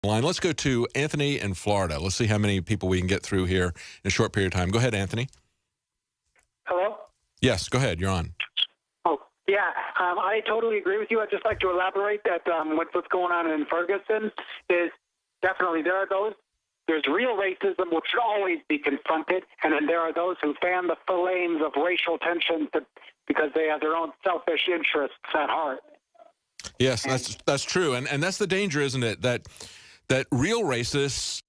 line. Let's go to Anthony in Florida. Let's see how many people we can get through here in a short period of time. Go ahead, Anthony. Hello? Yes, go ahead. You're on. Oh, yeah. I totally agree with you. I'd just like to elaborate that what's going on in Ferguson is definitely there's real racism, which should always be confronted, and then there are those who fan the flames of racial tension because they have their own selfish interests at heart. Yes, that's true, and that's the danger, isn't it? That real racists.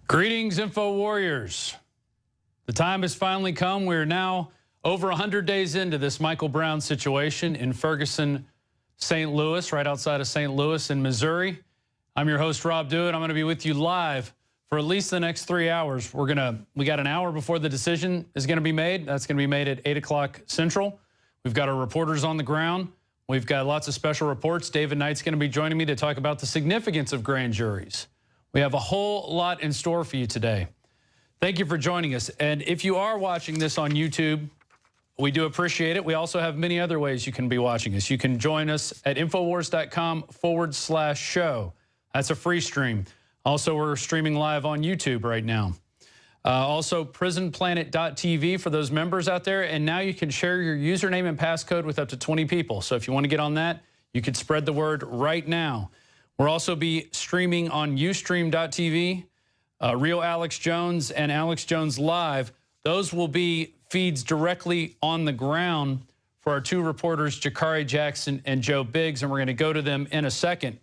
Greetings, Info Warriors. The time has finally come. We're now over 100 days into this Michael Brown situation in Ferguson, St. Louis, right outside of St. Louis in Missouri. I'm your host, Rob Dewitt. I'm going to be with you live for at least the next 3 hours. We got an hour before the decision is going to be made. That's going to be made at 8 o'clock Central. We've got our reporters on the ground. We've got lots of special reports. David Knight's going to be joining me to talk about the significance of grand juries. We have a whole lot in store for you today. Thank you for joining us. And if you are watching this on YouTube, we do appreciate it. We also have many other ways you can be watching us. You can join us at infowars.com/show. That's a free stream. Also, we're streaming live on YouTube right now. Also, prisonplanet.tv for those members out there. And now you can share your username and passcode with up to 20 people. So if you want to get on that, you could spread the word right now. We'll also be streaming on ustream.tv, Real Alex Jones and Alex Jones Live. Those will be feeds directly on the ground for our two reporters, Jakari Jackson and Joe Biggs, and we're going to go to them in a second.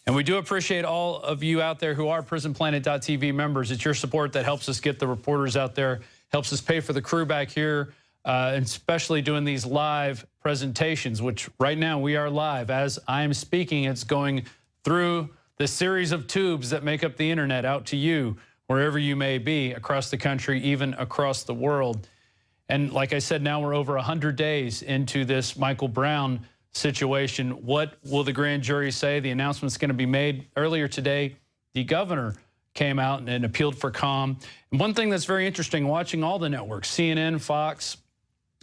And we do appreciate all of you out there who are prisonplanet.tv members. It's your support that helps us get the reporters out there, helps us pay for the crew back here, and especially doing these live presentations, which right now we are live. As I am speaking, it's going through the series of tubes that make up the internet out to you, wherever you may be, across the country, even across the world. And like I said, now we're over 100 days into this Michael Brown situation. What will the grand jury say? The announcement's going to be made. Earlier today, the governor came out and appealed for calm. And one thing that's very interesting, watching all the networks, CNN, Fox,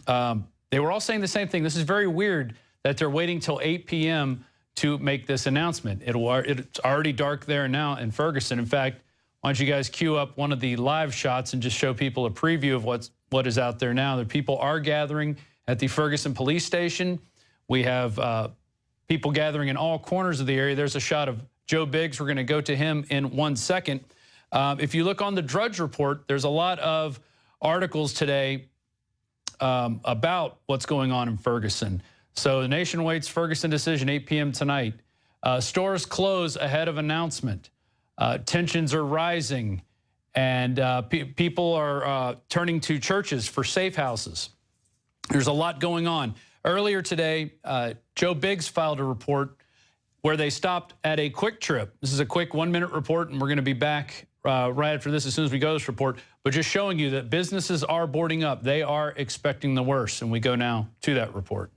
they were all saying the same thing. This is very weird that they're waiting till 8 p.m. to make this announcement. It's already dark there now in Ferguson. In fact, why don't you guys cue up one of the live shots and just show people a preview of what is out there now. The people are gathering at the Ferguson police station. We have people gathering in all corners of the area. There's a shot of Joe Biggs. We're going to go to him in 1 second. If you look on the Drudge Report, there's a lot of articles today about what's going on in Ferguson. So the nation waits Ferguson decision, 8 p.m. tonight. Stores close ahead of announcement. Tensions are rising, and people are turning to churches for safe houses. There's a lot going on. Earlier today, Joe Biggs filed a report where they stopped at a Quick Trip. This is a quick 1-minute report, and we're going to be back right after this as soon as we go to this report. But just showing you that businesses are boarding up. They are expecting the worst, and we go now to that report.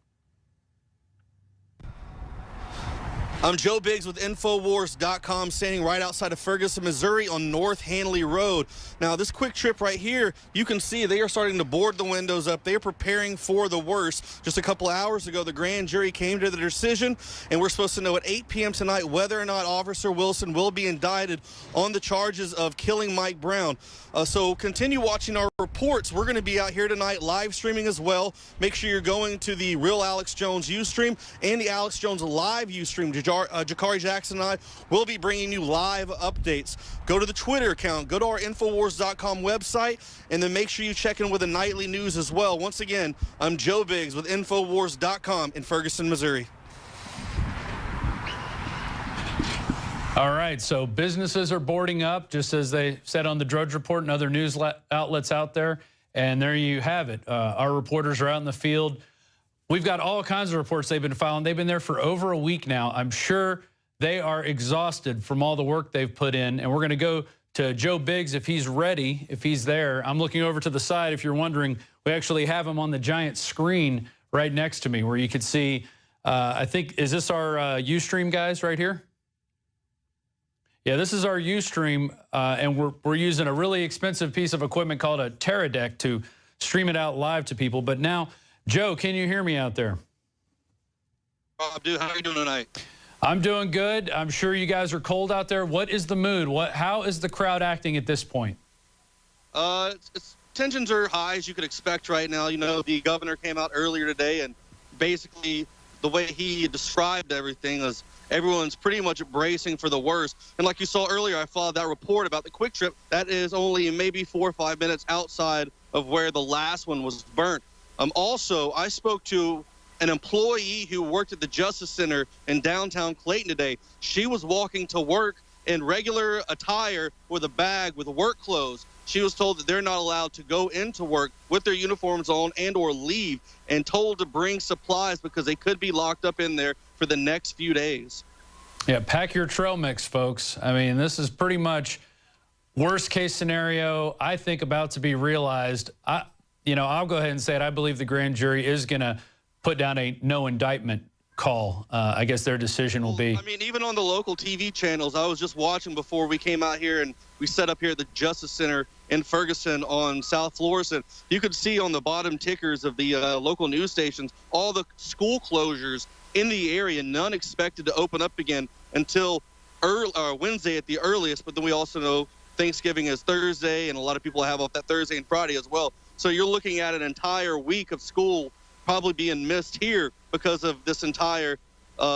I'm Joe Biggs with INFOWARS.com, standing right outside of Ferguson, Missouri on North Hanley Road. Now, this Quick Trip right here, you can see they are starting to board the windows up. They are preparing for the worst. Just a couple hours ago, the grand jury came to the decision, and we're supposed to know at 8 p.m. tonight whether or not Officer Wilson will be indicted on the charges of killing Mike Brown. So continue watching our reports. We're going to be out here tonight live streaming as well. Make sure you're going to the Real Alex Jones Ustream and the Alex Jones Live Ustream. Jakari Jackson and I will be bringing you live updates. Go to the Twitter account, go to our Infowars.com website, and then make sure you check in with the nightly news as well. Once again, I'm Joe Biggs with Infowars.com in Ferguson, Missouri. All right, so businesses are boarding up, just as they said on the Drudge Report and other news outlets out there. And there you have it. Our reporters are out in the field. We've got all kinds of reports they've been filing. They've been there for over a week now. I'm sure they are exhausted from all the work they've put in. And we're going to go to Joe Biggs if he's ready, if he's there. I'm looking over to the side. If you're wondering, we actually have him on the giant screen right next to me where you could see, I think, is this our Ustream guys right here? Yeah, this is our Ustream, and we're using a really expensive piece of equipment called a Teradek to stream it out live to people. But now, Joe, can you hear me out there? Rob, dude, how are you doing tonight? I'm doing good. I'm sure you guys are cold out there. What is the mood? How is the crowd acting at this point? Tensions are high, as you could expect right now. You know, the governor came out earlier today, and basically the way he described everything is everyone's pretty much bracing for the worst. And like you saw earlier, I followed that report about the quick trip. That is only maybe 4 or 5 minutes outside of where the last one was burnt. Also, I spoke to an employee who worked at the Justice Center in downtown Clayton today. She was walking to work in regular attire with a bag with work clothes. She was told that they're not allowed to go into work with their uniforms on and or leave, and told to bring supplies because they could be locked up in there for the next few days. Yeah, pack your trail mix, folks. I mean, this is pretty much worst case scenario, I think, about to be realized. I'll go ahead and say it. I believe the grand jury is going to put down a no indictment call. I guess their decision will be. I mean, even on the local TV channels, I was just watching before we came out here, and we set up here at the Justice Center in Ferguson on South Florissant. You could see on the bottom tickers of the local news stations all the school closures in the area, none expected to open up again until Wednesday at the earliest. But then we also know Thanksgiving is Thursday, and a lot of people have off that Thursday and Friday as well. So you're looking at an entire week of school probably being missed here because of this entire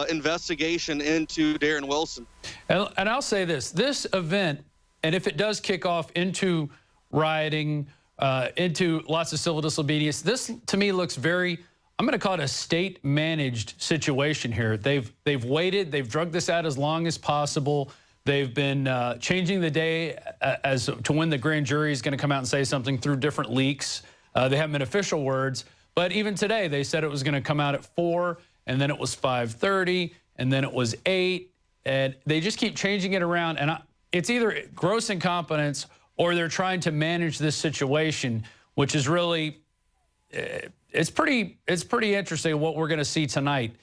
investigation into Darren Wilson. And I'll say this event, and if it does kick off into rioting, into lots of civil disobedience, this to me looks very, I'm going to call it a state-managed situation here. They've waited, they've drugged this out as long as possible. They've been changing the day as to when the grand jury is going to come out and say something through different leaks. They haven't been official words. But even today, they said it was going to come out at 4, and then it was 5:30, and then it was 8, and they just keep changing it around. And it's either gross incompetence or they're trying to manage this situation, which is really, it's pretty interesting what we're going to see tonight.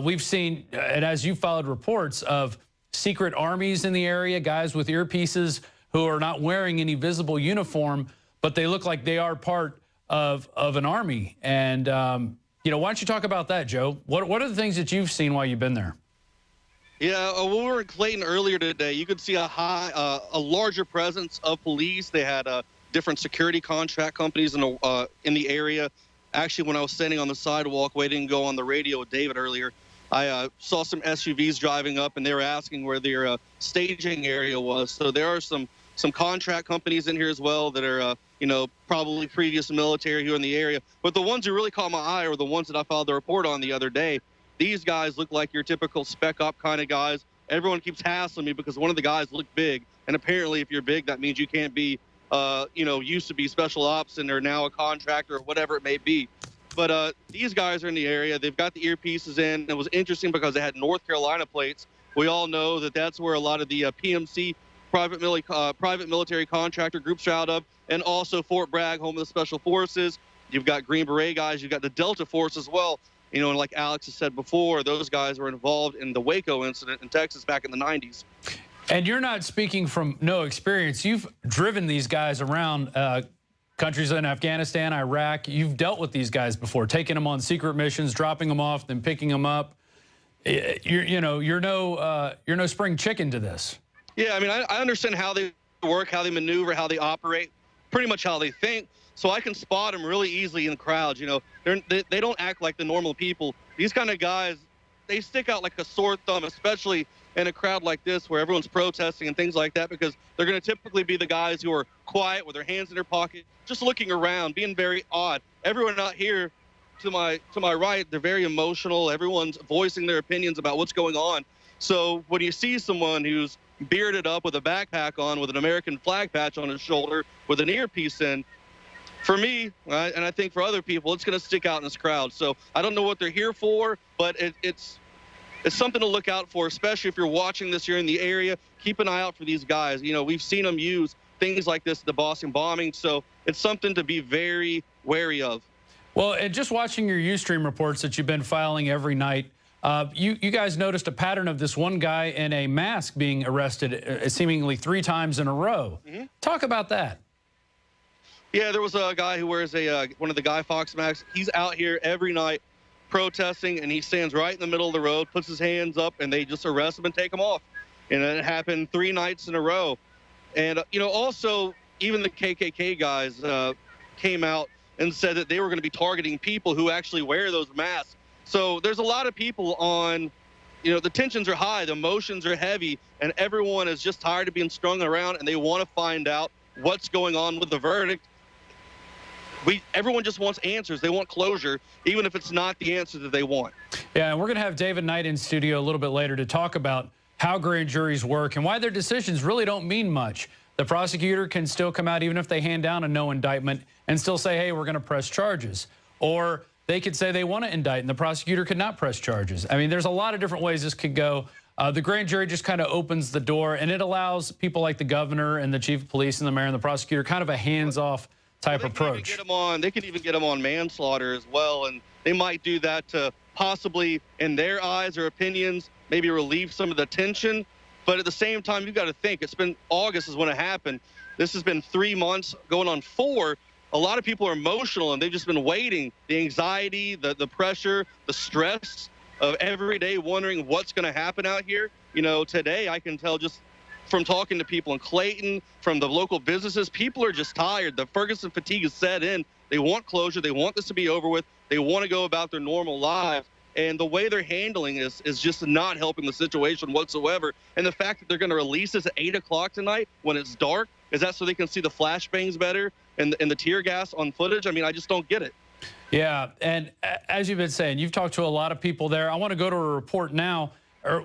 We've seen, and as you followed reports of secret armies in the area, guys with earpieces who are not wearing any visible uniform, but they look like they are part of an army. And, why don't you talk about that, Joe? What are the things that you've seen while you've been there? Yeah, when we were in Clayton earlier today, you could see a larger presence of police. They had different security contract companies in the area. Actually, when I was standing on the sidewalk waiting to go on the radio with David earlier, I saw some SUVs driving up, and they were asking where their staging area was. So there are some contract companies in here as well that are, probably previous military here in the area. But the ones who really caught my eye are the ones that I filed the report on the other day. These guys look like your typical spec op kind of guys. Everyone keeps hassling me because one of the guys looked big. And apparently if you're big, that means you can't be, used to be special ops and they're now a contractor or whatever it may be. But these guys are in the area. They've got the earpieces in. It was interesting because they had North Carolina plates. We all know that that's where a lot of the PMC private military contractor groups are out of, and also Fort Bragg, home of the Special Forces. You've got Green Beret guys. You've got the Delta Force as well. And like Alex has said before, those guys were involved in the Waco incident in Texas back in the 90s. And you're not speaking from no experience. You've driven these guys around countries in Afghanistan, Iraq. You've dealt with these guys before, taking them on secret missions, dropping them off, then picking them up. You're no spring chicken to this. Yeah, I mean, I understand how they work, how they maneuver, how they operate, pretty much how they think. So I can spot them really easily in crowds. They don't act like the normal people. These kind of guys, they stick out like a sore thumb, especially in a crowd like this where everyone's protesting and things like that, because they're going to typically be the guys who are quiet with their hands in their pocket, just looking around, being very odd. Everyone out here to my right, they're very emotional. Everyone's voicing their opinions about what's going on. So when you see someone who's bearded up with a backpack on, with an American flag patch on his shoulder, with an earpiece in, for me, and I think for other people, it's going to stick out in this crowd. So I don't know what they're here for, but it's something to look out for, especially if you're watching this here in the area. Keep an eye out for these guys. You know, we've seen them use things like this, the Boston bombing, so it's something to be very wary of. Well, and just watching your Ustream reports that you've been filing every night, you guys noticed a pattern of this one guy in a mask being arrested seemingly 3 times in a row. Talk about that. Yeah, there was a guy who wears one of the Guy Fawkes masks. He's out here every night protesting, and he stands right in the middle of the road, puts his hands up, and they just arrest him and take him off. And it happened 3 nights in a row. And, you know, also, even the KKK guys came out and said that they were going to be targeting people who actually wear those masks. So there's a lot of people on, you know, the tensions are high, the emotions are heavy, and everyone is just tired of being strung around, and they want to find out what's going on with the verdict. Everyone just wants answers. They want closure, even if it's not the answer that they want. Yeah, and we're going to have David Knight in studio a little bit later to talk about how grand juries work and why their decisions really don't mean much. The prosecutor can still come out, even if they hand down a no indictment, and still say, hey, we're going to press charges. Or they could say they want to indict, and the prosecutor could not press charges. I mean, there's a lot of different ways this could go. The grand jury just kind of opens the door, and it allows people like the governor and the chief of police and the mayor and the prosecutor kind of a hands-off type approach. They can even get them on manslaughter as well, and they might do that to possibly, in their eyes or opinions, maybe relieve some of the tension. But at the same time, you've got to think, it's been August is when it happened. This has been 3 months, going on 4. A lot of people are emotional, and they've just been waiting. The anxiety, the pressure, the stress of every day wondering what's going to happen out here. You know, today I can tell just from talking to people in Clayton, from the local businesses, people are just tired. The Ferguson fatigue is set in. They want closure. They want this to be over with. They want to go about their normal lives. And the way they're handling this is just not helping the situation whatsoever. And the fact that they're going to release this at 8 o'clock tonight when it's dark, is that so they can see the flashbangs better and the tear gas on footage? I mean, I just don't get it. Yeah, and as you've been saying, you've talked to a lot of people there. I want to go to a report now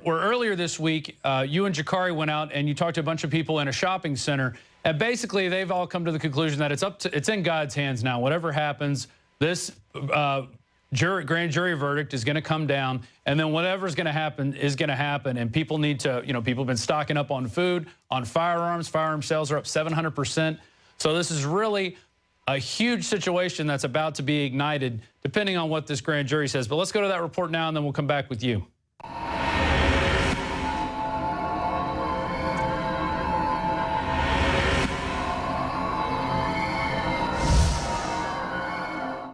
where earlier this week, you and Jakari went out and you talked to a bunch of people in a shopping center. And basically, they've all come to the conclusion that it's in God's hands now. Whatever happens, this grand jury verdict is going to come down, and then whatever's going to happen is going to happen. And people need to, you know, people have been stocking up on food, on firearms. Firearm sales are up 700%. So this is really a huge situation that's about to be ignited, depending on what this grand jury says. But let's go to that report now, and then we'll come back with you.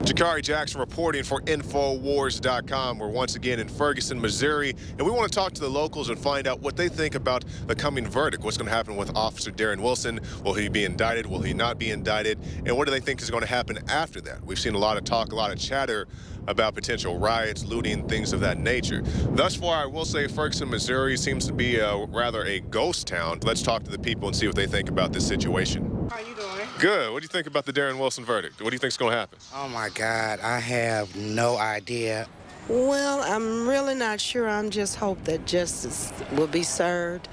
Jakari Jackson reporting for INFOWARS.com. We're once again in Ferguson, Missouri, and we want to talk to the locals and find out what they think about the coming verdict. What's going to happen with Officer Darren Wilson? Will he be indicted? Will he not be indicted? And what do they think is going to happen after that? We've seen a lot of talk, a lot of chatter about potential riots, looting, things of that nature. Thus far, I will say Ferguson, Missouri seems to be rather a ghost town. Let's talk to the people and see what they think about this situation. How you doing? Good. What do you think about the Darren Wilson verdict? What do you think is going to happen? Oh, my God. I have no idea. Well, I'm really not sure. I'm just hope that justice will be served.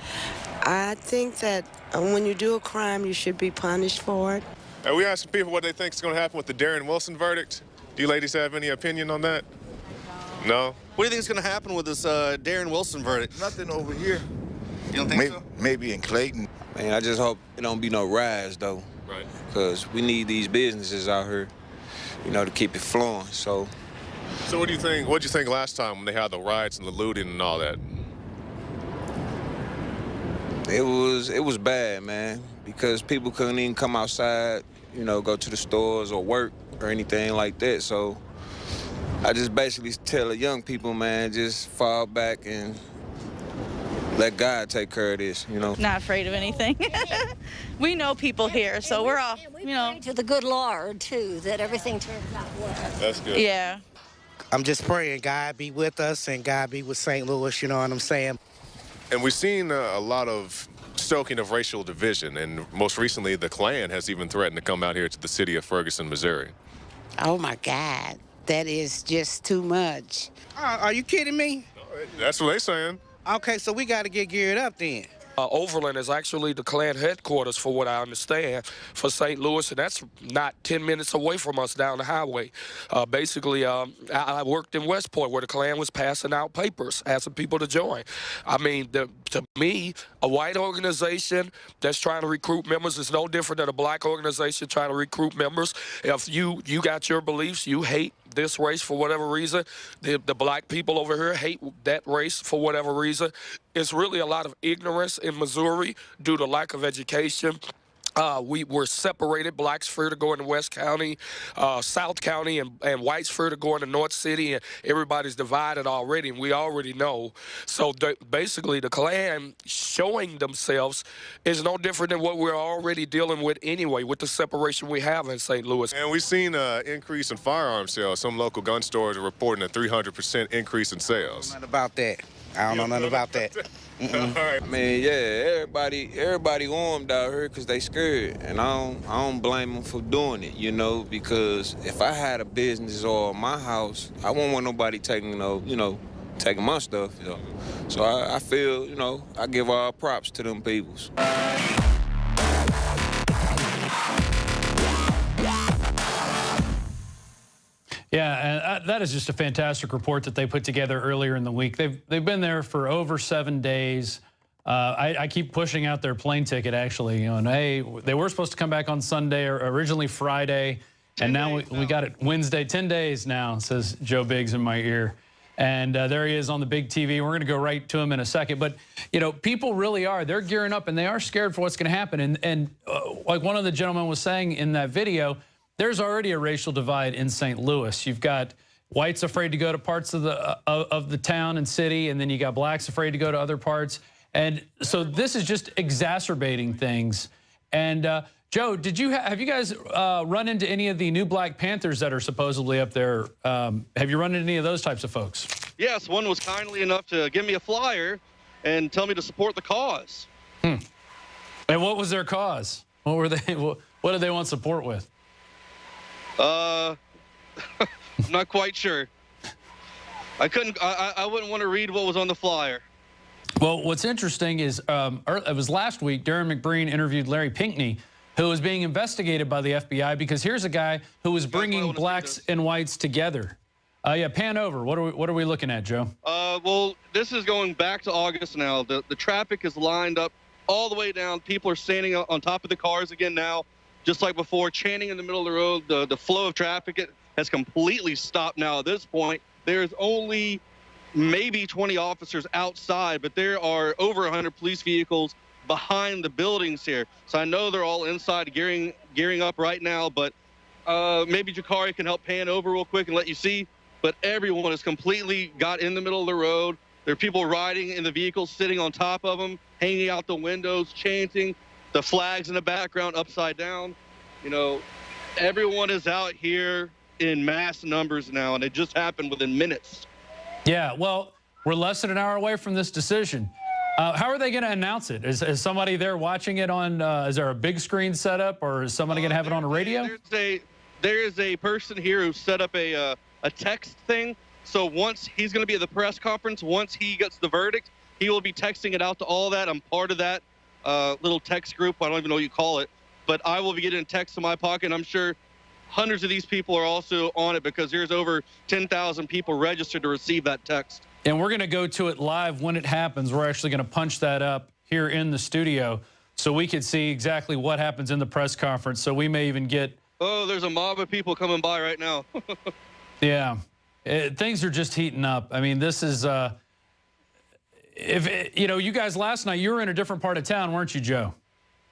I think that when you do a crime, you should be punished for it. And we asking people what they think is going to happen with the Darren Wilson verdict. Do you ladies have any opinion on that? No? What do you think is going to happen with this Darren Wilson verdict? Nothing over here. You don't think so? Maybe in Clayton. Man, I just hope it don't be no riots, though. Right. Because we need these businesses out here, you know, to keep it flowing, so. So what do you think? What did you think last time when they had the riots and the looting and all that? It was bad, man, because people couldn't even come outside, you know, go to the stores or work or anything like that. So I just basically tell the young people, man, just fall back and let God take care of this, you know. Not afraid of anything. We know people here, so we're all, you know. To the good Lord, too, that everything turns out well. That's good. Yeah. I'm just praying God be with us and God be with St. Louis, you know what I'm saying? And we've seen a lot of stoking of racial division, and most recently the Klan has even threatened to come out here to the city of Ferguson, Missouri. Oh, my God. That is just too much. Are you kidding me? That's what they're saying. Okay, so we got to get geared up then. Overland is actually the Klan headquarters, for what I understand, for St. Louis, and that's not 10 minutes away from us down the highway. Basically, I worked in West Point, where the Klan was passing out papers, asking people to join. I mean, to me, a white organization that's trying to recruit members is no different than a black organization trying to recruit members. If you got your beliefs, you hate this race for whatever reason, the black people over here hate that race for whatever reason. It's really a lot of ignorance in Missouri due to lack of education. We were separated. Blacks free to go into West County, South County, and whites free to go into North City, and everybody's divided already, and we already know. So basically, the Klan showing themselves is no different than what we're already dealing with anyway, with the separation we have in St. Louis. And we've seen an increase in firearm sales. Some local gun stores are reporting a 300% increase in sales. Nothing about that. I don't know nothing about that. All right. I mean, yeah, everybody armed out here because they scared, and I don't blame them for doing it, you know, because if I had a business or my house, I wouldn't want nobody taking, taking my stuff, you know. So I feel, I give all props to them peoples. Yeah, and that is just a fantastic report that they put together earlier in the week. They've been there for over 7 days. I keep pushing out their plane ticket, actually. And hey, they were supposed to come back on Sunday, or originally Friday, and now we got it Wednesday. 10 days now, says Joe Biggs in my ear. And there he is on the big TV. We're going to go right to him in a second. But, people really are. They're gearing up, and they are scared for what's going to happen. And like one of the gentlemen was saying in that video, there's already a racial divide in St. Louis. You've got whites afraid to go to parts of the town and city, and then you got blacks afraid to go to other parts. And so this is just exacerbating things. And Joe, have you guys run into any of the new Black Panthers that are supposedly up there? Have you run into any of those types of folks? Yes, one was kindly enough to give me a flyer and tell me to support the cause. And what was their cause? What were they? What did they want support with? I'm not quite sure. I wouldn't want to read what was on the flyer. Well, what's interesting is it was last week, Darren McBreen interviewed Larry Pinckney, who was being investigated by the FBI because here's a guy who was bringing blacks and whites together. Yeah, pan over. What are we looking at, Joe? Well, this is going back to August now. The traffic is lined up all the way down. People are standing on top of the cars again now. Just like before, chanting in the middle of the road. The flow of traffic has completely stopped now at this point. There's only maybe 20 officers outside, but there are over 100 police vehicles behind the buildings here. So I know they're all inside gearing up right now, but maybe Jakari can help pan over real quick and let you see. But everyone has completely got in the middle of the road. There are people riding in the vehicles, sitting on top of them, hanging out the windows, chanting. The flags in the background upside down. Everyone is out here in mass numbers now, and it just happened within minutes. Yeah, well, we're less than an hour away from this decision. How are they going to announce it? Is somebody there watching it on, is there a big screen set up, or is somebody going to have it on a radio? There is a person here who set up a text thing. So once he's going to be at the press conference, once he gets the verdict, he will be texting it out to all that. I'm part of that little text group. I don't even know what you call it. But I will be getting text in my pocket. I'm sure hundreds of these people are also on it because there's over 10,000 people registered to receive that text. And we're going to go to it live when it happens. We're actually going to punch that up here in the studio so we can see exactly what happens in the press conference. So we may even get... Oh, there's a mob of people coming by right now. Yeah. Things are just heating up. I mean, this is... you guys last night, you were in a different part of town, weren't you, Joe?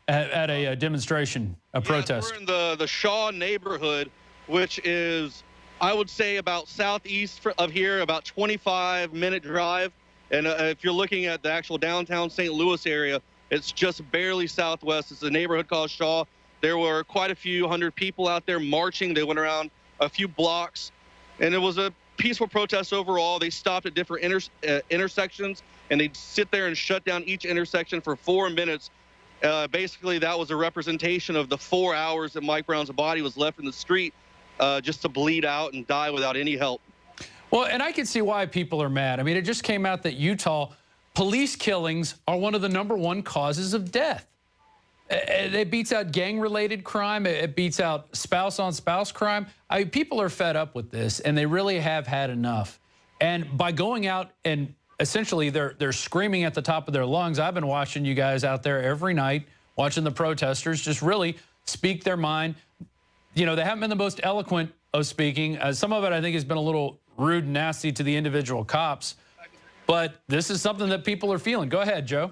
At a demonstration, a protest. We're in the Shaw neighborhood, which is, I would say, about southeast of here, about 25-minute drive. And if you're looking at the actual downtown St. Louis area, it's just barely southwest. It's a neighborhood called Shaw. There were quite a few hundred people out there marching. They went around a few blocks, and it was a peaceful protest overall. They stopped at different intersections, and they'd sit there and shut down each intersection for 4 minutes. Basically, that was a representation of the 4 hours that Mike Brown's body was left in the street just to bleed out and die without any help. Well, and I can see why people are mad. I mean, it just came out that Utah police killings are one of the #1 causes of death. It beats out gang-related crime. It beats out spouse-on-spouse crime. I mean, people are fed up with this, and they really have had enough. And by going out and essentially they're screaming at the top of their lungs. I've been watching you guys out there every night, watching the protesters just really speak their mind. You know, they haven't been the most eloquent of speaking. Some of it, I think, has been a little rude and nasty to the individual cops. But this is something that people are feeling. Go ahead, Joe.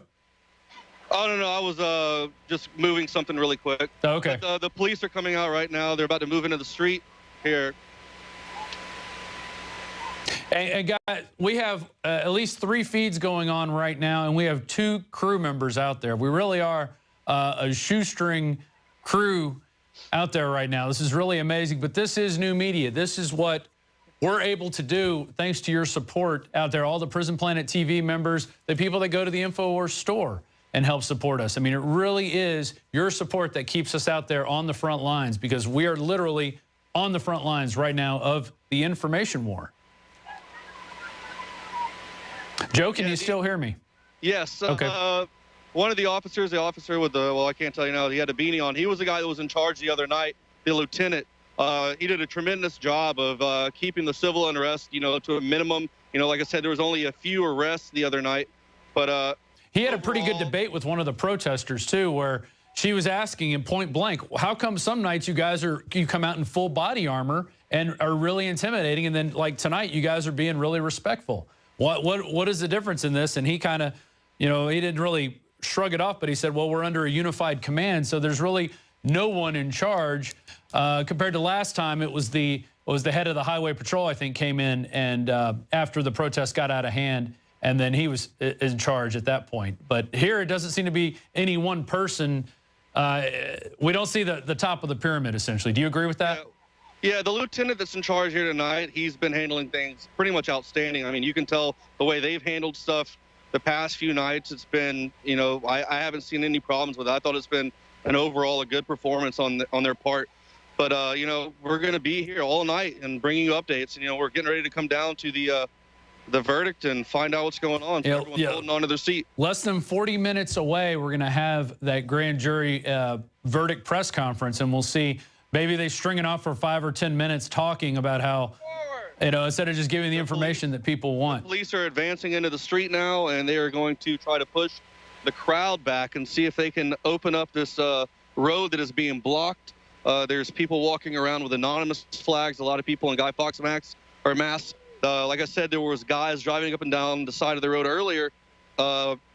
Oh, no, I was just moving something really quick. Oh, okay. But, the police are coming out right now. They're about to move into the street here. And guys, we have at least 3 feeds going on right now, and we have 2 crew members out there. We really are a shoestring crew out there right now. This is really amazing, but this is new media. This is what we're able to do thanks to your support out there, all the Prison Planet TV members, the people that go to the INFOWARS store and help support us. I mean, it really is your support that keeps us out there on the front lines, because we are literally on the front lines right now of the information war. Joe, can you still hear me? Yes. Okay. One of the officers, the officer with the, well, I can't tell you now, he had a beanie on. He was the guy that was in charge the other night, the lieutenant. He did a tremendous job of keeping the civil unrest, you know, to a minimum. You know, like I said, there was only a few arrests the other night. But he had a pretty good debate with one of the protesters, too, where she was asking him point blank, how come some nights you come out in full body armor and are really intimidating, and then, like, tonight you guys are being really respectful? What is the difference in this? And he kind of, you know, he didn't really shrug it off, but he said, well, we're under a unified command, so there's really no one in charge. Compared to last time, it was the head of the highway patrol, I think, came in, and after the protest got out of hand, and then he was in charge at that point. But here it doesn't seem to be any one person. We don't see the top of the pyramid, essentially. Do you agree with that? Yeah, the lieutenant that's in charge here tonight, he's been handling things pretty much outstanding. I mean, you can tell the way they've handled stuff the past few nights. It's been, you know, I haven't seen any problems with it. I thought it's been an overall a good performance on their part. But, you know, we're going to be here all night and bringing you updates. And, you know, we're getting ready to come down to the verdict and find out what's going on. So everyone's holding on to their seat. Less than 40 minutes away, we're going to have that grand jury verdict press conference, and we'll see. Maybe they string it off for 5 or 10 minutes talking about how, you know, instead of just giving the information that people want. The police are advancing into the street now, and they are going to try to push the crowd back and see if they can open up this road that is being blocked. There's people walking around with anonymous flags. A lot of people in Guy Fawkes masks. Like I said, there was guys driving up and down the side of the road earlier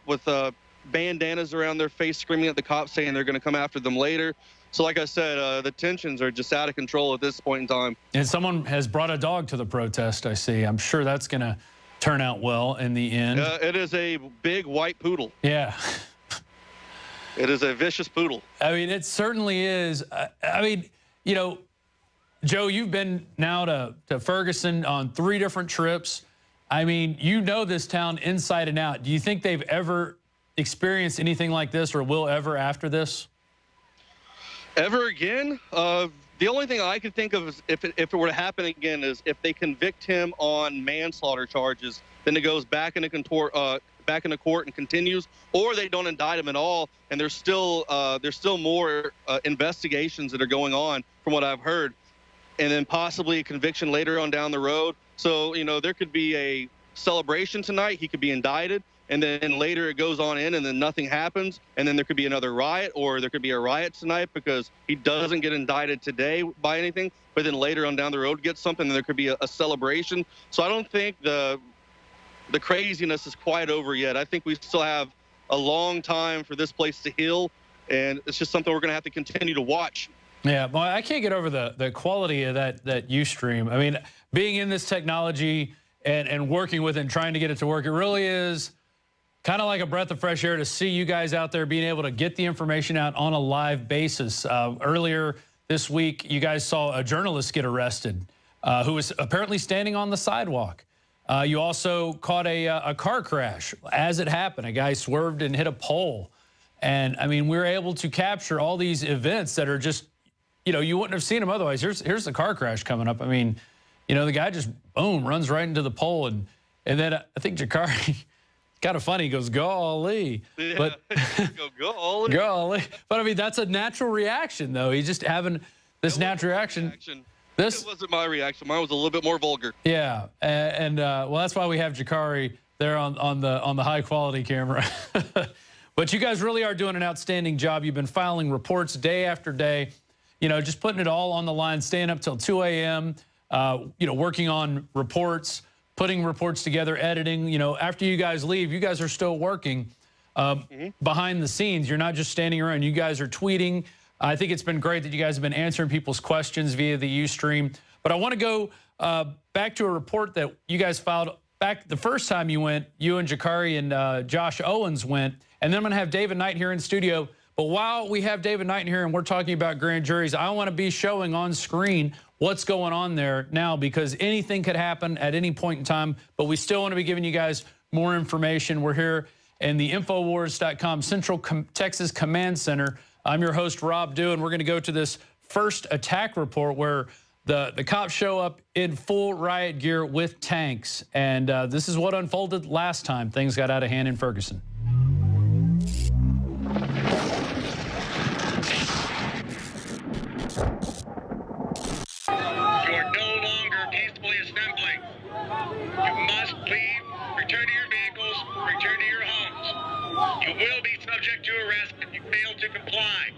with bandanas around their face, screaming at the cops, saying they're going to come after them later. So like I said, the tensions are just out of control at this point in time. And someone has brought a dog to the protest, I see. I'm sure that's going to turn out well in the end. It is a big white poodle. Yeah. It is a vicious poodle. I mean, it certainly is. I mean, you know, Joe, you've been now to Ferguson on 3 different trips. I mean, you know this town inside and out. Do you think they've ever experienced anything like this, or will ever after this? Ever again? The only thing I could think of is if it were to happen again is if they convict him on manslaughter charges, then it goes back into court and continues, or they don't indict him at all, and there's still more investigations that are going on from what I've heard, and then possibly a conviction later on down the road. So, you know, there could be a celebration tonight. He could be indicted, and then later it goes on in, and then nothing happens, and then there could be another riot, or there could be a riot tonight because he doesn't get indicted today by anything, but then later on down the road gets something, and there could be a celebration. So I don't think the craziness is quite over yet. I think we still have a long time for this place to heal, and it's just something we're going to have to continue to watch. Yeah, well, I can't get over the quality of that Ustream. I mean, being in this technology and working with it and trying to get it to work, it really is kind of like a breath of fresh air to see you guys out there being able to get the information out on a live basis. Earlier this week, you guys saw a journalist get arrested who was apparently standing on the sidewalk. You also caught a car crash as it happened. A guy swerved and hit a pole. And, I mean, we were able to capture all these events that are just, you know, you wouldn't have seen them otherwise. Here's the car crash coming up. I mean, you know, the guy just, boom, runs right into the pole. And then I think Jakari kind of funny. He goes, golly. Yeah, But golly. golly. But, I mean, that's a natural reaction, though. He's just having this natural reaction. It wasn't my reaction. Mine was a little bit more vulgar. Yeah, and well, that's why we have Jakari there on the high quality camera. But you guys really are doing an outstanding job. You've been filing reports day after day, you know, just putting it all on the line, staying up till 2 a.m., you know, working on reports, putting reports together, editing. You know, after you guys leave, you guys are still working behind the scenes. You're not just standing around. You guys are tweeting. I think it's been great that you guys have been answering people's questions via the Ustream. But I want to go back to a report that you guys filed back the first time you went. You and Jakari and Josh Owens went. And then I'm going to have David Knight here in studio. But while we have David Knight here and we're talking about grand juries, I want to be showing on screen what's going on there now, because anything could happen at any point in time. But we still want to be giving you guys more information. We're here in the INFOWARS.com Central Texas Command Center. I'm your host, Rob Dew, and we're going to go to this first attack report where the cops show up in full riot gear with tanks. And this is what unfolded last time things got out of hand in Ferguson. You are no longer peacefully assembling. You must leave, return to your vehicles, return to your homes. You will be subject to arrest if you fail to comply.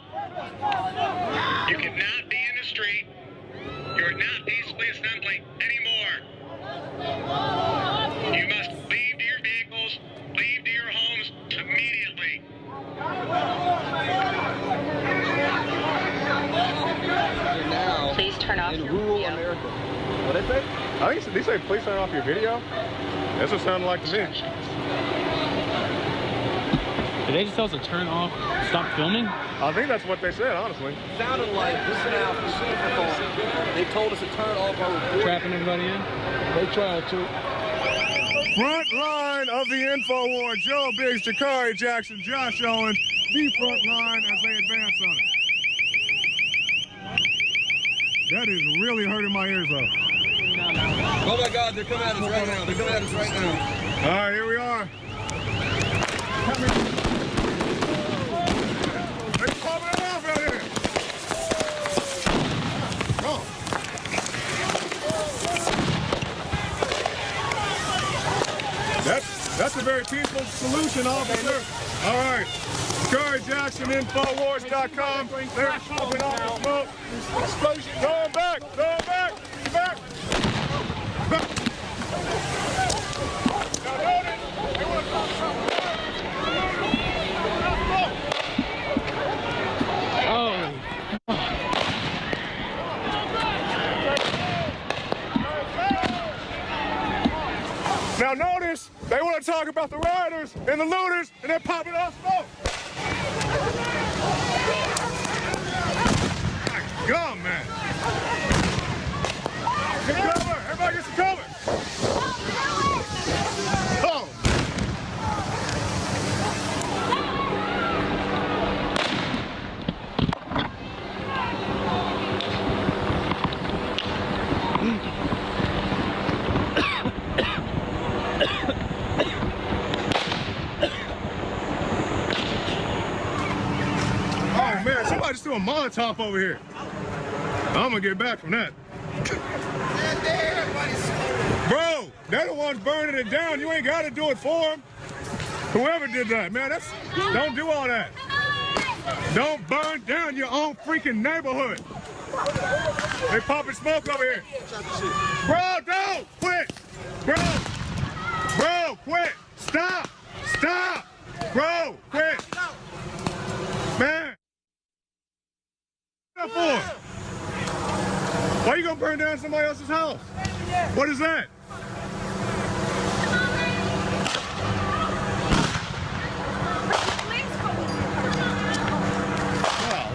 You cannot be in the street. You are not peacefully assembling anymore. You must leave to your vehicles, leave to your homes immediately. Please turn off your rural video. America. What did they say? I think they say please turn off your video. That's what it sounded like to me. Did they just tell us to turn off, stop filming? I think that's what they said, honestly. It sounded like this now for speakerphone. They told us to turn off our recording. Trapping everybody in? They tried to. Front line of the InfoWars, Joe Biggs, Jakari Jackson, Josh Owens, the front line as they advance on it. That is really hurting my ears though. Oh my God, they're coming at us right now. They're coming at us right now. All right, here we are. They're popping it off out here. Oh. That's a very peaceful solution, officer. All right. Jakari Jackson, INFOWARS.com. They're popping off the smoke. Explosion. Going back. Going back. Back. Back. Now notice, they want to talk about the rioters and the looters, and they're popping off smoke. My God, man. Get cover. Everybody get some cover. Oh. Oh man, somebody just threw a Molotov over here. I'm gonna get back from that. Bro, they're the ones burning it down. You ain't gotta do it for them. Whoever did that, man, don't do all that. Don't burn down your own freaking neighborhood. They popping smoke over here. Bro, don't quit. Bro, quit. Stop. Stop. Bro, quit. Man. What for? Why are you gonna burn down somebody else's house? What is that?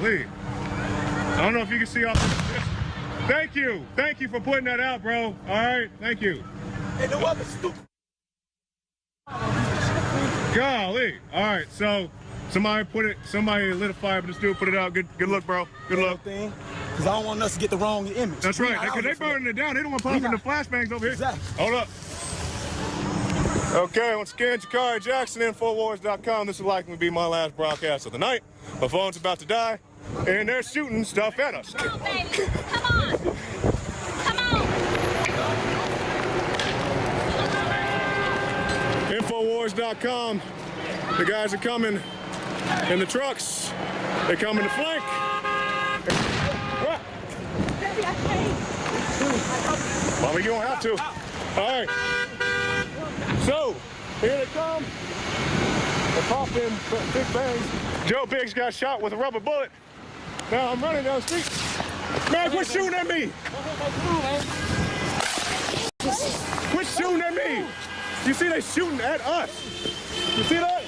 Golly. I don't know if you can see off this. Thank you. Thank you for putting that out, bro. All right. Thank you. Hey, no other stupid. Golly. All right. So somebody lit a fire, but this dude put it out. Good look, bro. Good luck. Because I don't want us to get the wrong image. That's right. Because they burning it down. They don't want popping the flashbangs over here. Exactly. Hold up. Okay, once again, Jakari Jackson, INFOWARS.com. This is likely to be my last broadcast of the night. My phone's about to die, and they're shooting stuff at us. Come on, baby. Come on. Come on. INFOWARS.com. The guys are coming in the trucks. They come in the flank. Well, we don't have to. All right. So, here they come. They're popping big bangs. Joe Biggs got shot with a rubber bullet. Now I'm running down the street. Man, quit shooting at me! Quit shooting at me! You see they shooting at us. You see that?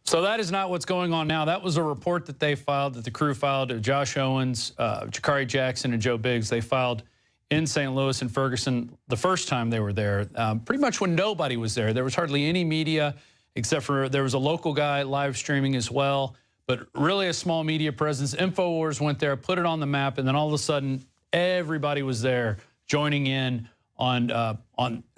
So that is not what's going on now. That was a report that they filed, that the crew filed, Josh Owens, Jakari Jackson, and Joe Biggs. They filed in St. Louis and Ferguson the first time they were there, pretty much when nobody was there. There was hardly any media, except for there was a local guy live streaming as well, but really a small media presence. INFOWARS went there, put it on the map, and then all of a sudden, everybody was there joining in on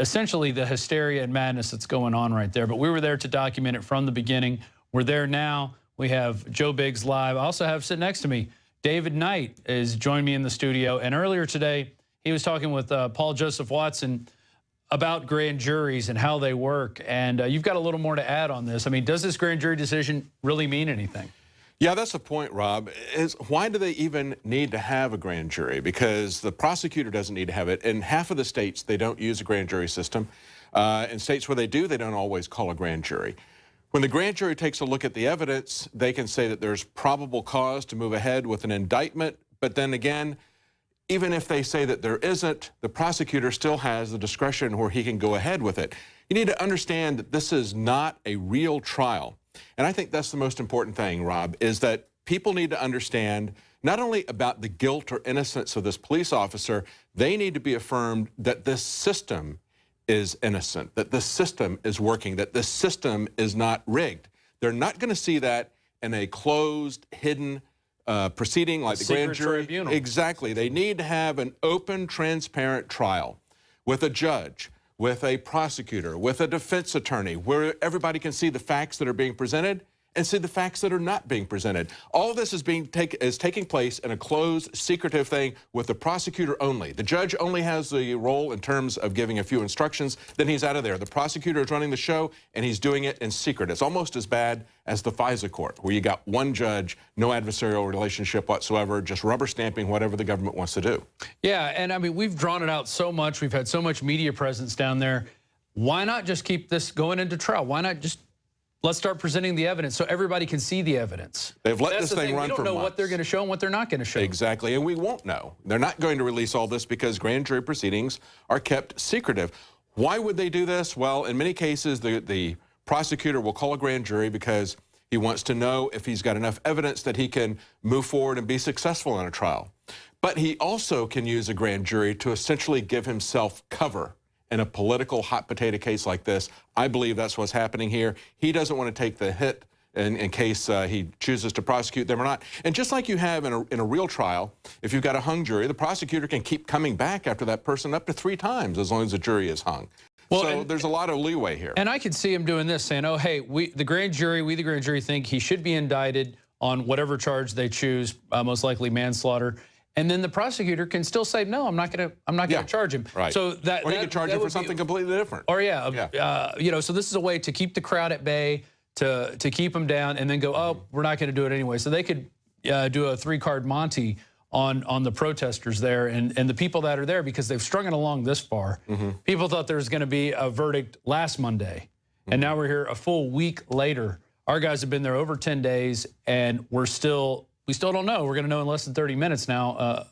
essentially the hysteria and madness that's going on right there. But we were there to document it from the beginning. We're there now. We have Joe Biggs live. I also have sitting next to me, David Knight is joined me in the studio. And earlier today, he was talking with Paul Joseph Watson about grand juries and how they work. And you've got a little more to add on this. I mean, does this grand jury decision really mean anything? Yeah, that's the point, Rob. Is why do they even need to have a grand jury? Because the prosecutor doesn't need to have it. In half of the states, they don't use a grand jury system. In states where they do, they don't always call a grand jury. When the grand jury takes a look at the evidence, they can say that there's probable cause to move ahead with an indictment. But then again, even if they say that there isn't, the prosecutor still has the discretion where he can go ahead with it. You need to understand that this is not a real trial. And I think that's the most important thing, Rob, is that people need to understand not only about the guilt or innocence of this police officer, they need to be affirmed that this system is innocent, that this system is working, that this system is not rigged. They're not going to see that in a closed, hidden proceeding like the grand jury. Tribunal. Exactly. They need to have an open, transparent trial with a judge, with a prosecutor, with a defense attorney, where everybody can see the facts that are being presented and see the facts that are not being presented. All of this is taking place in a closed, secretive thing with the prosecutor only. The judge only has the role in terms of giving a few instructions, then he's out of there. The prosecutor is running the show, and he's doing it in secret. It's almost as bad as the FISA court, where you got one judge, no adversarial relationship whatsoever, just rubber stamping whatever the government wants to do. Yeah, and I mean, we've drawn it out so much. We've had so much media presence down there. Why not just keep this going into trial? Why not just let's start presenting the evidence so everybody can see the evidence? They've let this thing run for months. We don't know what they're going to show and what they're not going to show. Exactly, and we won't know. They're not going to release all this because grand jury proceedings are kept secretive. Why would they do this? Well, in many cases, the prosecutor will call a grand jury because he wants to know if he's got enough evidence that he can move forward and be successful in a trial. But he also can use a grand jury to essentially give himself cover in a political hot potato case like this. I believe that's what's happening here. He doesn't want to take the hit in case he chooses to prosecute them or not. And just like you have in a real trial, if you've got a hung jury, the prosecutor can keep coming back after that person up to 3 times as long as the jury is hung. Well, so there's a lot of leeway here. And I could see him doing this, saying, oh, hey, we the grand jury think he should be indicted on whatever charge they choose, most likely manslaughter. And then the prosecutor can still say, no, I'm not going to charge him. Right. So that, or he could charge him for something completely different. Or you know, so this is a way to keep the crowd at bay, to keep them down, and then go, oh, we're not going to do it anyway. So they could do a 3-card Monte on the protesters there and the people that are there, because they've strung it along this far. People thought there was going to be a verdict last Monday, and now we're here a full week later. Our guys have been there over 10 days, and we still don't know. We're going to know in less than 30 minutes now,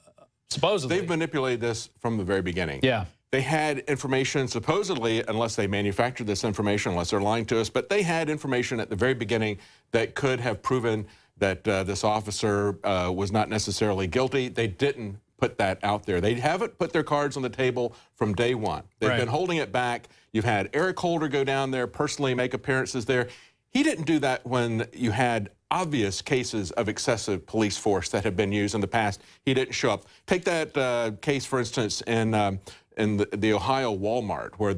supposedly. They've manipulated this from the very beginning. Yeah. They had information, supposedly, unless they manufactured this information, unless they're lying to us, but they had information at the very beginning that could have proven that this officer was not necessarily guilty. They didn't put that out there. They haven't put their cards on the table from day one. They've been holding it back. You've had Eric Holder go down there, personally make appearances there. He didn't do that when you had obvious cases of excessive police force that have been used in the past. He didn't show up. Take that case, for instance, in the Ohio Walmart, where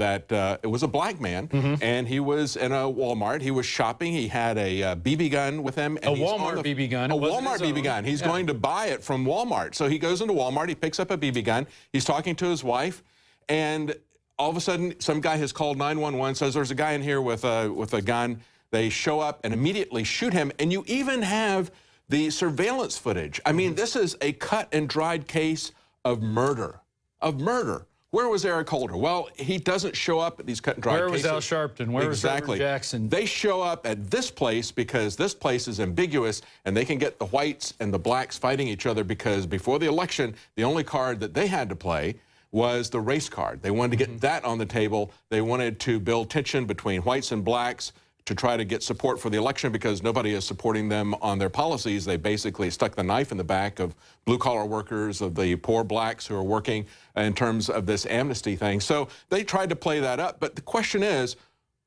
it was a black man, and he was in a Walmart. He was shopping. He had a BB gun with him. And a Walmart BB gun. A Walmart BB gun. He's going to buy it from Walmart. So he goes into Walmart. He picks up a BB gun. He's talking to his wife, and all of a sudden, some guy has called 911, says there's a guy in here with a gun. They show up and immediately shoot him, and you even have the surveillance footage. I mean, this is a cut and dried case of murder. Where was Eric Holder? Well, he doesn't show up at these cut and dried cases. Where was Al Sharpton? Where was Reverend Jackson? They show up at this place because this place is ambiguous, and they can get the whites and the blacks fighting each other, because before the election, the only card that they had to play was the race card. They wanted to get that on the table. They wanted to build tension between whites and blacks to try to get support for the election, because nobody is supporting them on their policies. They basically stuck the knife in the back of blue-collar workers, of the poor blacks who are working in terms of this amnesty thing. So they tried to play that up. But the question is,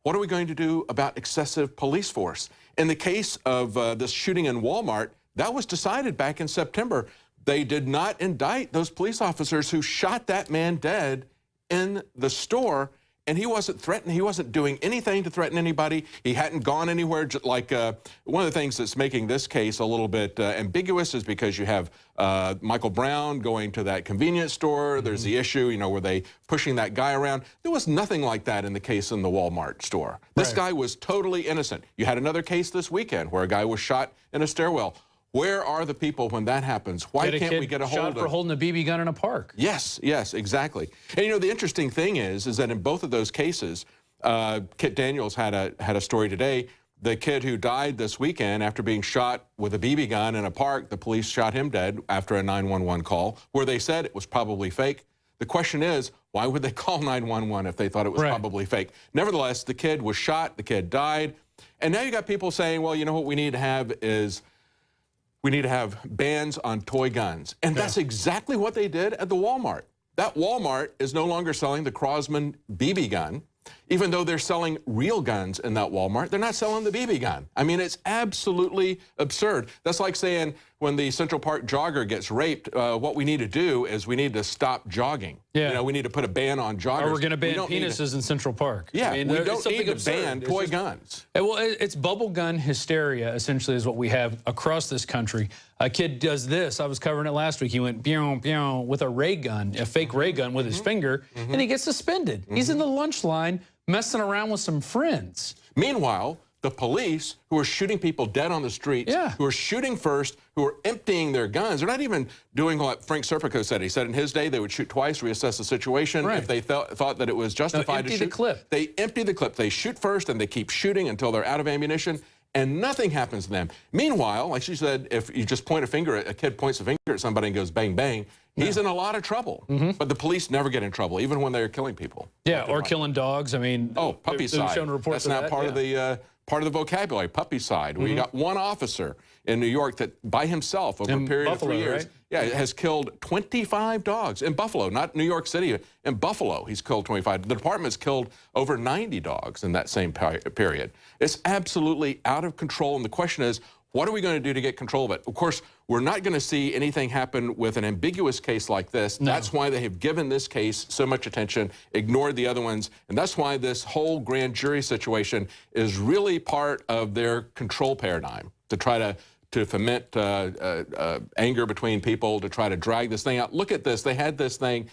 what are we going to do about excessive police force? In the case of this shooting in Walmart, that was decided back in September. They did not indict those police officers who shot that man dead in the store. And he wasn't threatening. He wasn't doing anything to threaten anybody. He hadn't gone anywhere. Like one of the things that's making this case a little bit ambiguous is because you have Michael Brown going to that convenience store. There's the issue, you know, were they pushing that guy around? There was nothing like that in the case in the Walmart store. This guy was totally innocent. You had another case this weekend where a guy was shot in a stairwell. Where are the people when that happens? Why can't we get a hold of shot for holding a BB gun in a park? Yes, exactly. And you know, the interesting thing is that in both of those cases, Kit Daniels had a story today. The kid who died this weekend after being shot with a BB gun in a park, the police shot him dead after a 911 call, where they said it was probably fake. The question is, why would they call 911 if they thought it was probably fake? Nevertheless, the kid was shot, the kid died. And now you got people saying, well, you know what we need to have is we need to have bans on toy guns. And that's exactly what they did at the Walmart. That Walmart is no longer selling the Crosman BB gun. Even though they're selling real guns in that Walmart, they're not selling the BB gun. I mean, it's absolutely absurd. That's like saying when the Central Park jogger gets raped, what we need to do is we need to stop jogging. Yeah. You know, we need to put a ban on joggers. Or we're going to ban penises in Central Park. Yeah, I mean, we don't need to ban toy guns. Well, it's bubble gun hysteria, essentially, is what we have across this country. A kid does this. I was covering it last week. He went pew, pew, with a ray gun, a fake ray gun with his finger, and he gets suspended. He's in the lunch line messing around with some friends. Meanwhile, the police who are shooting people dead on the streets, who are shooting first, who are emptying their guns, they're not even doing what Frank Serpico said. He said in his day they would shoot twice, reassess the situation. If they thought that it was justified to shoot. Empty the clip. They empty the clip. They shoot first and they keep shooting until they're out of ammunition, and nothing happens to them. Meanwhile, like she said, if you just point a finger at a kid, points a finger at somebody and goes bang, bang, he's in a lot of trouble. But the police never get in trouble, even when they're killing people. Yeah, or killing dogs. I mean, puppy side. That's now part of the vocabulary, puppy side. We got one officer in New York that by himself over a period of 3 years, has killed 25 dogs in Buffalo, not New York City. In Buffalo, he's killed 25. The department's killed over 90 dogs in that same period. It's absolutely out of control, and the question is, what are we going to do to get control of it? Of course, we're not going to see anything happen with an ambiguous case like this. That's why they have given this case so much attention, ignored the other ones, and that's why this whole grand jury situation is really part of their control paradigm, to try to foment anger between people, to try to drag this thing out. Look at this. They had this thing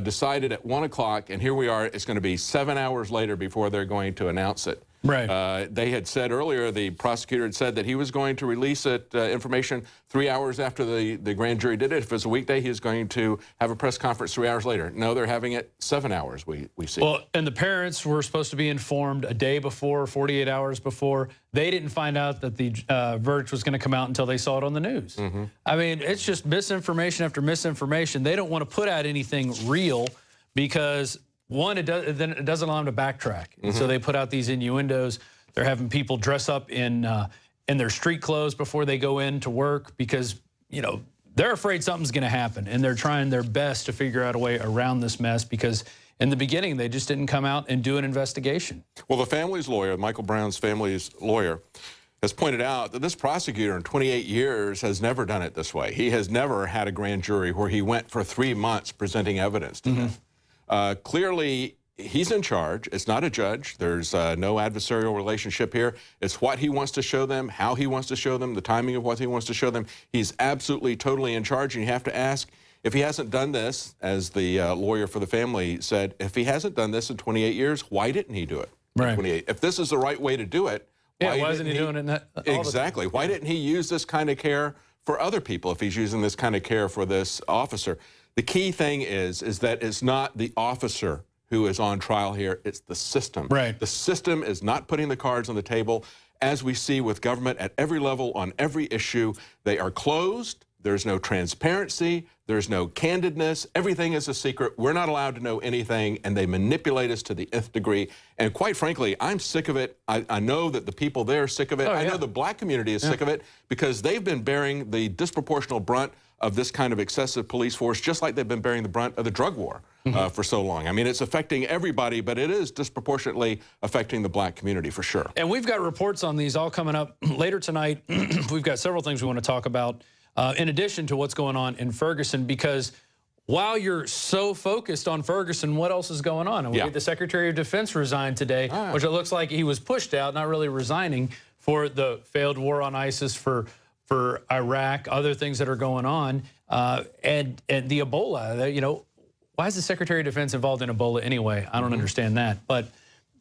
decided at 1 o'clock, and here we are. It's going to be 7 hours later before they're going to announce it. They had said earlier, the prosecutor had said that he was going to release it, information 3 hours after the grand jury did it. If it's a weekday, he was going to have a press conference 3 hours later. No, they're having it 7 hours, we see. Well, and the parents were supposed to be informed a day before, 48 hours before. They didn't find out that the verdict was going to come out until they saw it on the news. I mean, it's just misinformation after misinformation. They don't want to put out anything real because, one, it doesn't allow them to backtrack. And so they put out these innuendos. They're having people dress up in their street clothes before they go in to work because, you know, they're afraid something's going to happen, and they're trying their best to figure out a way around this mess because in the beginning they just didn't come out and do an investigation. Well, the family's lawyer, Michael Brown's family's lawyer, has pointed out that this prosecutor in 28 years has never done it this way. He has never had a grand jury where he went for 3 months presenting evidence to them. Clearly, he's in charge. It's not a judge. There's no adversarial relationship here. It's what he wants to show them, how he wants to show them, the timing of what he wants to show them. He's absolutely, totally in charge, and you have to ask, if he hasn't done this, as the lawyer for the family said, if he hasn't done this in 28 years, why didn't he do it in 28? If this is the right way to do it, why isn't he doing it all exactly. Why didn't he use this kind of care for other people if he's using this kind of care for this officer? The key thing is that it's not the officer who is on trial here, it's the system. Right. The system is not putting the cards on the table. As we see with government at every level on every issue, they are closed. There's no transparency. There's no candidness. Everything is a secret. We're not allowed to know anything, and they manipulate us to the nth degree. And quite frankly, I'm sick of it. I know that the people there are sick of it. I know the black community is sick of it because they've been bearing the disproportional brunt of this kind of excessive police force, just like they've been bearing the brunt of the drug war for so long. I mean, it's affecting everybody, but it is disproportionately affecting the black community for sure. And we've got reports on these all coming up later tonight. We've got several things we want to talk about in addition to what's going on in Ferguson, because while you're so focused on Ferguson, what else is going on? And the Secretary of Defense resigned today, which it looks like he was pushed out, not really resigning, for the failed war on ISIS, for Iraq, other things that are going on, and the Ebola. You know, why is the Secretary of Defense involved in Ebola anyway? I don't understand that. But,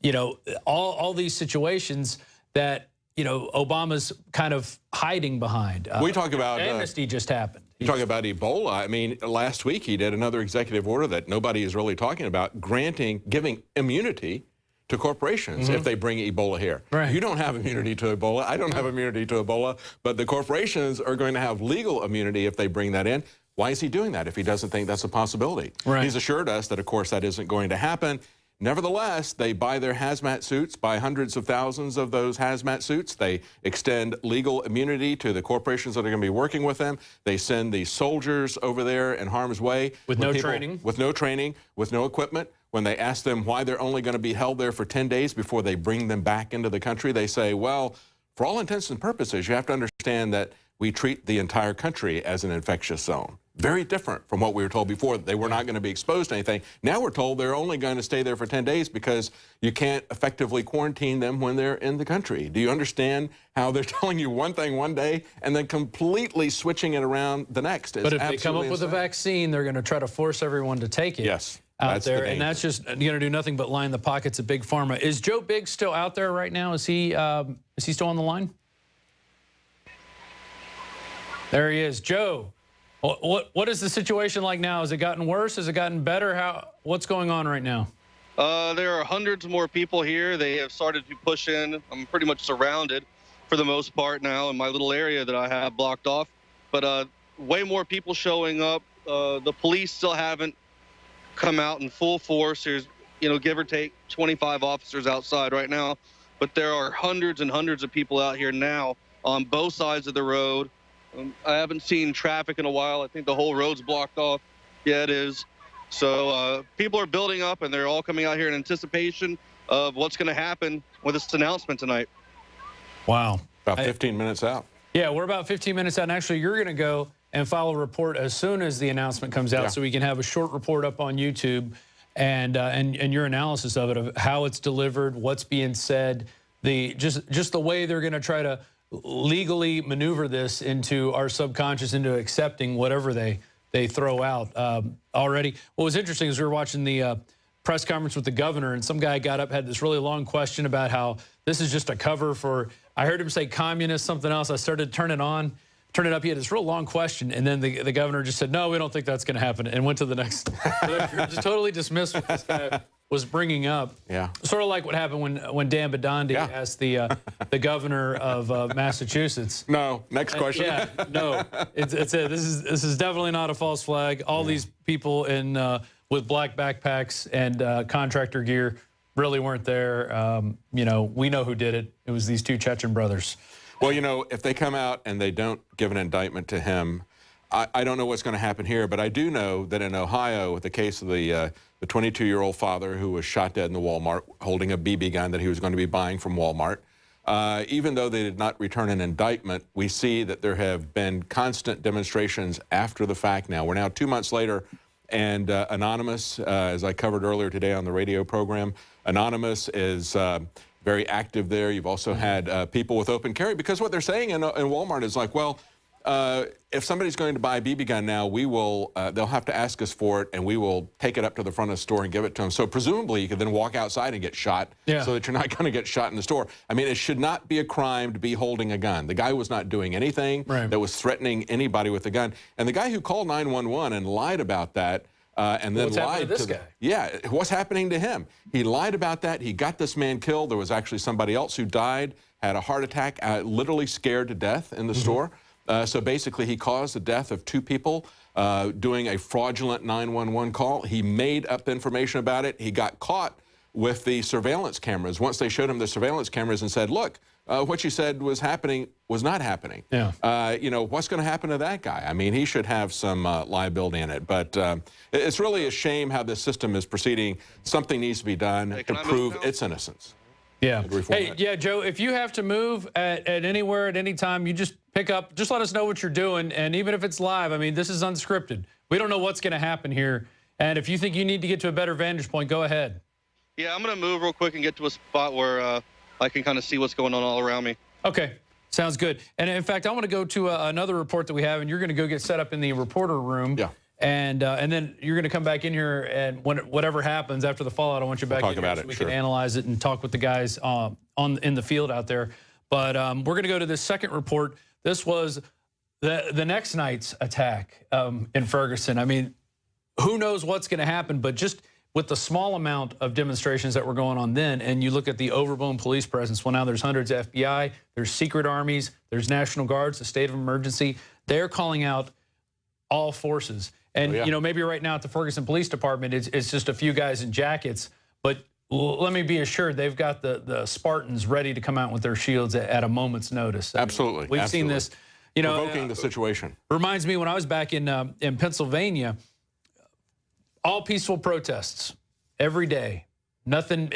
you know, all these situations that, you know, Obama's kind of hiding behind. We talk about amnesty just happened. You talk about Ebola. I mean, last week he did another executive order that nobody is really talking about, giving immunity to corporations if they bring Ebola here. Right. You don't have immunity to Ebola. I don't have immunity to Ebola. But the corporations are going to have legal immunity if they bring that in. Why is he doing that if he doesn't think that's a possibility? Right. He's assured us that, of course, that isn't going to happen. Nevertheless, they buy their hazmat suits, buy hundreds of thousands of those hazmat suits. They extend legal immunity to the corporations that are going to be working with them. They send the soldiers over there in harm's way. With no training? With no training, with no equipment. When they ask them why they're only going to be held there for 10 days before they bring them back into the country, they say, well, for all intents and purposes, you have to understand that we treat the entire country as an infectious zone. Very different from what we were told before, that they were not going to be exposed to anything. Now we're told they're only going to stay there for 10 days because you can't effectively quarantine them when they're in the country. Do you understand how they're telling you one thing one day and then completely switching it around the next? But if they come up with a vaccine, they're going to try to force everyone to take it. Yes. Out there, and that's just going to do nothing but line the pockets of Big Pharma. Is Joe Biggs still out there right now? Is he still on the line? There he is. Joe, what is the situation like now? Has it gotten worse? Has it gotten better? What's going on right now? There are hundreds more people here. They have started to push in. I'm pretty much surrounded for the most part now in my little area that I have blocked off. But way more people showing up. The police still haven't come out in full force. There's, you know, give or take 25 officers outside right now. But there are hundreds and hundreds of people out here now on both sides of the road. I haven't seen traffic in a while. I think the whole road's blocked off. Yeah, it is. So people are building up, and they're all coming out here in anticipation of what's going to happen with this announcement tonight. Wow. About 15 minutes out. Yeah, we're about 15 minutes out. And actually, you're going to go and file a report as soon as the announcement comes out, so we can have a short report up on YouTube and your analysis of it, of how it's delivered, what's being said, just the way they're going to try to legally maneuver this into our subconscious, into accepting whatever they throw out already. What was interesting is we were watching the press conference with the governor, and some guy got up, had this really long question about how this is just a cover for, I heard him say communist, something else. I started to turn it up. He had this real long question, and then the governor just said, no, we don't think that's going to happen, and went to the next. Just totally dismissed what this guy was bringing up. Yeah. Sort of like what happened when Dan Bidandi asked the governor of Massachusetts. No. Next question. Yeah. No. It's it. This is definitely not a false flag. All these people with black backpacks and contractor gear really weren't there. You know, we know who did it. It was these two Chechen brothers. Well, you know, if they come out and they don't give an indictment to him, I don't know what's going to happen here, but I do know that in Ohio, with the case of the 22-year-old father who was shot dead in the Walmart holding a BB gun that he was going to be buying from Walmart, even though they did not return an indictment, we see that there have been constant demonstrations after the fact now. We're now 2 months later, and Anonymous, as I covered earlier today on the radio program, Anonymous is very active there. You've also had people with open carry, because what they're saying in Walmart is like, well, if somebody's going to buy a BB gun now, we will, they'll have to ask us for it, and we will take it up to the front of the store and give it to them. So presumably you could then walk outside and get shot, so that you're not going to get shot in the store. I mean, it should not be a crime to be holding a gun. The guy was not doing anything that was threatening anybody with a gun. And the guy who called 911 and lied about that, and then lied to this guy. Yeah, what's happening to him? He lied about that. He got this man killed. There was actually somebody else who died, had a heart attack, literally scared to death in the store. So basically, he caused the death of 2 people doing a fraudulent 911 call. He made up information about it. He got caught with the surveillance cameras. Once they showed him the surveillance cameras and said, look, what you said was happening was not happening. You know, what's going to happen to that guy? I mean, he should have some liability in it. But it's really a shame how this system is proceeding. Something needs to be done to prove its innocence. Yeah. Hey, yeah, Joe, if you have to move at anywhere at any time, you just pick up, just let us know what you're doing. And even if it's live, I mean, this is unscripted. We don't know what's going to happen here. And if you think you need to get to a better vantage point, go ahead. Yeah, I'm going to move real quick and get to a spot where I can kind of see what's going on all around me. Okay. Sounds good. And in fact, I want to go to another report that we have, and you're going to go get set up in the reporter room. Yeah. And then you're going to come back in here, and whatever happens after the fallout, I want you back in here so we can analyze it and talk with the guys in the field out there. But we're going to go to this second report. This was the next night's attack in Ferguson. I mean, who knows what's going to happen, but just with the small amount of demonstrations that were going on then, and you look at the overblown police presence, well, now there's hundreds of FBI, there's secret armies, there's National Guards, the state of emergency. They're calling out all forces. And, you know, maybe right now at the Ferguson Police Department, it's just a few guys in jackets. But let me be assured, they've got the Spartans ready to come out with their shields at a moment's notice. Absolutely. We've seen this, you know. Provoking the situation. Reminds me when I was back in Pennsylvania, all peaceful protests every day. Nothing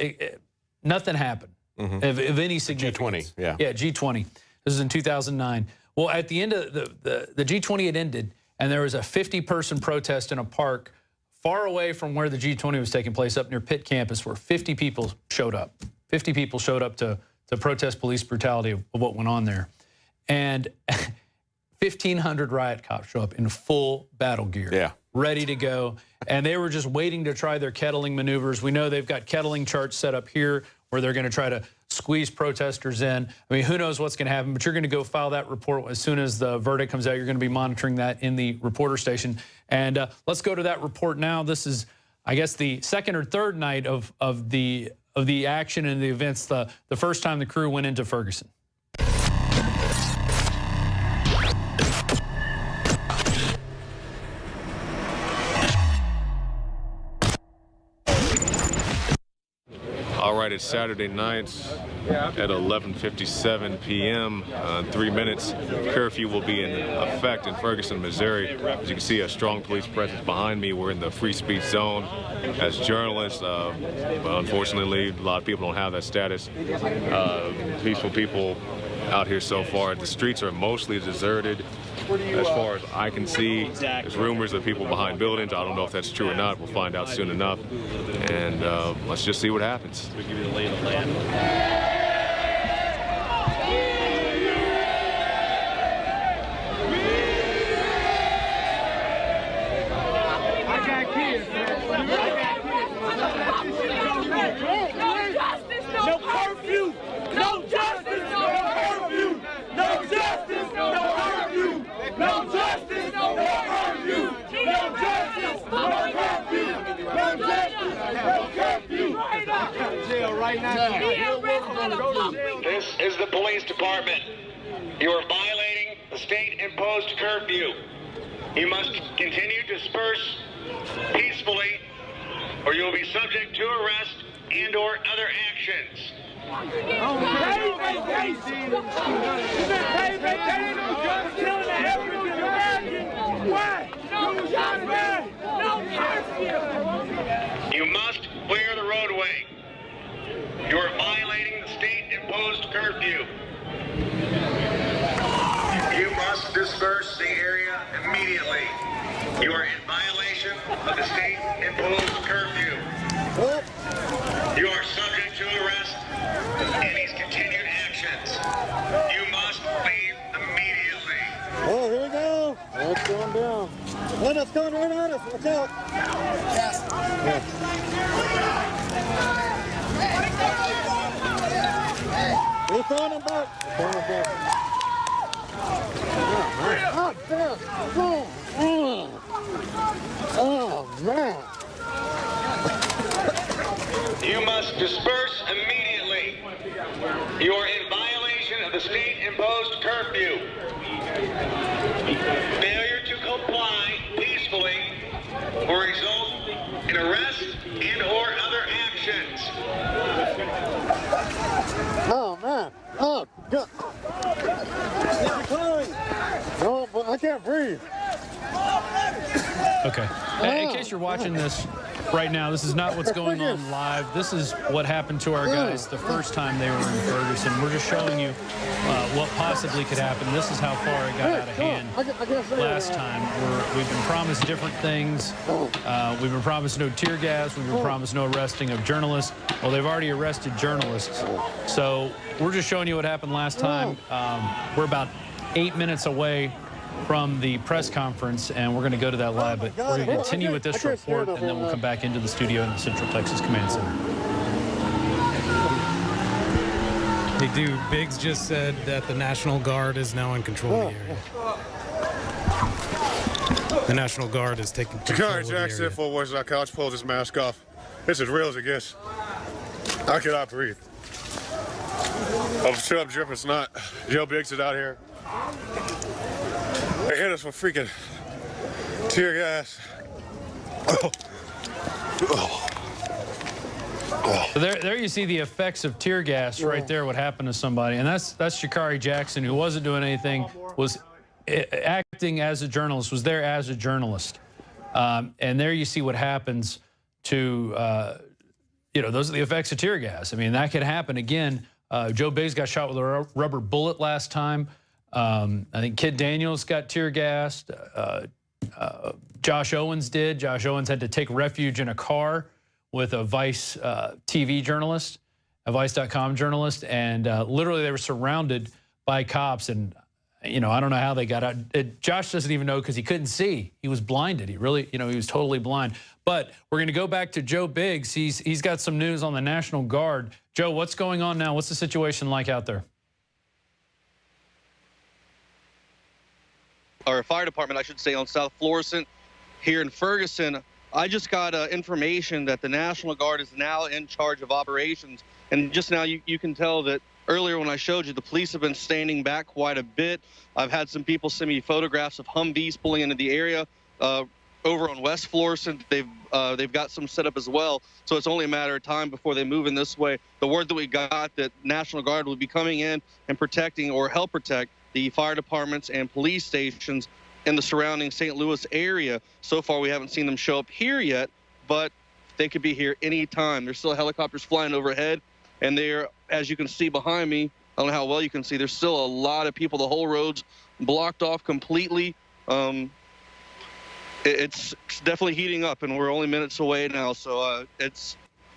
happened of any significance. G20, Yeah, G20. This is in 2009. Well, at the end of the G20 had ended, and there was a 50-person protest in a park far away from where the G20 was taking place, up near Pitt campus, where 50 people showed up. 50 people showed up to protest police brutality of what went on there. And 1,500 riot cops show up in full battle gear, ready to go. And they were just waiting to try their kettling maneuvers. We know they've got kettling charts set up here where they're going to try to squeeze protesters in. I mean, who knows what's going to happen, but you're going to go file that report as soon as the verdict comes out. You're going to be monitoring that in the reporter station. And let's go to that report now. This is, I guess, the second or third night of the action and the events, the first time the crew went into Ferguson. All right, it's Saturday night at 11:57 p.m. 3 minutes. Curfew will be in effect in Ferguson, Missouri. As you can see, a strong police presence behind me. We're in the free speech zone. As journalists, but unfortunately, a lot of people don't have that status. Peaceful people out here so far. The streets are mostly deserted. As far as I can see, there's rumors of people behind buildings. I don't know if that's true or not. We'll find out soon enough. And let's just see what happens. We give you the lay of the land. No curfew! No justice! No curfew! No justice! No curfew! No justice! No curfew! No justice! No curfew! No justice! No curfew! Jail right now. This is the police department. You are violating the state-imposed curfew. You must continue to disperse peacefully, or you will be subject to arrest and/or other actions. You must clear the roadway. You are violating the state-imposed curfew. You must disperse the area immediately. You are in violation of the state-imposed curfew. You are subject to arrest and his continued actions. You must leave immediately. Oh, here we go. It's going down. Oh, it's going right at us. Watch out. Yes. We're throwing him back. We're throwing him back. Oh, man. You must disperse immediately. You are in violation of the state-imposed curfew. Failure to comply peacefully will result in arrest and/or other actions. Oh, man. Oh, God. Oh, but I can't breathe. Okay. In case you're watching this right now, this is not what's going on live. This is what happened to our guys the first time they were in Ferguson. We're just showing you what possibly could happen. This is how far it got out of hand last time. We've been promised different things. We've been promised no tear gas. We've been promised no arresting of journalists. Well, they've already arrested journalists. So we're just showing you what happened last time. We're about 8 minutes away from the press conference, and we're going to go to that live, but we're going to continue with this report, and then we'll come back into the studio in the Central Texas Command Center. Hey, dude, Biggs just said that the National Guard is now in control of the area. The National Guard is taking control of the area. Jackson, INFOWARS.com. Let's pull this mask off. It's as real as it gets. I cannot breathe. I'm sure I'm dripping snot. Joe Biggs is out here. They hit us with freaking tear gas. So there you see the effects of tear gas right there, what happened to somebody. And that's Sha'Carri Jackson, who wasn't doing anything, was acting as a journalist, was there as a journalist. And there you see what happens to, those are the effects of tear gas. I mean, that could happen again. Joe Biggs got shot with a rubber bullet last time. I think Kid Daniels got tear gassed. Josh Owens did. Josh Owens had to take refuge in a car with a Vice TV journalist, a Vice.com journalist, and literally they were surrounded by cops. And I don't know how they got out. Josh doesn't even know because he couldn't see. He was blinded. He really, he was totally blind. But we're going to go back to Joe Biggs. He's got some news on the National Guard. Joe, what's going on now? What's the situation like out there? Or fire department, I should say, on South Florissant here in Ferguson. I just got information that the National Guard is now in charge of operations. And just now you can tell that earlier when I showed you, the police have been standing back quite a bit. I've had some people send me photographs of Humvees pulling into the area. Over on West Florissant, they've got some set up as well. So it's only a matter of time before they move in this way. The word that we got that National Guard will be coming in and protecting or help protect the fire departments and police stations in the surrounding St. Louis area. So far, we haven't seen them show up here yet, but they could be here anytime. There's still helicopters flying overhead, and they're, as you can see behind me, I don't know how well you can see, there's still a lot of people. The whole road's blocked off completely. It's definitely heating up, and we're only minutes away now. So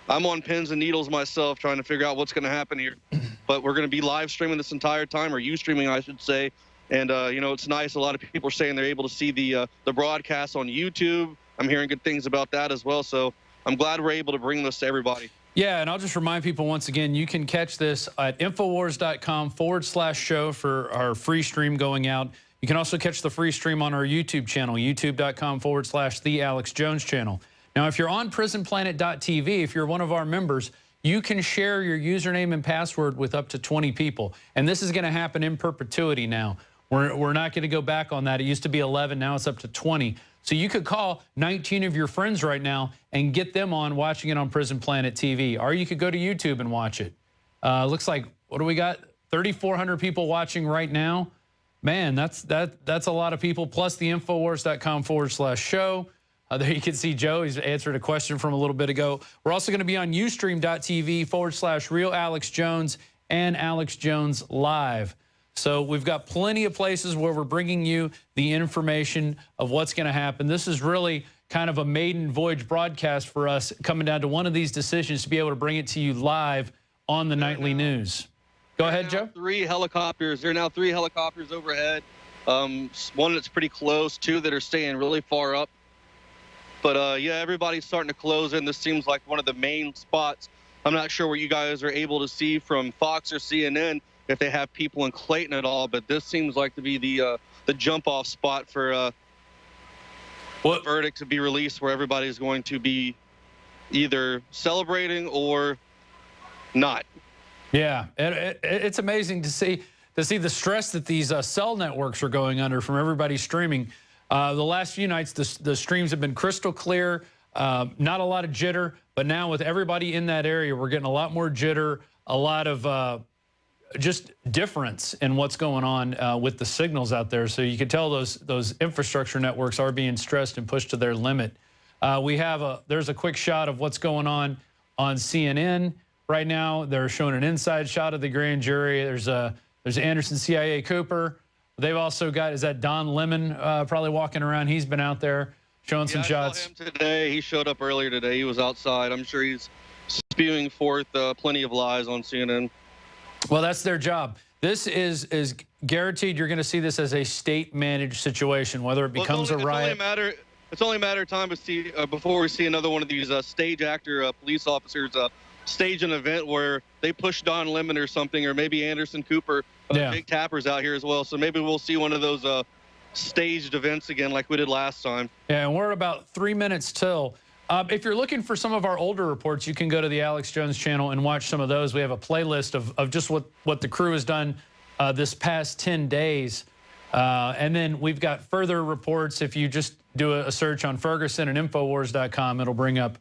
I'm on pins and needles myself trying to figure out what's going to happen here. But we're going to be live streaming this entire time, or you streaming, I should say. And, it's nice. A lot of people are saying they're able to see the broadcast on YouTube. I'm hearing good things about that as well. So I'm glad we're able to bring this to everybody. Yeah, and I'll just remind people once again, you can catch this at INFOWARS.com/show for our free stream going out. You can also catch the free stream on our YouTube channel, youtube.com/The Alex Jones channel. Now, if you're on PrisonPlanet.tv, if you're one of our members, you can share your username and password with up to 20 people. And this is going to happen in perpetuity now. We're not going to go back on that. It used to be 11. Now it's up to 20. So you could call 19 of your friends right now and get them on watching it on Prison Planet TV. Or you could go to YouTube and watch it. Looks like, what do we got? 3,400 people watching right now. Man, that's a lot of people, plus the Infowars.com/show. There you can see Joe. He's answered a question from a little bit ago. We're also going to be on Ustream.tv/Real Alex Jones and Alex Jones Live. So we've got plenty of places where we're bringing you the information of what's going to happen. This is really kind of a maiden voyage broadcast for us, coming down to one of these decisions to be able to bring it to you live on the nightly news. Go ahead, Joe. There are now 3 helicopters overhead. One that's pretty close, 2 that are staying really far up. But, yeah, everybody's starting to close in. This seems like one of the main spots. I'm not sure what you guys are able to see from Fox or CNN, if they have people in Clayton at all, but this seems like to be the jump-off spot for the verdict to be released, where everybody's going to be either celebrating or not. Yeah, it's amazing to see the stress that these cell networks are going under from everybody streaming. The last few nights, the streams have been crystal clear, not a lot of jitter, but now with everybody in that area, we're getting a lot more jitter, a lot of just difference in what's going on with the signals out there. So you can tell those infrastructure networks are being stressed and pushed to their limit. There's a quick shot of what's going on CNN right now. They're showing an inside shot of the grand jury. There's Anderson CIA Cooper. They've also got, is that Don Lemon probably walking around? He's been out there showing some shots. I saw him today. He showed up earlier today. He was outside. I'm sure he's spewing forth plenty of lies on CNN. Well, that's their job. This is guaranteed. You're going to see this as a state-managed situation, whether it becomes a riot. It's only a matter of time to see before we see another one of these stage actor police officers stage an event where they push Don Lemon or something, or maybe Anderson Cooper. Big tappers out here as well. So maybe we'll see one of those staged events again like we did last time. Yeah, and we're about 3 minutes till. If you're looking for some of our older reports, you can go to the Alex Jones channel and watch some of those. We have a playlist of just what the crew has done this past 10 days. And then we've got further reports. If you just do a search on Ferguson and Infowars.com, it'll bring up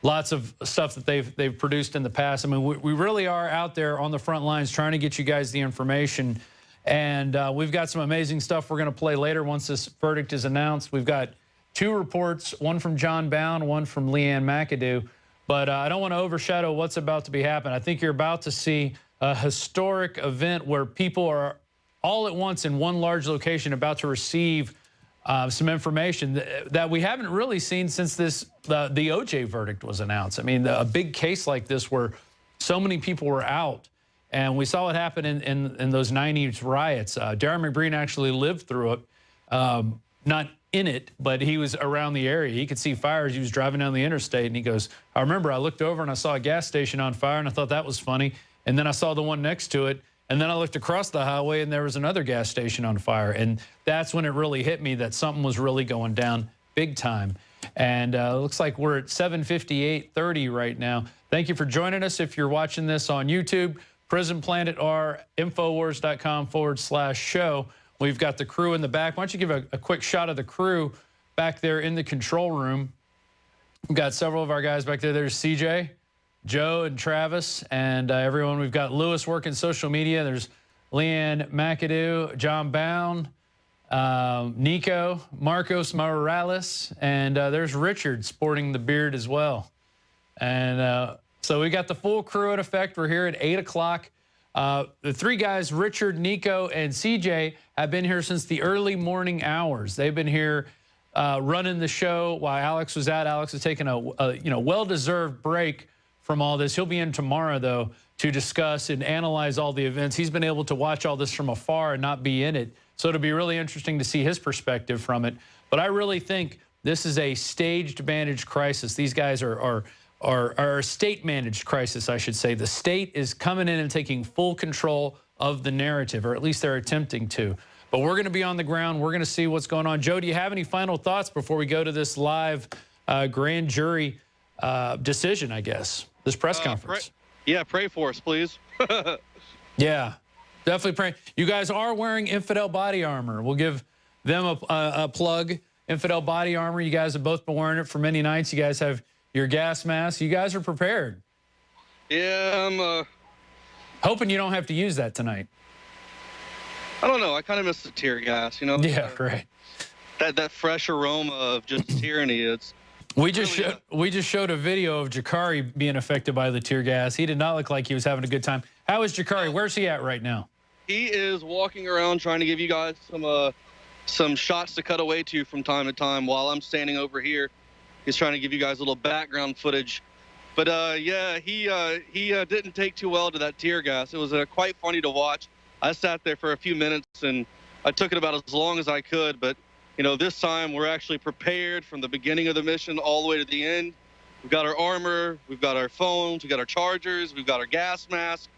lots of stuff that they've produced in the past. I mean, we really are out there on the front lines trying to get you guys the information. And we've got some amazing stuff we're going to play later once this verdict is announced. We've got 2 reports, one from John Bound, one from Leanne McAdoo. But I don't want to overshadow what's about to be happening. I think you're about to see a historic event where people are all at once in one large location about to receive some information that we haven't really seen since the OJ verdict was announced. I mean, a big case like this where so many people were out, and we saw what happened in those 90s riots. Darren McBreen actually lived through it, not in it, but he was around the area. He could see fires. He was driving down the interstate, and he goes, I remember I looked over and I saw a gas station on fire, and I thought that was funny. And then I saw the one next to it, and then I looked across the highway, and there was another gas station on fire. And that's when it really hit me that something was really going down big time. And it looks like we're at 7:58:30 right now. Thank you for joining us. If you're watching this on YouTube, Prison Planet or Infowars.com/show. We've got the crew in the back. Why don't you give a quick shot of the crew back there in the control room. We've got several of our guys back there. There's CJ, Joe, and Travis, and everyone. We've got Lewis working social media. There's Leanne McAdoo, John Bound, Nico, Marcos Morales, and there's Richard sporting the beard as well. And so we got the full crew in effect. We're here at 8 o'clock. The 3 guys, Richard, Nico, and CJ, have been here since the early morning hours. They've been here running the show while Alex was out. Alex has taken a well-deserved break from all this. He'll be in tomorrow, though, to discuss and analyze all the events. He's been able to watch all this from afar and not be in it. So it'll be really interesting to see his perspective from it. But I really think this is a staged, managed crisis. These guys are a state-managed crisis, I should say. The state is coming in and taking full control of the narrative, or at least they're attempting to. But we're going to be on the ground. We're going to see what's going on. Joe, do you have any final thoughts before we go to this live grand jury decision, I guess, this press conference? Pray for us, please. Yeah, definitely pray. You guys are wearing Infidel body armor. We'll give them a plug. Infidel body armor. You guys have both been wearing it for many nights. You guys have your gas mask. You guys are prepared. Yeah, I'm hoping you don't have to use that tonight. I don't know. I kind of miss the tear gas, you know? Yeah, right. That fresh aroma of just tyranny. We just showed a video of Jakari being affected by the tear gas. He did not look like he was having a good time. How is Jakari? Where's he at right now? He is walking around trying to give you guys some shots to cut away to from time to time while I'm standing over here. He's trying to give you guys a little background footage. But yeah, he didn't take too well to that tear gas. It was quite funny to watch. I sat there for a few minutes and I took it about as long as I could. But you know, this time we're actually prepared from the beginning of the mission all the way to the end. We've got our armor, we've got our phones, we've got our chargers, we've got our gas mask,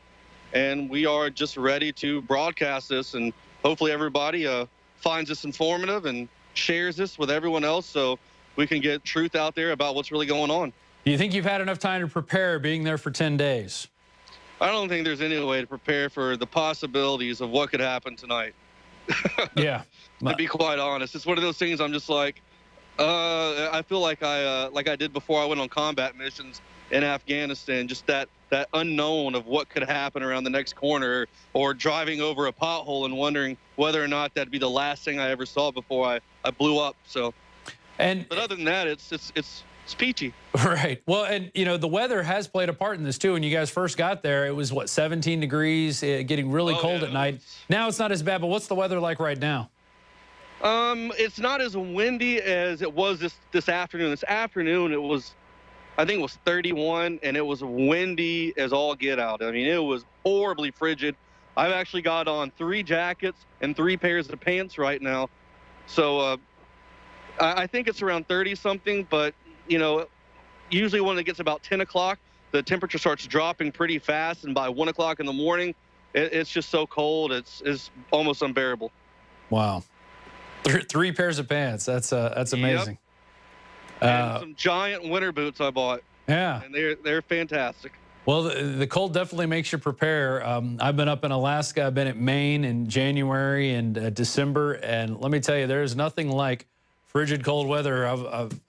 and we are just ready to broadcast this. And hopefully everybody finds this informative and shares this with everyone else so we can get truth out there about what's really going on. Do you think you've had enough time to prepare being there for 10 days? I don't think there's any way to prepare for the possibilities of what could happen tonight. Yeah. To be quite honest, it's one of those things I'm just like, I feel like I did before I went on combat missions in Afghanistan, just that unknown of what could happen around the next corner, or driving over a pothole and wondering whether or not that'd be the last thing I ever saw before I blew up. So, but other than that, it's peachy. Right. Well, and you know, the weather has played a part in this too. When you guys first got there, it was what, 17 degrees, getting really cold at night. Now it's not as bad, but what's the weather like right now? It's not as windy as it was this afternoon. This afternoon it was, I think it was 31, and it was windy as all get out. I mean, it was horribly frigid. I've actually got on 3 jackets and 3 pairs of pants right now. So I think it's around 30 something, but you know, usually when it gets about 10 o'clock, the temperature starts dropping pretty fast, and by 1 o'clock in the morning, it's just so cold, it's almost unbearable. Wow. 3 pairs of pants. That's amazing. Yep. And some giant winter boots I bought. Yeah. And they're fantastic. Well, the cold definitely makes you prepare. I've been up in Alaska. I've been at Maine in January and December, and let me tell you, there's nothing like frigid cold weather.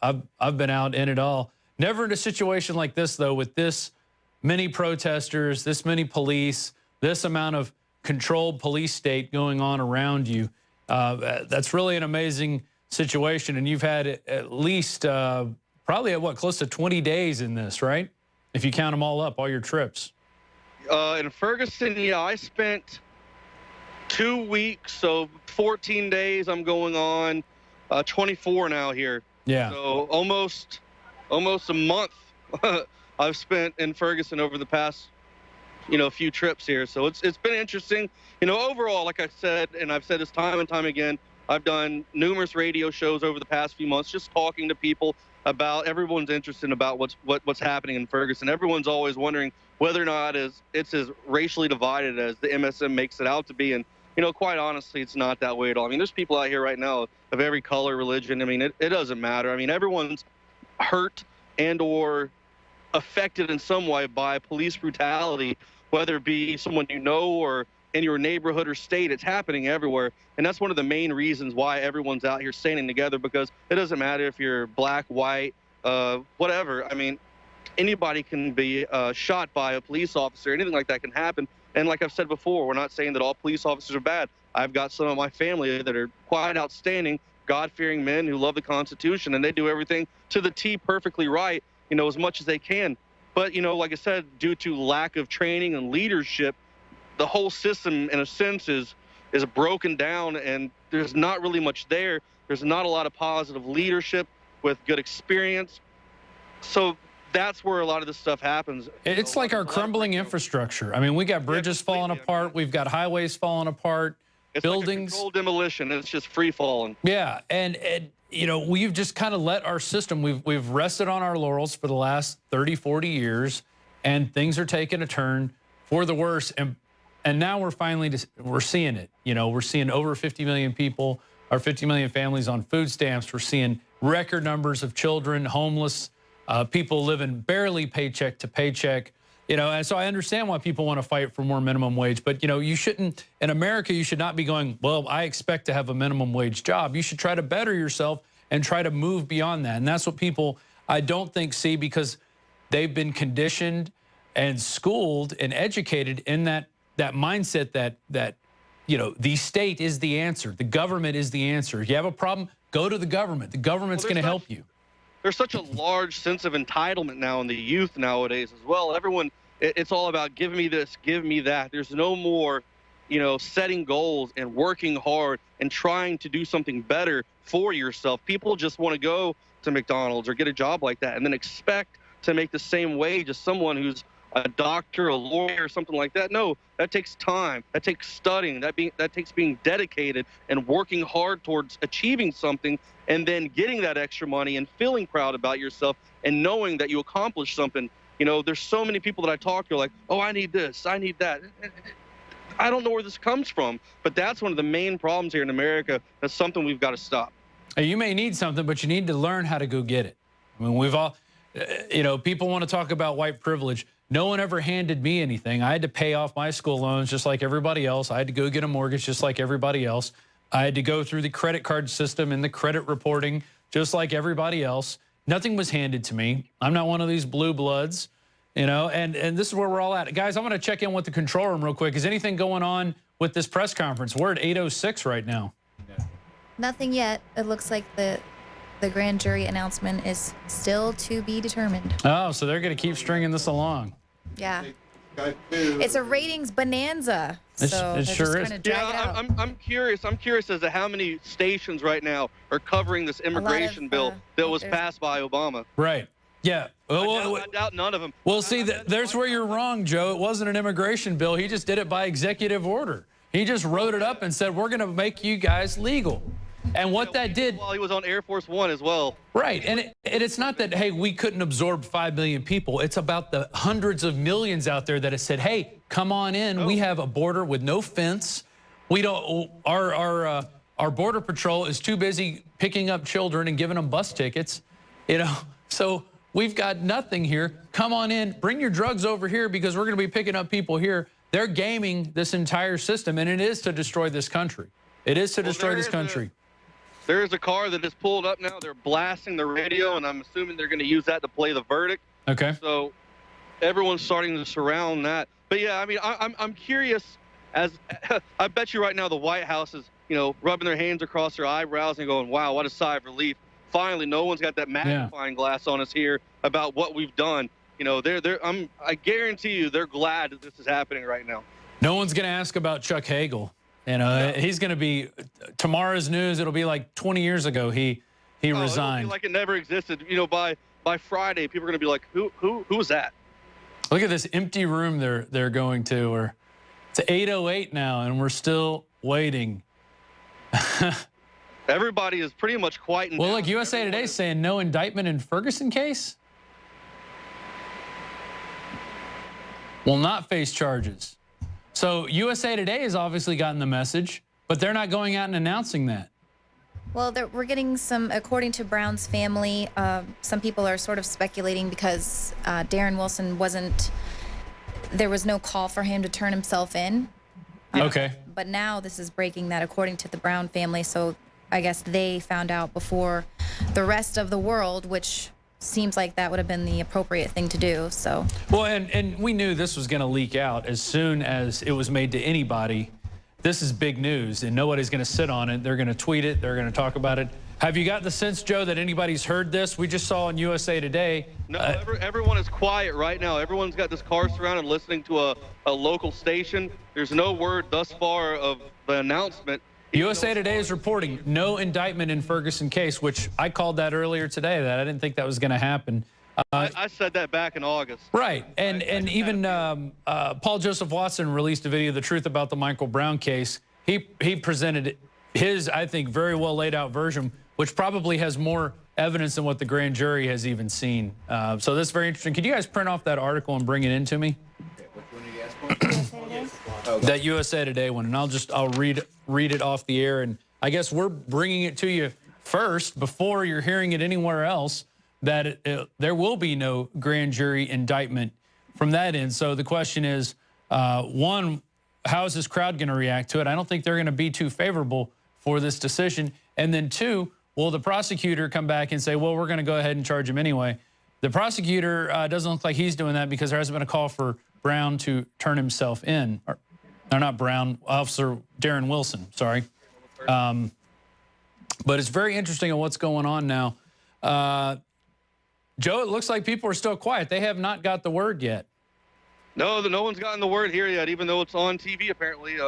I've been out in it all. Never in a situation like this, though, with this many protesters, this many police, this amount of controlled police state going on around you. That's really an amazing situation. And you've had at least probably what, close to 20 days in this, right? If you count them all up, all your trips. In Ferguson, yeah, I spent 2 weeks, so 14 days I'm going on. 24 now here. Yeah. So almost a month I've spent in Ferguson over the past, you know, few trips here. So it's been interesting. You know, overall, like I said, and I've said this time and time again, I've done numerous radio shows over the past few months, just talking to people about, everyone's interested about what's happening in Ferguson. Everyone's always wondering whether or not it's as racially divided as the MSM makes it out to be. And you know, quite honestly, it's not that way at all. I mean, there's people out here right now of every color, religion. I mean, it doesn't matter. I mean, everyone's hurt and or affected in some way by police brutality, whether it be someone you know or in your neighborhood or state. It's happening everywhere. And that's one of the main reasons why everyone's out here standing together, because it doesn't matter if you're black, white, whatever. I mean, anybody can be shot by a police officer. Anything like that can happen. And like I've said before, we're not saying that all police officers are bad. I've got some of my family that are quite outstanding, God-fearing men who love the Constitution, and they do everything to the T perfectly right, you know, as much as they can. But, you know, like I said, due to lack of training and leadership, the whole system, in a sense, is broken down, and there's not really much there. There's not a lot of positive leadership with good experience. So that's where a lot of this stuff happens. It's like our crumbling infrastructure. I mean, we got bridges falling apart. We've got highways falling apart. It's buildings. Like a controlled demolition. It's just free falling. Yeah, and you know, we've just kind of let our system. We've rested on our laurels for the last 30, 40 years, and things are taking a turn for the worse. And now we're seeing it. You know, we're seeing over 50 million people, or 50 million families on food stamps. We're seeing record numbers of children homeless. People living barely paycheck to paycheck, you know, and so I understand why people want to fight for more minimum wage. But, you know, you shouldn't, in America, you should not be going, well, I expect to have a minimum wage job. You should try to better yourself and try to move beyond that. And that's what people, I don't think, see, because they've been conditioned and schooled and educated in that mindset that you know, the state is the answer. The government is the answer. If you have a problem, go to the government. The government's going to help you. There's such a large sense of entitlement now in the youth nowadays as well. Everyone, it's all about give me this, give me that. There's no more, you know, setting goals and working hard and trying to do something better for yourself. People just want to go to McDonald's or get a job like that and then expect to make the same wage as someone who's a doctor, a lawyer, something like that. No, that takes time. That takes studying. That takes being dedicated and working hard towards achieving something and then getting that extra money and feeling proud about yourself and knowing that you accomplished something. You know, there's so many people that I talk to like, oh, I need this, I need that. I don't know where this comes from, but that's one of the main problems here in America. That's something we've got to stop. You may need something, but you need to learn how to go get it. I mean, we've all, you know, people want to talk about white privilege. No one ever handed me anything. I had to pay off my school loans just like everybody else. I had to go get a mortgage just like everybody else. I had to go through the credit card system and the credit reporting just like everybody else. Nothing was handed to me. I'm not one of these blue bloods, you know, and this is where we're all at. Guys, I'm going to check in with the control room real quick. Is anything going on with this press conference? We're at 8:06 right now. Nothing yet. It looks like the grand jury announcement is still to be determined. Oh, so they're going to keep stringing this along. Yeah. It's a ratings bonanza. So it sure is. Yeah, I'm curious. I'm curious as to how many stations right now are covering this immigration bill that was passed by Obama. Right. Yeah. I doubt none of them. Well, see, there's where you're wrong, Joe. It wasn't an immigration bill. He just did it by executive order. He just wrote it up and said, we're going to make you guys legal. And what that did... While he was on Air Force One as well. Right. And it's not that, hey, we couldn't absorb 5 million people. It's about the hundreds of millions out there that have said, hey, come on in. We have a border with no fence. We don't... Our Border Patrol is too busy picking up children and giving them bus tickets. You know, so we've got nothing here. Come on in. Bring your drugs over here because we're going to be picking up people here. They're gaming this entire system, and it is to destroy this country. It is to destroy this country. There is a car that is pulled up now. They're blasting the radio, and I'm assuming they're going to use that to play the verdict. Okay. So everyone's starting to surround that. But yeah, I mean, I'm curious. As I bet you right now, the White House is, you know, rubbing their hands across their eyebrows and going, "Wow, what a sigh of relief! Finally, no one's got that magnifying glass on us here about what we've done." You know, I guarantee you, they're glad that this is happening right now. No one's going to ask about Chuck Hagel. You know, he's going to be tomorrow's news. It'll be like 20 years ago he resigned. It'll be like it never existed. You know, by Friday, people are going to be like, who was that? Look at this empty room they're going to. Or it's 8:08 now, and we're still waiting. Everybody is pretty much quieting down. Well, look, USA Today is saying no indictment in Ferguson case. Will not face charges. So USA Today has obviously gotten the message, but they're not going out and announcing that. Well, we're getting some, according to Brown's family, some people are sort of speculating because Darren Wilson there was no call for him to turn himself in. Okay. But now this is breaking that according to the Brown family. So I guess they found out before the rest of the world, which seems like that would have been the appropriate thing to do. So well, and we knew this was going to leak out as soon as it was made to anybody. This is big news, and nobody's going to sit on it. They're going to tweet it. They're going to talk about it. Have you got the sense, Joe, that anybody's heard this? We just saw on USA Today. No, everyone is quiet right now. Everyone's got this car surrounded listening to a local station. There's no word thus far of the announcement. USA Today is reporting no indictment in Ferguson case, which I called that earlier today, that I didn't think that was going to happen. I said that back in August. Right. And even Paul Joseph Watson released a video of the truth about the Michael Brown case. He presented his, I think, very well laid out version, which probably has more evidence than what the grand jury has even seen. So this is very interesting. Could you guys print off that article and bring it in to me? Which one did you ask for? That USA Today one, and I'll read it off the air. And I guess we're bringing it to you first before you're hearing it anywhere else, that there will be no grand jury indictment from that end. So the question is, one, how is this crowd going to react to it? I don't think they're going to be too favorable for this decision. And then two, will the prosecutor come back and say, well, we're going to go ahead and charge him anyway? The prosecutor doesn't look like he's doing that because there hasn't been a call for Brown to turn himself in. or not Brown, Officer Darren Wilson, sorry. But it's very interesting on what's going on now. Joe, it looks like people are still quiet. They have not got the word yet. No, no one's gotten the word here yet, even though it's on TV apparently.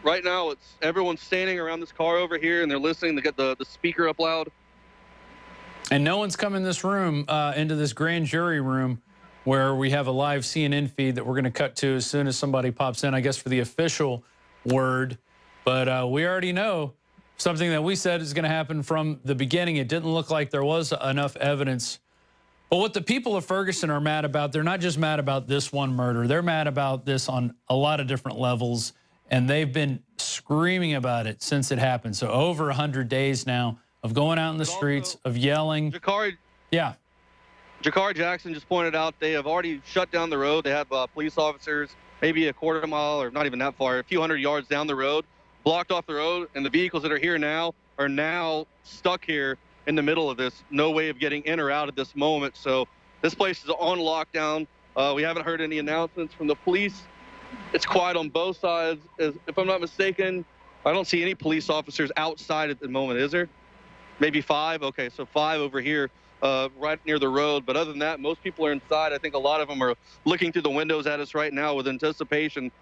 Right now, everyone's standing around this car over here, and they're listening. They get the speaker up loud. And no one's come in this room, into this grand jury room, where we have a live CNN feed that we're going to cut to as soon as somebody pops in, I guess, for the official word. But we already know something that we said is going to happen from the beginning. It didn't look like there was enough evidence. But what the people of Ferguson are mad about, they're not just mad about this one murder. They're mad about this on a lot of different levels, and they've been screaming about it since it happened. So over 100 days now of going out in the streets, of yelling. Jakari Jackson just pointed out they have already shut down the road. They have police officers maybe a quarter mile, or not even that far, a few hundred yards down the road, blocked off the road, and the vehicles that are here now are now stuck here in the middle of this. No way of getting in or out at this moment. So this place is on lockdown. We haven't heard any announcements from the police. It's quiet on both sides. If I'm not mistaken, I don't see any police officers outside at the moment, is there? Maybe 5? Okay, so 5 over here right near the road. But other than that, most people are inside. I think a lot of them are looking through the windows at us right now with anticipation,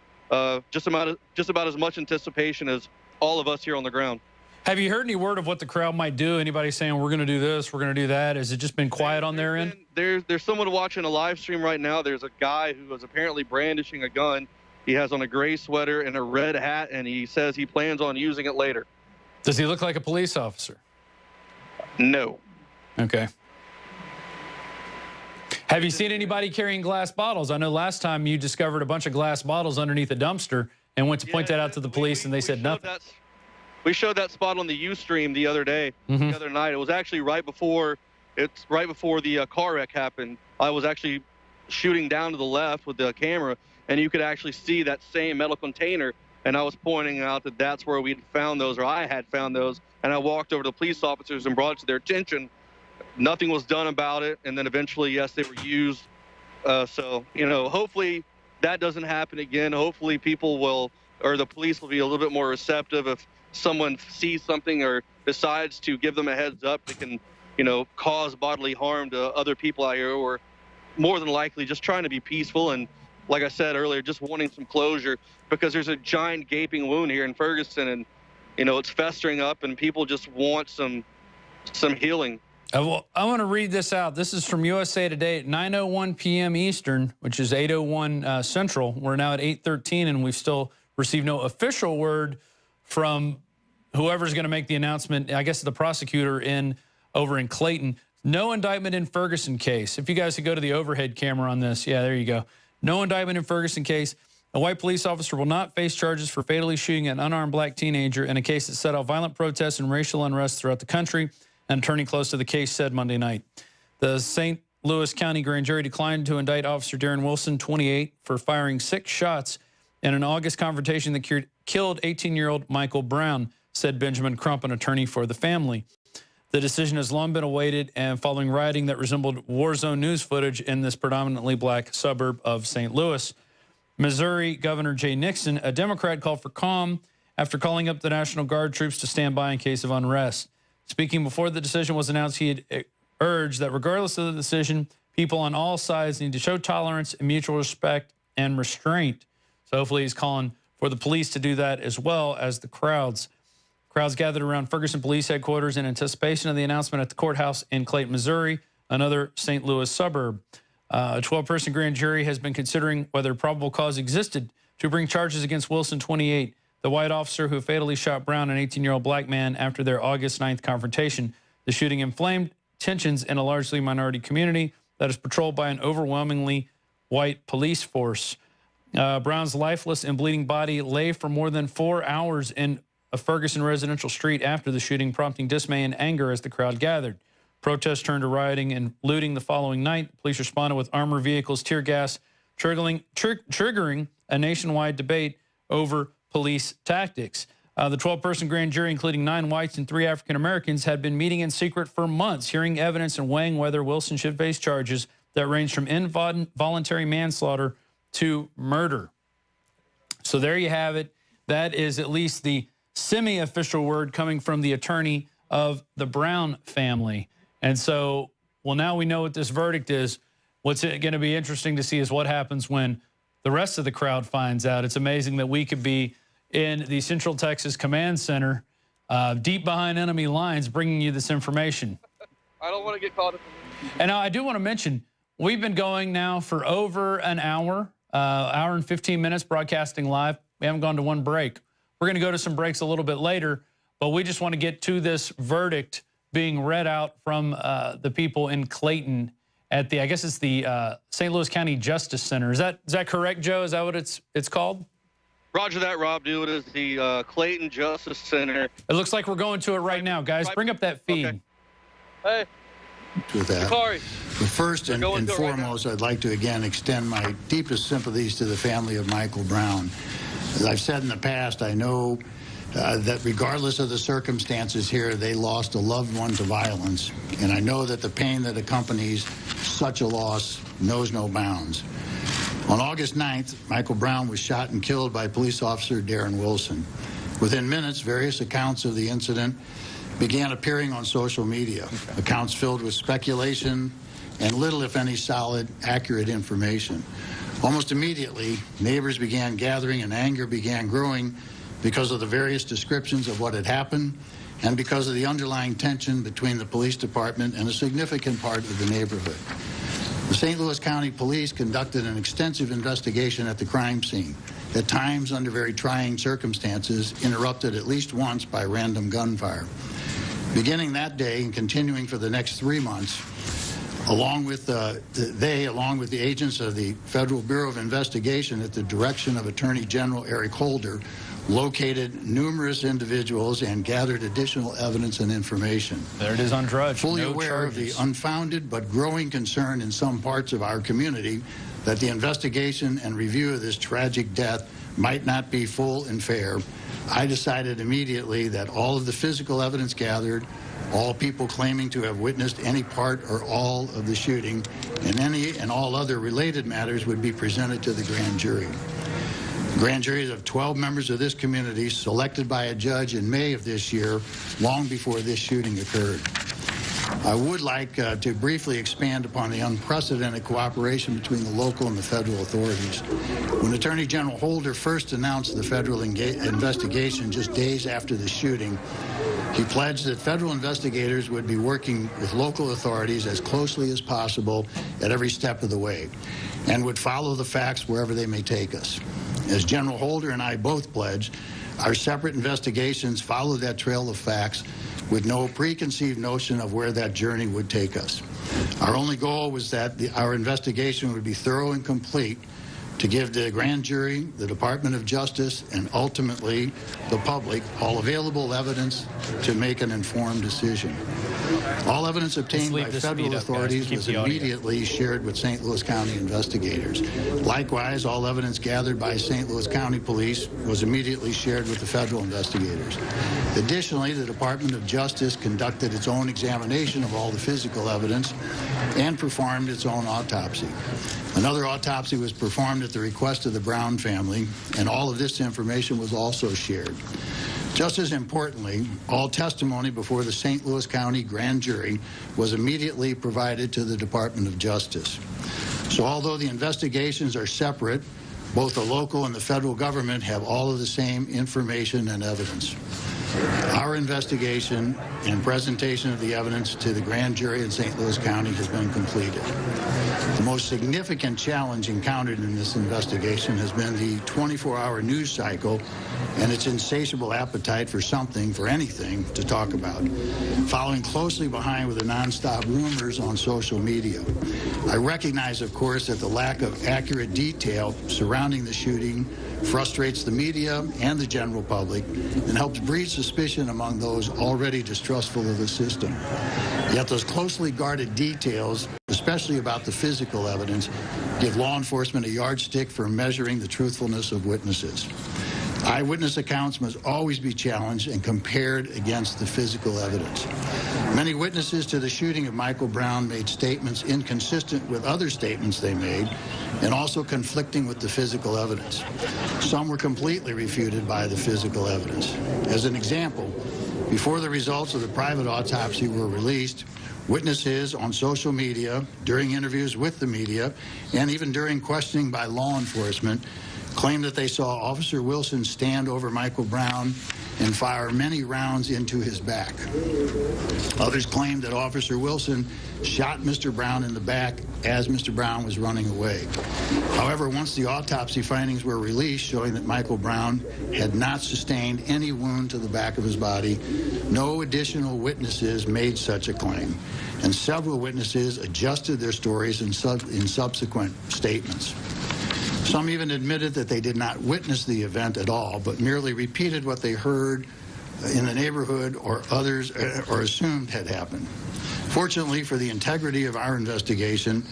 just about as much anticipation as all of us here on the ground. Have you heard any word of what the crowd might do? Anybody saying, we're going to do this, we're going to do that? Has it just been quiet on their end? There's someone watching a live stream right now. There's a guy who was apparently brandishing a gun. He has on a gray sweater and a red hat, and he says he plans on using it later. Does he look like a police officer? No. Okay. Have you seen anybody carrying glass bottles? I know last time you discovered a bunch of glass bottles underneath a dumpster and went to point that out to the police, and they said nothing. We showed that spot on the Ustream the other day, the other night. It was actually right before the car wreck happened. I was actually shooting down to the left with the camera, and you could actually see that same metal container. And I was pointing out that that's where we'd found those, or I had found those. And I walked over to the police officers and brought it to their attention. Nothing was done about it. And then eventually, yes, they were used. So, you know, hopefully that doesn't happen again. Hopefully people will, or the police will be a little bit more receptive if someone sees something or decides to give them a heads up that can, you know, cause bodily harm to other people out here, or more than likely just trying to be peaceful. And like I said earlier, just wanting some closure, because there's a giant gaping wound here in Ferguson, and, you know, it's festering up, and people just want some healing. Well, I want to read this out. This is from USA Today at 9:01 p.m. Eastern, which is 8:01 Central. We're now at 8:13, and we've still received no official word from whoever's going to make the announcement. I guess the prosecutor over in Clayton. No indictment in Ferguson case. If you guys could go to the overhead camera on this. Yeah, there you go. No indictment in Ferguson case. A white police officer will not face charges for fatally shooting an unarmed black teenager in a case that set off violent protests and racial unrest throughout the country, an attorney close to the case said Monday night. The St. Louis County grand jury declined to indict Officer Darren Wilson, 28, for firing 6 shots in an August confrontation that killed 18-year-old Michael Brown, said Benjamin Crump, an attorney for the family. The decision has long been awaited, and following rioting that resembled war zone news footage in this predominantly black suburb of St. Louis. Missouri Governor Jay Nixon, a Democrat, called for calm after calling up the National Guard troops to stand by in case of unrest. Speaking before the decision was announced, he had urged that regardless of the decision, people on all sides need to show tolerance and mutual respect and restraint. So hopefully he's calling for the police to do that as well as the crowds. Crowds gathered around Ferguson Police Headquarters in anticipation of the announcement at the courthouse in Clayton, Missouri, another St. Louis suburb. A 12-person grand jury has been considering whether probable cause existed to bring charges against Wilson, 28, the white officer who fatally shot Brown, an 18-year-old black man, after their August 9th confrontation. The shooting inflamed tensions in a largely minority community that is patrolled by an overwhelmingly white police force. Brown's lifeless and bleeding body lay for more than 4 hours in a Ferguson residential street after the shooting, prompting dismay and anger as the crowd gathered. Protests turned to rioting and looting the following night. Police responded with armored vehicles, tear gas, triggering a nationwide debate over police tactics. The 12-person grand jury, including 9 whites and 3 African Americans, had been meeting in secret for months, hearing evidence and weighing whether Wilson should face charges that ranged from involuntary manslaughter to murder. So there you have it. That is at least the semi-official word coming from the attorney of the Brown family. And so, well, now we know what this verdict is. What's going to be interesting to see is what happens when the rest of the crowd finds out. It's amazing that we could be in the Central Texas Command Center, deep behind enemy lines, bringing you this information. I don't want to get caught up. And now I do want to mention, we've been going now for over an hour, hour and 15 minutes broadcasting live. We haven't gone to one break. We're going to go to some breaks a little bit later, but we just want to get to this verdict being read out from the people in Clayton at the, I guess it's the St. Louis County Justice Center. Is that correct, Joe? Is that what it's called? Roger that, Rob. Do it as the Clayton Justice Center. It looks like we're going to it right now, guys. Bring up that feed. Okay. Hey. With that. But first and foremost, I'd like to again extend my deepest sympathies to the family of Michael Brown. As I've said in the past, I know that regardless of the circumstances here, they lost a loved one to violence. And I know that the pain that accompanies such a loss knows no bounds. On August 9th, Michael Brown was shot and killed by police officer Darren Wilson. Within minutes, various accounts of the incident began appearing on social media, accounts filled with speculation and little, if any, solid, accurate information. Almost immediately, neighbors began gathering and anger began growing because of the various descriptions of what had happened and because of the underlying tension between the police department and a significant part of the neighborhood. The St. Louis County Police conducted an extensive investigation at the crime scene, at times under very trying circumstances, interrupted at least once by random gunfire. Beginning that day and continuing for the next 3 months, along with the agents of the Federal Bureau of Investigation at the direction of Attorney General Eric Holder, located numerous individuals and gathered additional evidence and information. There it is on Drudge. Fully aware of the unfounded but growing concern in some parts of our community that the investigation and review of this tragic death might not be full and fair, I decided immediately that all of the physical evidence gathered, all people claiming to have witnessed any part or all of the shooting, and any and all other related matters would be presented to the grand jury. Grand juries of 12 members of this community selected by a judge in May of this year, long before this shooting occurred. I would like to briefly expand upon the unprecedented cooperation between the local and the federal authorities. When Attorney General Holder first announced the federal investigation just days after the shooting, he pledged that federal investigators would be working with local authorities as closely as possible at every step of the way and would follow the facts wherever they may take us. As General Holder and I both pledged, our separate investigations followed that trail of facts with no preconceived notion of where that journey would take us. Our only goal was that our investigation would be thorough and complete to give the grand jury, the Department of Justice, and ultimately the public all available evidence to make an informed decision. All evidence obtained by federal authorities was immediately shared with St. Louis County investigators. Likewise, all evidence gathered by St. Louis County Police was immediately shared with the federal investigators. Additionally, the Department of Justice conducted its own examination of all the physical evidence and performed its own autopsy. Another autopsy was performed at the request of the Brown family, and all of this information was also shared. Just as importantly, all testimony before the St. Louis County grand jury was immediately provided to the Department of Justice. So although the investigations are separate, both the local and the federal government have all of the same information and evidence. Our investigation and presentation of the evidence to the grand jury in St. Louis County has been completed. The most significant challenge encountered in this investigation has been the 24-hour news cycle and its insatiable appetite for something, for anything, to talk about, following closely behind with the nonstop rumors on social media. I recognize, of course, that the lack of accurate detail surrounding the shooting frustrates the media and the general public and helps breed suspicion among those already distrustful of the system. Yet those closely guarded details, especially about the physical evidence, give law enforcement a yardstick for measuring the truthfulness of witnesses. Eyewitness accounts must always be challenged and compared against the physical evidence. Many witnesses to the shooting of Michael Brown made statements inconsistent with other statements they made and also conflicting with the physical evidence. Some were completely refuted by the physical evidence. As an example, before the results of the private autopsy were released, witnesses on social media, during interviews with the media, and even during questioning by law enforcement claimed that they saw Officer Wilson stand over Michael Brown and fire many rounds into his back. Others claimed that Officer Wilson shot Mr. Brown in the back as Mr. Brown was running away. However, once the autopsy findings were released showing that Michael Brown had not sustained any wound to the back of his body, no additional witnesses made such a claim, and several witnesses adjusted their stories in subsequent statements. Some even admitted that they did not witness the event at all, but merely repeated what they heard in the neighborhood or others or assumed had happened. Fortunately for the integrity of our investigation,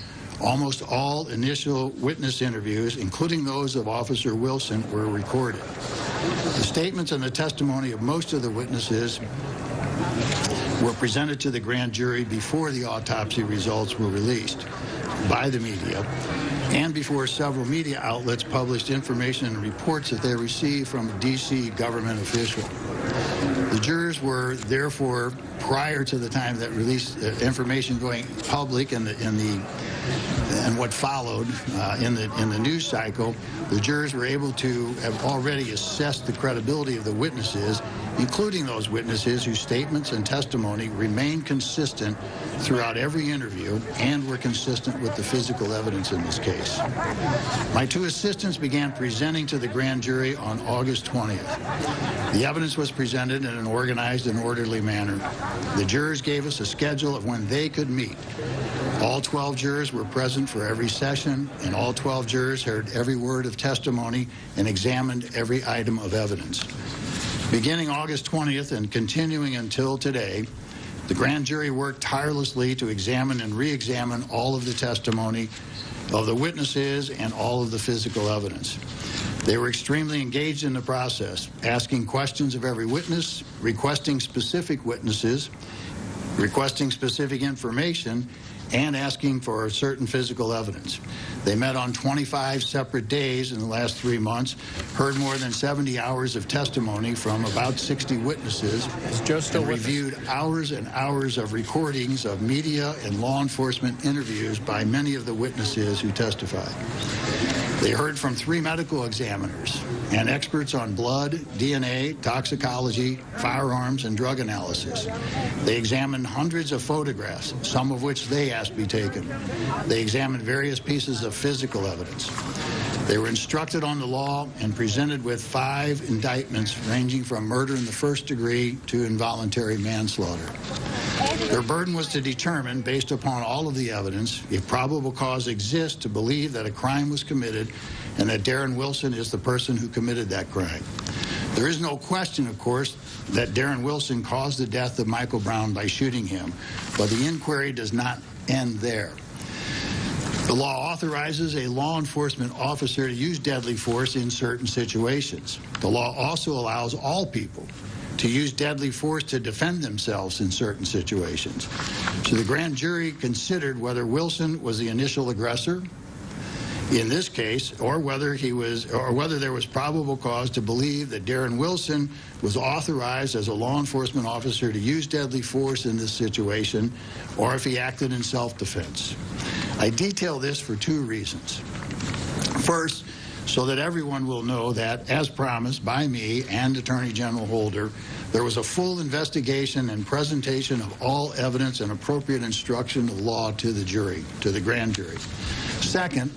almost all initial witness interviews, including those of Officer Wilson, were recorded. The statements and the testimony of most of the witnesses were presented to the grand jury before the autopsy results were released by the media, and before several media outlets published information and reports that they received from a D.C. government official. The jurors were therefore, prior to the time that released information going public and what followed in the news cycle, the jurors were able to have already assessed the credibility of the witnesses, including those witnesses whose statements and testimony remained consistent throughout every interview and were consistent with the physical evidence in this case. My two assistants began presenting to the grand jury on August 20th. The evidence was presented in an organized and orderly manner. The jurors gave us a schedule of when they could meet. All 12 jurors were present for every session, and all 12 jurors heard every word of testimony and examined every item of evidence. Beginning August 20th and continuing until today, the grand jury worked tirelessly to examine and re-examine all of the testimony of the witnesses and all of the physical evidence. They were extremely engaged in the process, asking questions of every witness, requesting specific witnesses, requesting specific information, and asking for certain physical evidence. They met on 25 separate days in the last 3 months, heard more than 70 hours of testimony from about 60 witnesses, and reviewed hours and hours of recordings of media and law enforcement interviews by many of the witnesses who testified. They heard from 3 medical examiners and experts on blood, DNA, toxicology, firearms, and drug analysis. They examined hundreds of photographs, some of which they asked be taken. They examined various pieces of physical evidence. They were instructed on the law and presented with 5 indictments ranging from murder in the first degree to involuntary manslaughter. Their burden was to determine, based upon all of the evidence, if probable cause exists to believe that a crime was committed and that Darren Wilson is the person who committed that crime. There is no question, of course, that Darren Wilson caused the death of Michael Brown by shooting him, but the inquiry does not end there. The law authorizes a law enforcement officer to use deadly force in certain situations. The law also allows all people to use deadly force to defend themselves in certain situations. So the grand jury considered whether Wilson was the initial aggressor in this case, or whether there was probable cause to believe that Darren Wilson was authorized as a law enforcement officer to use deadly force in this situation, or if he acted in self-defense. I detail this for 2 reasons. First, so that everyone will know that, as promised by me and Attorney General Holder, there was a full investigation and presentation of all evidence and appropriate instruction of law to the jury, to the grand jury. Second,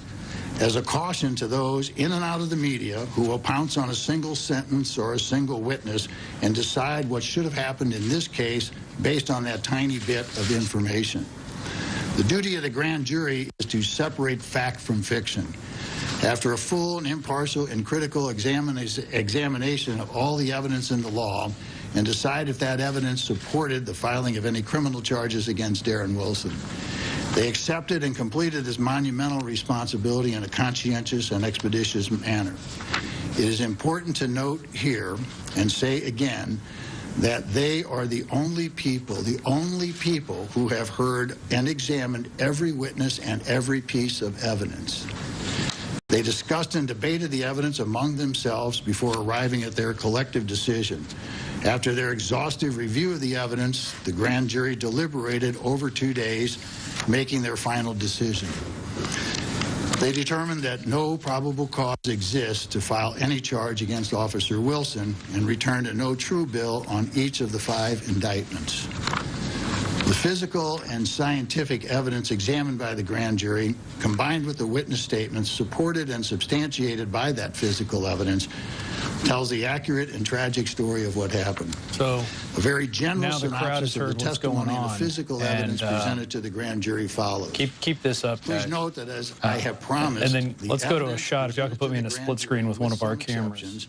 as a caution to those in and out of the media who will pounce on a single sentence or a single witness and decide what should have happened in this case based on that tiny bit of information. The duty of the grand jury is to separate fact from fiction. After a full and impartial and critical examination of all the evidence in the law, and decide if that evidence supported the filing of any criminal charges against Darren Wilson. They accepted and completed this monumental responsibility in a conscientious and expeditious manner. It is important to note here and say again that they are the only people who have heard and examined every witness and every piece of evidence. They discussed and debated the evidence among themselves before arriving at their collective decision. After their exhaustive review of the evidence, the grand jury deliberated over 2 days, making their final decision. They determined that no probable cause exists to file any charge against Officer Wilson and returned a no true bill on each of the 5 indictments. The physical and scientific evidence examined by the grand jury, combined with the witness statements supported and substantiated by that physical evidence, tells the accurate and tragic story of what happened. So a very general now the crowd has synopsis of heard the what's going testimony and on, the physical evidence presented to the grand jury follows. Keep this up, Please guys. note that as I have promised, and then let's go to a shot. If y'all can put me in a split screen with one of our cameras.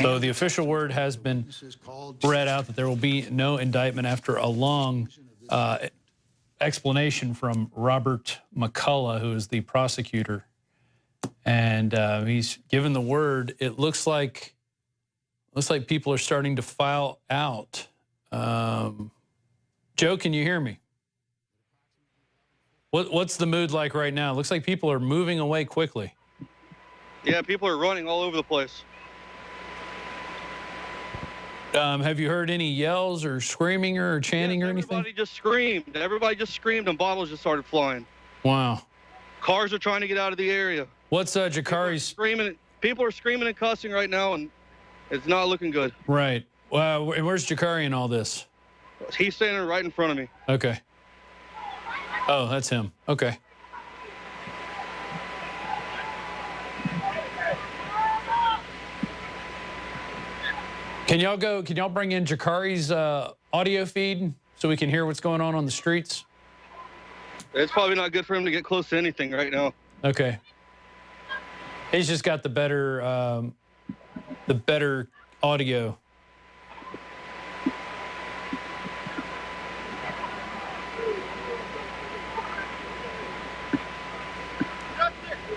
So the official word has been read out that there will be no indictment after a long explanation from Robert McCullough, who is the prosecutor. And he's given the word. It looks like people are starting to file out. Joe, can you hear me? What's the mood like right now? It looks like people are moving away quickly. Yeah, people are running all over the place. Have you heard any yells or screaming or chanting or anything? Everybody just screamed. Everybody just screamed and bottles just started flying. Wow. Cars are trying to get out of the area. What's Jakari's... People are screaming and cussing right now, and it's not looking good. Right. And where's Jakari in all this? He's standing right in front of me. Okay. Oh, that's him. Okay. Can y'all bring in Jakari's audio feed so we can hear what's going on the streets? It's probably not good for him to get close to anything right now. Okay. He's just got the better audio.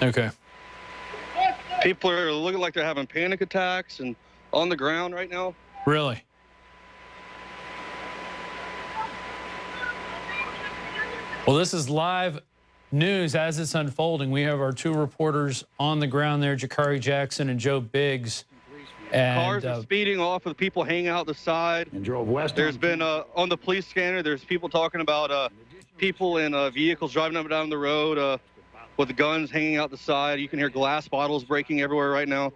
Okay. People are looking like they're having panic attacks and on the ground right now. Really? Well, this is live news as it's unfolding. We have our 2 reporters on the ground there, Jakari Jackson and Joe Biggs. And, cars are speeding off with people hanging out the side. And drove west. There's been, on the police scanner, there's people talking about people in vehicles driving up and down the road with the guns hanging out the side. You can hear glass bottles breaking everywhere right now.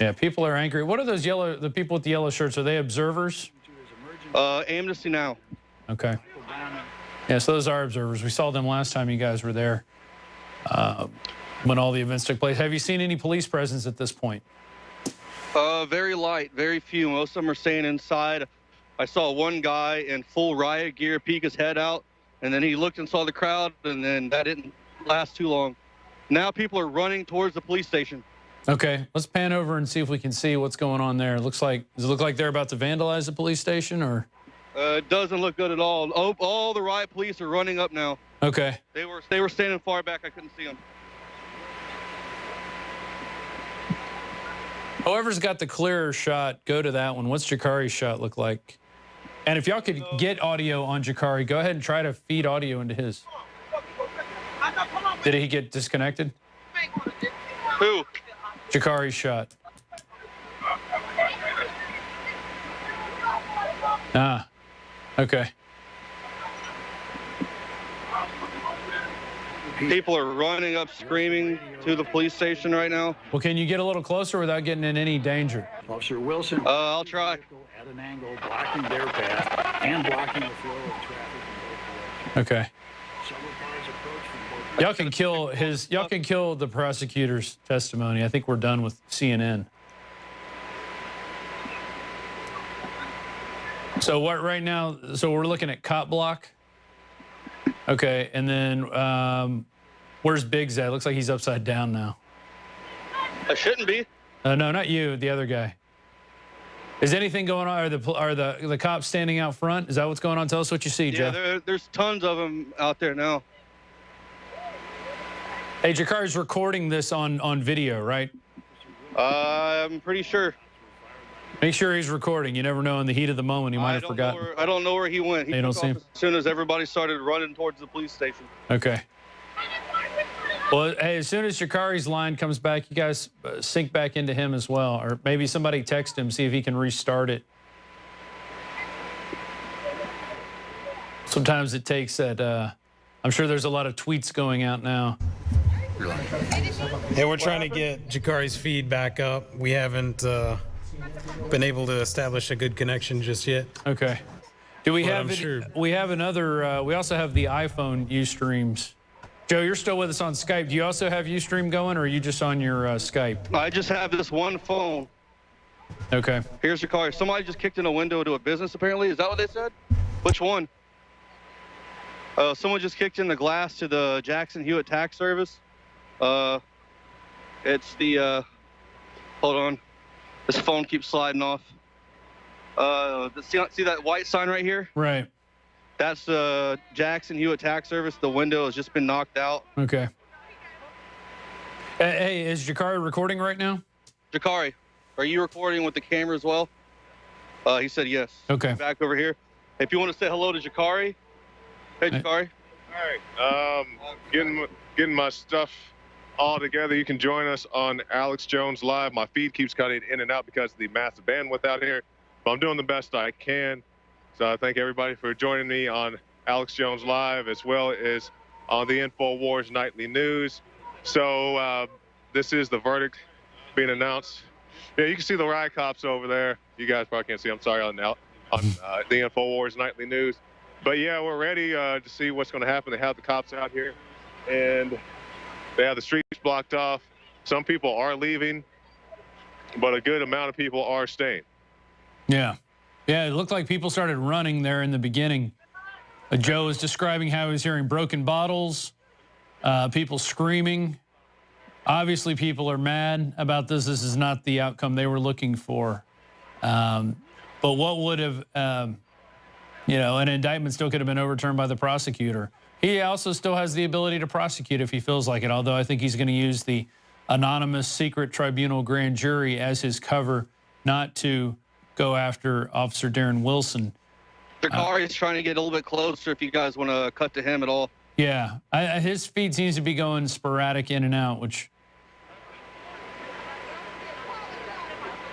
Yeah, people are angry. What are those the people with the yellow shirts? Are they observers? Amnesty Now. Okay. Yeah, so those are observers. We saw them last time you guys were there when all the events took place. Have you seen any police presence at this point? Very light, very few. Most of them are staying inside. I saw one guy in full riot gear peek his head out, and then he looked and saw the crowd, and then that didn't last too long. Now people are running towards the police station. Okay, let's pan over and see if we can see what's going on there. Does it look like they're about to vandalize the police station, or? It doesn't look good at all. All the riot police are running up now. Okay. They were standing far back. I couldn't see them. Whoever's got the clearer shot, go to that one. What's Jakari's shot look like? And if y'all could get audio on Jakari, go ahead and try to feed audio into his. Did he get disconnected? Who? Jakari's shot. Ah, okay. People are running up screaming to the police station right now. Well, can you get a little closer without getting in any danger? Officer Wilson. I'll try. At an angle, blocking their path and blocking the flow of traffic. Okay. Y'all can kill the prosecutor's testimony. I think we're done with CNN. So what right now? So we're looking at cop block. Okay, and then where's Biggs at? Looks like he's upside down now. I shouldn't be. No, not you. The other guy. Is anything going on? Are the cops standing out front? Is that what's going on? Tell us what you see, Jeff. Yeah, there's tons of them out there now. Hey, Jakari's recording this on video, right? I'm pretty sure. Make sure he's recording. You never know in the heat of the moment he might have forgotten. I don't know where he went. He You don't took see off him? as soon as everybody started running towards the police station. Okay. Well, hey, as soon as Jakari's line comes back, you guys sync back into him as well. Or maybe somebody text him, see if he can restart it. Sometimes it takes that. I'm sure there's a lot of tweets going out now. Yeah, we're trying to get Jakari's feed back up. We haven't been able to establish a good connection just yet. Okay. Do we But have I'm it? sure. We have another. We also have the iPhone Ustreams. Joe, you're still with us on Skype. Do you also have Ustream going, or are you just on your Skype? I just have this one phone. Okay. Here's your car. Somebody just kicked in a window to a business, apparently. Is that what they said? Which one? Someone just kicked in the glass to the Jackson Hewitt Tax Service. It's the, hold on. This phone keeps sliding off. See that white sign right here? Right. That's the Jackson Hewitt Tax Service. The window has just been knocked out. Okay. Hey, is Jakari recording right now? Jakari, are you recording with the camera as well? He said yes. Okay. Back over here. If you want to say hello to Jakari. Hey, Jakari. All right. Getting my stuff all together. You can join us on Alex Jones Live. My feed keeps cutting in and out because of the massive bandwidth out here, but I'm doing the best I can. So I thank everybody for joining me on Alex Jones Live, as well as on the INFOWARS Nightly News. So this is the verdict being announced. Yeah, you can see the riot cops over there. You guys probably can't see. I'm sorry on the INFOWARS Nightly News. But yeah, we're ready to see what's going to happen. They have the cops out here, and they have the streets blocked off. Some people are leaving, but a good amount of people are staying. Yeah. Yeah, it looked like people started running there in the beginning. Joe was describing how he was hearing broken bottles, people screaming. Obviously, people are mad about this. This is not the outcome they were looking for. But what would have, an indictment still could have been overturned by the prosecutor. He also still has the ability to prosecute if he feels like it, although I think he's going to use the anonymous secret tribunal grand jury as his cover not to go after Officer Darren Wilson. Jakari is trying to get a little bit closer if you guys want to cut to him at all. Yeah, his feed seems to be going sporadic in and out, which...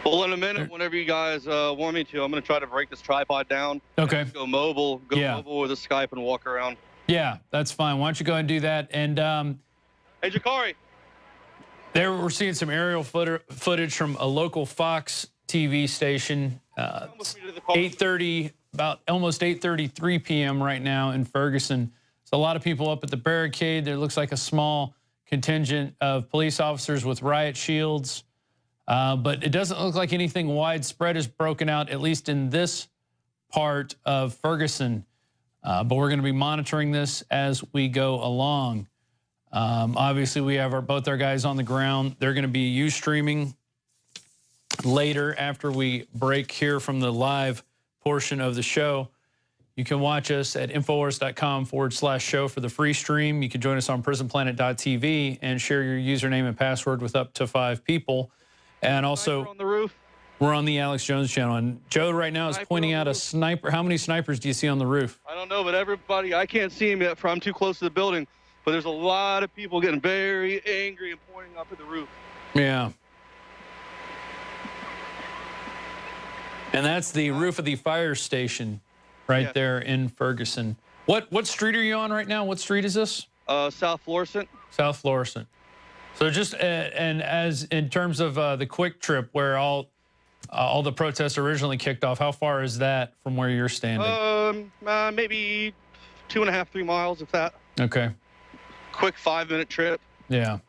Well, in a minute, whenever you guys want me to, I'm going to try to break this tripod down. Okay. Go mobile with a Skype and walk around. Yeah, that's fine. Why don't you go ahead and do that? And hey, Jakari. There we're seeing some aerial footage from a local Fox TV station. 8:30, about almost 8:33 p.m. right now in Ferguson. So a lot of people up at the barricade. There looks like a small contingent of police officers with riot shields. But it doesn't look like anything widespread is broken out, at least in this part of Ferguson. But we're going to be monitoring this as we go along. Obviously, we have both our guys on the ground. They're going to be Ustreaming later after we break here from the live portion of the show. You can watch us at infowars.com/show for the free stream. You can join us on prisonplanet.tv and share your username and password with up to 5 people. And also, on the roof. We're on the Alex Jones channel. And Joe right now is pointing out a sniper. How many snipers do you see on the roof? I don't know, but everybody, I can't see him yet for I'm too close to the building. But there's a lot of people getting very angry and pointing up at the roof. Yeah. And that's the roof of the fire station right there in Ferguson. What street are you on right now? What street is this? South Florissant. South Florissant. So just, and as in terms of the quick trip where all the protests originally kicked off, how far is that from where you're standing? Maybe 2.5, 3 miles, if that. Okay. Quick 5-minute trip. Yeah.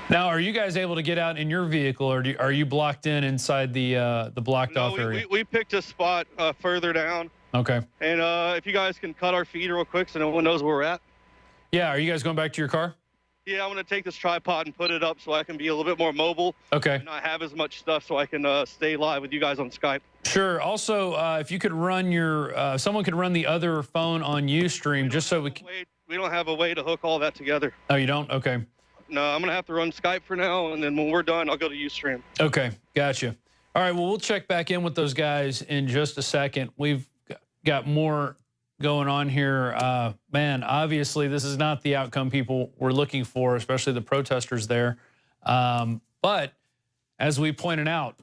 Now, are you guys able to get out in your vehicle, or are you blocked in inside the blocked off area? We picked a spot further down. Okay. And if you guys can cut our feed real quick so no one knows where we're at. Yeah. Are you guys going back to your car? Yeah, I'm going to take this tripod and put it up so I can be a little bit more mobile. Okay. And not have as much stuff so I can stay live with you guys on Skype. Sure. Also, if you could run your, someone could run the other phone on Ustream just so we can. We don't have a way to hook all that together. Oh, you don't? Okay. No, I'm going to have to run Skype for now, and then when we're done, I'll go to Ustream. Okay, gotcha. All right, well, we'll check back in with those guys in just a second. We've got more going on here. Man, obviously, this is not the outcome people were looking for, especially the protesters there. But as we pointed out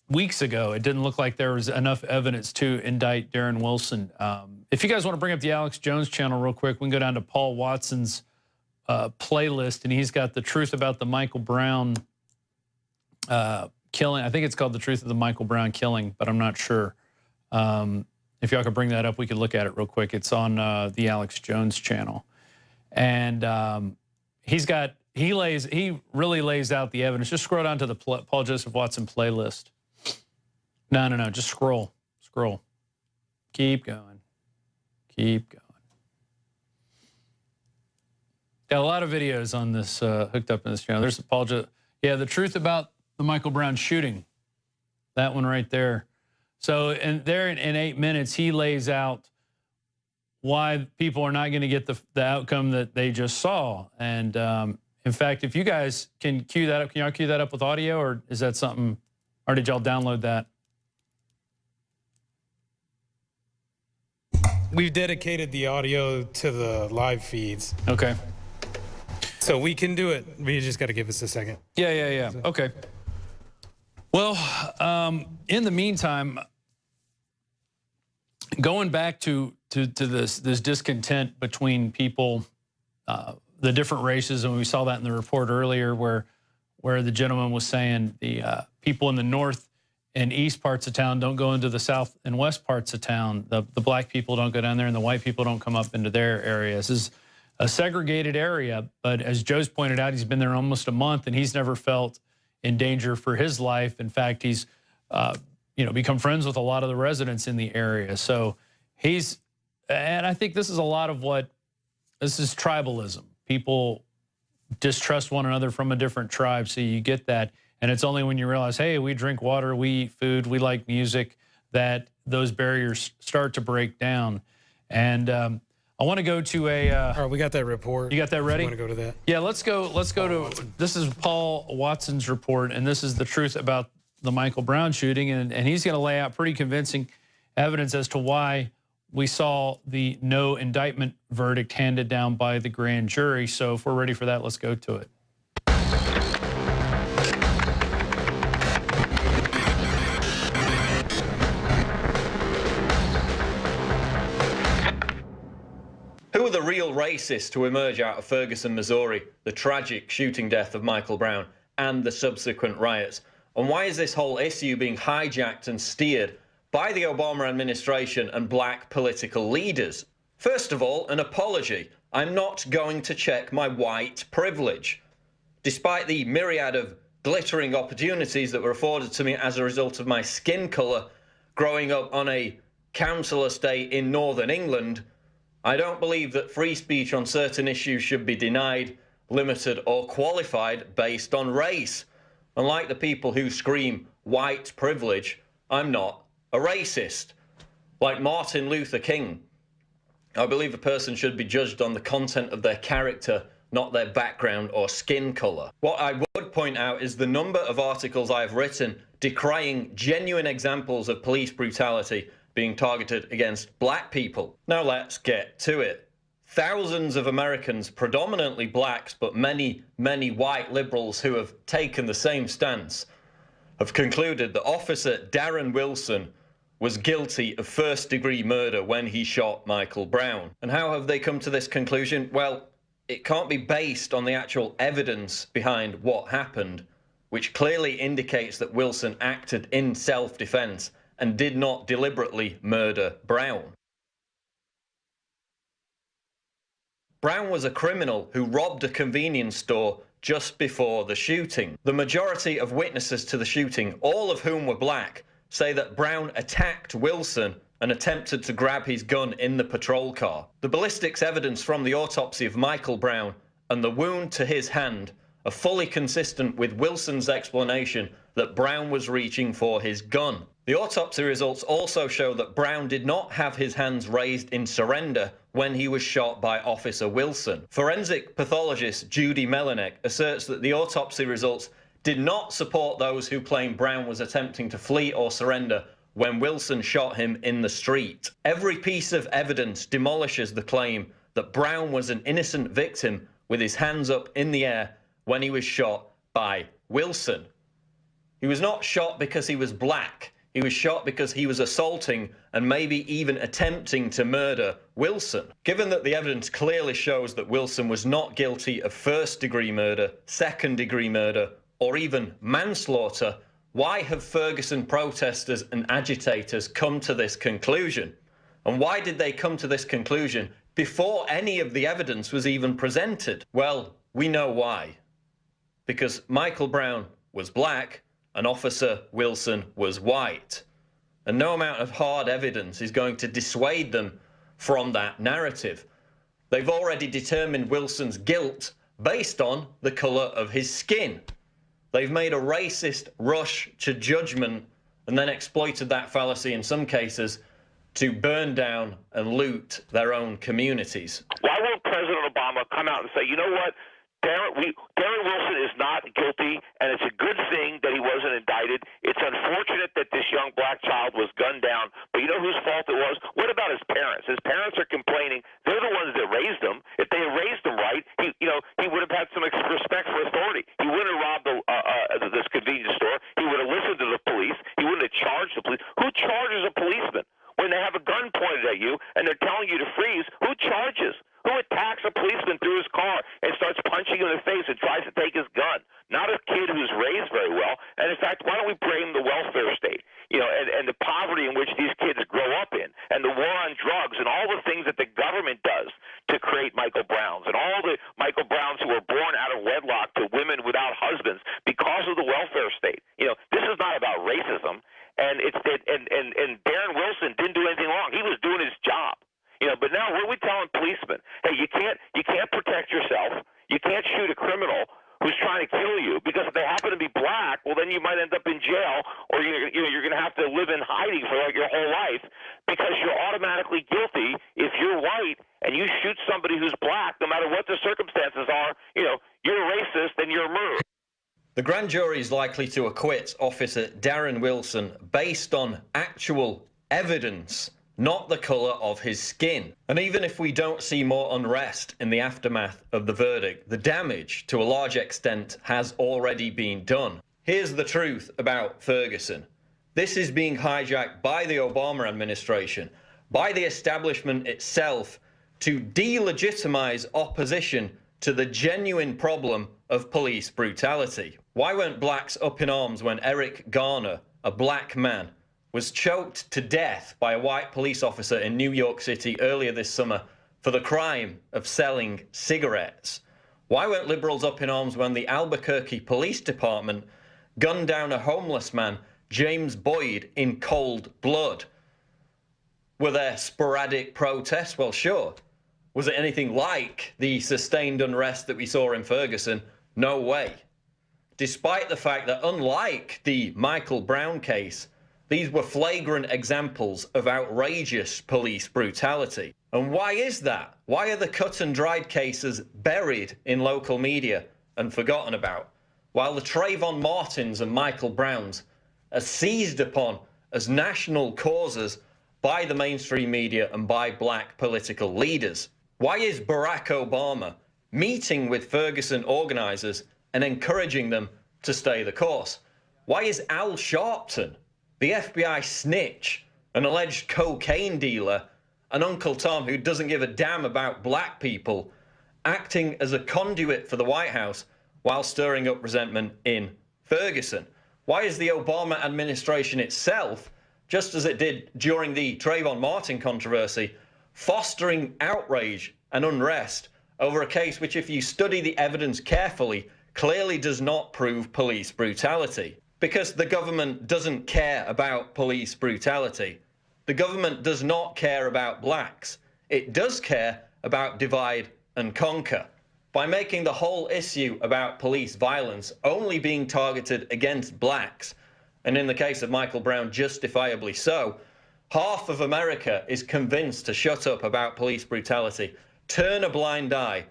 weeks ago, it didn't look like there was enough evidence to indict Darren Wilson. If you guys want to bring up the Alex Jones channel real quick, we can go down to Paul Watson's playlist, and he's got the truth about the Michael Brown killing. I think it's called The Truth of the Michael Brown Killing, but I'm not sure. If y'all could bring that up, we could look at it real quick. It's on the Alex Jones channel. And he really lays out the evidence. Just scroll down to the Paul Joseph Watson playlist. No, just scroll. Keep going. Got a lot of videos on this hooked up in this channel. There's the truth about the Michael Brown shooting. That one right there. So, and there in 8 minutes, he lays out why people are not going to get the outcome that they just saw. And in fact, if you guys can cue that up, can y'all cue that up with audio, or is that something, or did y'all download that? We've dedicated the audio to the live feeds. Okay. So we can do it. We just got to give us a second. Yeah. Okay. Well, in the meantime, going back to this discontent between people, the different races, and we saw that in the report earlier, where the gentleman was saying the people in the north and east parts of town don't go into the south and west parts of town. The black people don't go down there, and the white people don't come up into their areas. This is a segregated area, but as Joe's pointed out, he's been there almost a month, and he's never felt in danger for his life. In fact, he's become friends with a lot of the residents in the area. So and I think this is a lot of this is tribalism. People distrust one another from a different tribe, so you get that. And it's only when you realize, hey, we drink water, we eat food, we like music, that those barriers start to break down. And I want to go to a... all right, we got that report. You got that ready? You want to go to that? Yeah, let's go to... This is Paul Watson's report, and this is the truth about the Michael Brown shooting. And he's going to lay out pretty convincing evidence as to why we saw the no indictment verdict handed down by the grand jury. So if we're ready for that, let's go to it. Who are the real racists to emerge out of Ferguson, Missouri, the tragic shooting death of Michael Brown, and the subsequent riots? And why is this whole issue being hijacked and steered by the Obama administration and black political leaders? First of all, an apology. I'm not going to check my white privilege. Despite the myriad of glittering opportunities that were afforded to me as a result of my skin colour growing up on a council estate in Northern England, I don't believe that free speech on certain issues should be denied, limited or qualified based on race. Unlike the people who scream white privilege, I'm not a racist. Like Martin Luther King, I believe a person should be judged on the content of their character, not their background or skin colour. What I would point out is the number of articles I have written decrying genuine examples of police brutality being targeted against black people. Now let's get to it. Thousands of Americans, predominantly blacks, but many, many white liberals who have taken the same stance, have concluded that Officer Darren Wilson was guilty of first-degree murder when he shot Michael Brown. And how have they come to this conclusion? Well, it can't be based on the actual evidence behind what happened, which clearly indicates that Wilson acted in self-defense and did not deliberately murder Brown. Brown was a criminal who robbed a convenience store just before the shooting. The majority of witnesses to the shooting, all of whom were black, say that Brown attacked Wilson and attempted to grab his gun in the patrol car. The ballistics evidence from the autopsy of Michael Brown and the wound to his hand are fully consistent with Wilson's explanation that Brown was reaching for his gun. The autopsy results also show that Brown did not have his hands raised in surrender when he was shot by Officer Wilson. Forensic pathologist Judy Melinek asserts that the autopsy results did not support those who claim Brown was attempting to flee or surrender when Wilson shot him in the street. Every piece of evidence demolishes the claim that Brown was an innocent victim with his hands up in the air when he was shot by Wilson. He was not shot because he was black. He was shot because he was assaulting and maybe even attempting to murder Wilson. Given that the evidence clearly shows that Wilson was not guilty of first-degree murder, second-degree murder, or even manslaughter, why have Ferguson protesters and agitators come to this conclusion? And why did they come to this conclusion before any of the evidence was even presented? Well, we know why. Because Michael Brown was black and Officer Wilson was white. And no amount of hard evidence is going to dissuade them from that narrative. They've already determined Wilson's guilt based on the color of his skin. They've made a racist rush to judgment and then exploited that fallacy in some cases to burn down and loot their own communities. Why won't President Obama come out and say, you know what, Darren Wilson is not guilty, and it's a good thing that he wasn't indicted. It's unfortunate that this young black child was gunned down, but you know whose fault it was? What about his parents? His parents are complaining. They're the ones that raised him. If they had raised him right, he would have had some respect for authority. He wouldn't have robbed this convenience store. He would have listened to the police. He wouldn't have charged the police. Who charges a policeman? When they have a gun pointed at you and they're telling you to freeze, who charges? Who attacks a policeman through his car and starts punching him in the face and tries to take his gun? Not a kid who's raised very well. And in fact, why don't we blame the welfare state? And the poverty in which these kids grow up in, and the war on drugs, and all the things that the government does to create Michael Browns, and all the Michael Browns who were born out of wedlock to women without husbands because of the welfare state. This is not about racism. And Darren Wilson didn't do anything wrong. He was doing his job. But now what are we telling policemen? Hey, you can't protect yourself. You can't shoot a criminal who's trying to kill you, because if they happen to be black, well, then you might end up in jail, or you're going to have to live in hiding for like your whole life, because you're automatically guilty if you're white and you shoot somebody who's black, no matter what the circumstances are. You're a racist and you're a murderer. The grand jury is likely to acquit Officer Darren Wilson based on actual evidence, not the colour of his skin. And even if we don't see more unrest in the aftermath of the verdict, the damage to a large extent has already been done. Here's the truth about Ferguson. This is being hijacked by the Obama administration, by the establishment itself, to delegitimize opposition to the genuine problem of police brutality. Why weren't blacks up in arms when Eric Garner, a black man, was choked to death by a white police officer in New York City earlier this summer for the crime of selling cigarettes? Why weren't liberals up in arms when the Albuquerque Police Department gunned down a homeless man, James Boyd, in cold blood? Were there sporadic protests? Well, sure. Was it anything like the sustained unrest that we saw in Ferguson? No way. Despite the fact that, unlike the Michael Brown case, these were flagrant examples of outrageous police brutality. And why is that? Why are the cut and dried cases buried in local media and forgotten about, while the Trayvon Martins and Michael Browns are seized upon as national causes by the mainstream media and by black political leaders? Why is Barack Obama meeting with Ferguson organizers and encouraging them to stay the course? Why is Al Sharpton, the FBI snitch, an alleged cocaine dealer, and Uncle Tom who doesn't give a damn about black people, acting as a conduit for the White House while stirring up resentment in Ferguson? Why is the Obama administration itself, just as it did during the Trayvon Martin controversy, fostering outrage and unrest over a case which, if you study the evidence carefully, clearly does not prove police brutality? Because the government doesn't care about police brutality. The government does not care about blacks. It does care about divide and conquer. By making the whole issue about police violence only being targeted against blacks, and in the case of Michael Brown, justifiably so, Half of America is convinced to shut up about police brutality, turn a blind eye,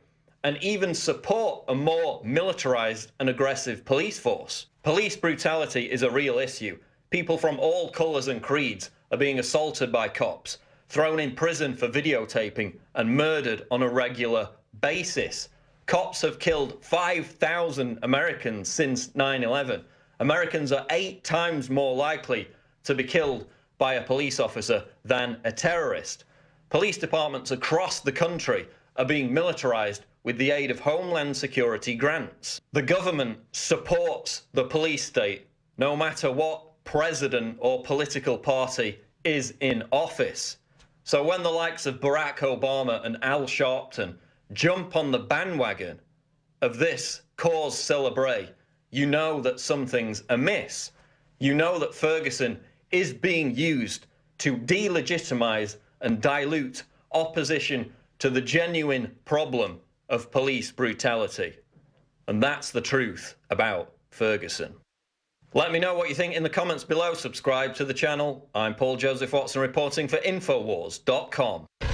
and even support a more militarized and aggressive police force. Police brutality is a real issue. People from all colors and creeds are being assaulted by cops, thrown in prison for videotaping, and murdered on a regular basis. Cops have killed 5,000 Americans since 9/11. Americans are 8 times more likely to be killed by a police officer than a terrorist. Police departments across the country are being militarized with the aid of Homeland Security grants. The government supports the police state, no matter what president or political party is in office. So when the likes of Barack Obama and Al Sharpton jump on the bandwagon of this cause célèbre, you know that something's amiss. You know that Ferguson is being used to delegitimize and dilute opposition to the genuine problem of police brutality. And that's the truth about Ferguson. Let me know what you think in the comments below. Subscribe to the channel. I'm Paul Joseph Watson reporting for INFOWARS.com. A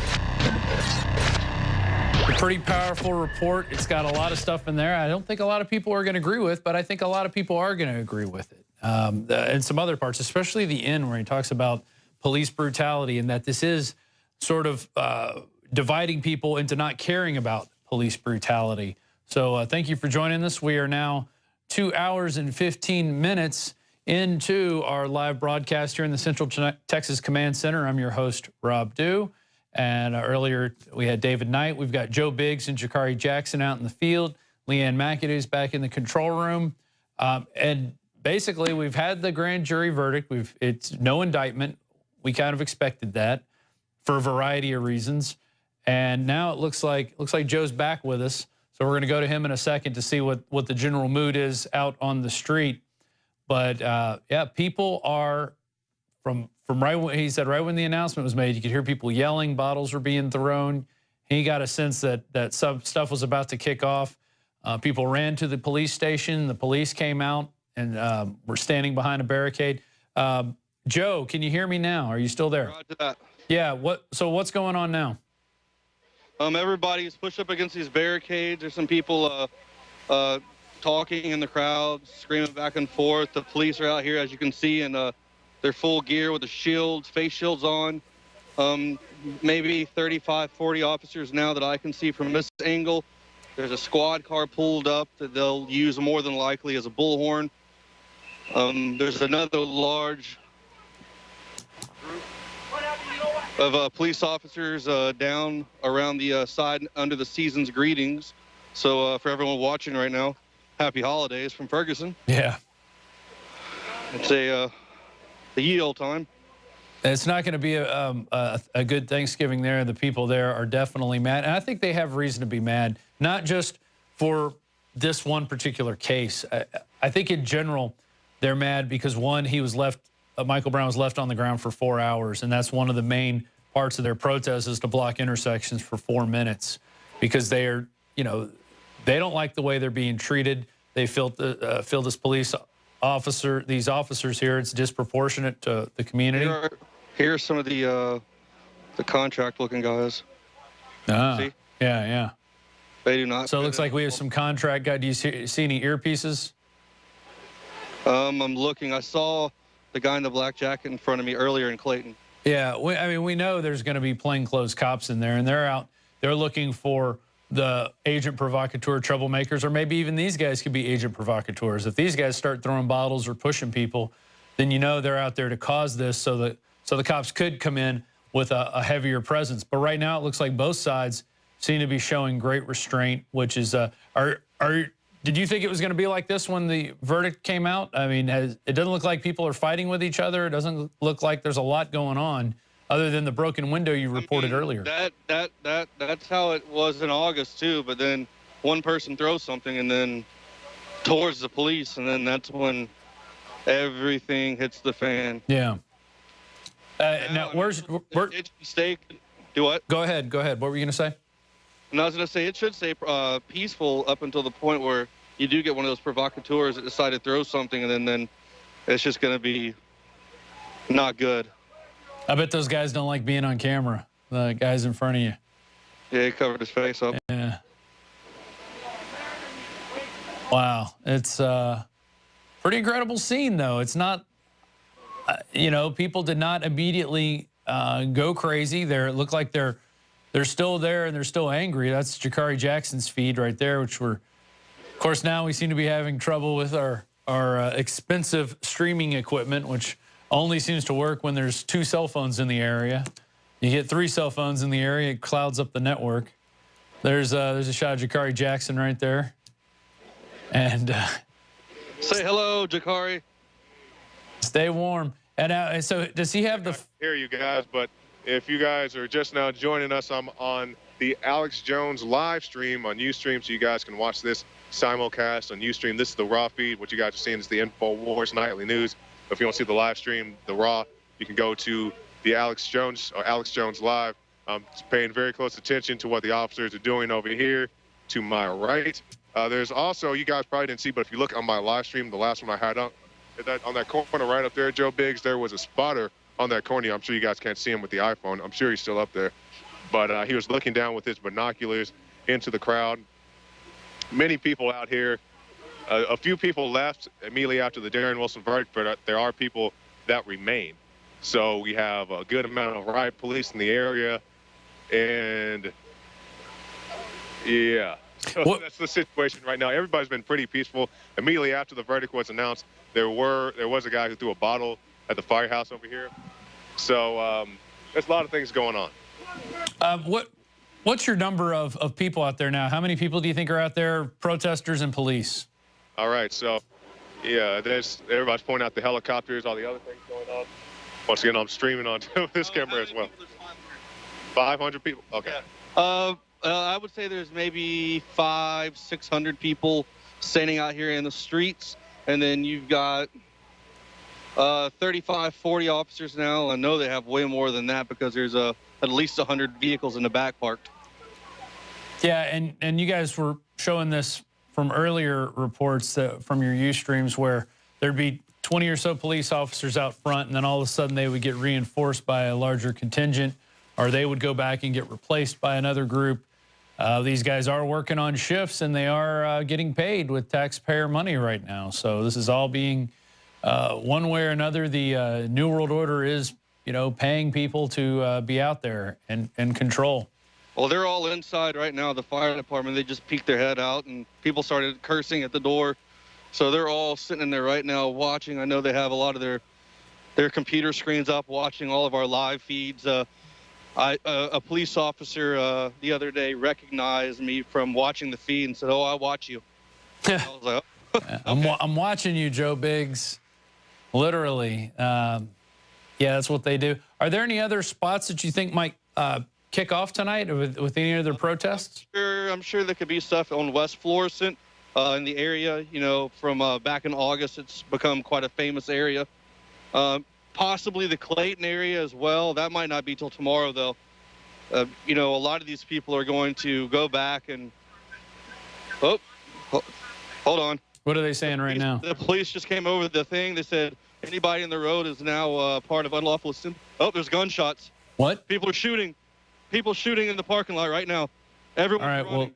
pretty powerful report. It's got a lot of stuff in there I don't think a lot of people are going to agree with, but I think a lot of people are going to agree with it. And some other parts, especially the end where he talks about police brutality and that this is sort of dividing people into not caring about police brutality. So thank you for joining us. We are now 2 hours and 15 minutes into our live broadcast here in the Central Texas Command Center. I'm your host, Rob Dew. And earlier we had David Knight. We've got Joe Biggs and Jakari Jackson out in the field. Leanne McAdoo's back in the control room. And basically we've had the grand jury verdict. It's no indictment. We kind of expected that for a variety of reasons. And now it looks like Joe's back with us. So we're going to go to him in a second to see what the general mood is out on the street. But yeah, people are from right when he said right when the announcement was made, you could hear people yelling, bottles were being thrown. He got a sense that some stuff was about to kick off. People ran to the police station. The police came out and were standing behind a barricade. Joe, can you hear me now? Are you still there? Roger that. Yeah. So what's going on now? Everybody's pushed up against these barricades. There's some people talking in the crowd, screaming back and forth. The police are out here, as you can see, in their full gear with the shields, face shields on. Maybe 35, 40 officers now that I can see from this angle. There's a squad car pulled up that they'll use more than likely as a bullhorn. There's another large of police officers down around the side under the season's greetings. So for everyone watching right now, happy holidays from Ferguson. Yeah. It's the ye old time. It's not going to be a good Thanksgiving there. The people there are definitely mad. And I think they have reason to be mad, not just for this one particular case. I think in general, they're mad because, one, he was left, Michael Brown was left on the ground for 4 hours. And that's one of the main parts of their protest is to block intersections for 4 minutes because they are, you know, they don't like the way they're being treated. They feel this police officer, these officers here, it's disproportionate to the community. Here are some of the contract-looking guys. Ah, see? Yeah. They do not. So it looks like we have some contract guys. Do you see any earpieces? I'm looking. I saw the guy in the black jacket in front of me earlier in Clayton. Yeah, we know there's going to be plainclothes cops in there, and they're out. They're looking for the agent provocateur troublemakers, or maybe even these guys could be agent provocateurs. If these guys start throwing bottles or pushing people, then you know they're out there to cause this so the cops could come in with a heavier presence. But right now it looks like both sides seem to be showing great restraint, which is, did you think it was going to be like this when the verdict came out? I mean, it doesn't look like people are fighting with each other. It doesn't look like there's a lot going on other than the broken window you reported earlier. That's how it was in August too, but then one person throws something and then towards the police, and then that's when everything hits the fan. Yeah. Now, where's mistake? Do what? Go ahead. What were you going to say? And I was going to say it should say peaceful up until the point where you do get one of those provocateurs that decide to throw something, and then it's just going to be not good. I bet those guys don't like being on camera, the guys in front of you. Yeah, he covered his face up. Yeah. Wow. It's a pretty incredible scene, though. It's not, you know, people did not immediately go crazy. It looked like they're still there and they're still angry. That's Jakari Jackson's feed right there, which we're, of course, now we seem to be having trouble with our expensive streaming equipment, which only seems to work when there's 2 cell phones in the area. You get 3 cell phones in the area, it clouds up the network. There's a shot of Jakari Jackson right there. And say hello, Jakari. Stay warm. And so does he have the... Hear you guys, but if you guys are just now joining us, I'm on the Alex Jones live stream on Ustream, so you guys can watch this simulcast on Ustream. This is the raw feed. What you guys are seeing is the InfoWars nightly news. If you want to see the live stream, the raw, you can go to the Alex Jones Live. I'm paying very close attention to what the officers are doing over here to my right. There's also, you guys probably didn't see, but if you look on my live stream, the last one I had on that corner right up there, Joe Biggs, there was a spotter on that corner. I'm sure you guys can't see him with the iPhone. I'm sure he's still up there. But he was looking down with his binoculars into the crowd. Many people out here. A few people left immediately after the Darren Wilson verdict, but there are people that remain. So we have a good amount of riot police in the area. And, yeah. So that's the situation right now. Everybody's been pretty peaceful. Immediately after the verdict was announced, there was a guy who threw a bottle at the firehouse over here. So there's a lot of things going on. What's your number of people out there now? How many people do you think are out there, protesters and police? All right, so, yeah, everybody's pointing out the helicopters, all the other things going on. Once again, I'm streaming on this camera as well. 500 people? Okay. I would say there's maybe 500-600 people standing out here in the streets, and then you've got 35-40 officers now. I know they have way more than that because there's at least 100 vehicles in the back parked. Yeah, and you guys were showing this from earlier reports from your Ustreams where there'd be 20 or so police officers out front, and then all of a sudden they would get reinforced by a larger contingent, or they would go back and get replaced by another group. These guys are working on shifts, and they are getting paid with taxpayer money right now. So this is all being, one way or another, the New World Order is, you know, paying people to be out there and control. Well, they're all inside right now. The fire department, they just peeked their head out, and people started cursing at the door. So they're all sitting in there right now watching. I know they have a lot of their computer screens up watching all of our live feeds. A police officer the other day recognized me from watching the feed and said, "Oh, I watch you." I was like, oh. Okay. I'm watching you, Joe Biggs, literally. Yeah, that's what they do. Are there any other spots that you think might kick off tonight with any other protests? I'm sure there could be stuff on West Florissant in the area. You know, from back in August, it's become quite a famous area. Possibly the Clayton area as well. That might not be till tomorrow, though. You know, a lot of these people are going to go back and... Oh, hold on. What are they saying right now? The police just came over the thing. They said anybody in the road is now part of unlawful assembly. Oh, there's gunshots. What? People are shooting. People shooting in the parking lot right now. Everyone's running. Well,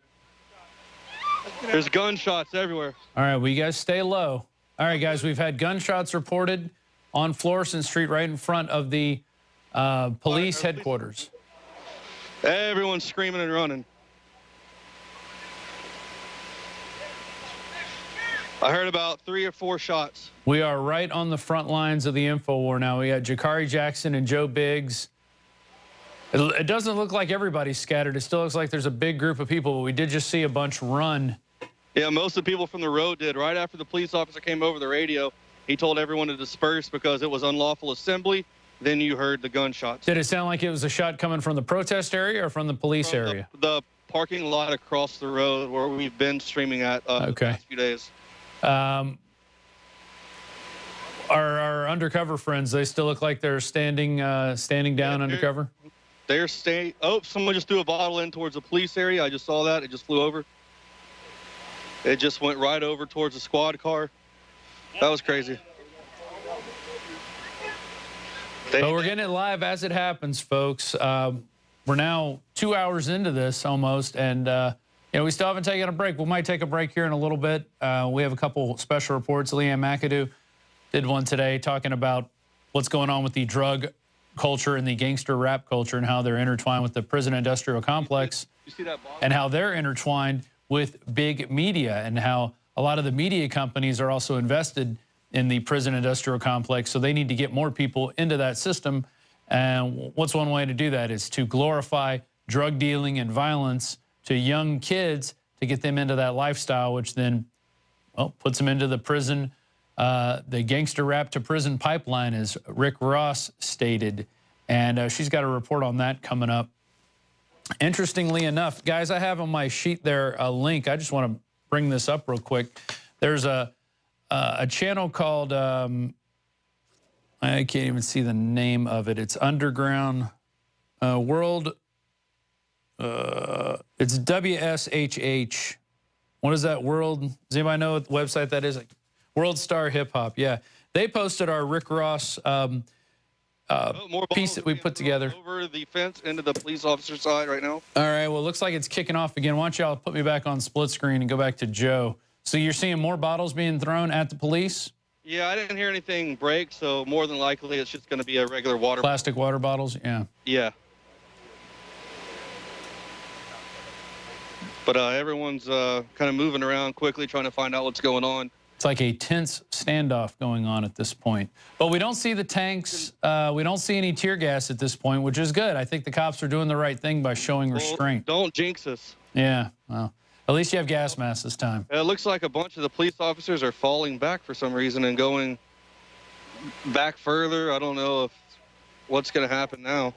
there's gunshots everywhere. All right, well, you guys stay low. All right, guys, we've had gunshots reported on Florissant Street right in front of the police headquarters. Everyone's screaming and running. I heard about 3 or 4 shots. We are right on the front lines of the InfoWar now. We got Jakari Jackson and Joe Biggs. It doesn't look like everybody's scattered. It still looks like there's a big group of people, but we did just see a bunch run. Yeah, most of the people from the road did. Right after the police officer came over the radio, he told everyone to disperse because it was unlawful assembly. Then you heard the gunshots. Did it sound like it was a shot coming from the protest area or from the police area? The parking lot across the road where we've been streaming at the past few days. Our undercover friends, they still look like they're standing down undercover? They're staying. Oh, someone just threw a bottle in towards the police area. I just saw that. It just flew over. It just went right over towards the squad car. That was crazy. But we're getting it live as it happens, folks. We're now 2 hours into this almost, and we still haven't taken a break. We might take a break here in a little bit. We have a couple special reports. Leanne McAdoo did one today talking about what's going on with the drug culture and the gangster rap culture and how they're intertwined with the prison industrial complex and how they're intertwined with big media and how a lot of the media companies are also invested in the prison industrial complex. So they need to get more people into that system. And what's one way to do that is to glorify drug dealing and violence to young kids to get them into that lifestyle, which then, well, puts them into the prison, the gangster rap to prison pipeline, as Rick Ross stated. And she's got a report on that coming up. Interestingly enough, guys, I have on my sheet there a link. I just want to bring this up real quick. There's a channel called, I can't even see the name of it. It's Underground World. It's WSHH. What is that? World? Does anybody know what website that is? World Star Hip Hop. Yeah. They posted our Rick Ross piece that we put together. Over the fence into the police officer side right now. All right. Well, it looks like it's kicking off again. Why don't y'all put me back on split screen and go back to Joe. So you're seeing more bottles being thrown at the police? Yeah, I didn't hear anything break, so more than likely it's just going to be a regular water. Plastic water bottles? Yeah. Yeah. But everyone's kind of moving around quickly, trying to find out what's going on. It's like a tense standoff going on at this point. But we don't see the tanks. We don't see any tear gas at this point, which is good. I think the cops are doing the right thing by showing restraint. Don't jinx us. Yeah, well, at least you have gas masks this time. It looks like a bunch of the police officers are falling back for some reason and going back further. I don't know what's going to happen now.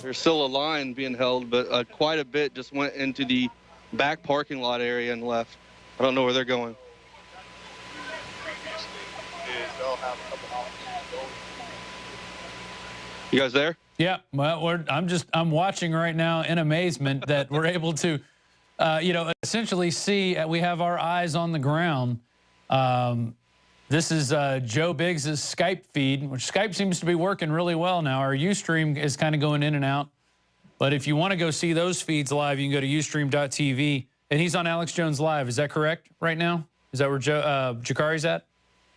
There's still a line being held, but quite a bit just went into the back parking lot area and left. I don't know where they're going. You guys there? Yeah, well, I'm watching right now in amazement that we're able to, essentially see. We have our eyes on the ground. This is Joe Biggs' Skype feed, which Skype seems to be working really well now. Our Ustream is kind of going in and out. But if you want to go see those feeds live, you can go to ustream.tv. And he's on Alex Jones Live. Is that correct right now? Is that where Jakari's at?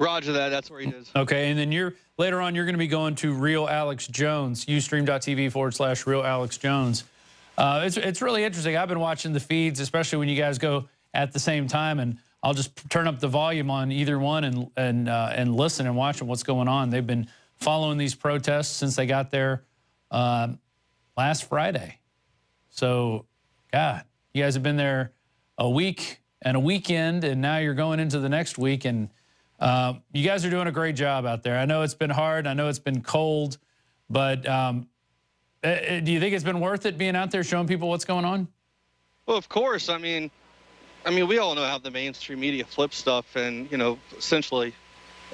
Roger that. That's where he is. Okay, and then later on, you're going to be going to Real Alex Jones, ustream.tv/Real Alex Jones. It's really interesting. I've been watching the feeds, especially when you guys go at the same time, and I'll just turn up the volume on either one and listen and watch what's going on. They've been following these protests since they got there last Friday. So, God, you guys have been there a week and a weekend, and now you're going into the next week, and you guys are doing a great job out there. I know it's been hard. I know it's been cold, but do you think it's been worth it being out there showing people what's going on? Well, of course. I mean, we all know how the mainstream media flips stuff and, essentially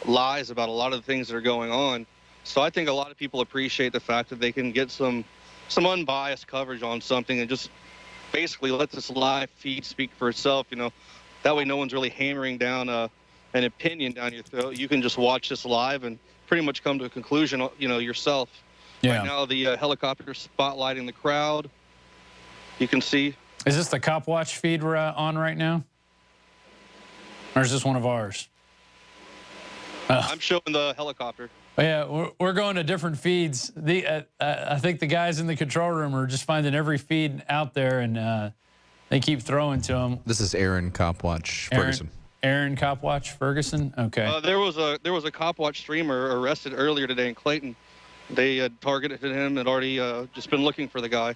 lies about a lot of the things that are going on. So I think a lot of people appreciate the fact that they can get some unbiased coverage on something and just basically let this live feed speak for itself. That way no one's really hammering down an opinion down your throat. You can just watch this live and pretty much come to a conclusion, yourself. Yeah. Right now, the helicopter spotlighting the crowd. You can see. Is this the Cop Watch feed we're on right now? Or is this one of ours? I'm showing the helicopter. Yeah, we're going to different feeds. I think the guys in the control room are just finding every feed out there, and they keep throwing to them. This is Aaron Copwatch Ferguson. Aaron Copwatch Ferguson. Okay. There was a Copwatch streamer arrested earlier today in Clayton. They had targeted him and already just been looking for the guy.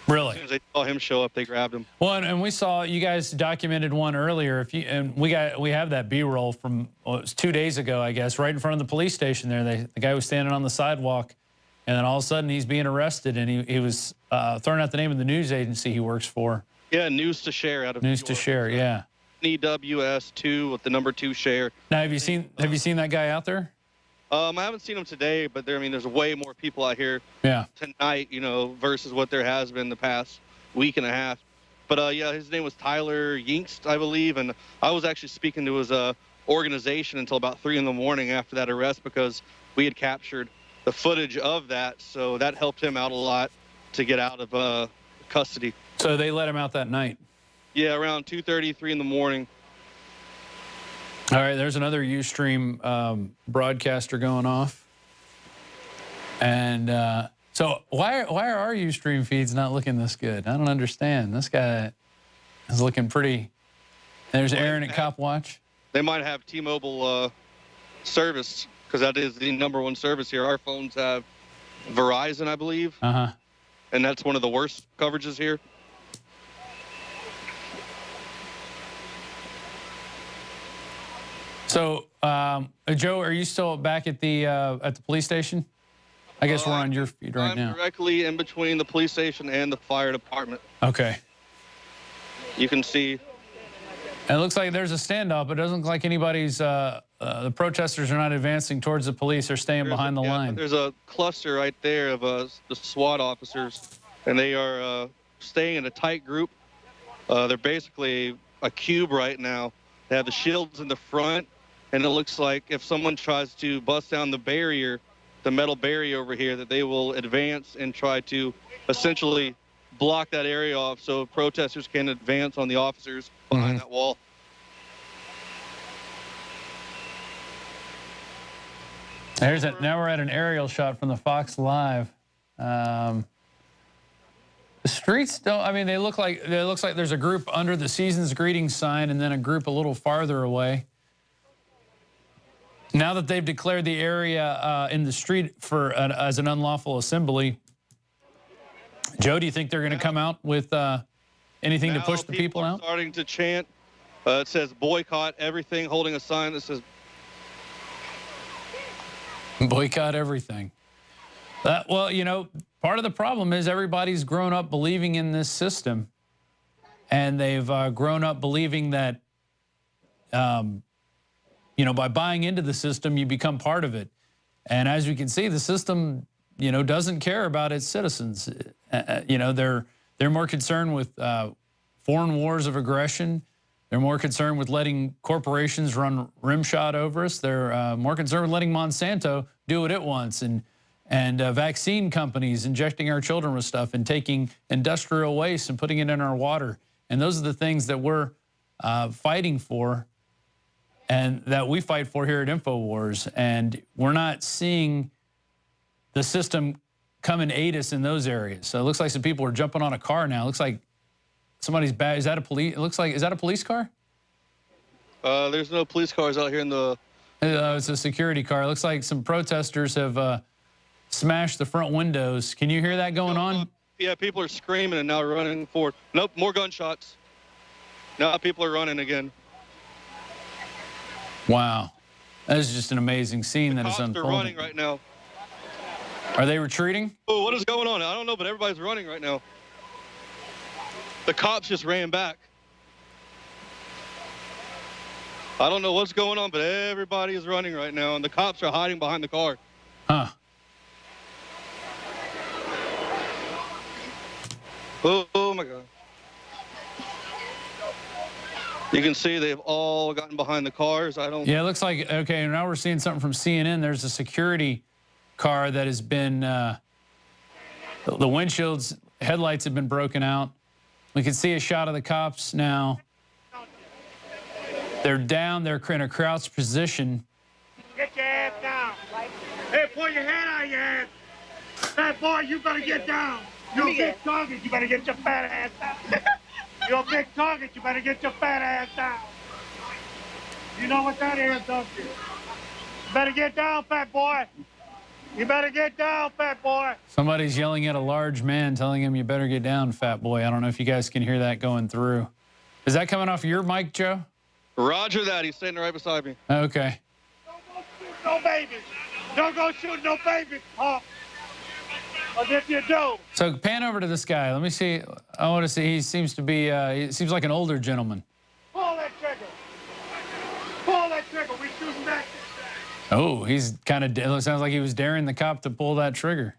Really? As soon as they saw him show up, they grabbed him. Well, and we saw you guys documented one earlier. We have that B-roll from it was 2 days ago, I guess, right in front of the police station there. The guy was standing on the sidewalk, and then all of a sudden he's being arrested, and he was throwing out the name of the news agency he works for. Yeah, News to Share out of News to Share. Yeah. NEWS2 with the number 2 share. Now, have you seen that guy out there? I haven't seen him today, but there's way more people out here tonight, versus what there has been the past week and a half. But, yeah, his name was Tyler Yinkst, I believe, and I was actually speaking to his organization until about 3 in the morning after that arrest because we had captured footage of that, so that helped him out a lot to get out of custody. So they let him out that night? Yeah, around 2:30, 3 in the morning. All right, there's another Ustream broadcaster going off. And so why are our Ustream feeds not looking this good? I don't understand. This guy is looking pretty. There's Aaron at Cop Watch. They might have T-Mobile service, because that is the #1 service here. Our phones have Verizon, I believe. And that's one of the worst coverages here. So, Joe, are you still back at the police station? I guess we're on your feed right now. I'm directly in between the police station and the fire department. Okay. You can see. It looks like there's a standoff, but it doesn't look like anybody's. The protesters are not advancing towards the police. They're staying behind the line. There's a cluster right there of the SWAT officers, and they are staying in a tight group. They're basically a cube right now. They have the shields in the front, and it looks like if someone tries to bust down the barrier, the metal barrier over here, that they will advance and try to essentially block that area off so protesters can advance on the officers behind that wall. Now we're at an aerial shot from the Fox Live. The streets don't. I mean, it looks like there's a group under the Season's Greetings sign, and then a group a little farther away. Now that they've declared the area in the street as an unlawful assembly, Joe, do you think they're going to come out with anything to push the people out? Starting to chant. It says boycott everything, holding a sign that says boycott everything. Well, you know, part of the problem is everybody's grown up believing in this system, and they've grown up believing that, you know, by buying into the system, you become part of it. And as you can see, the system, you know, doesn't care about its citizens. You know, they're more concerned with foreign wars of aggression. They're more concerned with letting corporations run rimshot over us. They're more concerned with letting Monsanto do what it wants, and vaccine companies injecting our children with stuff and taking industrial waste and putting it in our water. And those are the things that we're fighting for, and that we fight for here at INFOWARS. And we're not seeing the system come and aid us in those areas. So it looks like some people are jumping on a car now. It looks like somebody's bad. Is that a police? It looks like, is that a police car? There's no police cars out here in the. It's a security car. It looks like some protesters have smashed the front windows. Can you hear that going on? Yeah, people are screaming and now running forward. Nope, more gunshots. Now people are running again. Wow, that is just an amazing scene that is unfolding. They're running right now. Are they retreating? Oh, what is going on? I don't know, but everybody's running right now. The cops just ran back. I don't know what's going on, but everybody is running right now, and the cops are hiding behind the car. Huh. Oh my God. You can see they've all gotten behind the cars. Yeah, it looks like, okay, now we're seeing something from CNN. There's a security car that has been, the windshields, headlights have been broken out. We can see a shot of the cops now. They're down, they're in a crouched position. Get your ass down. Hey, pull your head out of your ass. Fat boy, you better get down. You're a big target, you better get your fat ass down. You're a big target, you better get your fat ass down. You know what that is, don't you? You better get down, fat boy. You better get down, fat boy. Somebody's yelling at a large man, telling him, you better get down, fat boy. I don't know if you guys can hear that going through. Is that coming off your mic, Joe? Roger that. He's sitting right beside me. Okay. No babies. Don't go shoot no babies, huh? But if you do. So pan over to this guy. Let me see. I want to see. He seems to be, he seems like an older gentleman. Pull that trigger. Pull that trigger. We shooting back. Oh, he's kind of, it sounds like he was daring the cop to pull that trigger.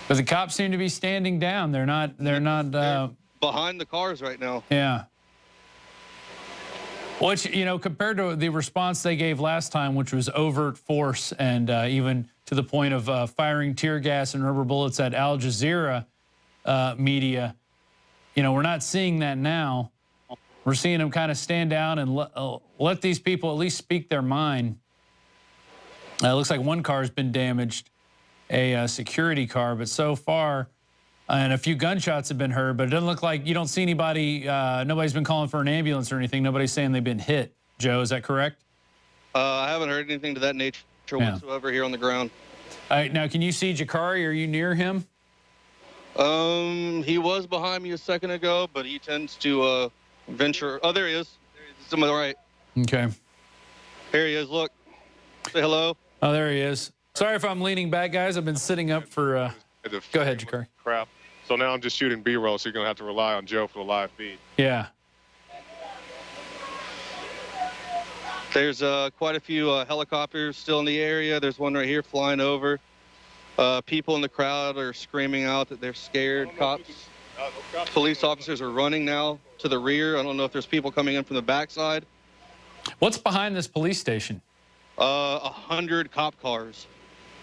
But the cops seem to be standing down. They're not, They're behind the cars right now. Yeah. Which, you know, compared to the response they gave last time, which was overt force and even to the point of firing tear gas and rubber bullets at Al Jazeera media, you know, we're not seeing that now. We're seeing them kind of stand down and let these people at least speak their mind. It looks like one car has been damaged, a security car, but so far, and a few gunshots have been heard, but it doesn't look like you don't see anybody, nobody's been calling for an ambulance or anything. Nobody's saying they've been hit. Joe, is that correct? I haven't heard anything to that nature whatsoever here on the ground. All right, now can you see Jakari? Are you near him? He was behind me a second ago, but he tends to venture. Oh, there he is. He's on the right. Okay. Here he is. Look. Say hello. Oh, there he is. Sorry if I'm leaning back, guys. I've been sitting up for... Go ahead, Jakari. Crap. So now I'm just shooting B-roll, so you're going to have to rely on Joe for the live feed. Yeah. There's quite a few helicopters still in the area. There's one right here flying over. People in the crowd are screaming out that they're scared. Cops, police officers are running now to the rear. I don't know if there's people coming in from the backside. What's behind this police station? 100 cop cars.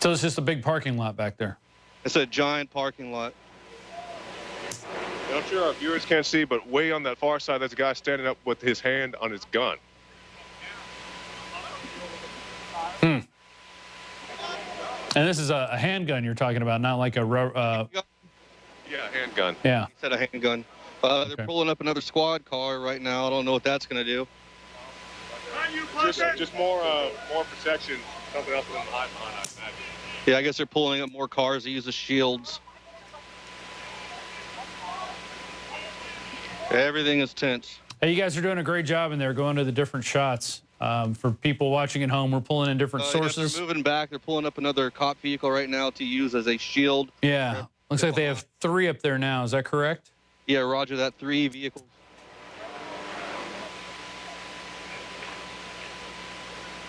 So it's just a big parking lot back there. It's a giant parking lot. I'm sure our viewers can't see, but way on that far side, there's a guy standing up with his hand on his gun. And this is a handgun you're talking about, not like a... Yeah, handgun. Yeah. He said a handgun. They're pulling up another squad car right now. I don't know what that's going to do. Just more protection. Something else than hide behind, I imagine. Yeah, I guess they're pulling up more cars to use as shields. Everything is tense. Hey, you guys are doing a great job in there going to the different shots. For people watching at home, we're pulling in different sources. They're moving back. They're pulling up another cop vehicle right now to use as a shield. Yeah. Looks like they have 3 up there now. Is that correct? Yeah, roger that. 3 vehicles.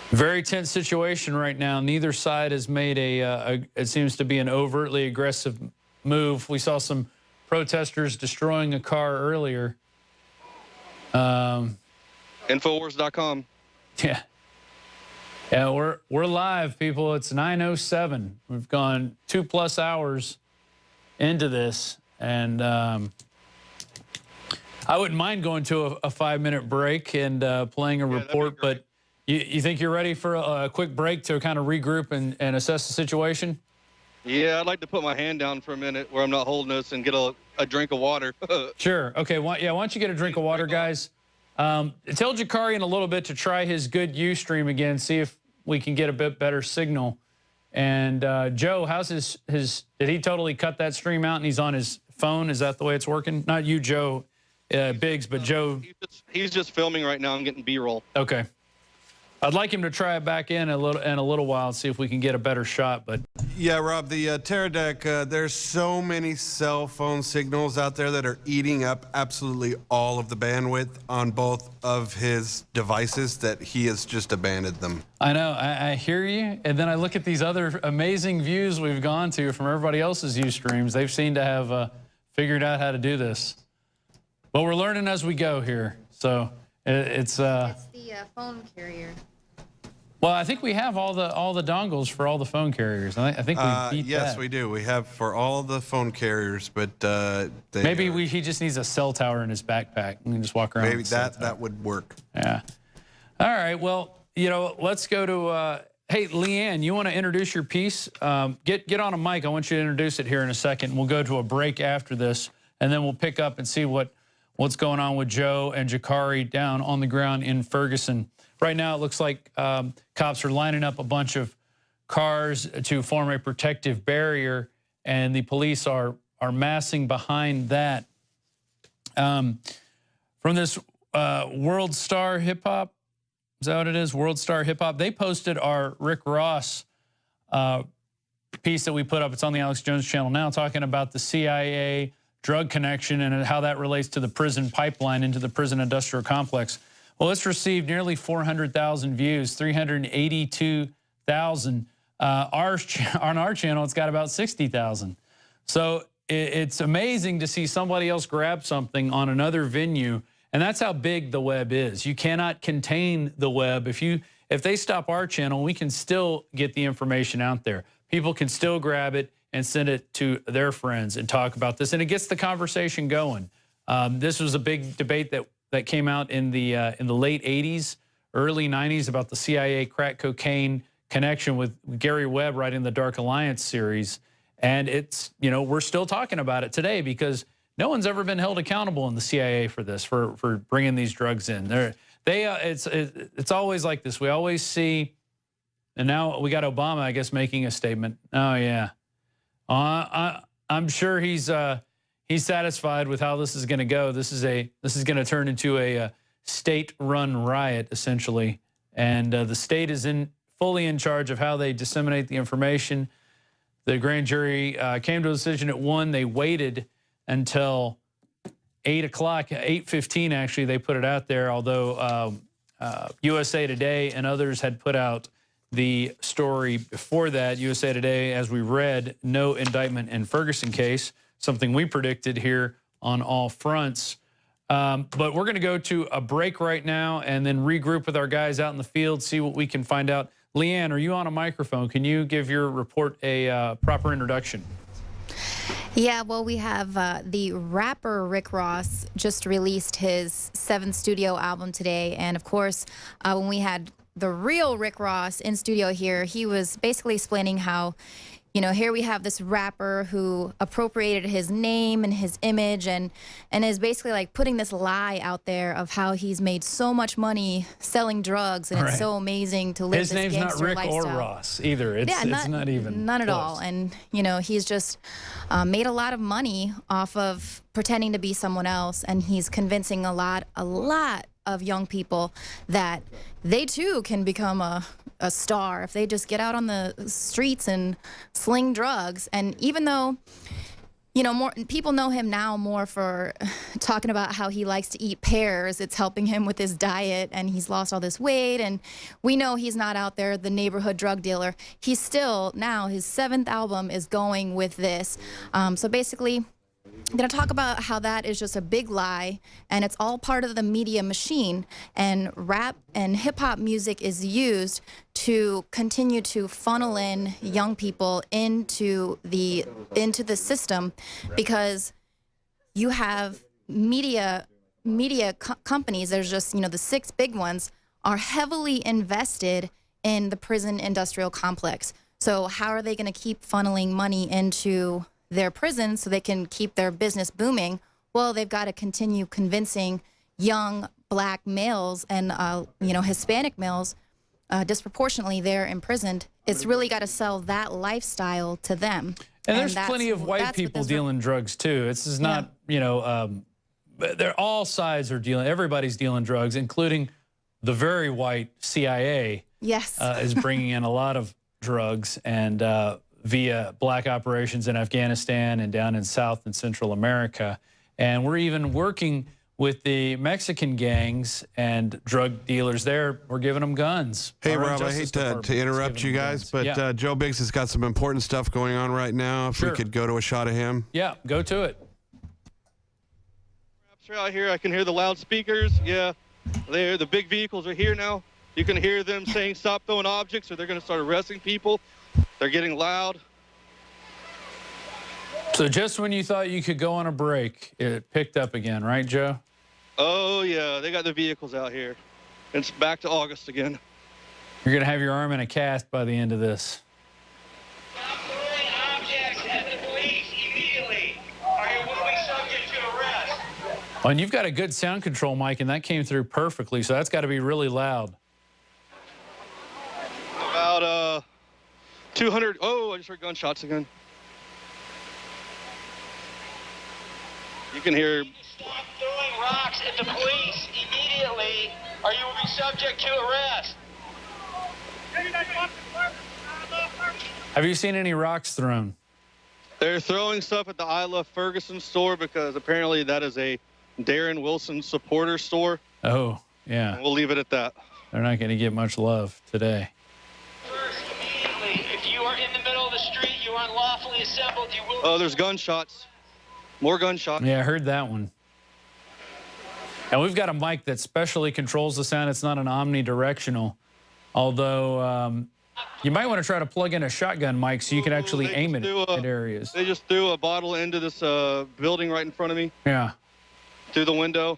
Very tense situation right now. Neither side has made it seems to be an overtly aggressive move. We saw some protesters destroying a car earlier. INFOWARS.com. Yeah. Yeah, we're live, people. It's 9:07. We've gone 2+ hours into this, and I wouldn't mind going to a 5-minute break and playing a report, but you think you're ready for a quick break to kind of regroup and assess the situation? Yeah, I'd like to put my hand down for a minute where I'm not holding this and get a drink of water. Sure. Okay. Why don't you get a drink of water, guys? Tell Jakari in a little bit to try his good Ustream again, see if we can get a bit better signal. And Joe, how's his did he totally cut that stream out and he's on his phone? Is that the way it's working? Not you, Joe Biggs, but Joe. He's just filming right now. I'm getting B-roll. Okay. I'd like him to try it back in a little while and see if we can get a better shot. But yeah, Rob, the Teradek, there's so many cell phone signals out there that are eating up absolutely all of the bandwidth on both of his devices that he has just abandoned them. I know, I hear you. And then I look at these other amazing views we've gone to from everybody else's Ustreams. They've seemed to have figured out how to do this. But we're learning as we go here. So it's the phone carrier. Well, I think we have all the dongles for all the phone carriers. I think we beat that. Yes, we do. We have for all the phone carriers, but maybe he just needs a cell tower in his backpack and just walk around. Maybe that would work. Yeah. All right. Well, you know, let's go to. Hey, Leanne, you want to introduce your piece? Get on a mic. I want you to introduce it here in a second. We'll go to a break after this, and then we'll pick up and see what's going on with Joe and Jakari down on the ground in Ferguson. Right now, it looks like cops are lining up a bunch of cars to form a protective barrier, and the police are massing behind that. From this World Star Hip Hop, is that what it is? World Star Hip Hop. They posted our Rick Ross piece that we put up. It's on the Alex Jones channel now, talking about the CIA drug connection and how that relates to the prison pipeline into the prison industrial complex. Well, it's received nearly 400,000 views, 382,000. On our channel, it's got about 60,000. So it's amazing to see somebody else grab something on another venue And that's how big the web is. You cannot contain the web. If they stop our channel, we can still get the information out there. People can still grab it and send it to their friends and talk about this, and it gets the conversation going. This was a big debate that came out in the late 80s, early 90s about the CIA crack cocaine connection with Gary Webb writing the Dark Alliance series. And it's, we're still talking about it today because no one's ever been held accountable in the CIA for this, for bringing these drugs in. It's always like this. We always see, and now we got Obama, I guess, making a statement. Oh yeah, I'm sure he's satisfied with how this is going to go. This is going to turn into a state-run riot essentially, and the state is fully in charge of how they disseminate the information. The grand jury came to a decision at 1. They waited until 8 o'clock, 8:15 actually, they put it out there, although USA Today and others had put out the story before that. USA Today, as we read, no indictment in Ferguson case, something we predicted here on all fronts. But we're going to go to a break right now and then regroup with our guys out in the field, see what we can find out. Leanne, are you on a microphone? Can you give your report a proper introduction? Yeah, well, we have the rapper Rick Ross just released his 7th studio album today. And of course, when we had the real Rick Ross in studio here, he was basically explaining how, here we have this rapper who appropriated his name and his image and is basically like putting this lie out there of how he's made so much money selling drugs and it's so amazing to live his this name's gangster not Rick lifestyle. or Ross either. It's not even none at close. all. And he's just made a lot of money off of pretending to be someone else, and he's convincing a lot of young people that they too can become a star if they just get out on the streets and sling drugs. And even though, more people know him now more for talking about how he likes to eat pears, it's helping him with his diet, and he's lost all this weight, and we know he's not out there the neighborhood drug dealer. He's still, now his 7th album is going with this. So basically, I'm going to talk about how that is just a big lie, and it's all part of the media machine. And rap and hip-hop music is used to continue to funnel in young people into the system, because you have media companies. There's just, the 6 big ones are heavily invested in the prison industrial complex. So how are they going to keep funneling money into their prisons so they can keep their business booming? Well, they've got to continue convincing young black males and Hispanic males disproportionately they're imprisoned. It's really got to sell that lifestyle to them. And there's plenty of white people dealing drugs too. This is not, they're all sides are dealing. Everybody's dealing drugs, including the very white CIA. Yes, is bringing in a lot of drugs and via black operations in Afghanistan and down in South and Central America. And we're even working with the Mexican gangs and drug dealers there. We're giving them guns. Hey, Rob, I hate to interrupt you guys, but Joe Biggs has got some important stuff going on right now. If we could go to a shot of him. Yeah, go to it. Out here, I can hear the loudspeakers. Yeah, the big vehicles are here now. You can hear them saying stop throwing objects or they're going to start arresting people. They're getting loud. So just when you thought you could go on a break, it picked up again, right, Joe? Oh, yeah. They got the vehicles out here. It's back to August again. You're going to have your arm in a cast by the end of this. Stop throwing objects at the police immediately, or you will be subject to arrest. Oh, and you've got a good sound control mic, and that came through perfectly, so that's got to be really loud. About 200. Oh, I just heard gunshots again. You can hear. Stop throwing rocks at the police immediately, or you will be subject to arrest. Have you seen any rocks thrown? They're throwing stuff at the I Love Ferguson store because apparently that is a Darren Wilson supporter store. Oh, yeah. And we'll leave it at that. They're not going to get much love today. First, immediately, if you are in the middle of the street, you are unlawfully assembled, you will... Oh, there's gunshots. More gunshots. Yeah, I heard that one. And we've got a mic that specially controls the sound. It's not an omnidirectional, although you might want to try to plug in a shotgun mic so you can actually aim it at areas. They just threw a bottle into this building right in front of me. Yeah. Through the window.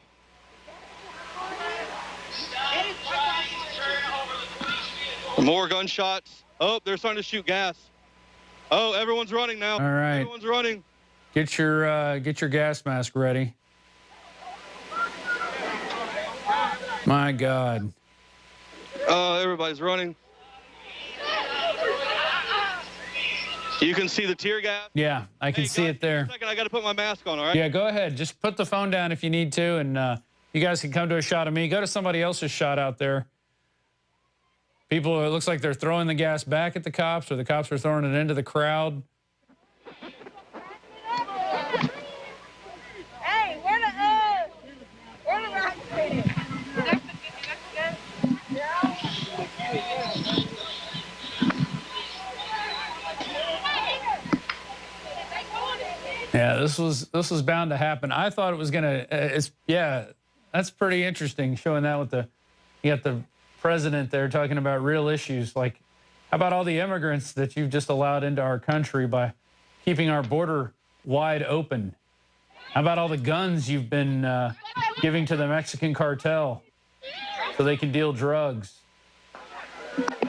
More gunshots. Oh, they're starting to shoot gas. Oh, everyone's running now. All right. Everyone's running. Get your gas mask ready. My God. Everybody's running. You can see the tear gas? Yeah, I can see it there. A second, I got to put my mask on, all right? Yeah, go ahead. Just put the phone down if you need to, and you guys can come to a shot of me. Go to somebody else's shot out there. People, it looks like they're throwing the gas back at the cops, or the cops are throwing it into the crowd. Hey, where the rock skating? Yeah, this was bound to happen. I thought it was gonna. Yeah, that's pretty interesting. Showing that with you got the president there talking about real issues, like how about all the immigrants that you've just allowed into our country by keeping our border wide open? How about all the guns you've been giving to the Mexican cartel so they can deal drugs?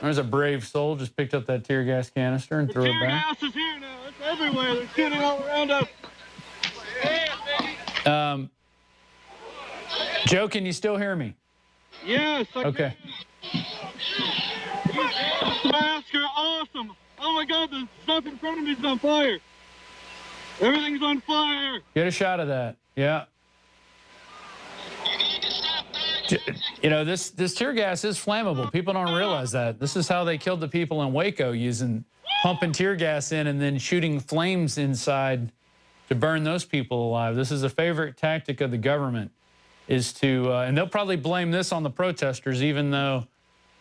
There's a brave soul just picked up that tear gas canister and threw it back. Tear gas is here now. It's everywhere. They're shooting all around us. Joe, can you still hear me? Yes. Okay. These masks are awesome. Oh my God, the stuff in front of me is on fire. Everything's on fire. Get a shot of that. Yeah. You know, this tear gas is flammable. People don't realize that. This is how they killed the people in Waco, pumping tear gas in and then shooting flames inside to burn those people alive. This is a favorite tactic of the government, is to, and they'll probably blame this on the protesters, even though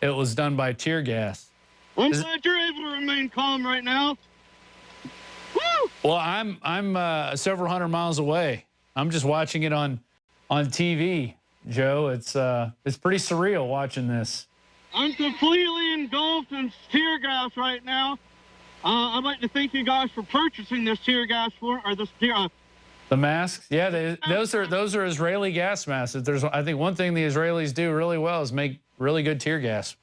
it was done by tear gas. I'm glad you're able to remain calm right now. Woo! Well, I'm several hundred miles away. I'm just watching it on TV, Joe. It's pretty surreal watching this. I'm completely engulfed in tear gas right now. I'd like to thank you guys for purchasing this tear gas The masks, yeah, those are Israeli gas masks. I think one thing the Israelis do really well is make really good tear gas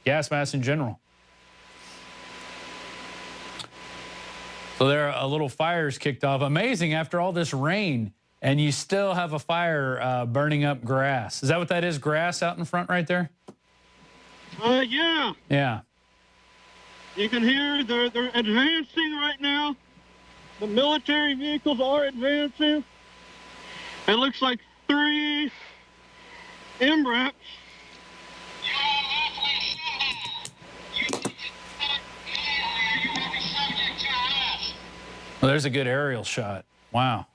gas masks in general. So there are a little fires kicked off. Amazing after all this rain, and you still have a fire burning up grass. Is that what that is? Grass out in front right there? Yeah. Yeah. You can hear they're advancing right now. The military vehicles are advancing. It looks like 3 MRAPs. Well, there's a good aerial shot. Wow.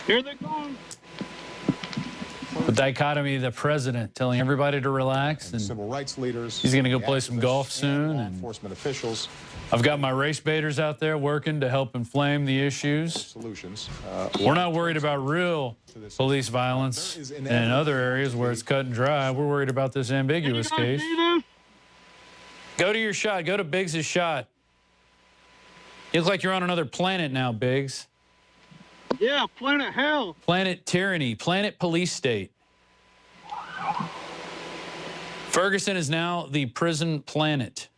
Here they come. The dichotomy of the president telling everybody to relax, and civil rights leaders. He's going to go play some golf soon. And enforcement officials. I've got my race baiters out there working to help inflame the issues. Solutions. We're not worried about real police violence in other areas where it's cut and dry. We're worried about this ambiguous case. Go to your shot. Go to Biggs' shot. You look like you're on another planet now, Biggs. Yeah, planet hell. Planet tyranny. Planet police state. Ferguson is now the prison planet.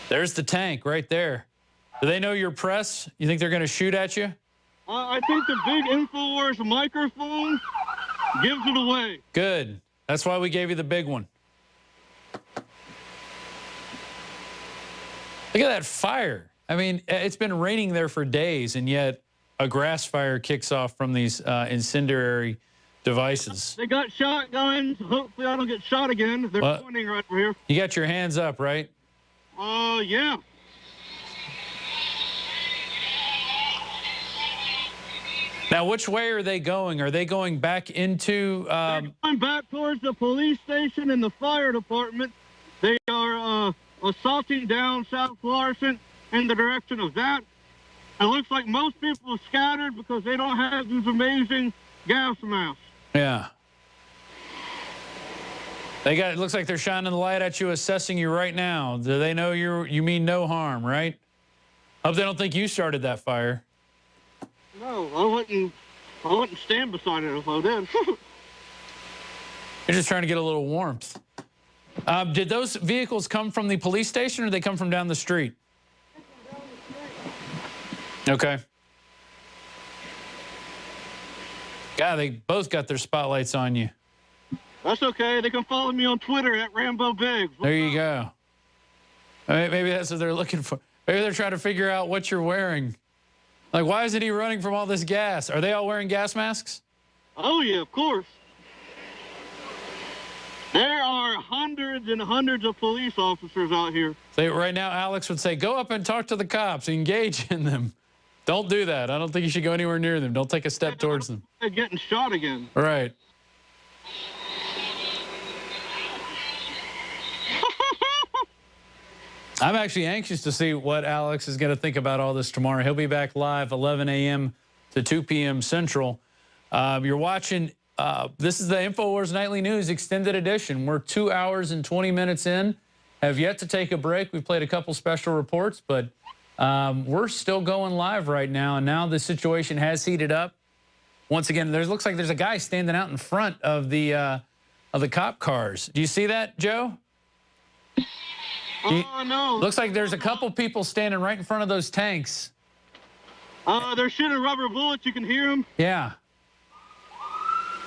There's the tank right there. Do they know your press? You think they're going to shoot at you? I think the big INFOWARS microphone gives it away. Good. That's why we gave you the big one. Look at that fire. I mean, it's been raining there for days, and yet a grass fire kicks off from these incendiary devices. They got shotguns. Hopefully I don't get shot again. They're pointing right over here. You got your hands up, right? Yeah. Now, which way are they going? Are they going back into... They're going back towards the police station and the fire department. They are assaulting down South Florissant in the direction of that. It looks like most people are scattered because they don't have these amazing gas masks. Yeah. It looks like they're shining the light at you, assessing you right now. Do they know you mean no harm, right? Hope they don't think you started that fire. No, I wouldn't stand beside it if I did. You're just trying to get a little warmth. Did those vehicles come from the police station or did they come from down the street? Okay. God, they both got their spotlights on you. That's okay. They can follow me on Twitter at Rambo Biggs. There you go. Maybe that's what they're looking for. Maybe they're trying to figure out what you're wearing. Like, why isn't he running from all this gas? Are they all wearing gas masks? Oh, yeah, of course. There are hundreds and hundreds of police officers out here. Right now, Alex would say, go up and talk to the cops, engage in them. Don't do that. I don't think you should go anywhere near them. Don't take a step towards them. They're getting shot again. Right. I'm actually anxious to see what Alex is going to think about all this tomorrow. He'll be back live 11 a.m. to 2 p.m. Central. You're watching, this is the InfoWars Nightly News Extended Edition. We're 2 hours and 20 minutes in. Have yet to take a break. We played a couple special reports, but we're still going live right now. And now the situation has heated up. Once again, looks like there's a guy standing out in front of the cop cars. Do you see that, Joe? Oh, no. Looks like there's a couple people standing right in front of those tanks. They're shooting rubber bullets. You can hear them. Yeah.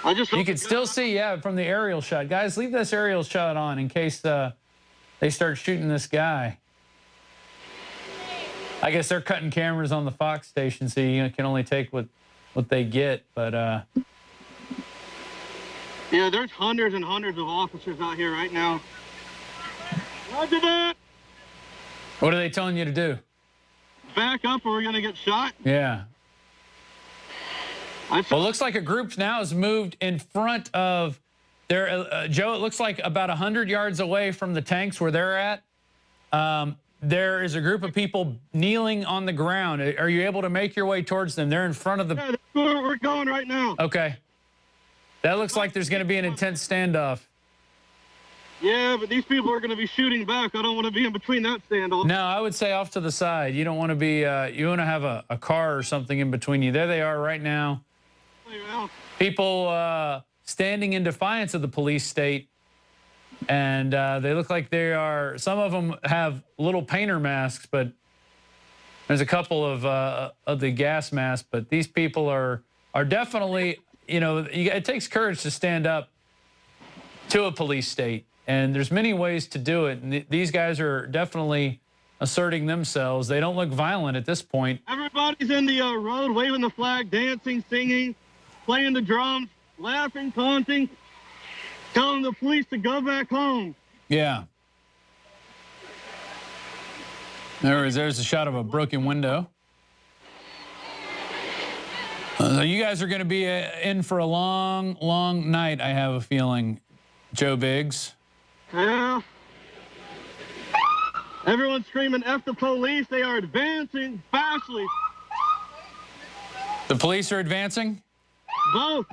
You can still see, yeah, from the aerial shot. Guys, leave this aerial shot on in case they start shooting this guy. I guess they're cutting cameras on the Fox station, so you can only take what they get. But yeah, there's hundreds and hundreds of officers out here right now. Roger that. What are they telling you to do? Back up or we're going to get shot. Yeah. Well, it looks like a group now has moved in front of their, Joe, it looks like about 100 yards away from the tanks where they're at. There is a group of people kneeling on the ground. Are you able to make your way towards them? They're in front of the... Yeah, that's where we're going right now. Okay. That looks like there's going to be an intense standoff. Yeah, but these people are going to be shooting back. I don't want to be in between that standoff. No, I would say off to the side. You don't want to be, you want to have a car or something in between you. There they are right now. People standing in defiance of the police state. And they look like they are, some of them have little painter masks, but there's a couple of the gas masks. But these people are definitely, you know, it takes courage to stand up to a police state. And there's many ways to do it. And these guys are definitely asserting themselves. They don't look violent at this point. Everybody's in the road waving the flag, dancing, singing, playing the drums, laughing, taunting, telling the police to go back home. Yeah. There's a shot of a broken window. You guys are going to be in for a long, long night, I have a feeling, Joe Biggs. Yeah. Everyone's screaming, F the police. They are advancing fastly. The police are advancing? Both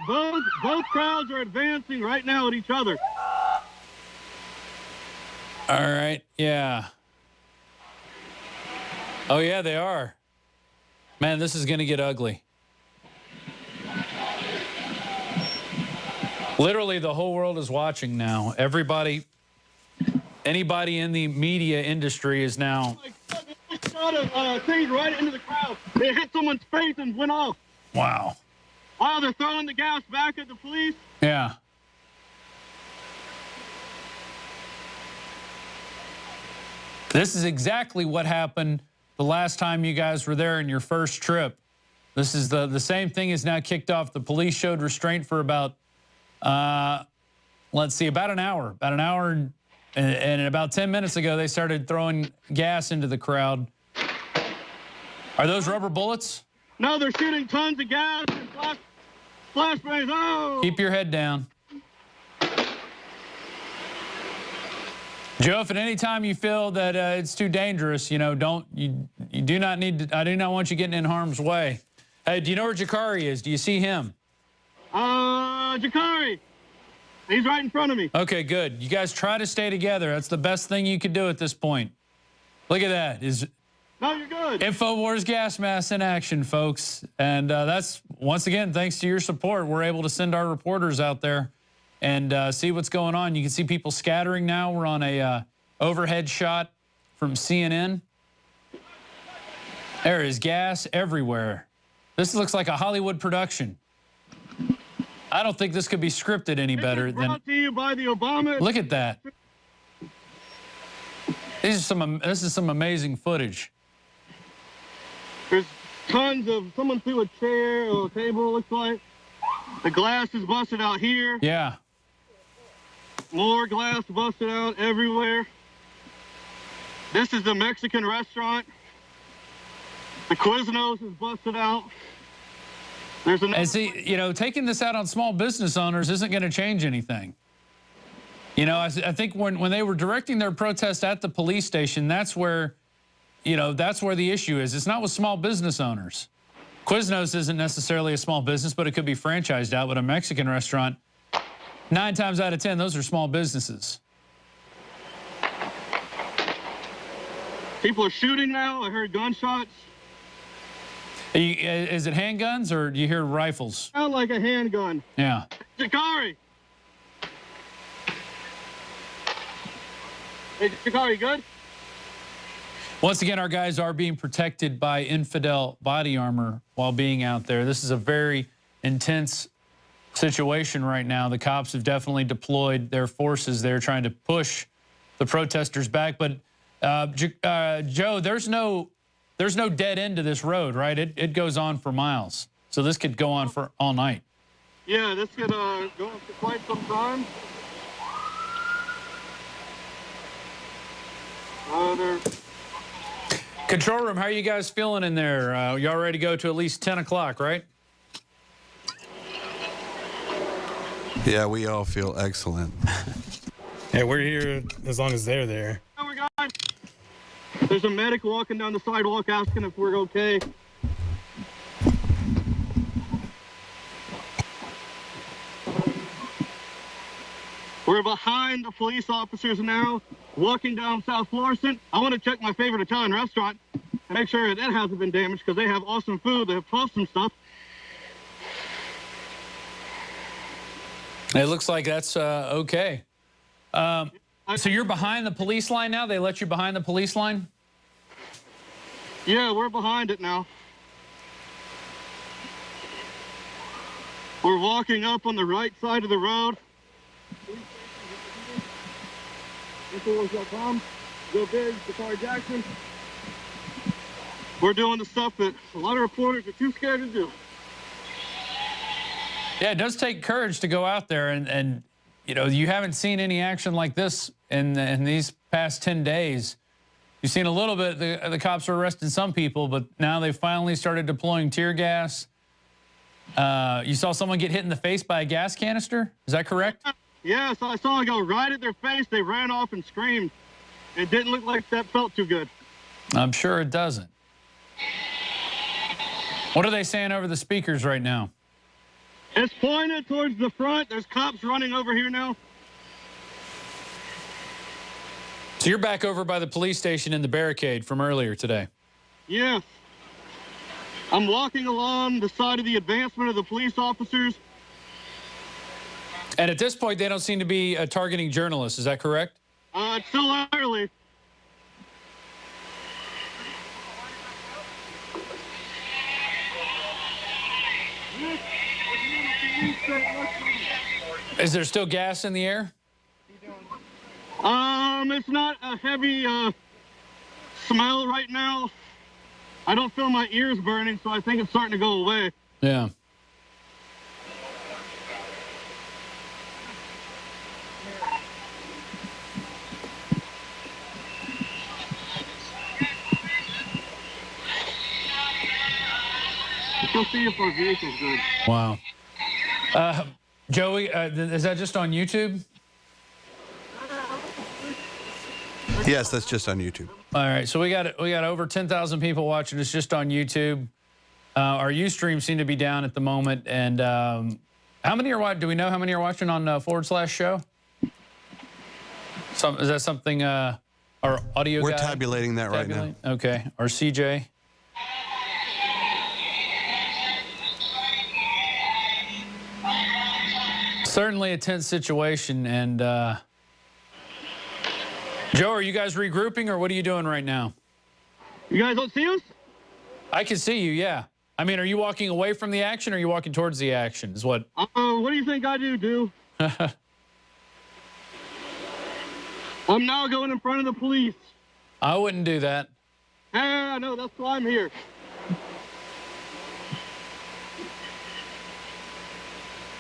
crowds are advancing right now at each other. All right, yeah. Oh, yeah, they are. Man, this is going to get ugly. Literally, the whole world is watching now. Everybody, anybody in the media industry is now... They shot a thing right into the crowd. It hit someone's face and went off. Wow. Wow, they're throwing the gas back at the police. Yeah. This is exactly what happened the last time you guys were there in your first trip. This is the same thing is now kicked off. The police showed restraint for about, let's see, about an hour. About an hour and about 10 minutes ago, they started throwing gas into the crowd. Are those rubber bullets? No, they're shooting tons of gas and flashbangs. Oh! Keep your head down. Joe, if at any time you feel that it's too dangerous, you know, you do not need to, I do not want you getting in harm's way. Hey, do you know where Jakari is? Do you see him? Jakari. He's right in front of me. Okay, good. You guys try to stay together. That's the best thing you could do at this point. Look at that. No, you're good. INFOWARS gas mask in action, folks. And that's, once again, thanks to your support, we're able to send our reporters out there and see what's going on. You can see people scattering now. We're on a overhead shot from CNN. There is gas everywhere. This looks like a Hollywood production. I don't think this could be scripted any better than. Brought to you by the Obama. Look at that. This is some amazing footage. There's tons of, someone threw a chair or a table, it looks like. The glass is busted out here. Yeah. More glass busted out everywhere. This is the Mexican restaurant. The Quiznos is busted out. There's another. And see, you know, taking this out on small business owners isn't going to change anything. You know, I think when they were directing their protest at the police station, that's where, you know, that's where the issue is. It's not with small business owners. Quiznos isn't necessarily a small business, but it could be franchised out. But a Mexican restaurant, 9 times out of 10, those are small businesses. People are shooting now. I heard gunshots. Is it handguns or do you hear rifles? Sound like a handgun. Yeah. Jakari. Hey, Jakari, good? Once again, our guys are being protected by infidel body armor while being out there. This is a very intense situation right now. The cops have definitely deployed their forces there trying to push the protesters back. But, Joe, there's no dead end to this road, right? It goes on for miles. So this could go on for all night. Yeah, this could go on for quite some time. Control room, how are you guys feeling in there? Y'all ready to go to at least 10 o'clock, right? Yeah, we all feel excellent. Yeah, we're here as long as they're there. Oh my God. There's a medic walking down the sidewalk asking if we're okay. We're behind the police officers now, walking down South Florissant. I want to check my favorite Italian restaurant and make sure that hasn't been damaged because they have awesome food. They have awesome stuff. It looks like that's okay. So you're behind the police line now? They let you behind the police line? Yeah, we're behind it now. We're walking up on the right side of the road. INFOWARS.com. Go big, Jakari Jackson. We're doing the stuff that a lot of reporters are too scared to do. Yeah, it does take courage to go out there, and you know, you haven't seen any action like this in these past 10 days. You've seen a little bit, the cops are arresting some people, but now they've finally started deploying tear gas. You saw someone get hit in the face by a gas canister? Is that correct? Yeah, so I saw it go right at their face. They ran off and screamed. It didn't look like that felt too good. I'm sure it doesn't. What are they saying over the speakers right now? It's pointed towards the front. There's cops running over here now. So you're back over by the police station in the barricade from earlier today? Yes. I'm walking along the side of the advancement of the police officers. And at this point, they don't seem to be targeting journalists. Is that correct? It's still early. Is there still gas in the air? It's not a heavy smell right now. I don't feel my ears burning, so I think it's starting to go away. Yeah. Let's go see if our vehicle's good. Wow. Joey, is that just on YouTube? Yes, that's just on YouTube. All right, so we got over 10,000 people watching us just on YouTube. Our Ustream seem to be down at the moment, and how many are watching? Do we know how many are watching on /show? Is that something? Our audio We're guy? tabulating that right now. Okay, our CJ. Certainly a tense situation, and Joe, are you guys regrouping, or what are you doing right now? You guys don't see us? I can see you, yeah. I mean, are you walking away from the action, or are you walking towards the action? Is what? What do you think I do? I'm now going in front of the police. I wouldn't do that. I know, that's why I'm here.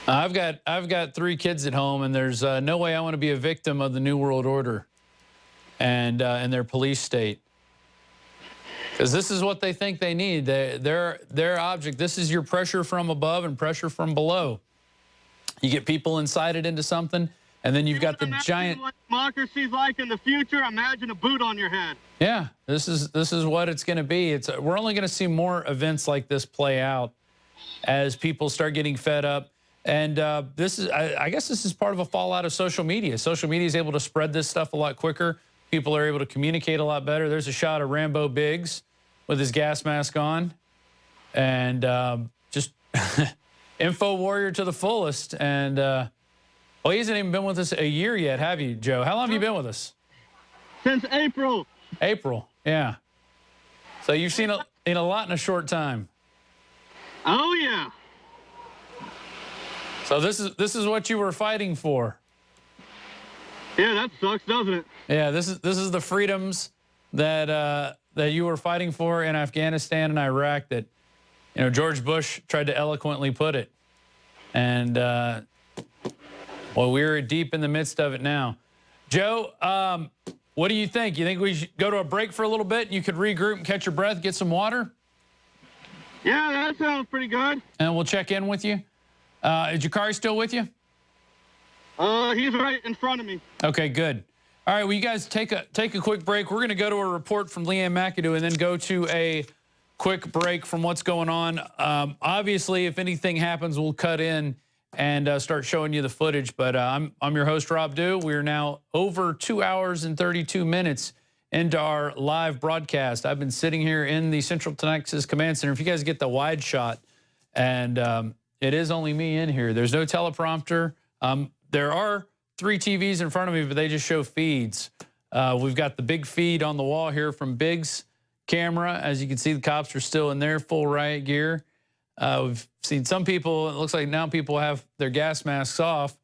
I've got 3 kids at home, and there's no way I want to be a victim of the New World Order and their police state. Because this is what they think they need. Their object, this is your pressure from above and pressure from below. You get people incited into something, and then you've got the giant... What democracy's like in the future, imagine a boot on your head. Yeah, this is what it's going to be. We're only going to see more events like this play out as people start getting fed up. And I guess this is part of a fallout of social media. Social media is able to spread this stuff a lot quicker. People are able to communicate a lot better. There's a shot of Rambo Biggs with his gas mask on, and just info warrior to the fullest. And well, he hasn't even been with us a year yet, have you, Joe? How long have you been with us? Since April. April, yeah. So you've seen a lot in a short time. Oh yeah. So this is what you were fighting for. Yeah, that sucks, doesn't it? Yeah, this is the freedoms that you were fighting for in Afghanistan and Iraq that, you know, George Bush tried to eloquently put it. And well, we're deep in the midst of it now. Joe, what do you think? You think we should go to a break for a little bit? You could regroup and catch your breath, get some water? Yeah, that sounds pretty good. And we'll check in with you. Is Jakari still with you? He's right in front of me. Okay, good. All right, well, you guys take a quick break. We're going to go to a report from Leanne McAdoo and then go to a quick break from what's going on. Obviously, if anything happens, we'll cut in and start showing you the footage. But I'm your host, Rob Dew. We're now over 2 hours and 32 minutes into our live broadcast. I've been sitting here in the Central Texas Command Center. If you guys get the wide shot, and it is only me in here. There's no teleprompter. There are 3 TVs in front of me, but they just show feeds. We've got the big feed on the wall here from Biggs' camera. As you can see, the cops are still in their full riot gear. We've seen some people, it looks like now people have their gas masks off.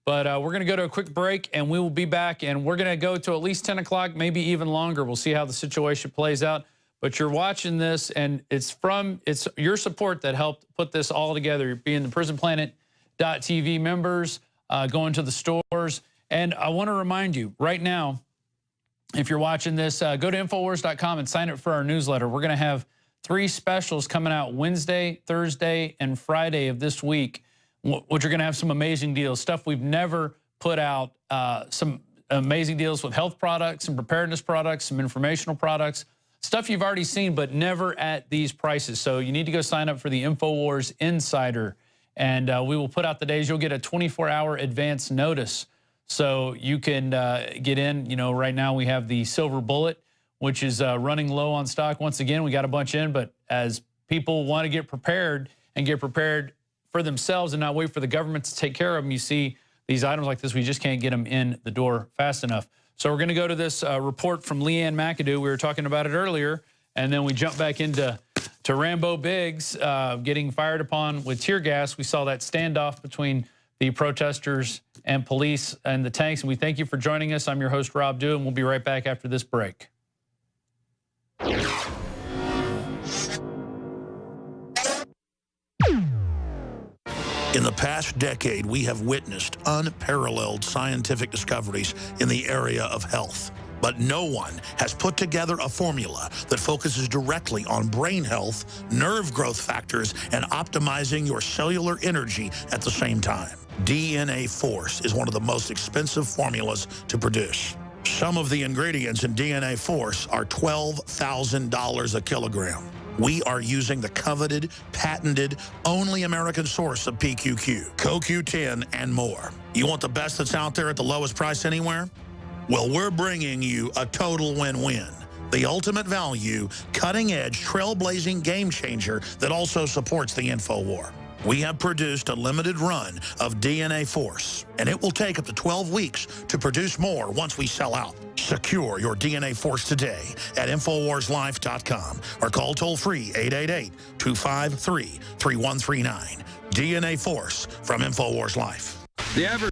But we're going to go to a quick break, and we will be back. And we're going to go to at least 10 o'clock, maybe even longer. We'll see how the situation plays out. But you're watching this, and it's your support that helped put this all together, being the PrisonPlanet.tv members, going to the stores. And I want to remind you, right now, if you're watching this, go to INFOWARS.com and sign up for our newsletter. We're going to have 3 specials coming out Wednesday, Thursday, and Friday of this week, which are going to have some amazing deals, stuff we've never put out, some amazing deals with health products, some preparedness products, some informational products, stuff you've already seen, but never at these prices. So you need to go sign up for the INFOWARS Insider, and we will put out the days. You'll get a 24-hour advance notice, so you can get in. You know, right now we have the Silver Bullet, which is running low on stock. Once again, we got a bunch in, but as people want to get prepared and get prepared for themselves and not wait for the government to take care of them, you see these items like this, we just can't get them in the door fast enough. So we're going to go to this report from Leanne McAdoo. We were talking about it earlier, and then we jump back into Rambo Biggs getting fired upon with tear gas. We saw that standoff between the protesters and police and the tanks, and we thank you for joining us. I'm your host, Rob Dew, and we'll be right back after this break. In the past decade, we have witnessed unparalleled scientific discoveries in the area of health. But no one has put together a formula that focuses directly on brain health, nerve growth factors, and optimizing your cellular energy at the same time. DNA Force is one of the most expensive formulas to produce. Some of the ingredients in DNA Force are $12,000 a kilogram. We are using the coveted, patented, only American source of PQQ, CoQ10, and more. You want the best that's out there at the lowest price anywhere? Well, we're bringing you a total win-win. The ultimate value, cutting-edge, trailblazing game changer that also supports the InfoWar. We have produced a limited run of DNA Force, and it will take up to 12 weeks to produce more once we sell out. Secure your DNA Force today at InfoWarsLife.com or call toll-free 888-253-3139. DNA Force from InfoWars Life. The average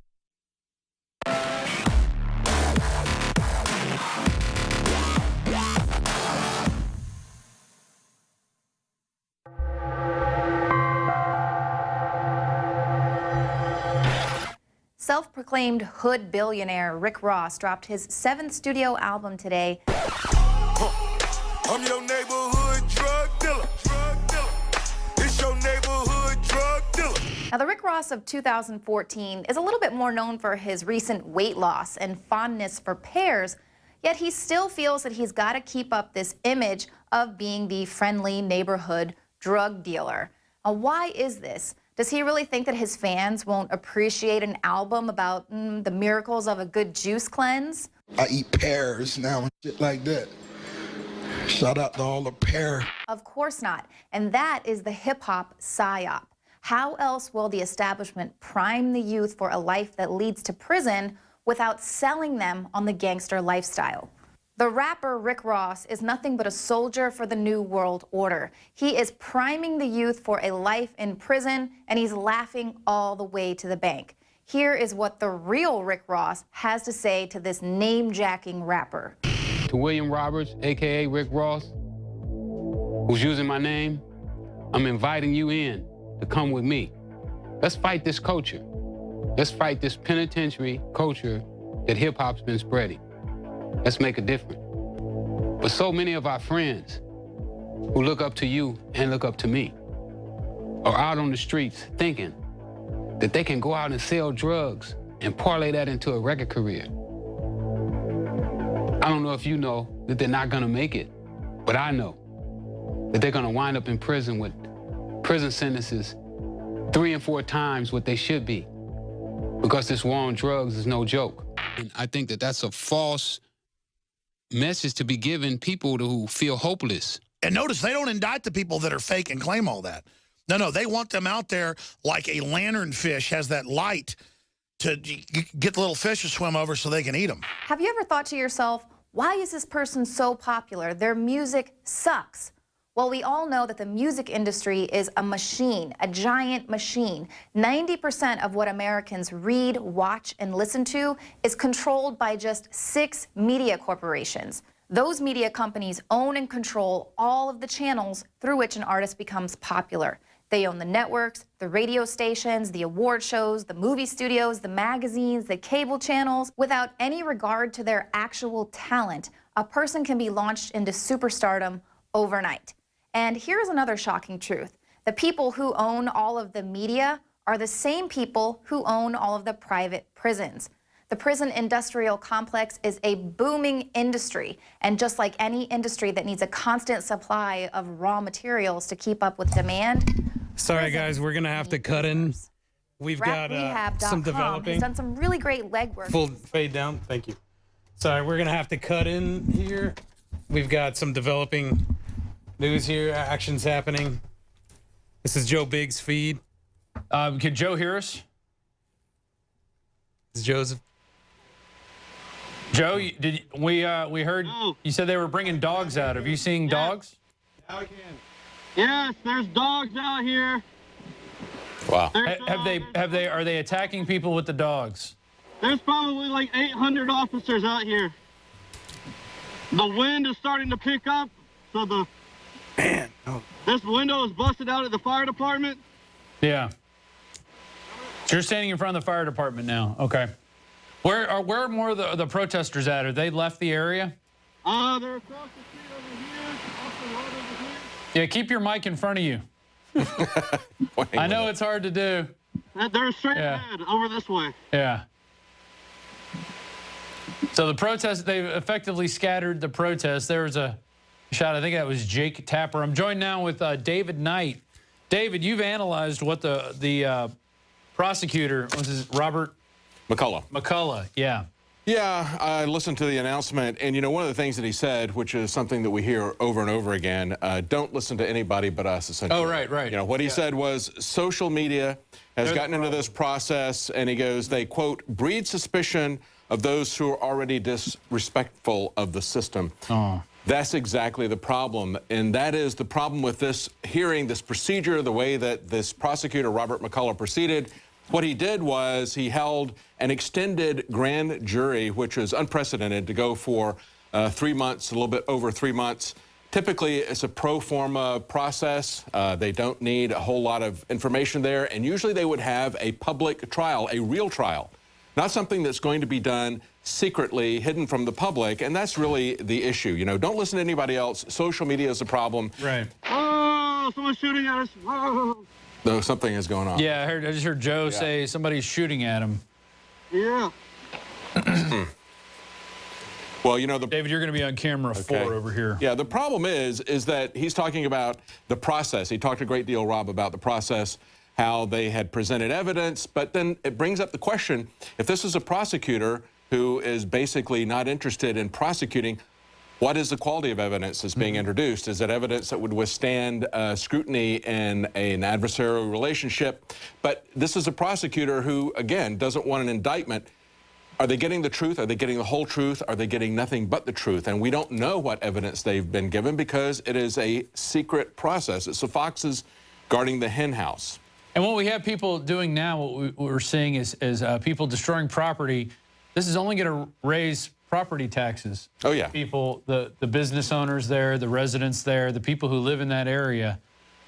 Self-proclaimed hood billionaire Rick Ross dropped his 7th studio album today. I'm your neighborhood drug dealer. It's your neighborhood drug dealer. Now, the Rick Ross of 2014 is a little bit more known for his recent weight loss and fondness for pears, yet he still feels that he's got to keep up this image of being the friendly neighborhood drug dealer. Now, why is this? Does he really think that his fans won't appreciate an album about the miracles of a good juice cleanse? I eat pears now and shit like that. Shout out to all the pear. Of course not. And that is the hip-hop psyop. How else will the establishment prime the youth for a life that leads to prison without selling them on the gangster lifestyle? The rapper Rick Ross is nothing but a soldier for the New World Order. He is priming the youth for a life in prison, and he's laughing all the way to the bank. Here is what the real Rick Ross has to say to this name-jacking rapper. To William Roberts, a.k.a. Rick Ross, who's using my name, I'm inviting you in to come with me. Let's fight this culture. Let's fight this penitentiary culture that hip-hop's been spreading. Let's make a difference. But so many of our friends who look up to you and look up to me are out on the streets thinking that they can go out and sell drugs and parlay that into a record career. I don't know if you know that they're not gonna make it, but I know that they're gonna wind up in prison with prison sentences 3 and 4 times what they should be, because this war on drugs is no joke. And I think that that's a false message to be given people who feel hopeless. And notice they don't indict the people that are fake and claim all that. No, they want them out there like a lanternfish has that light to get the little fish to swim over so they can eat them. Have you ever thought to yourself, why is this person so popular? Their music sucks. Well, we all know that the music industry is a machine, a giant machine. 90% of what Americans read, watch, and listen to is controlled by just 6 media corporations. Those media companies own and control all of the channels through which an artist becomes popular. They own the networks, the radio stations, the award shows, the movie studios, the magazines, the cable channels. Without any regard to their actual talent, a person can be launched into superstardom overnight. And here's another shocking truth. The people who own all of the media are the same people who own all of the private prisons. The prison industrial complex is a booming industry, and just like any industry that needs a constant supply of raw materials to keep up with demand. Sorry guys, we're gonna have to cut in. We've got some developing. He's done some really great legwork. Full fade down, thank you. Sorry, we're gonna have to cut in here. We've got some developing news here, actions happening. This is Joe Biggs' feed. Can Joe hear us? This is Joseph. Joe, we heard you said they were bringing dogs out. Have you seen dogs? Now I can. Yes, there's dogs out here. Wow. Are they attacking people with the dogs? There's probably like 800 officers out here. The wind is starting to pick up, so this window is busted out at the fire department. Yeah. So you're standing in front of the fire department now. Okay. Where are more of the protesters at? Are they left the area? They're across the street over here, off the road over here. Yeah, keep your mic in front of you. I know it's hard to do. They're straight ahead, over this way. Yeah. So the protest, they've effectively scattered the protest. There was a shot, I think that was Jake Tapper. I'm joined now with David Knight. David, you've analyzed what the prosecutor, what's his, Robert? McCullough, yeah. Yeah, I listened to the announcement, and, you know, one of the things that he said, which is something that we hear over and over again, don't listen to anybody but us, essentially. Oh, right. You know, what he said was social media has gotten into this process, and he goes, they, quote, breed suspicion of those who are already disrespectful of the system. Oh. That's exactly the problem, and that is the problem with this hearing, this procedure, the way that this prosecutor, Robert McCullough, proceeded. What he did was he held an extended grand jury, which is unprecedented, to go for 3 months, a little bit over 3 months. Typically, it's a pro forma process. They don't need a whole lot of information there, and usually they would have a public trial, a real trial, not something that's going to be done secretly, hidden from the public, and that's really the issue. You know, don't listen to anybody else. Social media is a problem. Right. Oh, someone's shooting at us. Whoa. No, something is going on. Yeah, I just heard Joe say somebody's shooting at him. Yeah. Well, you know, David, you're going to be on camera 4 over here. Yeah, the problem is that he's talking about the process. He talked a great deal, Rob, about the process, how they had presented evidence, but then it brings up the question, if this is a prosecutor who is basically not interested in prosecuting, what is the quality of evidence that's being introduced? Is it evidence that would withstand scrutiny in an adversarial relationship? But this is a prosecutor who, again, doesn't want an indictment. Are they getting the truth? Are they getting the whole truth? Are they getting nothing but the truth? And we don't know what evidence they've been given because it is a secret process. It's the foxes guarding the hen house. And what we have people doing now, what we're seeing is people destroying property. This is only going to raise property taxes. Oh, yeah. People, the business owners there, the residents there, the people who live in that area.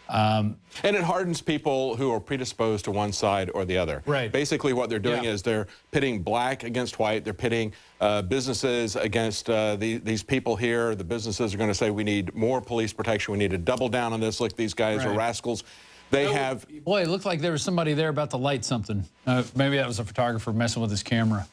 And it hardens people who are predisposed to one side or the other. Right. Basically, what they're doing is they're pitting black against white. They're pitting businesses against these people here. The businesses are going to say, we need more police protection. We need to double down on this. Look, these guys are rascals. They have... Boy, it looked like there was somebody there about to light something. Maybe that was a photographer messing with his camera.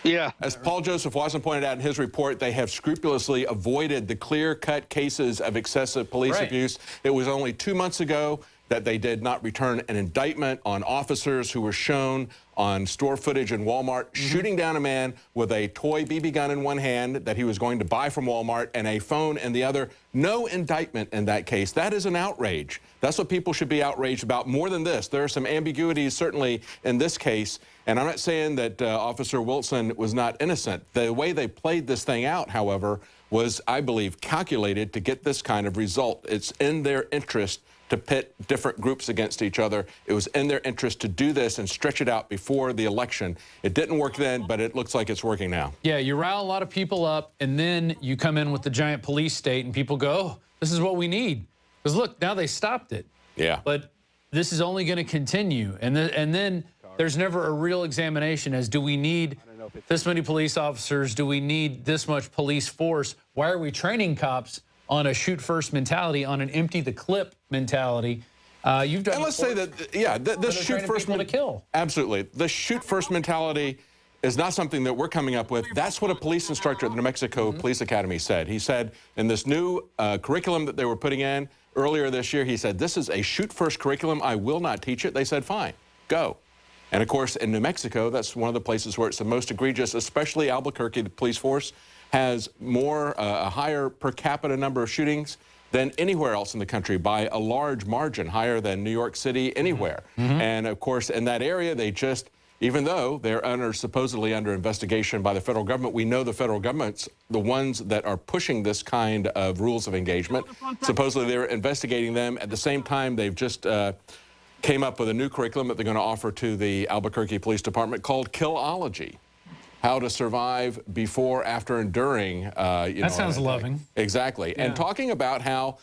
Yeah. As Paul Joseph Watson pointed out in his report, they have scrupulously avoided the clear-cut cases of excessive police abuse. It was only 2 months ago that they did not return an indictment on officers who were shown on store footage in Walmart shooting down a man with a toy BB gun in one hand that he was going to buy from Walmart and a phone in the other. No indictment in that case. That is an outrage. That's what people should be outraged about. More than this, there are some ambiguities certainly in this case. And I'm not saying that Officer Wilson was not innocent. The way they played this thing out, however, was, I believe, calculated to get this kind of result. It's in their interest to pit different groups against each other. It was in their interest to do this and stretch it out before the election. It didn't work then, but it looks like it's working now. Yeah, you rile a lot of people up, and then you come in with the giant police state, and people go, oh, this is what we need. Because look, now they stopped it. Yeah. But this is only going to continue. And then there's never a real examination as, do we need this many police officers? Do we need this much police force? Why are we training cops on a shoot-first mentality, on an empty-the-clip mentality? You've done. And let's say that, yeah, this shoot-first to kill. Absolutely, the shoot-first mentality is not something that we're coming up with. That's what a police instructor at the New Mexico Police Academy said. He said in this new curriculum that they were putting in earlier this year, he said, this is a shoot-first curriculum. I will not teach it. They said, fine, go. And of course, in New Mexico, that's one of the places where it's the most egregious, especially Albuquerque. The police force has a higher per capita number of shootings than anywhere else in the country by a large margin, higher than New York City, anywhere. And of course, in that area, they just, even though they're supposedly under investigation by the federal government, we know the federal government's the ones that are pushing this kind of rules of engagement. Supposedly they're investigating them. At the same time, they've just came up with a new curriculum that they're going to offer to the Albuquerque Police Department called Killology. How to survive before, after, and during. That sounds loving. Exactly. Yeah. And talking about how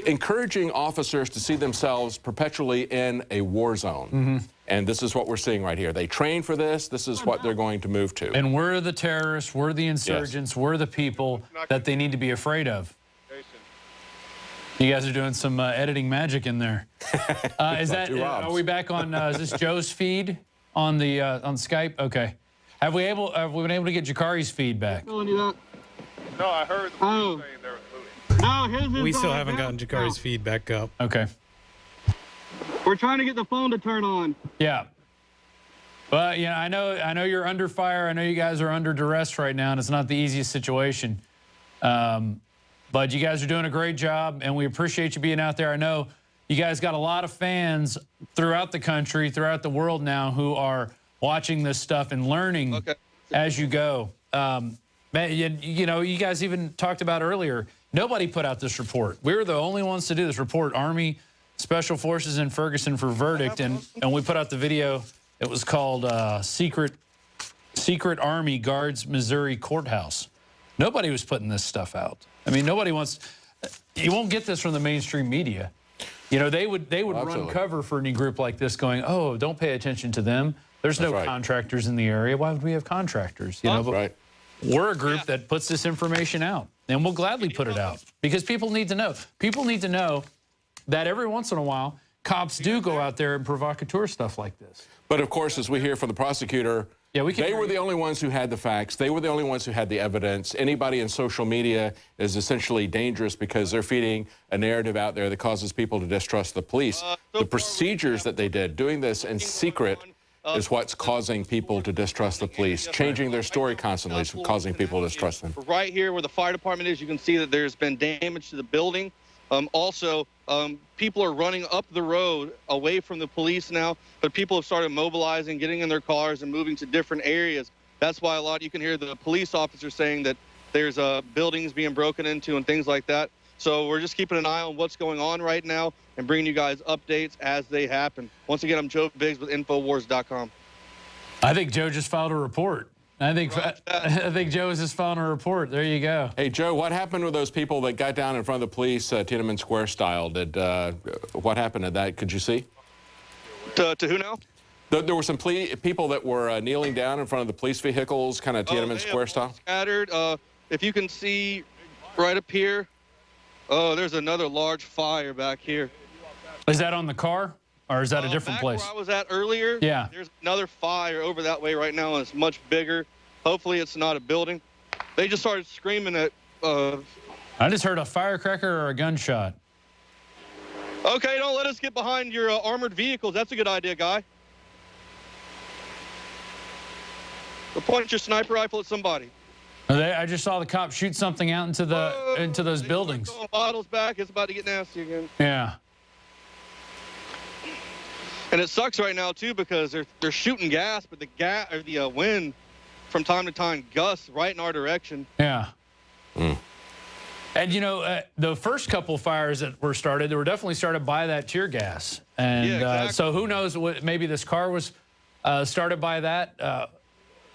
encouraging officers to see themselves perpetually in a war zone. And this is what we're seeing right here. They train for this. This is what they're going to move to. And we're the terrorists. We're the insurgents. We're the people that they need to be afraid of. You guys are doing some editing magic in there. Are we back on, is this Joe's feed on the on Skype? Okay. Have we been able to get Jakari's feedback? No, I heard the police saying they were moving. No, his is We still haven't gotten Jakari's feedback up. Okay. We're trying to get the phone to turn on. Yeah. But yeah, I know you're under fire. I know you guys are under duress right now, and it's not the easiest situation. But you guys are doing a great job, and we appreciate you being out there. I know you guys got a lot of fans throughout the country, throughout the world now, who are watching this stuff and learning as you go. You know, you guys even talked about earlier, nobody put out this report. We were the only ones to do this report, Army Special Forces in Ferguson for verdict, and we put out the video. It was called Secret Army Guards Missouri Courthouse. Nobody was putting this stuff out. I mean, nobody wants, you won't get this from the mainstream media. You know, they would run cover for any group like this going, oh, don't pay attention to them. There's no contractors in the area. Why would we have contractors? You know, but we're a group that puts this information out, and we'll gladly put it out because people need to know. People need to know that every once in a while, cops do go out there and provocateur stuff like this. But of course, as we hear from the prosecutor, they were the only ones who had the facts. They were the only ones who had the evidence. Anybody in social media is essentially dangerous because they're feeding a narrative out there that causes people to distrust the police. The procedures that they did, doing this in secret, is what's causing people to distrust the police. Changing their story constantly is causing people to distrust them. Right here where the fire department is, you can see that there's been damage to the building. People are running up the road away from the police now, but people have started mobilizing, getting in their cars and moving to different areas. That's why you can hear the police officers saying that there's buildings being broken into and things like that. So we're just keeping an eye on what's going on right now and bringing you guys updates as they happen. Once again, I'm Joe Biggs with INFOWARS.com. I think Joe just filed a report. I think Joe is just filing a report. There you go. Hey, Joe, what happened with those people that got down in front of the police, Tiananmen Square style? What happened to that? Could you see? To who now? There were some people that were kneeling down in front of the police vehicles, kind of Tiananmen Square style. Scattered. If you can see right up here, there's another large fire back here. Is that on the car, or is that a different place? Where I was at earlier, yeah. There's another fire over that way right now, and it's much bigger. Hopefully it's not a building. They just started screaming at... I just heard a firecracker or a gunshot. Okay, don't let us get behind your armored vehicles. That's a good idea, guy. Or point your sniper rifle at somebody. I just saw the cop shoot something out into those buildings. Bottles back. It's about to get nasty again. Yeah. And it sucks right now too because they're shooting gas, but the wind from time to time gusts right in our direction. Yeah. And you know, the first couple fires that were started, they were definitely started by that tear gas. And exactly. So who knows? Maybe this car was started by that.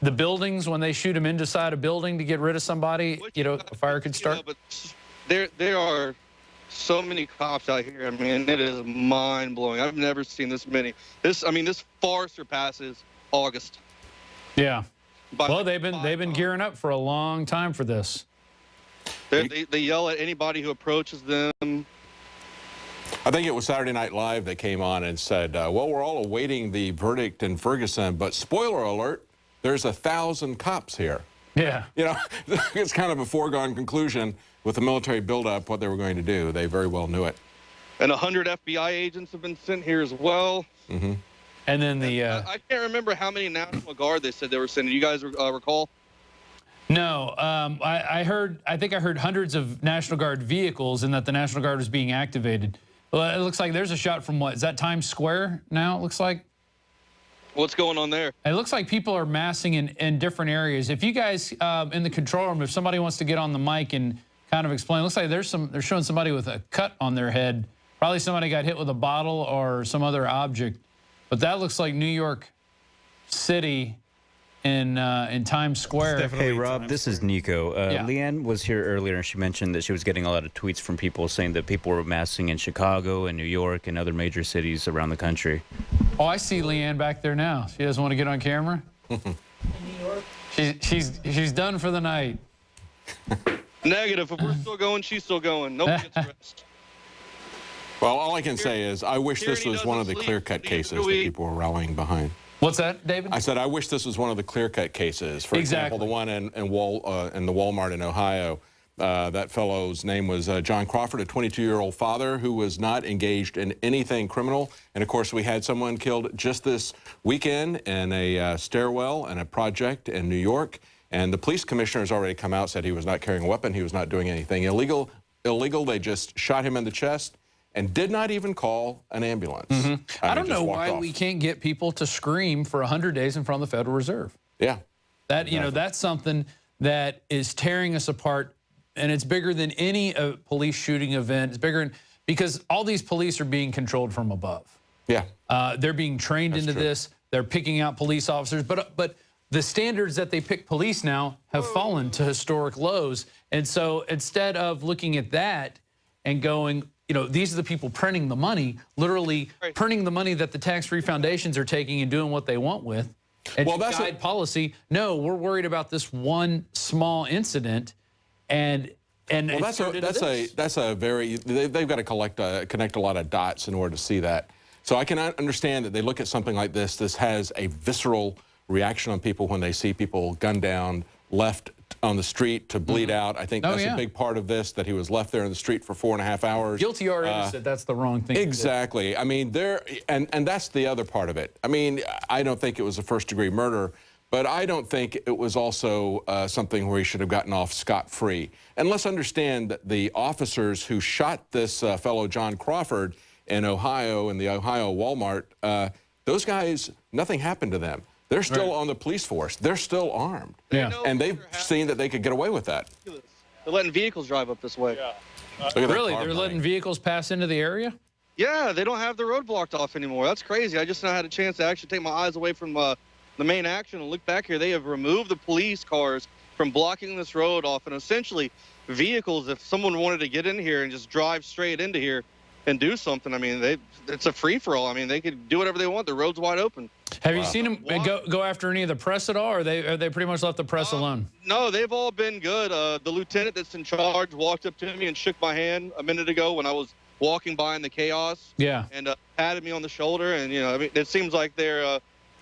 The buildings, when they shoot them inside a building to get rid of somebody, you know, a fire could start. Yeah, but there are so many cops out here. I mean, it is mind-blowing. I've never seen this many. This far surpasses August. Yeah. Well, they've been gearing up for a long time for this. They yell at anybody who approaches them. I think it was Saturday Night Live that came on and said, well, we're all awaiting the verdict in Ferguson, but spoiler alert, there's 1,000 cops here. Yeah. You know, it's kind of a foregone conclusion with the military buildup, what they were going to do. They very well knew it. And 100 FBI agents have been sent here as well. Mm-hmm. And then I can't remember how many National Guard they said they were sending. You guys recall? No. I think I heard hundreds of National Guard vehicles and that the National Guard was being activated. Well, it looks like there's a shot from what? Is that Times Square now, it looks like? What's going on there? It looks like people are massing in different areas. If you guys in the control room, if somebody wants to get on the mic and kind of explain, it looks like they're showing somebody with a cut on their head. Probably somebody got hit with a bottle or some other object. But that looks like New York City in Times Square. Hey, Rob, this is Nico. Leanne was here earlier, and she mentioned that she was getting a lot of tweets from people saying that people were massing in Chicago and New York and other major cities around the country. Oh, I see Leanne back there now. She doesn't want to get on camera. In New York? She's done for the night. Negative. If we're still going, she's still going. Nobody gets rest. Well, all I can say is I wish this was one of the clear-cut cases that people were rallying behind. What's that, David? I said I wish this was one of the clear-cut cases. For example, the one in the Walmart in Ohio. That fellow's name was John Crawford, a 22-year-old father who was not engaged in anything criminal. And, of course, we had someone killed just this weekend in a stairwell in a project in New York. And the police commissioner has already come out, said he was not carrying a weapon. He was not doing anything illegal. They just shot him in the chest and did not even call an ambulance. I don't know why we can't get people to scream for 100 days in front of the Federal Reserve. Yeah. That, you know, that's something that is tearing us apart. And it's bigger than any police shooting event. It's bigger because all these police are being controlled from above. Yeah. They're being trained into this. They're picking out police officers. But the standards that they pick police now have fallen to historic lows. And so instead of looking at that and going, you know, these are the people printing the money, literally printing the money that the tax-free foundations are taking and doing what they want with. And well, that's guide policy. No, we're worried about this one small incident. And well, that's a very, they've got to connect a lot of dots in order to see that. So I can understand that they look at something like this. This has a visceral reaction on people when they see people gunned down, left on the street to bleed out. I think that's a big part of this, that he was left there in the street for 4.5 hours. Guilty or innocent, that's the wrong thing. Exactly. I mean, and that's the other part of it. I mean, I don't think it was a first-degree murder. But I don't think it was also something where he should have gotten off scot-free. And let's understand that the officers who shot this fellow John Crawford in Ohio, in the Ohio Walmart, those guys, nothing happened to them. They're still on the police force. They're still armed. Yeah. And they've seen that they could get away with that. They're letting vehicles drive up this way. Really? They're letting vehicles pass into the area? Yeah, they don't have the road blocked off anymore. That's crazy. I just now had a chance to actually take my eyes away from the main action and look back here. They have removed the police cars from blocking this road off, and essentially vehicles, if someone wanted to get in here and just drive straight into here and do something, I mean, it's a free-for-all. I mean, they could do whatever they want. The road's wide open. Have you seen them go after any of the press at all, or are they pretty much left the press alone? No, they've all been good. The lieutenant that's in charge walked up to me and shook my hand a minute ago when I was walking by in the chaos. Yeah. And patted me on the shoulder, and, you know, I mean, it seems like they're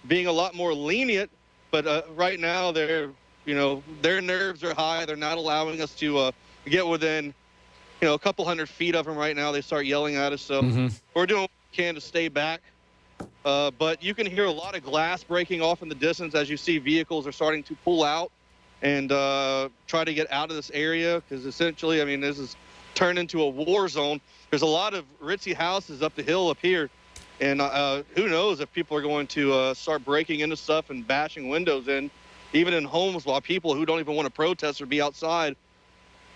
being a lot more lenient, but right now their nerves are high. They're not allowing us to get within, a couple hundred feet of them right now. They start yelling at us, so we're doing what we can to stay back. But you can hear a lot of glass breaking off in the distance as you see vehicles are starting to pull out and try to get out of this area, because essentially, I mean, this is turned into a war zone. There's a lot of ritzy houses up the hill up here. And who knows if people are going to start breaking into stuff and bashing windows in, even in homes, while people who don't even want to protest or be outside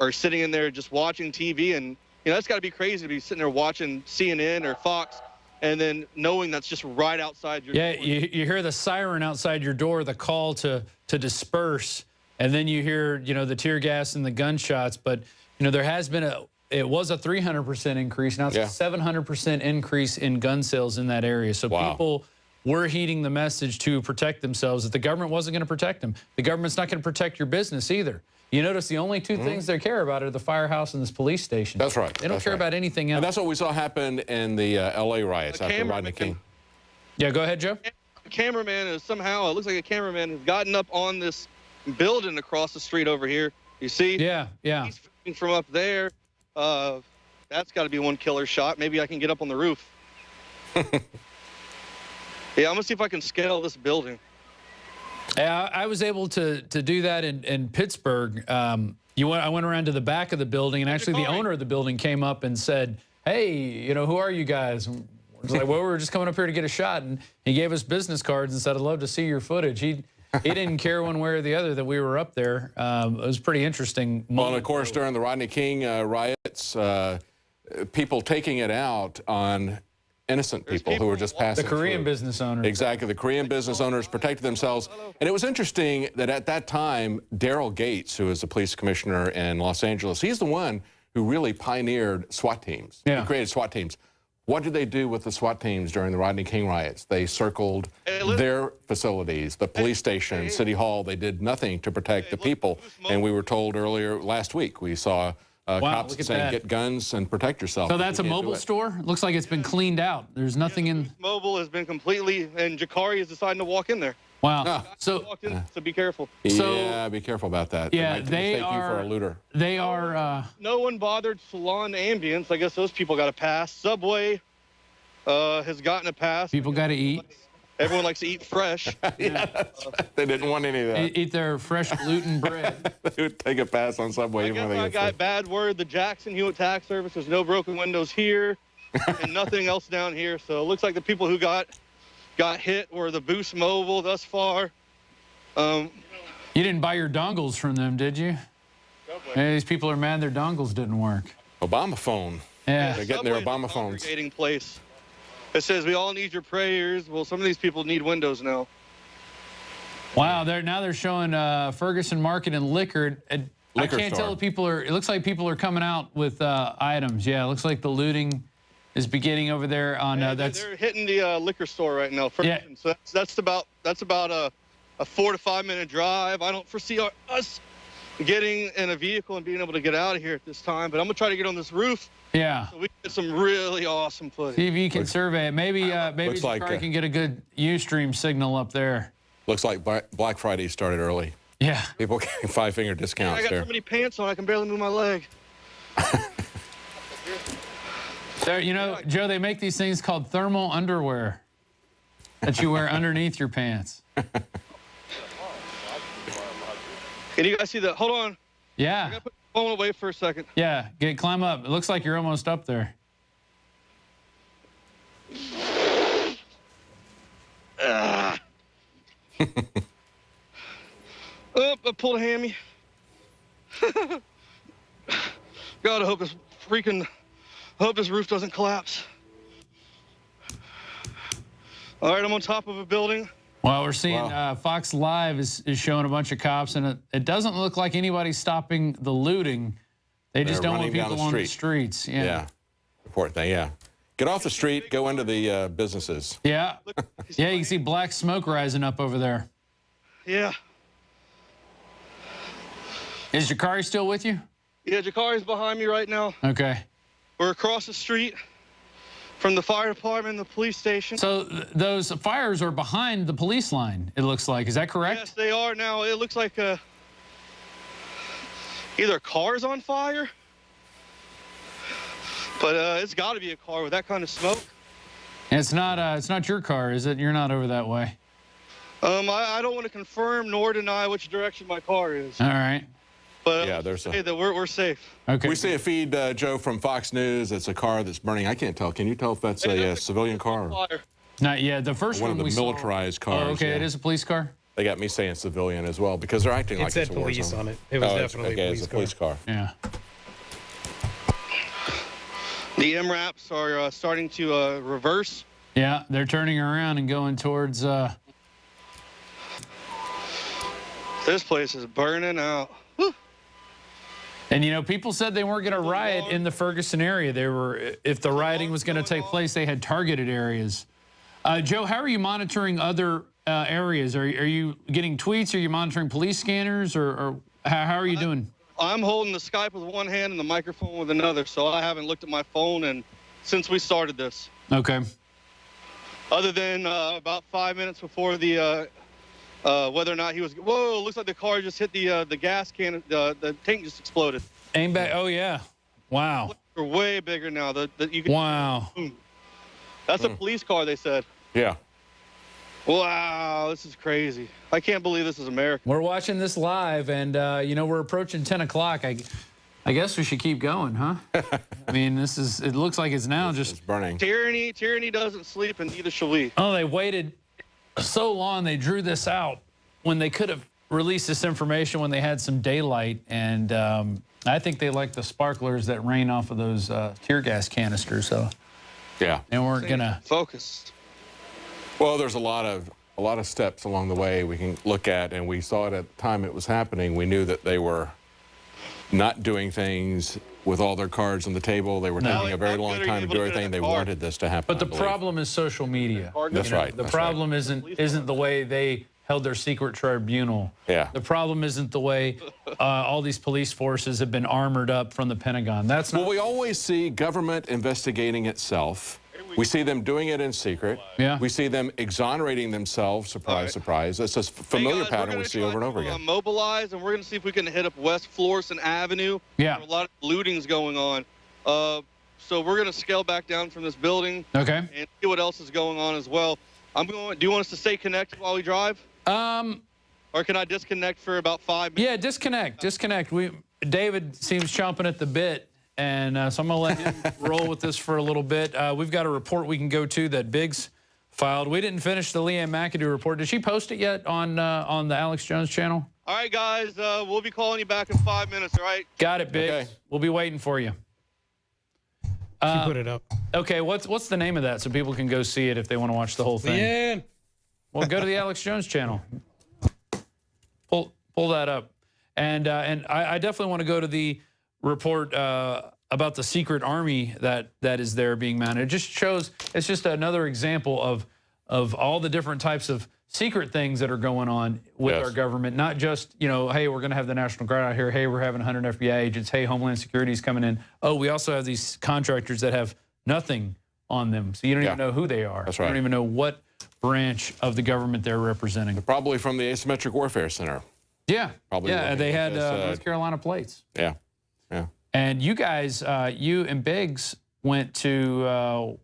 are sitting in there just watching TV. And, that's got to be crazy to be sitting there watching CNN or Fox and then knowing that's just right outside your door. Yeah, you hear the siren outside your door, the call to disperse, and then you hear, the tear gas and the gunshots. But, there has been it was a 300% increase. Now it's a 700% increase in gun sales in that area. So people were heeding the message to protect themselves, that the government wasn't going to protect them. The government's not going to protect your business either. You notice the only two things they care about are the firehouse and this police station. That's right. They don't care about anything else. And that's what we saw happen in the L.A. riots after Rodney King. Yeah, go ahead, Joe. A cameraman is somehow, it looks like a cameraman has gotten up on this building across the street over here. You see? Yeah. He's filming from up there. That's got to be one killer shot. Maybe I can get up on the roof. Yeah, I'm going to see if I can scale this building. Yeah, I was able to do that in Pittsburgh. I went around to the back of the building, and actually the owner of the building came up and said, hey, who are you guys? And we're like, well, we were just coming up here to get a shot. And he gave us business cards and said, I'd love to see your footage. He didn't care one way or the other that we were up there. It was pretty interesting. Well, and of course, during the Rodney King riots, people taking it out on innocent people who were just passing through. The Korean business owners. Exactly. The Korean business owners protected themselves. And it was interesting that at that time, Daryl Gates, who was the police commissioner in Los Angeles, he's the one who really pioneered SWAT teams. Yeah. He created SWAT teams. What did they do with the SWAT teams during the Rodney King riots? They circled their facilities, the police station, City Hall. They did nothing to protect the people. And we were told earlier last week, we saw cops saying get guns and protect yourself. So that's a mobile store? Looks like it's been cleaned out. There's nothing in. Mobile has been completely, and Jakari is deciding to walk in there. Wow. So be careful. Yeah, be careful about that. Yeah, they mistake you for a looter. They are. No one bothered Salon Ambience. I guess those people got a pass. Subway has gotten a pass. People got to eat. Everyone likes to eat fresh. Yeah, that's right. They didn't want any of that. Eat their fresh gluten bread. They would take a pass on Subway. I got bad word. The Jackson Hewitt Tax Service. There's no broken windows here, and nothing else down here. So it looks like the people who got hit were the Boost Mobile thus far. You didn't buy your dongles from them, did you? Hey, these people are mad their dongles didn't work. Obama phone. Yeah. They're getting their Obama phones. Congregating place. It says we all need your prayers. Well, some of these people need windows now. Wow, now they're showing Ferguson Market and Liquor. I can't tell if people are. It looks like people are coming out with items. Yeah, it looks like the looting is beginning over there on. They're hitting the liquor store right now. Ferguson. Yeah. So that's about a 4 to 5 minute drive. I don't foresee us getting in a vehicle and being able to get out of here at this time. But I'm gonna try to get on this roof. Yeah. So we get some really awesome footage. See if you can survey it. Maybe Jakari can get a good Ustream signal up there. Looks like Black Friday started early. Yeah. People getting 5-finger discounts I got so many pants on I can barely move my leg. There, you know, Joe, they make these things called thermal underwear that you wear underneath your pants. Can you guys see that? Hold on. Yeah. I gotta put the phone away for a second. Yeah, climb up. It looks like you're almost up there. Oh, I pulled a hammy. God, I hope this roof doesn't collapse. All right, I'm on top of a building. Well, we're seeing Fox Live is showing a bunch of cops, and it doesn't look like anybody's stopping the looting. They're just don't want people on the streets. Yeah. Important thing, yeah. Get off the street, go into the businesses. Yeah. Yeah, you can see black smoke rising up over there. Yeah. Is Jakari still with you? Yeah, Jakari's behind me right now. Okay. We're across the street from the fire department and the police station. So those fires are behind the police line, it looks like. Is that correct? Yes, they are now. It looks like either a car's on fire, but it's got to be a car with that kind of smoke. And it's not your car, is it? You're not over that way. I don't want to confirm nor deny which direction my car is. All right. But yeah, there's say that we're safe. Okay. We see a feed, Joe, from Fox News. It's a car that's burning. I can't tell. Can you tell if that's a civilian car? Not yet. The first one of the militarized cars. Oh, okay, it is a police car. They got me saying civilian as well because they're acting like it's a war zone. It said police on it. It was definitely a police car. Yeah. The MRAPs are starting to reverse. Yeah, they're turning around and going towards. This place is burning out. Whew. And, you know, people said they weren't going to riot in the Ferguson area. They were, if the rioting was going to take place, they had targeted areas. Joe, how are you monitoring other areas? Are you getting tweets? Are you monitoring police scanners? Or how are you doing? I'm holding the Skype with one hand and the microphone with another, so I haven't looked at my phone since we started this. Okay. Other than about 5 minutes before the whether or not he was. Whoa! Looks like the car just hit the gas can. The tank just exploded. Aim back. Oh yeah. Wow. They're way bigger now. You can. Wow. That's a police car. They said. Yeah. Wow, this is crazy. I can't believe this is America. We're watching this live, and you know we're approaching 10 o'clock. I guess we should keep going, huh? I mean, it looks like it's now just burning. Tyranny doesn't sleep, and neither shall we. Oh, they waited so long. They drew this out when they could have released this information when they had some daylight. And I think they like the sparklers that rain off of those tear gas canisters. So yeah, they weren't gonna focus. Well, there's a lot of steps along the way we can look at, and we saw it at the time it was happening. We knew that they were not doing things with all their cards on the table. They were taking a very long time to do everything. They wanted this to happen. But the problem is social media. That's right. The problem isn't the way they held their secret tribunal. Yeah. The problem isn't the way all these police forces have been armored up from the Pentagon. That's not. Well, we always see government investigating itself. We see them doing it in secret. Yeah. We see them exonerating themselves. Surprise, surprise. That's a familiar pattern we see over and over again. Mobilize, and we're going to see if we can hit up West Florissant Avenue. Yeah. There's a lot of looting's going on. So we're going to scale back down from this building. Okay. And see what else is going on as well. Do you want us to stay connected while we drive? Or can I disconnect for about 5 minutes? Yeah, disconnect. David seems chomping at the bit, and so I'm going to let him roll with this for a little bit. We've got a report we can go to that Biggs filed. We didn't finish the Leanne McAdoo report. Did she post it yet on the Alex Jones channel? All right, guys. We'll be calling you back in 5 minutes, all right? Got it, Biggs. Okay. We'll be waiting for you. She put it up. Okay, what's the name of that so people can go see it if they want to watch the whole thing? Leanne. Well, go to the Alex Jones channel. Pull that up. And I definitely want to go to the report about the secret army that is there being mounted. It just shows, it's just another example of all the different types of secret things that are going on with our government. Not just, hey, we're going to have the National Guard out here. Hey, we're having 100 FBI agents. Hey, Homeland Security is coming in. Oh, we also have these contractors that have nothing on them. So you don't even know who they are. That's right. You don't even know what branch of the government they're representing. They're probably from the Asymmetric Warfare Center. Yeah. Probably. Yeah, they had North Carolina plates. Yeah. Yeah. And you guys, you and Biggs went to,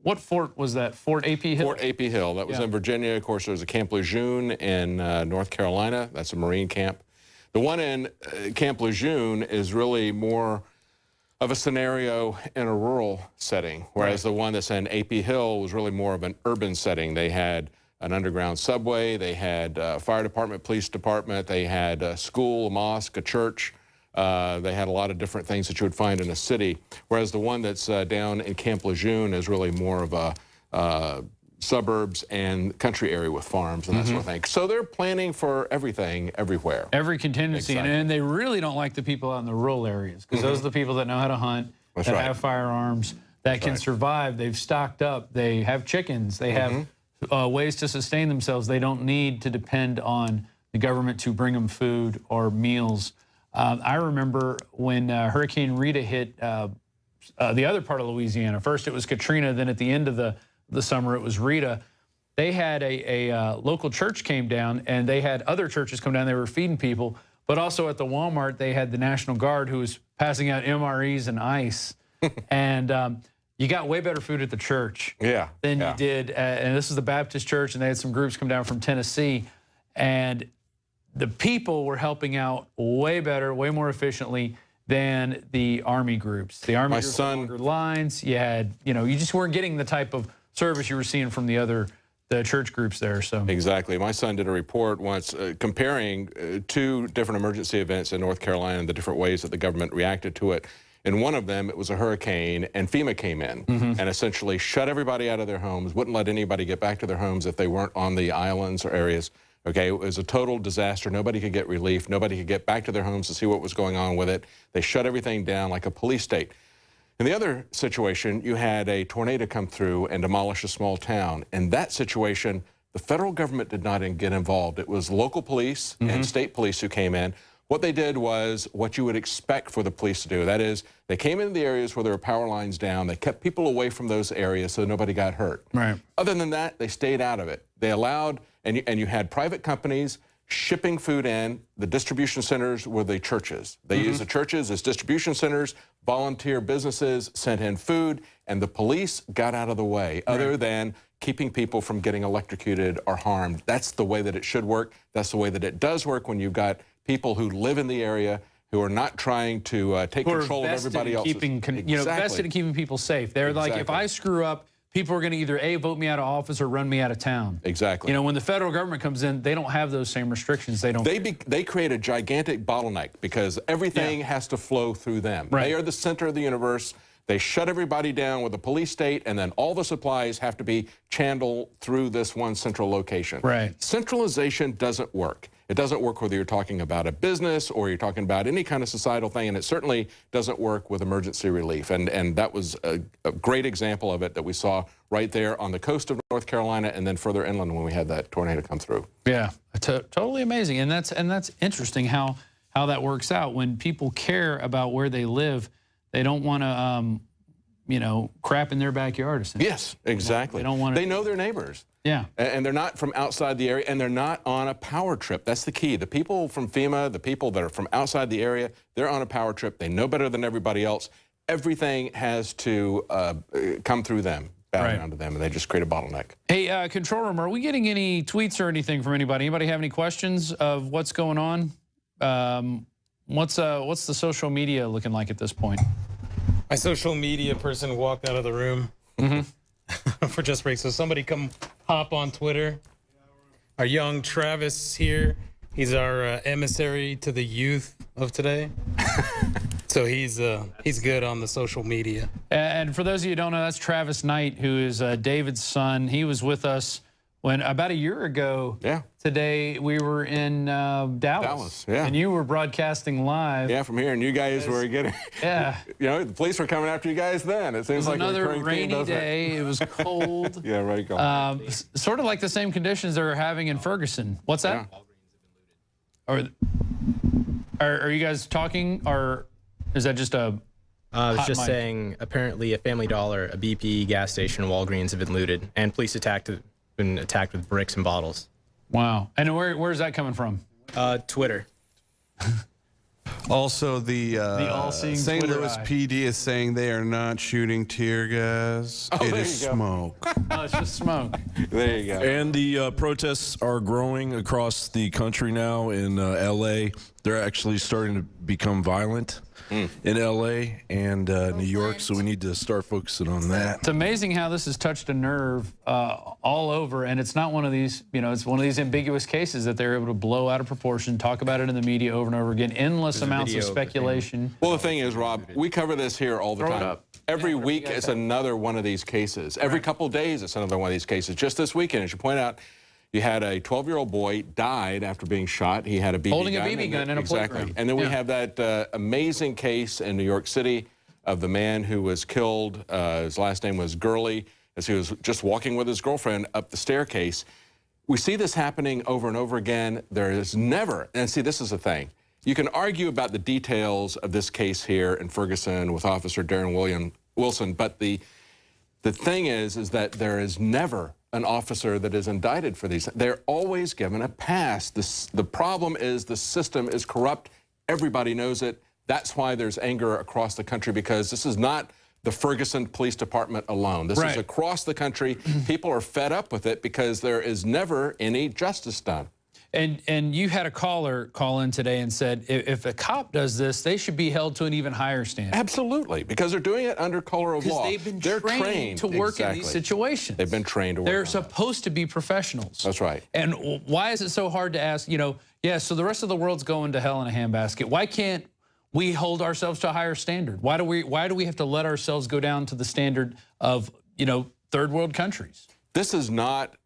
what fort was that? Fort AP Hill? Fort AP Hill. That was in Virginia. Of course, there's a Camp Lejeune in North Carolina. That's a Marine camp. The one in Camp Lejeune is really more of a scenario in a rural setting, whereas the one that's in AP Hill was really more of an urban setting. They had an underground subway. They had a fire department, police department. They had a school, a mosque, a church. They had a lot of different things that you would find in a city, whereas the one that's down in Camp Lejeune is really more of a suburbs and country area with farms and that sort of thing. So they're planning for everything everywhere. Every contingency. Exactly. And they really don't like the people out in the rural areas because those are the people that know how to hunt, that have firearms, that can survive. They've stocked up. They have chickens. They have ways to sustain themselves. They don't need to depend on the government to bring them food or meals. I remember when Hurricane Rita hit the other part of Louisiana. First it was Katrina, then at the end of the summer it was Rita. They had a local church came down, and they had other churches come down. They were feeding people, but also at the Walmart they had the National Guard who was passing out MREs and ice. And you got way better food at the church than you did. And this is the Baptist church, and they had some groups come down from Tennessee. And the people were helping out way better, way more efficiently than the Army groups. The Army groups had longer lines. You had, you just weren't getting the type of service you were seeing from the church groups there. So exactly. My son did a report once comparing two different emergency events in North Carolina and the different ways that the government reacted to it. In one of them, it was a hurricane, and FEMA came in and essentially shut everybody out of their homes, wouldn't let anybody get back to their homes if they weren't on the islands or areas. Okay, it was a total disaster. Nobody could get relief. Nobody could get back to their homes to see what was going on with it. They shut everything down like a police state. In the other situation, you had a tornado come through and demolish a small town. In that situation, the federal government did not get involved. It was local police and state police who came in. What they did was what you would expect for the police to do. That is, they came into the areas where there were power lines down. They kept people away from those areas so nobody got hurt. Right. Other than that, they stayed out of it. They allowed, and you had private companies shipping food in. The distribution centers were the churches. They used the churches as distribution centers. Volunteer businesses sent in food, and the police got out of the way, other than keeping people from getting electrocuted or harmed. That's the way that it should work. That's the way that it does work when you've got people who live in the area who are not trying to take control of everybody else. Vested in keeping people safe. They're like, if I screw up, people are going to either A, vote me out of office or run me out of town. Exactly. When the federal government comes in, they don't have those same restrictions. They don't. They create a gigantic bottleneck because everything has to flow through them. They are the center of the universe. They shut everybody down with a police state, and then all the supplies have to be channeled through this one central location. Right. Centralization doesn't work. It doesn't work whether you're talking about a business or you're talking about any kind of societal thing, and it certainly doesn't work with emergency relief. And that was a great example of it that we saw right there on the coast of North Carolina and then further inland when we had that tornado come through. Yeah, totally amazing. And that's interesting how that works out. When people care about where they live, they don't want to, you know, crap in their backyard. Yes, exactly. They don't want to. They know their neighbors. Yeah. And they're not from outside the area, and they're not on a power trip. That's the key. The people from FEMA, the people that are from outside the area, they're on a power trip. They know better than everybody else. Everything has to come through them, bow down to them, and they just create a bottleneck. Hey, control room, are we getting any tweets or anything from anybody? Anybody have any questions of what's going on? What's the social media looking like at this point? My social media person walked out of the room for just break. So somebody come hop on Twitter. Our young Travis here. He's our emissary to the youth of today. So he's good on the social media. And for those of you who don't know, that's Travis Knight, who is David's son. He was with us when about a year ago. Yeah. Today we were in Dallas. Yeah. And you were broadcasting live. Yeah, from here, and you guys were getting. Yeah. You know, the police were coming after you guys then. It seems like another rainy day. It was cold. Yeah, right. Sort of like the same conditions they're having in Ferguson. What's that? Yeah. Are you guys talking, or is that just a? I was just saying, apparently a Family Dollar, a BP gas station, and Walgreens have been looted, and police been attacked with bricks and bottles. Wow. And where's that coming from? Twitter. Also, the all-seeing St. Twitter Louis eye. PD is saying they are not shooting tear gas. Oh, it there is you go. smoke. Oh, it's just smoke. There you go. And the protests are growing across the country now. In L.A., they're actually starting to become violent in L.A. and New York, so we need to start focusing on that. It's amazing how this has touched a nerve all over, and it's not one of these, you know, it's one of these ambiguous cases that they're able to blow out of proportion, talk about it in the media over and over again, endless amounts of speculation. Well, the thing is, Rob, we cover this here all the time. Every week it's another one of these cases. Every couple days it's another one of these cases. Just this weekend, as you point out, you had a 12-year-old boy died after being shot. He had a BB gun. Holding a BB gun in a playground. And then we have that amazing case in New York City of the man who was killed. His last name was Gurley, as he was just walking with his girlfriend up the staircase. We see this happening over and over again. There is never, and see, this is the thing. You can argue about the details of this case here in Ferguson with Officer Darren Wilson, but the thing is that there is never an officer that is indicted for these. They're always given a pass. The problem is the system is corrupt. Everybody knows it. That's why there's anger across the country, because this is not the Ferguson Police Department alone. This is across the country. People are fed up with it because there is never any justice done. And you had a caller call in today and said, if a cop does this, they should be held to an even higher standard. Absolutely, because they're doing it under color of law. Because they've been trained to work in these situations. They've been trained to work. They're supposed to be professionals. That's right. And why is it so hard to ask, you know, yeah, so the rest of the world's going to hell in a handbasket. Why can't we hold ourselves to a higher standard? Why do we have to let ourselves go down to the standard of, you know, third world countries? This is not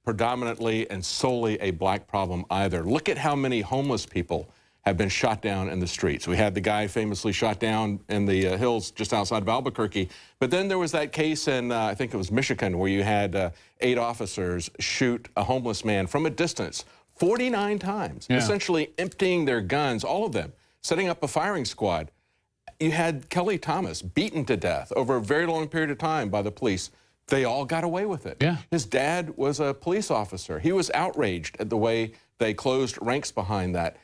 predominantly and solely a black problem either. Look at how many homeless people have been shot down in the streets. We had the guy famously shot down in the hills just outside of Albuquerque. But then there was that case in, I think it was Michigan, where you had 8 officers shoot a homeless man from a distance 49 times, essentially emptying their guns, all of them, setting up a firing squad. You had Kelly Thomas beaten to death over a very long period of time by the police. They all got away with it. Yeah. His dad was a police officer. He was outraged at the way they closed ranks behind that.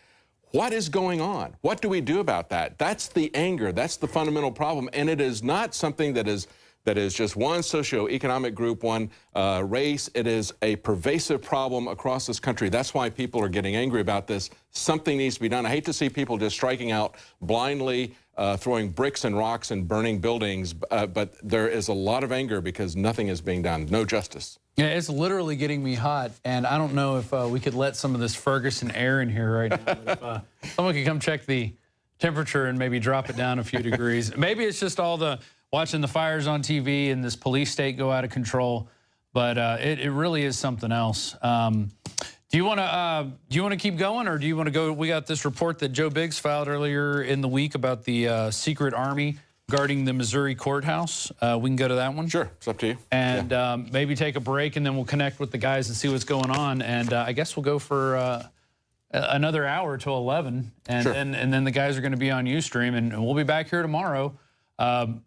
What is going on? What do we do about that? That's the anger. That's the fundamental problem. And it is not something that is just one socioeconomic group, one race. It is a pervasive problem across this country. That's why people are getting angry about this. Something needs to be done. I hate to see people just striking out blindly, throwing bricks and rocks and burning buildings, but there is a lot of anger because nothing is being done. No justice. Yeah, it's literally getting me hot, and I don't know if we could let some of this Ferguson air in here right now. But if someone could come check the temperature and maybe drop it down a few degrees. Maybe it's just all the watching the fires on TV and this police state go out of control, but it really is something else. Do you want to keep going, or do you want to go? We got this report that Joe Biggs filed earlier in the week about the secret army guarding the Missouri courthouse. We can go to that one. Sure, it's up to you. And maybe take a break, and then we'll connect with the guys and see what's going on. And I guess we'll go for another hour till 11, and Sure. then the guys are going to be on Ustream, and we'll be back here tomorrow,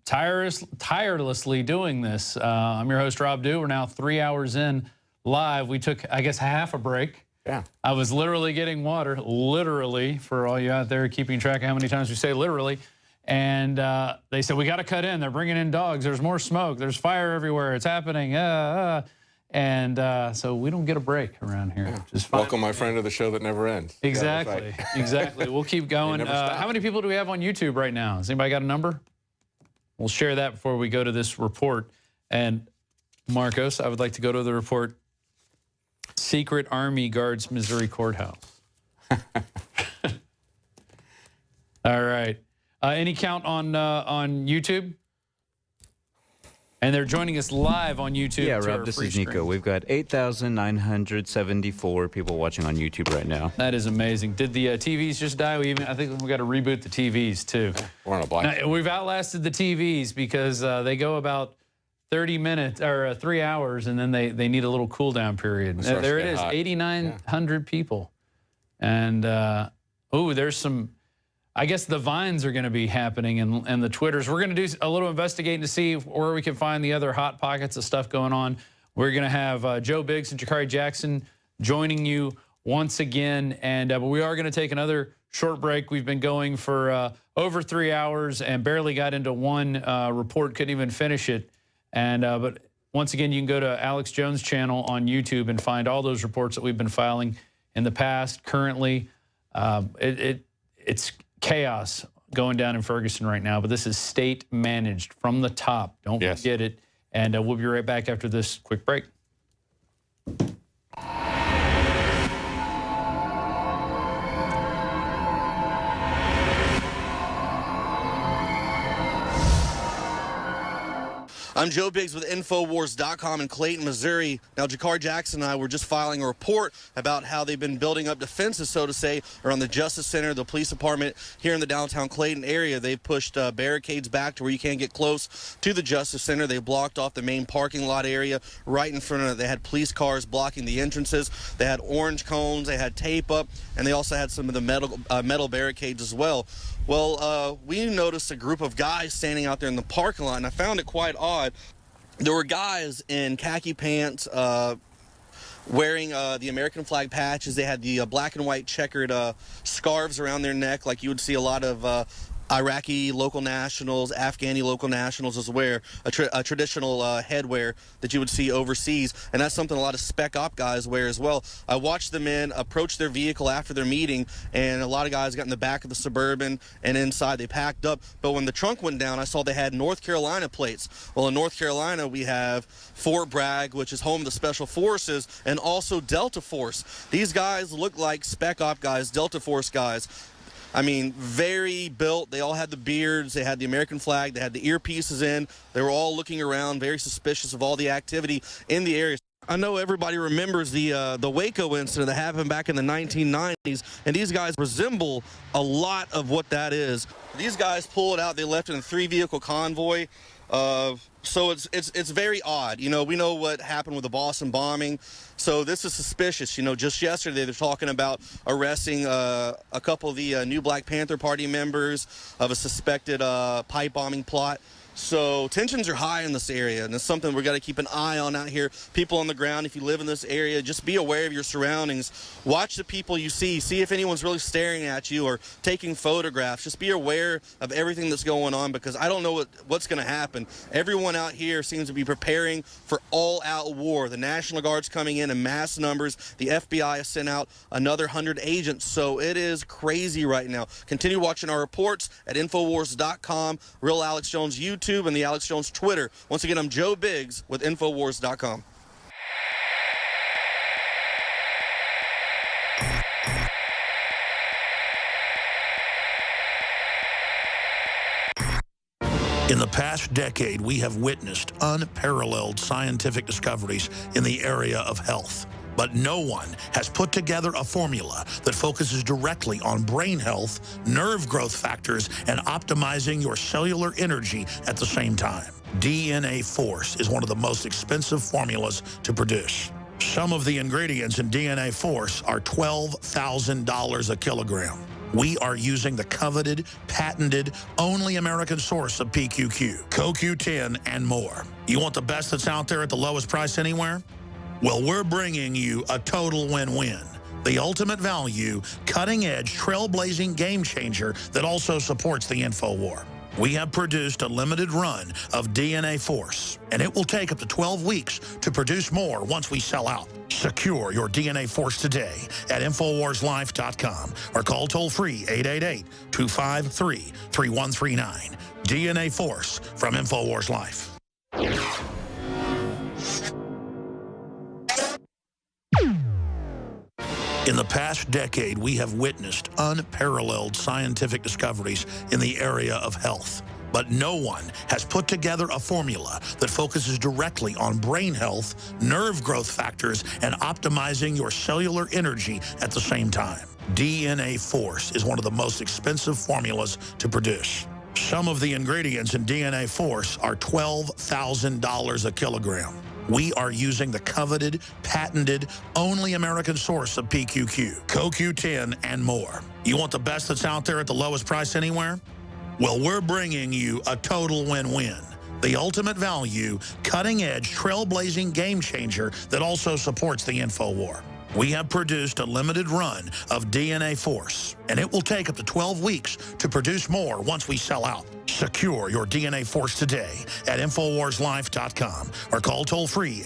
tirelessly doing this. I'm your host, Rob Dew. We're now 3 hours in live. We took, I guess, half a break. Yeah. I was literally getting water, literally, for all you out there keeping track of how many times we say literally. And they said, we got to cut in. They're bringing in dogs. There's more smoke. There's fire everywhere. It's happening. And so we don't get a break around here. Yeah. Just welcome, my friend, to the show that never ends. Exactly. Yeah, exactly. We'll keep going. How many people do we have on YouTube right now? Has anybody got a number? We'll share that before we go to this report. And Marcos, I would like to go to the report. Secret Army guards Missouri courthouse. All right. Any count on YouTube? And they're joining us live on YouTube. Yeah, Rob, this is Nico. Stream. We've got 8,974 people watching on YouTube right now. That is amazing. Did the TVs just die? I think we got to reboot the TVs, too. We're on a black. Now, we've outlasted the TVs because they go about 30 minutes or 3 hours, and then they need a little cool down period. There it is, 8,900 people. And, there's some... I guess the Vines are going to be happening and the Twitters. We're going to do a little investigating to see where we can find the other hot pockets of stuff going on. We're going to have Joe Biggs and Jakari Jackson joining you once again. And but we are going to take another short break. We've been going for over 3 hours and barely got into one report, couldn't even finish it. And but once again, you can go to Alex Jones' channel on YouTube and find all those reports that we've been filing in the past. Currently, it's chaos going down in Ferguson right now, but this is state managed from the top. Don't forget it. And we'll be right back after this quick break. I'm Joe Biggs with INFOWARS.com in Clayton, Missouri. Now, Jakari Jackson and I were just filing a report about how they've been building up defenses, so to say, around the Justice Center, the police department here in the downtown Clayton area. They've pushed barricades back to where you can't get close to the Justice Center. They blocked off the main parking lot area right in front of it. They had police cars blocking the entrances. They had orange cones. They had tape up, and they also had some of the metal barricades as well. Well, we noticed a group of guys standing out there in the parking lot, and I found it quite odd. There were guys in khaki pants wearing the American flag patches. They had the black and white checkered scarves around their neck, like you would see a lot of Iraqi local nationals, Afghani local nationals as wear, a traditional headwear that you would see overseas, and that's something a lot of spec op guys wear as well. I watched the men approach their vehicle after their meeting, and a lot of guys got in the back of the Suburban and inside. They packed up, but when the trunk went down, I saw they had North Carolina plates. Well, in North Carolina, we have Fort Bragg, which is home of the Special Forces, and also Delta Force. These guys look like spec op guys, Delta Force guys. I mean, very built. They all had the beards. They had the American flag. They had the earpieces in. They were all looking around, very suspicious of all the activity in the area. I know everybody remembers the Waco incident that happened back in the 1990s, and these guys resemble a lot of what that is. These guys pulled out. They left in a 3-vehicle convoy. So it's very odd. You know, we know what happened with the Boston bombing, so this is suspicious. You know, just yesterday they're talking about arresting a couple of the new Black Panther Party members of a suspected pipe bombing plot. So tensions are high in this area, and it's something we've got to keep an eye on out here. People on the ground, if you live in this area, just be aware of your surroundings. Watch the people you see. See if anyone's really staring at you or taking photographs. Just be aware of everything that's going on, because I don't know what's going to happen. Everyone out here seems to be preparing for all-out war. The National Guard's coming in mass numbers. The FBI has sent out another 100 agents, so it is crazy right now. Continue watching our reports at INFOWARS.com, Real Alex Jones YouTube, and the Alex Jones Twitter. Once again, I'm Joe Biggs with INFOWARS.com. In the past decade, we have witnessed unparalleled scientific discoveries in the area of health. But but no one has put together a formula that focuses directly on brain health, nerve growth factors, and optimizing your cellular energy at the same time. DNA Force is one of the most expensive formulas to produce. Some of the ingredients in DNA Force are $12,000 a kilogram. We are using the coveted, patented, only American source of PQQ, CoQ10, and more. You want the best that's out there at the lowest price anywhere? Well, we're bringing you a total win-win. The ultimate value, cutting-edge, trailblazing game changer that also supports the InfoWar. We have produced a limited run of DNA Force, and it will take up to 12 weeks to produce more once we sell out. Secure your DNA Force today at InfoWarsLife.com or call toll-free 888-253-3139. DNA Force from InfoWars Life. In the past decade, we have witnessed unparalleled scientific discoveries in the area of health. But no one has put together a formula that focuses directly on brain health, nerve growth factors, and optimizing your cellular energy at the same time. DNA Force is one of the most expensive formulas to produce. Some of the ingredients in DNA Force are $12,000 a kilogram. We are using the coveted, patented, only American source of PQQ, CoQ10, and more. You want the best that's out there at the lowest price anywhere? Well, we're bringing you a total win-win. The ultimate value, cutting-edge, trailblazing game changer that also supports the InfoWar. We have produced a limited run of DNA Force, and it will take up to 12 weeks to produce more once we sell out. Secure your DNA Force today at InfoWarsLife.com or call toll-free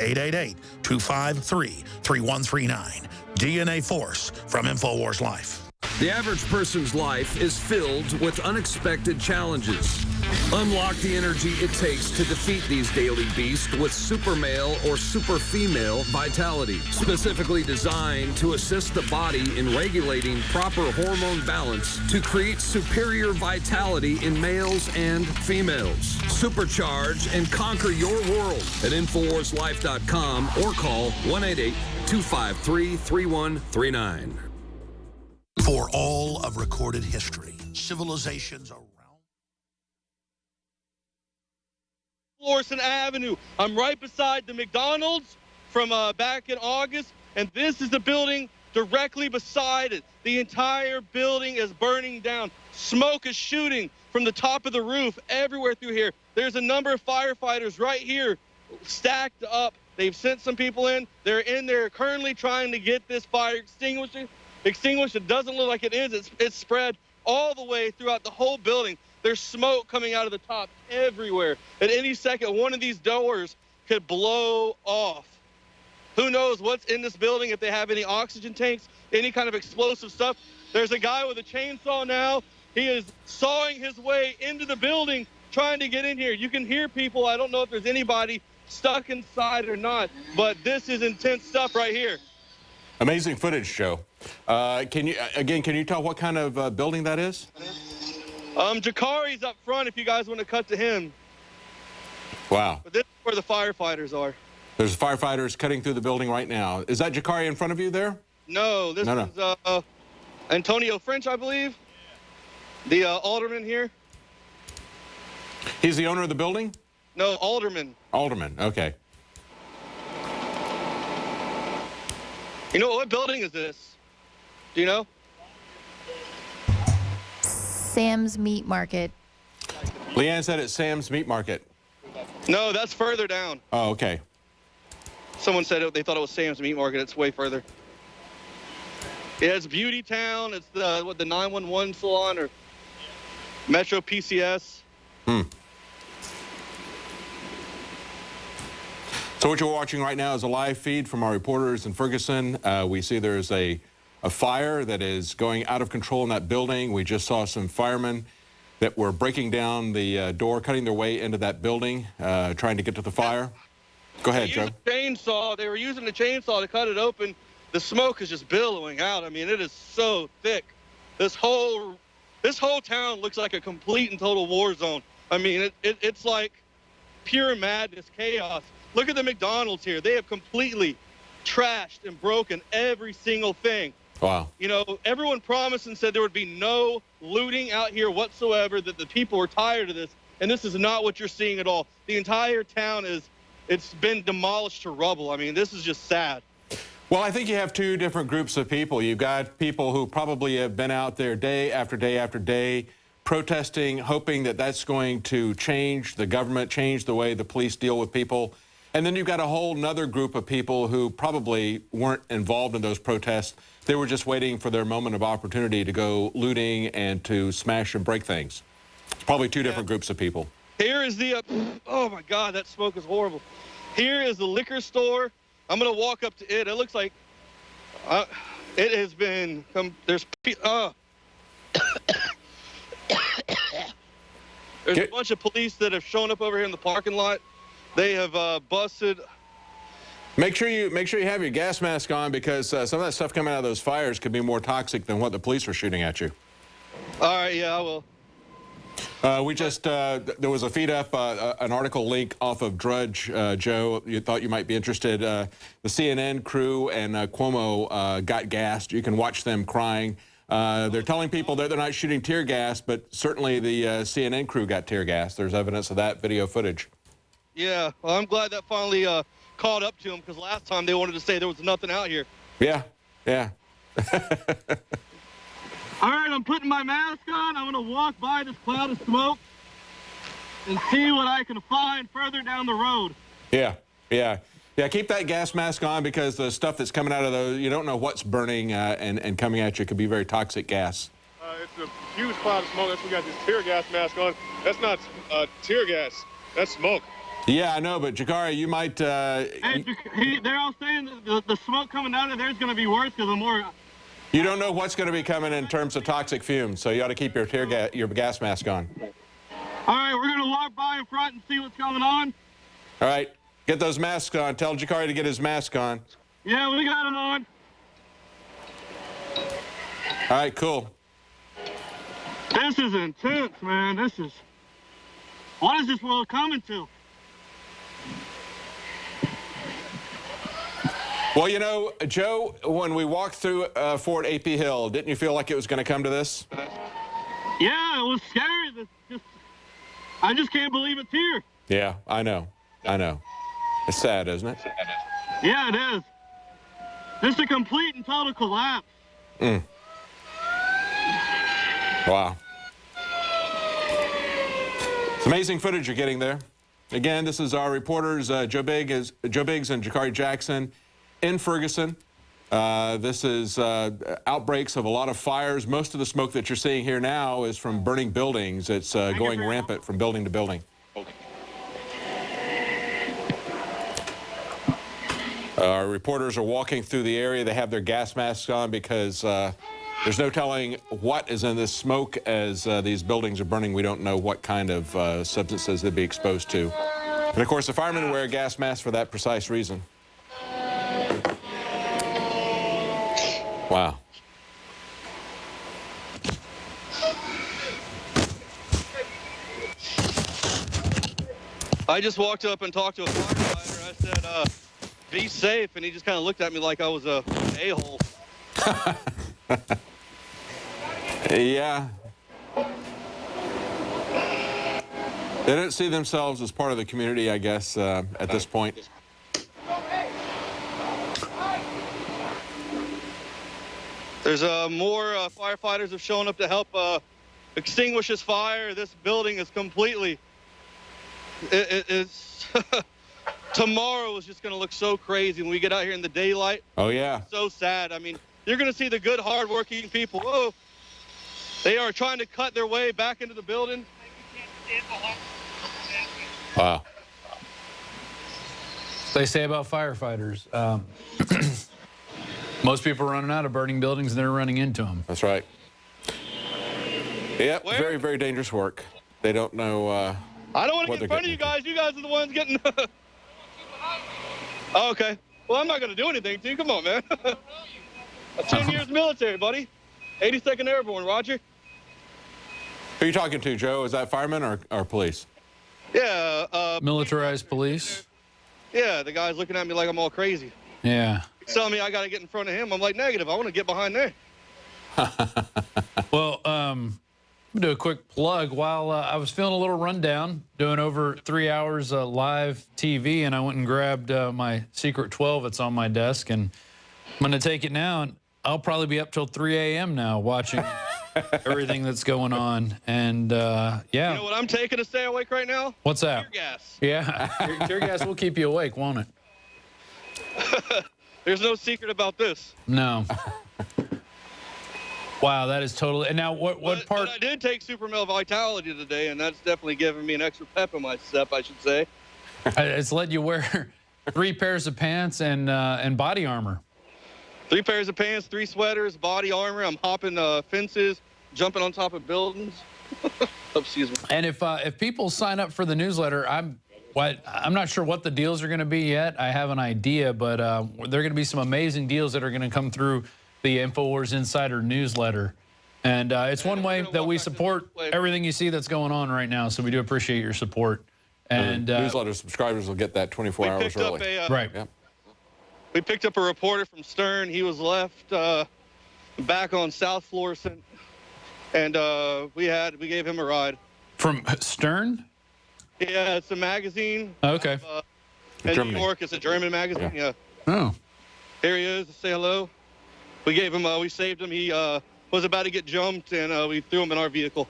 888-253-3139. DNA Force from InfoWars Life. The average person's life is filled with unexpected challenges. Unlock the energy it takes to defeat these daily beasts with super male or super female vitality, specifically designed to assist the body in regulating proper hormone balance to create superior vitality in males and females. Supercharge and conquer your world at InfoWarsLife.com or call 1-888-253-3139. For all of recorded history, civilizations around Florissant Avenue. I'm right beside the McDonald's from back in August, and this is the building directly beside it. The entire building is burning down. Smoke is shooting from the top of the roof everywhere through here. There's a number of firefighters right here stacked up. They've sent some people in. They're in there currently trying to get this fire extinguished. It doesn't look like it is. It's spread all the way throughout the whole building. There's smoke coming out of the top everywhere. At any second, one of these doors could blow off. Who knows what's in this building, if they have any oxygen tanks, any kind of explosive stuff. There's a guy with a chainsaw now. He is sawing his way into the building, trying to get in here. You can hear people. I don't know if there's anybody stuck inside or not, but this is intense stuff right here. Amazing footage, Joe. Can you tell what kind of building that is? Jakari's up front if you guys want to cut to him. Wow. But this is where the firefighters are. There's firefighters cutting through the building right now. Is that Jakari in front of you there? No, this is Antonio French, I believe. The alderman here. He's the owner of the building? No, alderman. Alderman, okay. You know, what building is this? Do you know? Sam's Meat Market. Leanne said it's Sam's Meat Market. No, that's further down. Oh, okay. Someone said they thought it was Sam's Meat Market. It's way further. Yeah, it's Beauty Town. It's the 911 salon or Metro PCS. So what you're watching right now is a live feed from our reporters in Ferguson. We see there's a fire that is going out of control in that building. We just saw some firemen that were breaking down the door, cutting their way into that building, trying to get to the fire. Go ahead, Joe. They were using the chainsaw to cut it open. The smoke is just billowing out. I mean, it is so thick. This whole town looks like a complete and total war zone. I mean, it's like pure madness, chaos. Look at the McDonald's here. They have completely trashed and broken every single thing. Wow. You know, everyone promised and said there would be no looting out here whatsoever, that the people were tired of this, and this is not what you're seeing at all. The entire town it's been demolished to rubble. I mean, this is just sad. Well, I think you have two different groups of people. You've got people who probably have been out there day after day after day protesting, hoping that that's going to change the government, change the way the police deal with people. And then you've got a whole nother group of people who probably weren't involved in those protests. They were just waiting for their moment of opportunity to go looting and to smash and break things. It's probably two different groups of people. Here is the, oh my God, that smoke is horrible. Here is the liquor store. I'm going to walk up to it. It looks like it has been, there's a bunch of police that have shown up over here in the parking lot. They have busted. Make sure you have your gas mask on, because some of that stuff coming out of those fires could be more toxic than what the police were shooting at you. All right, yeah, I will. We just, there was a feed up, an article link off of Drudge, Joe. You thought you might be interested. The CNN crew and Cuomo got gassed. You can watch them crying. They're telling people that they're not shooting tear gas, but certainly the CNN crew got tear gas. There's evidence of that video footage. Yeah, well, I'm glad that finally caught up to them, because last time they wanted to say there was nothing out here. Yeah, yeah. All right, I'm putting my mask on. I'm going to walk by this cloud of smoke and see what I can find further down the road. Yeah, yeah. Yeah, keep that gas mask on, because the stuff that's coming out of those, you don't know what's burning and coming at you. It could be very toxic gas. It's a huge cloud of smoke. That's why we got this tear gas mask on. That's not tear gas. That's smoke. Yeah, I know, but Jakari, you might... Hey, they're all saying that the smoke coming out of there is going to be worse, because the more... You don't know what's going to be coming in terms of toxic fumes, so you ought to keep your gas mask on. All right, we're going to walk by in front and see what's going on. All right, get those masks on. Tell Jakari to get his mask on. Yeah, we got him on. All right, cool. This is intense, man. This is... What is this world coming to? Well, you know, Joe, when we walked through Fort AP Hill, didn't you feel like it was going to come to this? Yeah, it was scary. I just can't believe it's here. Yeah, I know. I know. It's sad, isn't it? Yeah, it is. Just a complete and total collapse. Mm. Wow. It's amazing footage you're getting there. Again, this is our reporters, Joe Biggs and Jakari Jackson in Ferguson. This is outbreaks of a lot of fires. Most of the smoke that you're seeing here now is from burning buildings. It's going rampant from building to building. Our reporters are walking through the area. They have their gas masks on, because there's no telling what is in this smoke as these buildings are burning. We don't know what kind of substances they'd be exposed to. And of course, the firemen wear gas masks for that precise reason. Wow. I just walked up and talked to a firefighter. I said, be safe, and he just kind of looked at me like I was a a-hole. Yeah. They don't see themselves as part of the community, I guess, at this point. There's more firefighters have shown up to help extinguish this fire. This building is completely... It's tomorrow is just going to look so crazy when we get out here in the daylight. Oh, yeah. It's so sad. I mean, you're going to see the good, hard-working people. Whoa. They are trying to cut their way back into the building. Wow. They say about firefighters. Most people are running out of burning buildings, and they're running into them. That's right. Yep, very, very dangerous work. They don't know I don't want to get in front of you guys. You guys are the ones getting... Oh, okay. Well, I'm not going to do anything to you. Come on, man. 10 years military, buddy. 82nd Airborne, Roger. Who are you talking to, Joe? Is that firemen or police? Yeah. Militarized police? Yeah, the guy's looking at me like I'm all crazy. Yeah. He's telling me I got to get in front of him. I'm like, negative. I want to get behind there. Well, do a quick plug. While I was feeling a little rundown, doing over 3 hours live TV, and I went and grabbed my Secret 12 that's on my desk, and I'm going to take it now, and I'll probably be up till 3 a.m. now watching everything that's going on. And, yeah. You know what I'm taking to stay awake right now? What's that? Tear gas. Yeah. Tear gas will keep you awake, won't it? There's no secret about this. No. Wow, that is totally. And now, what part? But I did take Super Male Vitality today, and that's definitely giving me an extra pep in my step, I should say. It's let you wear 3 pairs of pants and body armor. 3 pairs of pants, 3 sweaters, body armor. I'm hopping fences, jumping on top of buildings. Excuse me. And if people sign up for the newsletter, I'm not sure what the deals are going to be yet. I have an idea, but there are going to be some amazing deals that are going to come through the InfoWars Insider newsletter. And it's one way that we support everything you see that's going on right now. So we do appreciate your support. And newsletter subscribers will get that 24 hours early. Right. Yep. We picked up a reporter from Stern. He was left back on South Florissant, and we gave him a ride. From Stern? Yeah, it's a magazine. Okay. In New York, it's a German magazine. Yeah. Oh. Here he is to say hello. We gave him. We saved him. He was about to get jumped, and we threw him in our vehicle.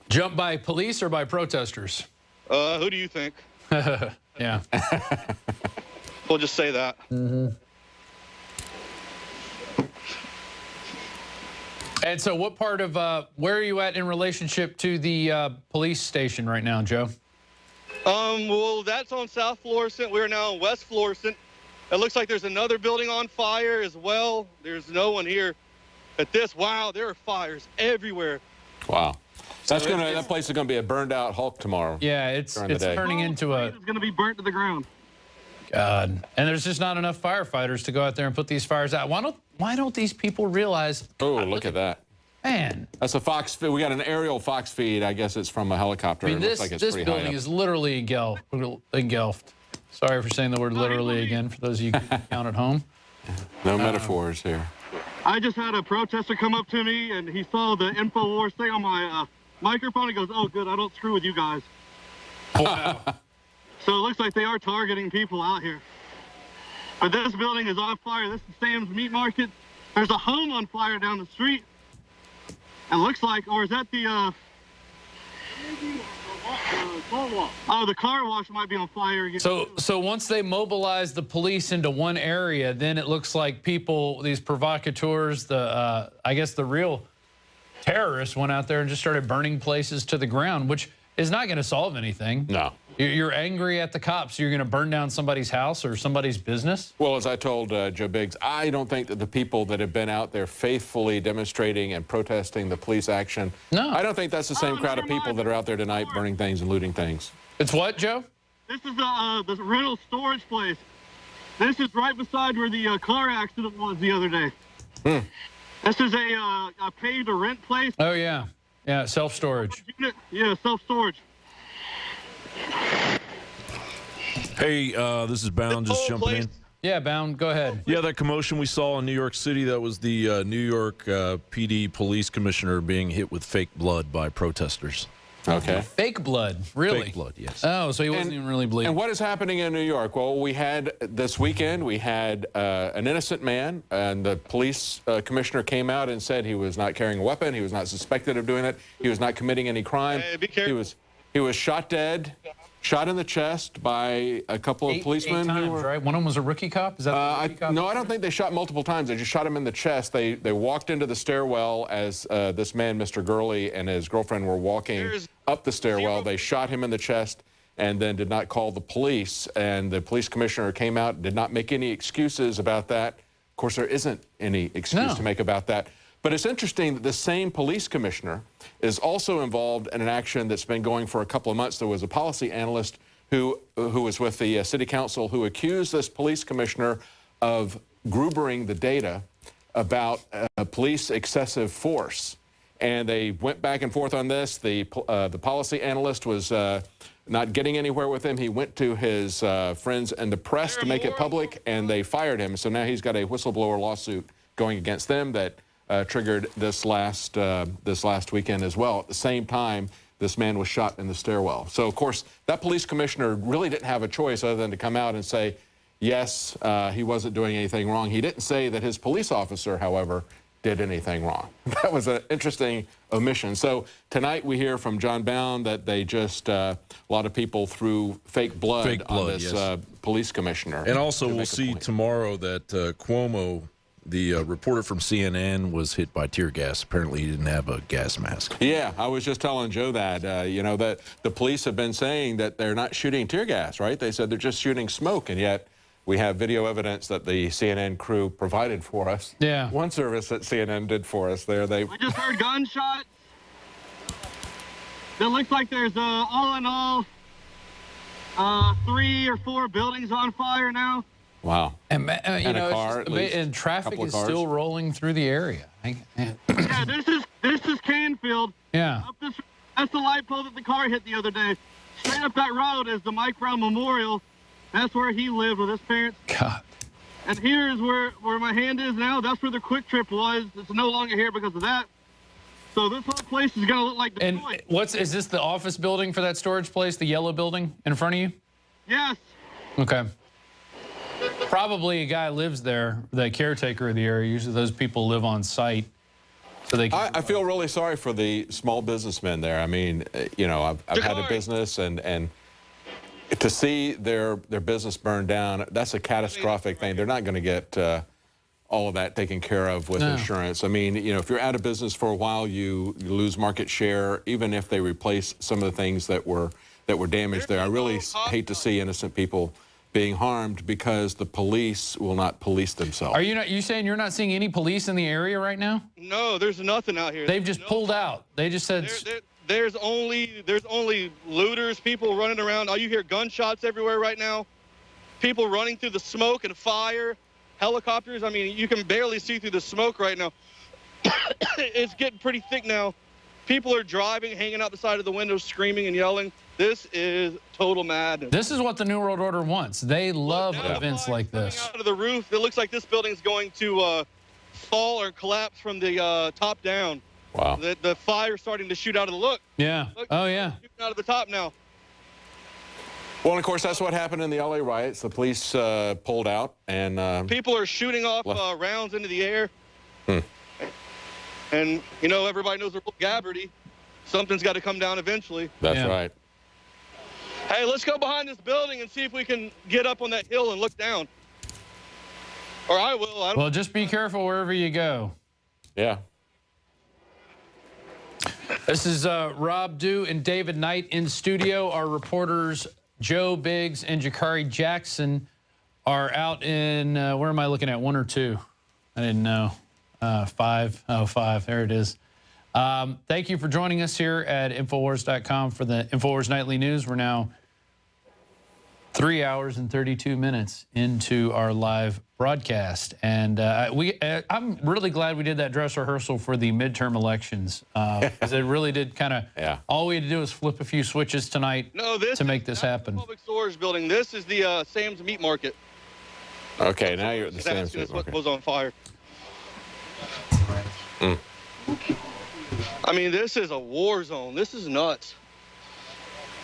Jumped by police or by protesters? Who do you think? Yeah. We'll just say that. Mm-hmm. And so what part of, where are you at in relationship to the police station right now, Joe? Well, that's on South Florissant. We're now on West Florissant. It looks like there's another building on fire as well. There's no one here at this. Wow, there are fires everywhere. Wow. That place is going to be a burned out Hulk tomorrow. Yeah, it's turning into a... It's going to be burnt to the ground. God. And there's just not enough firefighters to go out there and put these fires out. Why don't these people realize... Oh, look at that. Man. That's a Fox feed. We got an aerial Fox feed. I guess it's from a helicopter. I mean, it looks like it's this pretty high building up. is literally engulfed. Sorry for saying the word literally again for those of you who count at home. No metaphors here. I just had a protester come up to me, and he saw the InfoWars thing on my microphone. He goes, "Oh, good, I don't screw with you guys." Wow. So it looks like they are targeting people out here. But this building is on fire. This is Sam's Meat Market. There's a home on fire down the street. It looks like, or is that the, oh, the car wash might be on fire again. So once they mobilize the police into one area, then it looks like people, these provocateurs, I guess the real terrorists went out there and just started burning places to the ground, which is not going to solve anything. No. You're angry at the cops. You're going to burn down somebody's house or somebody's business? Well, as I told Joe Biggs, I don't think that the people that have been out there faithfully demonstrating and protesting the police action, no, I don't think that's the same crowd of people that are out there tonight burning things and looting things. It's what, Joe? This is the rental storage place. This is right beside where the car accident was the other day. This is a pay-to-rent place. Oh, yeah. Yeah, self-storage. Yeah, self-storage. Hey, this is Bound, just jumping in. Yeah, Bound, go ahead. Yeah, that commotion we saw in New York City, that was the New York PD police commissioner being hit with fake blood by protesters. Okay. Fake blood, really? Fake blood, yes. Oh, so he wasn't even really bleeding. And what is happening in New York? Well, we had this weekend, we had an innocent man, and the police commissioner came out and said he was not carrying a weapon, he was not suspected of doing it, he was not committing any crime. Hey, be careful. He was shot dead, shot in the chest by a couple of policemen. 8 times, right? One of them was a rookie cop? Is that the rookie cop? No, I don't think they shot multiple times. They just shot him in the chest. They walked into the stairwell as this man, Mr. Gurley, and his girlfriend were walking up the stairwell. They shot him in the chest and then did not call the police. And the police commissioner came out and did not make any excuses about that. Of course, there isn't any excuse to make about that. But it's interesting that the same police commissioner is also involved in an action that's been going for a couple of months. There was a policy analyst who was with the city council who accused this police commissioner of Grubering the data about police excessive force. and they went back and forth on this. The policy analyst was not getting anywhere with him. He went to his friends and the press to make it public, and they fired him. So now he's got a whistleblower lawsuit going against them that triggered this last weekend as well. At the same time, this man was shot in the stairwell. So, of course, that police commissioner really didn't have a choice other than to come out and say, yes, he wasn't doing anything wrong. He didn't say that his police officer, however, did anything wrong. That was an interesting omission. So tonight we hear from John Bound that they just, a lot of people threw fake blood on this police commissioner. And also we'll see tomorrow that Cuomo, the reporter from CNN, was hit by tear gas. Apparently he didn't have a gas mask. Yeah, I was just telling Joe that, you know, that the police have been saying that they're not shooting tear gas, right? They said they're just shooting smoke, and yet we have video evidence that the CNN crew provided for us. Yeah. One service that CNN did for us there. We just heard gunshots. It looks like there's, all in all, 3 or 4 buildings on fire now. Wow. And you know, a car, and traffic is still rolling through the area. Yeah, this is Canfield. Yeah. That's the light pole that the car hit the other day. Straight up that road is the Mike Brown Memorial. That's where he lived with his parents. God. And here is where my hand is now. That's where the Quick Trip was. It's no longer here because of that. So this whole place is going to look like Detroit. And is this the office building for that storage place, the yellow building in front of you? Yes. Okay. Probably a guy lives there, the caretaker of the area. Usually those people live on site. So they I feel really sorry for the small businessmen there. I mean, you know, I've had a business, and to see their business burned down, that's a catastrophic thing. They're not going to get all of that taken care of with insurance. I mean, you know, if you're out of business for a while, you lose market share, even if they replace some of the things that were damaged there. I really hate to see innocent people being harmed because the police will not police themselves. Are you saying you're not seeing any police in the area right now? No, there's nothing out here. They've just pulled out. They just said there's only looters, people running around. You hear gunshots everywhere right now. People running through the smoke and fire, helicopters. I mean, you can barely see through the smoke right now. It's getting pretty thick now. People are driving, hanging out the side of the windows, screaming and yelling. This is total madness. This is what the New World Order wants. They love events like this. Out of the roof, it looks like this building's going to fall or collapse from the top down. Wow. The fire's starting to shoot out of the look. Yeah. Look, oh, yeah. Shooting out of the top now. Well, and of course, that's what happened in the LA riots. The police pulled out, and people are shooting off rounds into the air. And, you know, everybody knows they're Gabberty. Something's got to come down eventually. That's right. Hey, let's go behind this building and see if we can get up on that hill and look down. Or I will. Well, just be careful wherever you go. Yeah. This is Rob Dew and David Knight in studio. Our reporters Joe Biggs and Jakari Jackson are out in, where am I looking at, 1 or 2? I didn't know. 5. Oh, 5. There it is. Thank you for joining us here at INFOWARS.com for the INFOWARS Nightly News. We're now 3 hours and 32 minutes into our live broadcast. And I'm really glad we did that dress rehearsal for the midterm elections, because it really did kind of, all we had to do was flip a few switches tonight to make this happen. The public storage building. This is the Sam's Meat Market. Okay, now you're at the Sam's Meat What Market. was on fire. I mean, this is a war zone. This is nuts.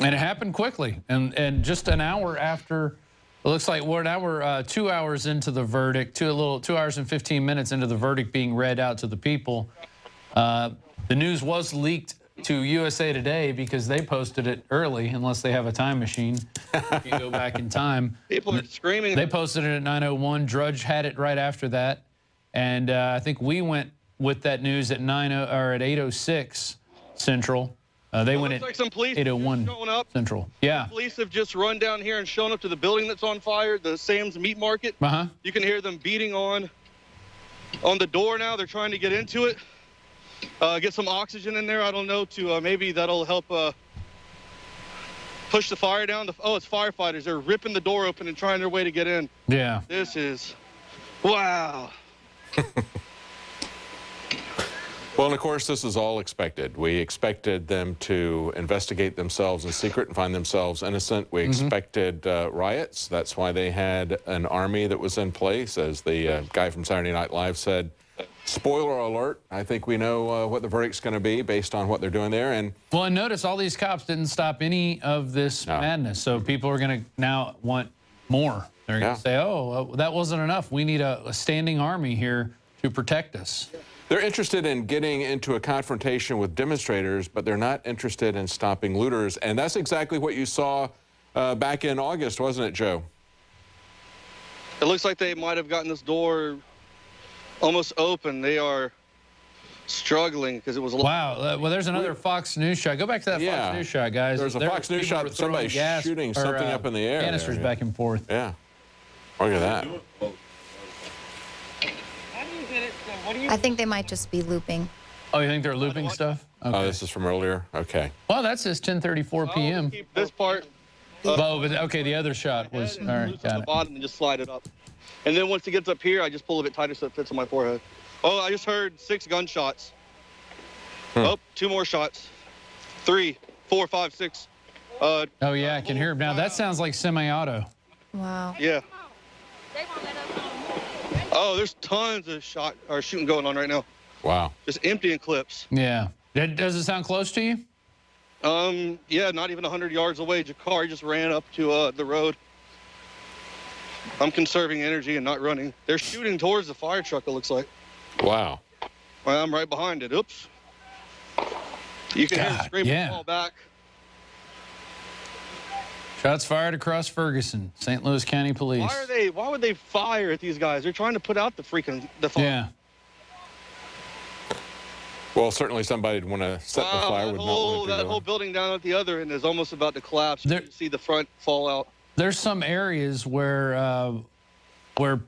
And it happened quickly. And just an hour after, it looks like we're an hour, 2 hours into the verdict, 2 hours and 15 minutes into the verdict being read out to the people. The news was leaked to USA Today because they posted it early, unless they have a time machine. If you go back in time. People are screaming. They posted it at 9:01. Drudge had it right after that. And I think we went with that news at 8:06 Central. They went at like some police 8:01 showing up. Central. Yeah. Police have just run down here and shown up to the building that's on fire, the Sam's Meat Market. You can hear them beating on the door now. They're trying to get into it, get some oxygen in there. I don't know, to maybe that'll help push the fire down. Oh, it's firefighters. They're ripping the door open and trying their way to get in. Yeah. This is, wow. Well, and of course, this is all expected. We expected them to investigate themselves in secret and find themselves innocent. We expected riots. That's why they had an army that was in place. As the guy from Saturday Night Live said, spoiler alert, I think we know what the verdict's going to be based on what they're doing there. And well, and notice all these cops didn't stop any of this madness. So people are going to now want more. They're going to say, oh, that wasn't enough. We need a standing army here to protect us. They're interested in getting into a confrontation with demonstrators, but they're not interested in stopping looters. And that's exactly what you saw back in August, wasn't it, Joe? It looks like they might have gotten this door almost open. They are struggling because it was a lot. Wow. Well, there's another Fox News shot. Go back to that Fox News shot, guys. There's a Fox News shot that somebody's shooting something up in the air. Canisters back and forth. Yeah. Look at that. I think they might just be looping. Oh, you think they're looping stuff? Okay. Oh, this is from earlier? Okay. Well, that says 10:34 p.m. Keep this part. Oh, but okay, the other shot was, all right, got it. Bottom and just slide it up. And then once it gets up here, I just pull a bit tighter so it fits on my forehead. Oh, I just heard 6 gunshots. Oh, 2 more shots. 3, 4, 5, 6. Oh, yeah, I can hear him now. That sounds like semi-auto. Wow. Yeah. Oh, there's tons of shooting going on right now. Wow. Just emptying clips. Yeah. Does it sound close to you? Yeah, not even 100 yards away. Jakar just ran up to the road. I'm conserving energy and not running. They're shooting towards the fire truck, it looks like. Wow. Well, I'm right behind it. Oops. You can hear them screaming fall back. Shots fired across Ferguson, St. Louis County Police. Why would they fire at these guys? They're trying to put out the fire. Yeah. Well, certainly somebody'd want to set the fire with that whole building down at the other end is almost about to collapse. You can see the front fall out. There's some areas where what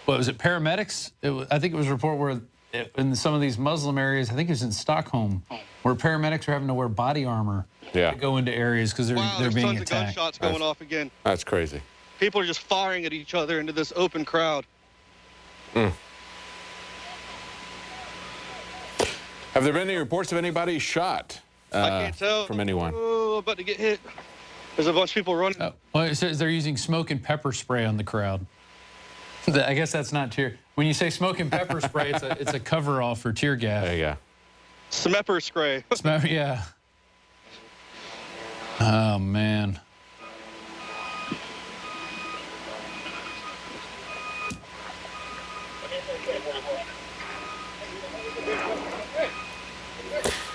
was it, paramedics? I think it was a report where in some of these Muslim areas, I think it was in Stockholm, where paramedics are having to wear body armor to go into areas because they're being attacked. Tons of gunshots going off again. That's crazy. People are just firing at each other into this open crowd. Have there been any reports of anybody shot I can't tell. from anyone? Oh, about to get hit. There's a bunch of people running. Well, it says they're using smoke and pepper spray on the crowd. I guess that's not tear. When you say smoke and pepper spray, it's a cover-all for tear gas. There you go. Smepper spray. Yeah. Oh, man.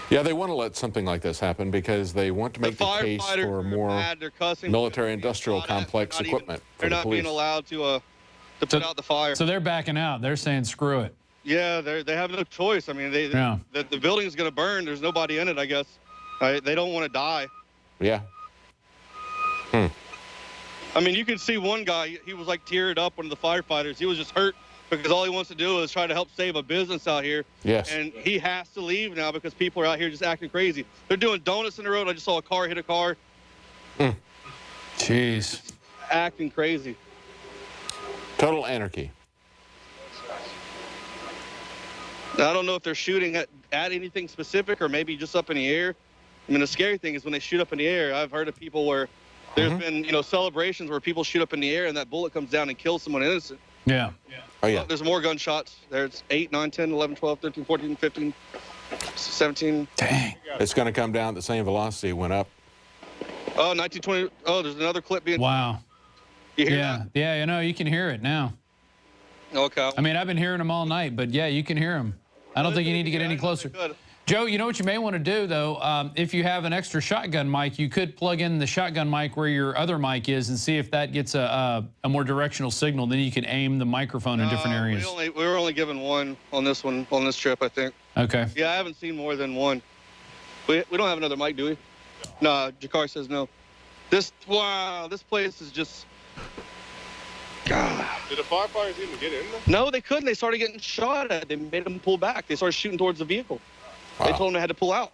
Yeah, they want to let something like this happen because they want to make the case for more military-industrial complex equipment. They're not being allowed to put out the fire. So they're backing out. They're saying, screw it. Yeah, they have no choice. I mean, the building's going to burn. There's nobody in it, I guess. They don't want to die. Yeah. I mean, you can see one guy, he was like teared up, one of the firefighters. He was just hurt because all he wants to do is try to help save a business out here. Yes. And he has to leave now because people are out here just acting crazy. They're doing donuts in the road. I just saw a car hit a car. Jeez. Acting crazy. Total anarchy. Now, I don't know if they're shooting at anything specific or maybe just up in the air. I mean, the scary thing is when they shoot up in the air, I've heard of people where there's been, celebrations where people shoot up in the air and that bullet comes down and kills someone innocent. Yeah. Oh, yeah. There's more gunshots. There's 8, 9, 10, 11, 12, 13, 14, 15, 17. Dang. It's going to come down at the same velocity it went up. Oh, 1920. Oh, there's another clip being. Wow. You hear that? Yeah, you can hear it now. Okay. I mean, I've been hearing them all night, but yeah, you can hear them. I don't think you need to get any closer. Joe, you know what you may want to do, though? If you have an extra shotgun mic, you could plug in the shotgun mic where your other mic is and see if that gets a more directional signal. Then you can aim the microphone in different areas. We were only given one on this trip, I think. Okay. Yeah, I haven't seen more than one. We don't have another mic, do we? No, Jakar says no. This place is just... God. Did the firefighters even get in there? No, they couldn't. They started getting shot at. They made them pull back. They started shooting towards the vehicle. Wow. They told them they had to pull out.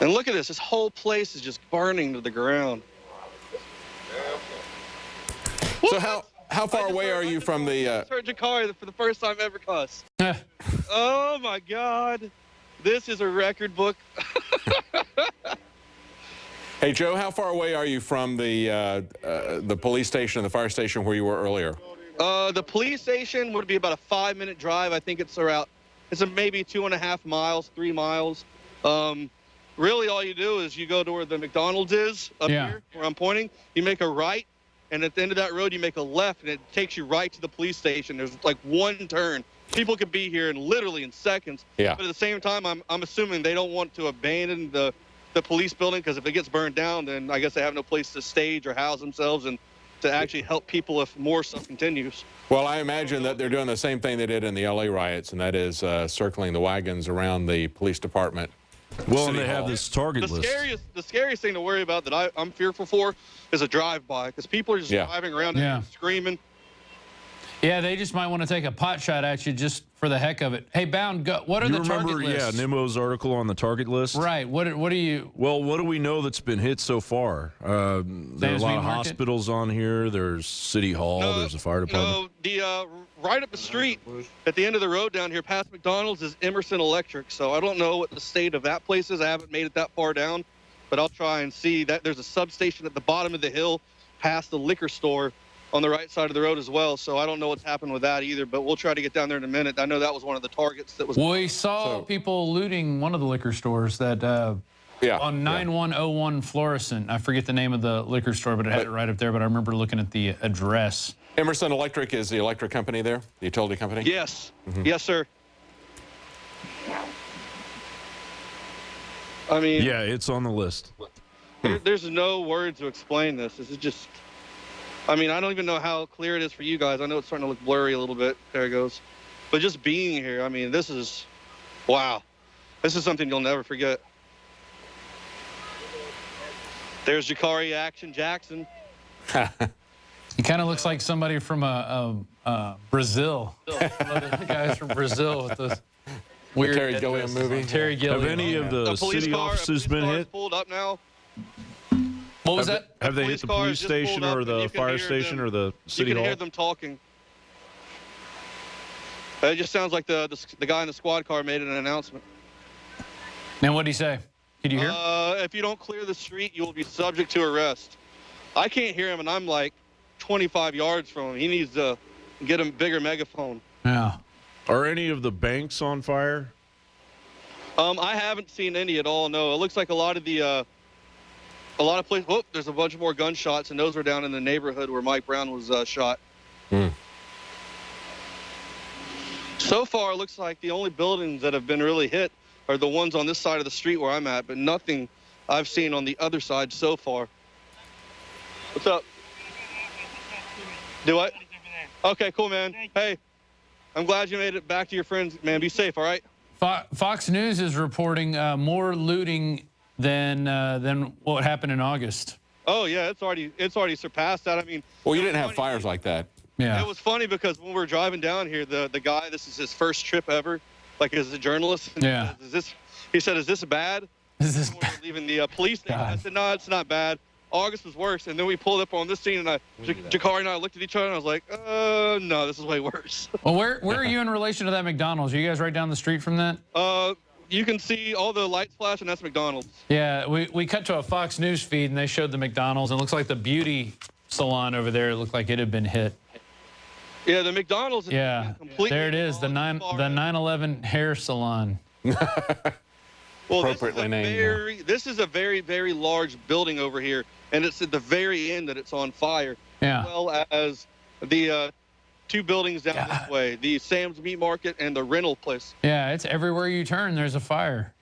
And look at this. This whole place is just burning to the ground. So how far away are you from the... I heard Jakar for the first time ever cuss. Oh my God, this is a record book. Hey, Joe, how far away are you from the police station and the fire station where you were earlier? The police station would be about a 5-minute drive. I think it's maybe 2.5 miles, 3 miles. Really, all you do is you go to where the McDonald's is up here, where I'm pointing. You make a right, and at the end of that road, you make a left, and it takes you right to the police station. There's like one turn. People could be here literally in seconds. Yeah. But at the same time, I'm assuming they don't want to abandon the police building, because if it gets burned down, then I guess they have no place to stage or house themselves and to actually help people if more stuff continues. Well, I imagine that they're doing the same thing they did in the LA riots, and that is circling the wagons around the police department. Well, and they have this target list. The scariest thing to worry about that I'm fearful for is a drive-by, because people are just driving around and screaming. Yeah, they just might want to take a pot shot at you just for the heck of it. Hey, Bound, what are the target lists? Yeah, Nimmo's article on the target list. Right. What do you? Well, what do we know that's been hit so far? There are a lot of hospitals on here. There's City Hall. There's a fire department. No, right up the street at the end of the road down here past McDonald's is Emerson Electric. So I don't know what the state of that place is. I haven't made it that far down, but I'll try and see that. There's a substation at the bottom of the hill past the liquor store on the right side of the road as well. So I don't know what's happened with that either, but we'll try to get down there in a minute. I know that was one of the targets that was. We saw people looting one of the liquor stores that on 9101 Florissant. I forget the name of the liquor store, but it had it right up there, but I remember looking at the address. Emerson Electric is the electric company there, the utility company? Yes. Yes, sir. I mean, yeah, it's on the list. There's no word to explain this. This is just, I mean, I don't even know how clear it is for you guys. I know it's starting to look blurry a little bit. There it goes. But just being here, I mean, this is, wow. This is something you'll never forget. There's Jakari Action Jackson. He kind of looks like somebody from Brazil. The guys from Brazil with the weird Terry Gilliam movie. Terry Gilliam. Have any of the city offices been hit? Pulled up now. What was that? Have they hit the police station or the fire station or the city hall? You can hear them talking. It just sounds like the guy in the squad car made an announcement. And what did he say? Could you hear? If you don't clear the street, you will be subject to arrest. I can't hear him, and I'm like 25 yards from him. He needs to get a bigger megaphone. Yeah. Are any of the banks on fire? I haven't seen any at all. No, it looks like a lot of places. Oh, there's a bunch more gunshots, and those were down in the neighborhood where Mike Brown was shot. So far, it looks like the only buildings that have been really hit are the ones on this side of the street where I'm at, but nothing I've seen on the other side so far. What's up? Do what? Okay, cool, man. Hey, I'm glad you made it back to your friends, man. Be safe, all right? Fox News is reporting more looting than what happened in August. Oh yeah, it's already surpassed that. I mean, well, you didn't have fires like that. Yeah. It was funny because when we were driving down here, the guy, this is his first trip ever, like as a journalist. Yeah. He said, "Is this bad?" Is this bad? Leaving the police station. I said, "No, it's not bad. August was worse." And then we pulled up on this scene, and Jakari and I looked at each other, and I was like, no, this is way worse. Well, where are you in relation to that McDonald's? Are you guys right down the street from that? You can see all the lights flash, and that's McDonald's. Yeah, we cut to a Fox News feed, and they showed the McDonald's, and it looks like the beauty salon over there looked like it had been hit. Yeah, the McDonald's is completely there it is, the 9/11 hair salon. Well, appropriately named. This is a very, very large building over here, and it's at the very end that it's on fire. Yeah. As well as the two buildings down this way, the Sam's Meat Market and the rental place. Yeah, it's everywhere you turn, there's a fire.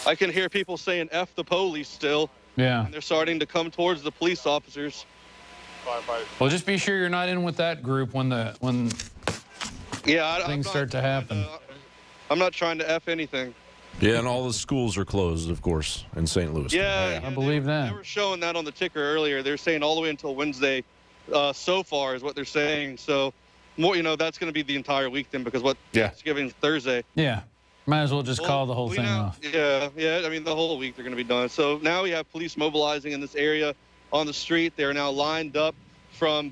I can hear people saying F the police still. Yeah. And they're starting to come towards the police officers. Well, just be sure you're not in with that group when things start to happen. I'm not trying to F anything. Yeah, and all the schools are closed, of course, in St. Louis. Yeah, I believe that. They were showing that on the ticker earlier. They're saying all the way until Wednesday so far is what they're saying. So, more, that's going to be the entire week then, because Thanksgiving's Thursday. Yeah. Might as well just call the whole thing off. Yeah. I mean, the whole week they're going to be done. So now we have police mobilizing in this area on the street. They're now lined up from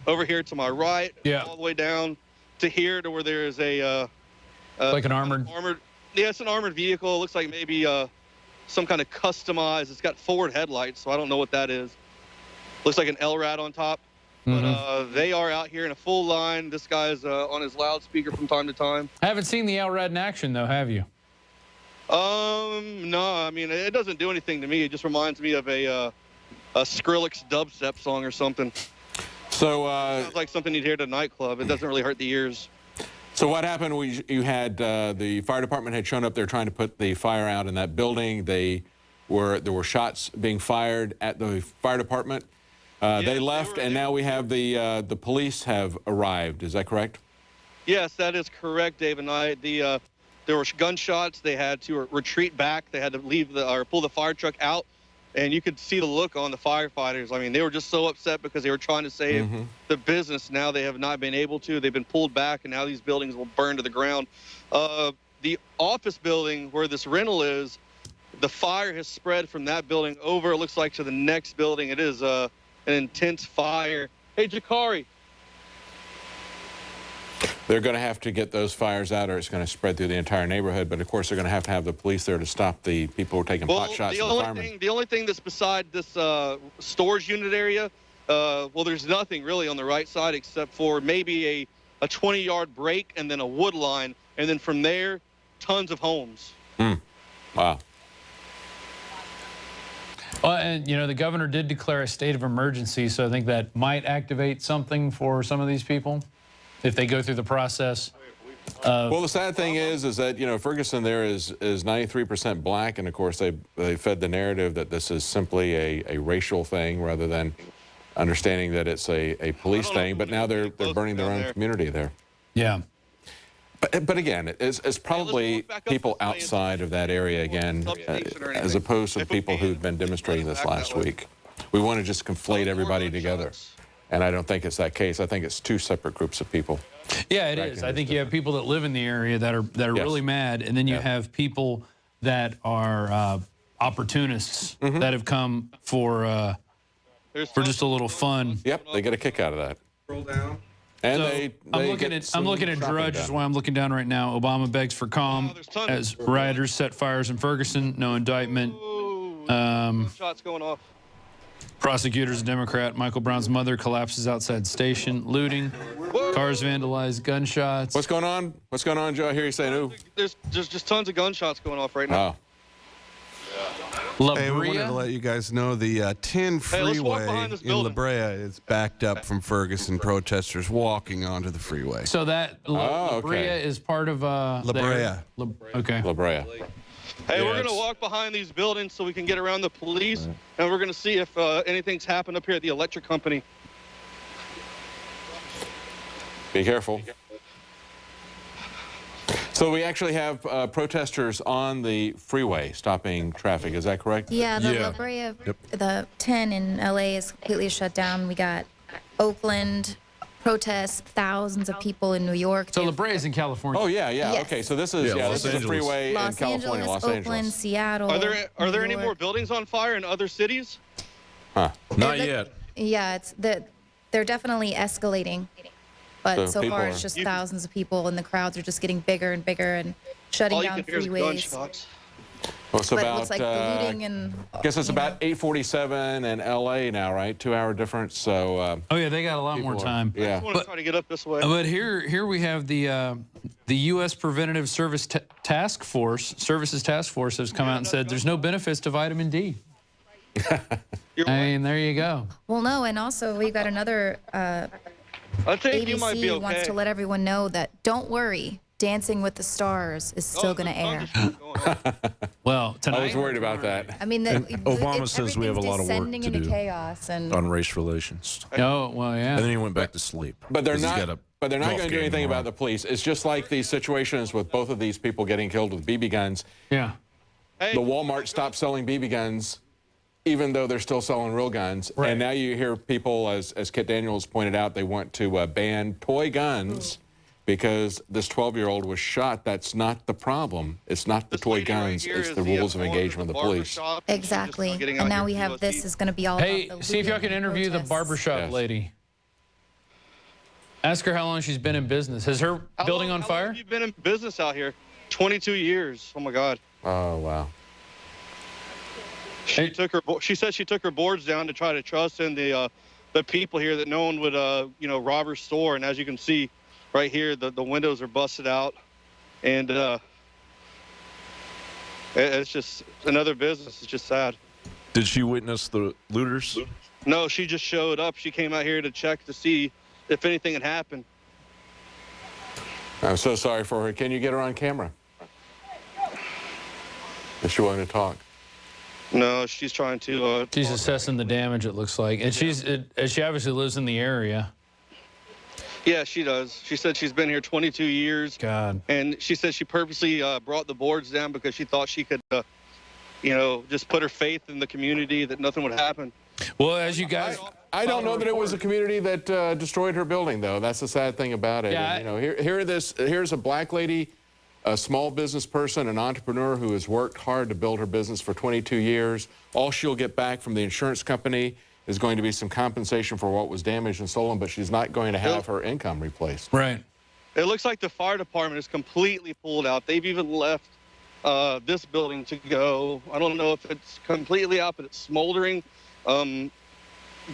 over here to my right, all the way down to here to where there is a like an armored. Yeah, it's an armored vehicle. It looks like maybe some kind of customized. It's got forward headlights, so I don't know what that is. Looks like an LRAD on top. But they are out here in a full line. This guy's on his loudspeaker from time to time. I haven't seen the LRAD in action, though, have you? No. I mean, it doesn't do anything to me. It just reminds me of a Skrillex dubstep song or something. So sounds like something you'd hear at a nightclub. It doesn't really hurt the ears. So what happened? You had the fire department had shown up there trying to put the fire out in that building. There were shots being fired at the fire department. They left, and now we have the police have arrived. Is that correct? Yes, that is correct, Dave and I. There were gunshots. They had to retreat back. They had to leave or pull the fire truck out, and you could see the look on the firefighters. I mean, they were just so upset because they were trying to save the business. Now they have not been able to. They've been pulled back, and now these buildings will burn to the ground. The office building where this rental is, the fire has spread from that building over, it looks like, to the next building. It is an intense fire. Hey, Jakari. They're going to have to get those fires out, or it's going to spread through the entire neighborhood. But of course, they're going to have the police there to stop the people who are taking pot shots at the firemen. The only thing that's beside this storage unit area, well, there's nothing really on the right side except for maybe a 20-yard break and then a wood line, and then from there, tons of homes. Wow. Well, and you know, the governor did declare a state of emergency, so I think that might activate something for some of these people if they go through the process. Well, the sad thing is that, you know, Ferguson there is 93% black, and of course they fed the narrative that this is simply a racial thing rather than understanding that it's a police thing. But now they're burning their own community there. Yeah. But again, it's probably people outside of that area again, as opposed to the people who've been demonstrating this last week. We want to just conflate everybody together. And I don't think it's that case. I think it's two separate groups of people. Yeah, it is. I think you have people that live in the area that are really mad, and then you have people that are opportunists that have come for just a little fun. Yep, they get a kick out of that. Roll down. And I'm looking at Drudge is why I'm looking down right now. Obama begs for calm as rioters set fires in Ferguson. No indictment. Shots going off. Prosecutors, Democrat. Michael Brown's mother collapses outside station. Looting. Cars vandalized. Gunshots. What's going on? What's going on, Joe? I hear you saying who? There's just tons of gunshots going off right now. Hey, we wanted to let you guys know the 10 freeway in La Brea is backed up from Ferguson protesters walking onto the freeway. So that La Brea is part of La Brea. Okay. La Brea. Hey, we're going to walk behind these buildings so we can get around the police, and we're going to see if anything's happened up here at the electric company. Be careful. So we actually have protesters on the freeway stopping traffic. Is that correct? Yeah, the La Brea, the 10 in LA is completely shut down. We got Oakland protests, thousands of people in New York. So La Brea is in California. Oh yeah, yeah. Yes. Okay, so this is this is a freeway in California, Los Angeles. Oakland, Seattle. Are there any more buildings on fire in other cities? Not yet. Yeah, they're definitely escalating. But so far, it's just thousands of people, and the crowds are just getting bigger and bigger and shutting down freeways. Well, it's but about, it looks like the looting and. I guess it's about 8:47 in LA now, right? 2-hour difference. So. Oh yeah, they got a lot more time. Yeah. I want to try to get up this way. But here we have the U.S. Preventative Services Task Force has come out and said there's no benefits to vitamin D. I mean, there you go. Well, no, and also we got another. I think ABC you might be okay. wants to let everyone know that don't worry, Dancing with the Stars is still going to air. Well, tonight, I was worried about that. I mean, Obama says we have a lot of work to into do chaos and on race relations. Oh, well, yeah. And then he went back to sleep. But they're 'cause he's not. got a But they're not golf going to do game anything tomorrow. about the police. It's just like these situations with both of these people getting killed with BB guns. Yeah. The Walmart stopped selling BB guns, even though they're still selling real guns. Right. And now you hear people, as Kit Daniels pointed out, they want to ban toy guns because this 12-year-old was shot. That's not the problem. It's not the toy guns. It's the rules of engagement of the police. exactly. And now we have this is going to be all. Hey, about the see if y'all looting can and interview the protests. barbershop lady. Ask her how long she's been in business. Is her building on fire? How long have you been in business out here? 22 years. Oh my God. Oh wow. She said she took her boards down to try to trust in the people here, that no one would you know, rob her store. And as you can see right here, the windows are busted out, and it's just another business. It's just sad. Did she witness the looters? No, she just showed up. She came out here to check to see if anything had happened. I'm so sorry for her. Can you get her on camera? Is she willing to talk? No, she's trying to. She's assessing the damage, it looks like. And she obviously lives in the area. Yeah, she does. She said she's been here 22 years. God. And she said she purposely brought the boards down because she thought she could, you know, just put her faith in the community that nothing would happen. Well, as you guys... I don't know that it was a community that destroyed her building, though. That's the sad thing about it. Yeah, And, you know, here's a black lady, a small business person, an entrepreneur who has worked hard to build her business for 22 years. All she'll get back from the insurance company is going to be some compensation for what was damaged and stolen, but she's not going to have her income replaced. Right. It looks like the fire department is completely pulled out. They've even left this building to go. I don't know if it's completely out, but it's smoldering.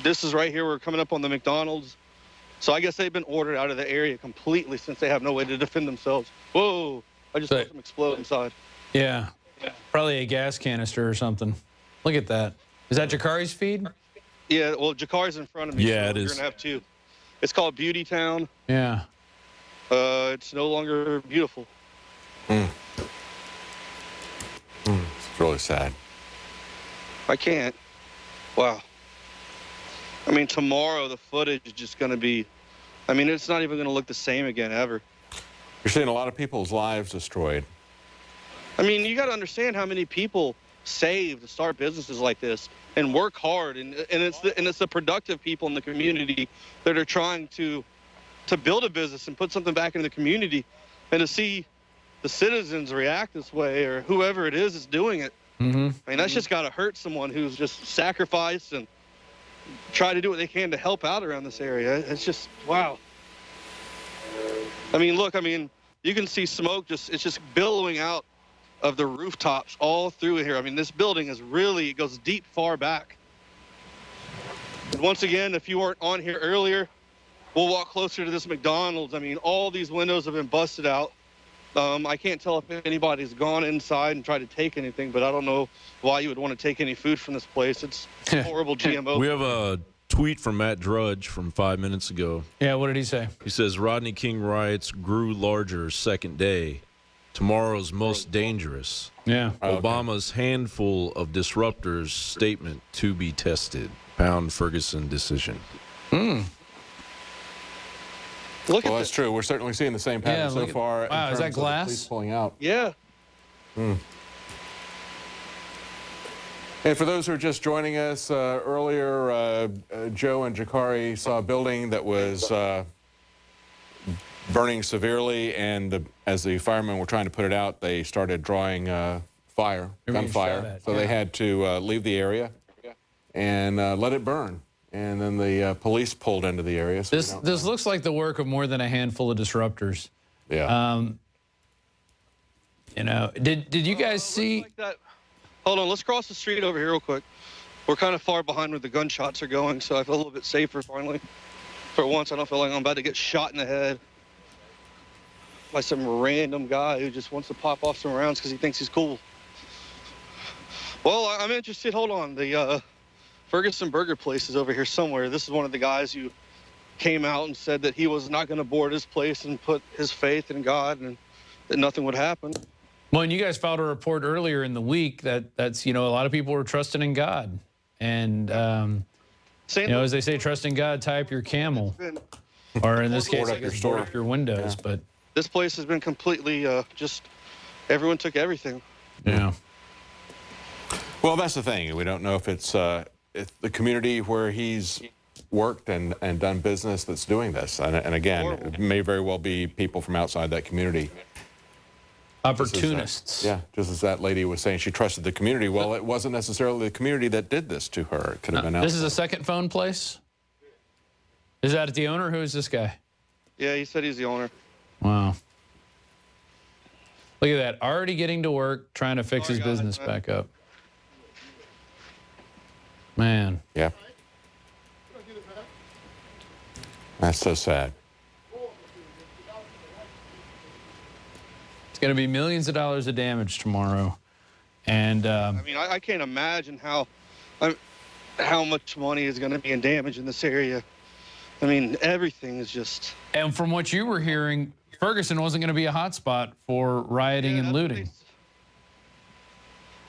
This is right here. We're coming up on the McDonald's. So I guess they've been ordered out of the area completely since they have no way to defend themselves. Whoa, I just saw them explode inside. Yeah, probably a gas canister or something. Look at that. Is that Jakari's feed? Yeah, well, Jakari's in front of me. Yeah, so it is. You're gonna have two. It's called Beauty Town. Yeah. It's no longer beautiful. It's really sad. I can't. Wow. I mean, tomorrow the footage is just going to be, I mean, it's not even going to look the same again ever. You're seeing a lot of people's lives destroyed. I mean, you got to understand how many people save to start businesses like this and work hard, and it's the productive people in the community that are trying to build a business and put something back into the community, and to see the citizens react this way, or whoever it is doing it. Mm-hmm. I mean, that's just got to hurt someone who's just sacrificed and try to do what they can to help out around this area. It's just, wow. I mean, look, I mean, you can see smoke it's just billowing out of the rooftops all through here. I mean, this building is really, it goes deep far back. And once again, if you weren't on here earlier, we'll walk closer to this McDonald's. I mean, all these windows have been busted out. I can't tell if anybody's gone inside and tried to take anything, but I don't know why you would want to take any food from this place. It's horrible GMO. We have a tweet from Matt Drudge from 5 minutes ago. Yeah, what did he say? He says, Rodney King riots grew larger second day. Tomorrow's most dangerous. Yeah. Obama's handful of disruptors statement to be tested. Pound Ferguson decision. Look well, at that's true. We're certainly seeing the same pattern so far. Wow, is that glass? Police pulling out. Yeah. And for those who are just joining us, earlier, Joe and Jakari saw a building that was burning severely, and as the firemen were trying to put it out, they started drawing gunfire. So they had to leave the area and let it burn. And then the police pulled into the area. So this looks like the work of more than a handful of disruptors. Yeah. You know, did you guys see? Like that. Hold on, let's cross the street over here real quick. We're kind of far behind where the gunshots are going, so I feel a little bit safer finally. For once, I don't feel like I'm about to get shot in the head by some random guy who just wants to pop off some rounds because he thinks he's cool. Well, I'm interested. Hold on. The Ferguson Burger place is over here somewhere. This is one of the guys who came out and said that he was not going to board his place and put his faith in God and that nothing would happen. Well, and you guys filed a report earlier in the week that's, you know, a lot of people were trusting in God. And, you know, as they say, trust in God, tie up your camel. Or in this case, I guess, board up your windows. Yeah. But this place has been completely just, everyone took everything. Yeah. Well, that's the thing. We don't know if it's the community where he's worked and done business that's doing this. And again, it may very well be people from outside that community. Opportunists. Just as that lady was saying, she trusted the community. Well, it wasn't necessarily the community that did this to her. It could have been outside. This is a second phone place? Is that the owner? Who is this guy? Yeah, he said he's the owner. Wow. Look at that. Already getting to work, trying to fix his business back up. Man. Yeah. That's so sad. It's going to be millions of dollars of damage tomorrow. And I mean, I can't imagine how much money is going to be in damage in this area. I mean, everything is just... And from what you were hearing, Ferguson wasn't going to be a hotspot for rioting and looting.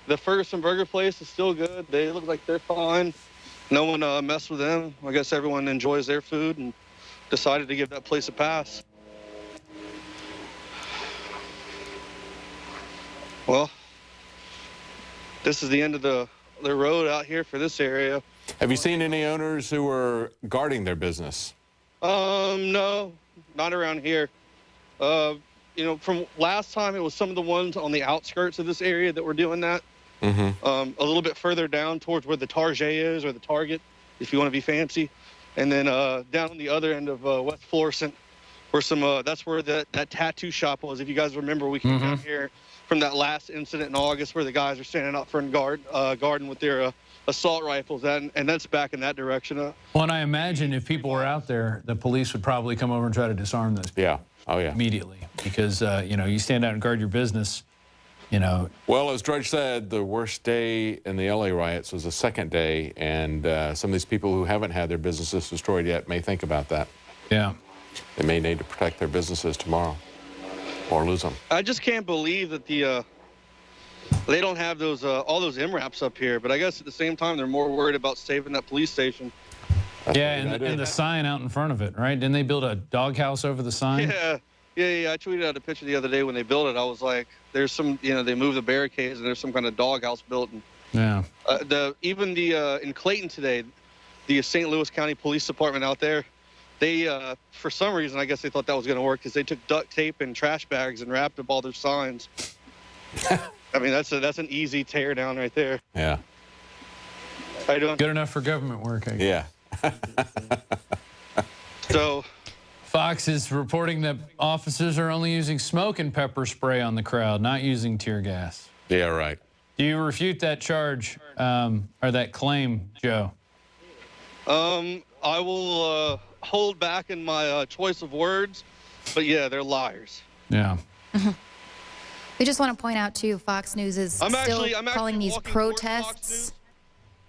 The Ferguson burger place is still good. They look like they're fine. No one messed with them. I guess everyone enjoys their food and decided to give that place a pass. Well, this is the end of the road out here for this area. Have you seen any owners who are guarding their business? No, not around here. You know, from last time, it was some of the ones on the outskirts of this area that were doing that. A little bit further down towards where the Target is, or the Target, if you want to be fancy. And then down on the other end of West Florissant, where some, that's where that tattoo shop was. If you guys remember, we came down here from that last incident in August where the guys are standing out front garden with their assault rifles, and that's back in that direction. Well, and I imagine if people were out there, the police would probably come over and try to disarm those people. Yeah. Oh, yeah. Immediately. Because, you know, you stand out and guard your business, you know. Well, as Drudge said, the worst day in the LA riots was the second day, and some of these people who haven't had their businesses destroyed yet may think about that. Yeah. They may need to protect their businesses tomorrow or lose them. I just can't believe that they don't have those all those MRAPs up here, but I guess at the same time they're more worried about saving that police station. Yeah, and the sign out in front of it, right? Didn't they build a doghouse over the sign? Yeah. I tweeted out a picture the other day when they built it. I was like, there's some, you know, they moved the barricades and there's some kind of doghouse built. And, yeah. In Clayton today, the St. Louis County Police Department out there, they, for some reason, I guess they thought that was going to work because they took duct tape and trash bags and wrapped up all their signs. I mean, that's an easy tear down right there. Yeah. How you doing? Good enough for government work, I guess. Yeah. So, Fox is reporting that officers are only using smoke and pepper spray on the crowd, not using tear gas. Yeah, right. Do you refute that charge or that claim, Joe? I will hold back in my choice of words, but yeah, they're liars. Yeah. We just want to point out, too, Fox News is still calling these protests.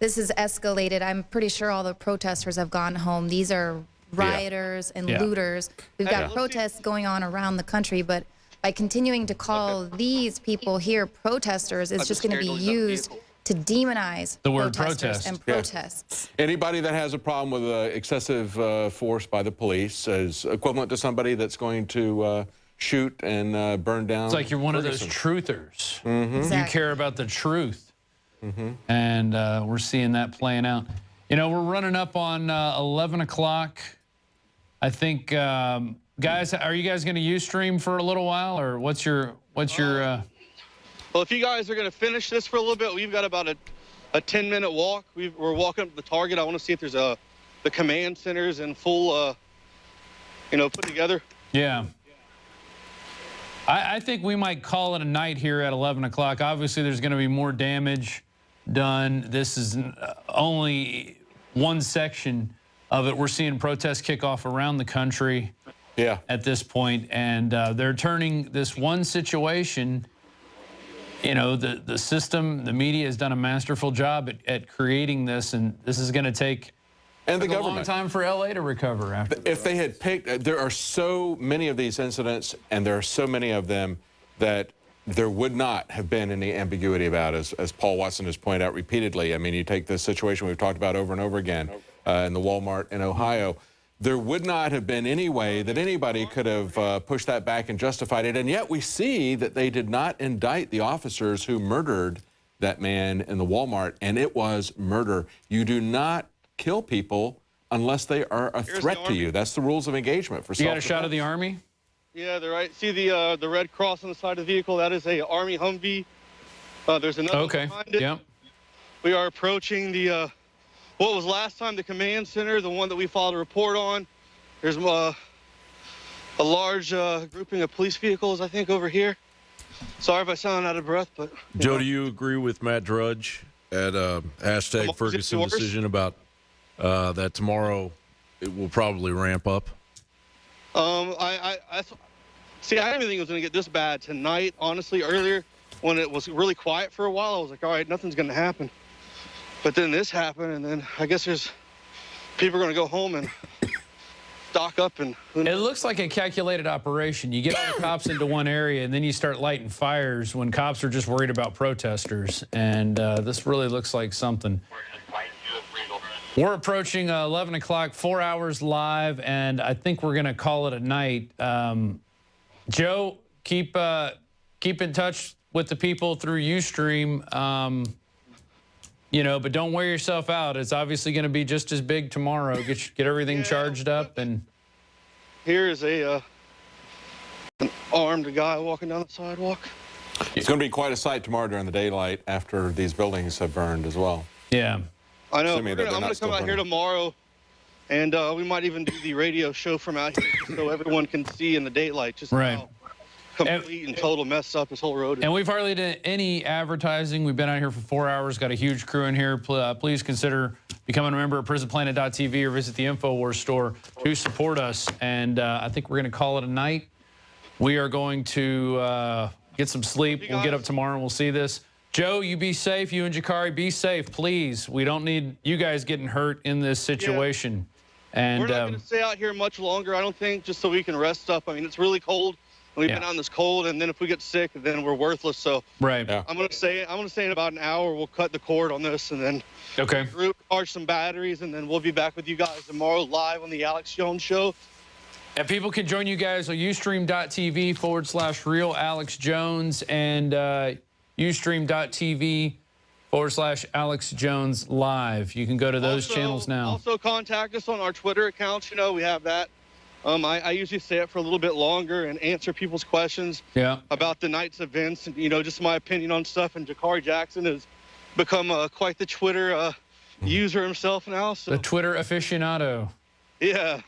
This has escalated. I'm pretty sure all the protesters have gone home. These are rioters and looters. We've got protests going on around the country, but by continuing to call these people here protesters, it's just going to be used to demonize the word protesters and protests. Anybody that has a problem with excessive force by the police is equivalent to somebody that's going to shoot and burn down. It's like you're one Ferguson. of those truthers. Exactly. You care about the truth. And we're seeing that playing out. You know, we're running up on 11 o'clock. I think, guys, are you guys going to Ustream for a little while, or what's your? Well, if you guys are going to finish this for a little bit, we've got about a 10-minute walk. We're walking up to the Target. I want to see if there's the command centers in full, put together. Yeah. I think we might call it a night here at 11 o'clock. Obviously, there's going to be more damage done. This is only one section of it. We're seeing protests kick off around the country at this point, and they're turning this one situation, you know, the system, the media has done a masterful job at creating this, and this is going to take a long time for LA to recover after. If they had picked, there are so many of these incidents, and there are so many of them that there would not have been any ambiguity about, as Paul Watson has pointed out repeatedly. I mean, you take this situation we've talked about over and over again in the Walmart in Ohio. There would not have been any way that anybody could have pushed that back and justified it, and yet we see that they did not indict the officers who murdered that man in the Walmart, and it was murder. You do not kill people unless they are a threat to you. That's the rules of engagement for self-defense. You got a shot of the Army? Yeah, they're right. See the red cross on the side of the vehicle? That is a Army Humvee. There's another behind it. Yeah. We are approaching the what was last time the command center, the one that we filed a report on. There's a large grouping of police vehicles, I think, over here. Sorry if I sound out of breath, but... Joe, do you agree with Matt Drudge at hashtag Ferguson decision about that tomorrow it will probably ramp up? See, I didn't think it was going to get this bad tonight. Honestly, earlier when it was really quiet for a while, I was like, all right, nothing's going to happen. But then this happened, and then I guess there's people are going to go home and stock up. And it looks like a calculated operation. You get all the cops into one area, and then you start lighting fires when cops are just worried about protesters. And this really looks like something. We're approaching 11 o'clock, 4 hours live, and I think we're going to call it a night. Joe, keep in touch with the people through Ustream, you know, but don't wear yourself out. It's obviously going to be just as big tomorrow. Get everything charged up. And here is an armed guy walking down the sidewalk. It's going to be quite a sight tomorrow during the daylight after these buildings have burned as well. Yeah. I know. I'm going to come out here tomorrow, and we might even do the radio show from out here just so everyone can see in the daylight just how complete and total messed up this whole road is. And we've hardly done any advertising. We've been out here for 4 hours, got a huge crew in here. Please consider becoming a member of prisonplanet.tv or visit the InfoWars store to support us. And I think we're going to call it a night. We are going to get some sleep. We'll get up tomorrow and we'll see this. Joe, you be safe. You and Jakari, be safe, please. We don't need you guys getting hurt in this situation. And we're not going to stay out here much longer, I don't think, just so we can rest up. I mean, it's really cold. We've been on this cold, and then if we get sick, then we're worthless. So I'm going to say in about an hour we'll cut the cord on this, and then charge some batteries, and then we'll be back with you guys tomorrow live on the Alex Jones Show. And people can join you guys on ustream.tv/real Alex Jones and ustream.tv/Alex Jones Live. You can go to those channels now. Also contact us on our Twitter accounts. You know, we have that. I usually stay up for a little bit longer and answer people's questions about the night's events and, you know, just my opinion on stuff. And Jakari Jackson has become quite the Twitter user himself now. So. The Twitter aficionado. Yeah.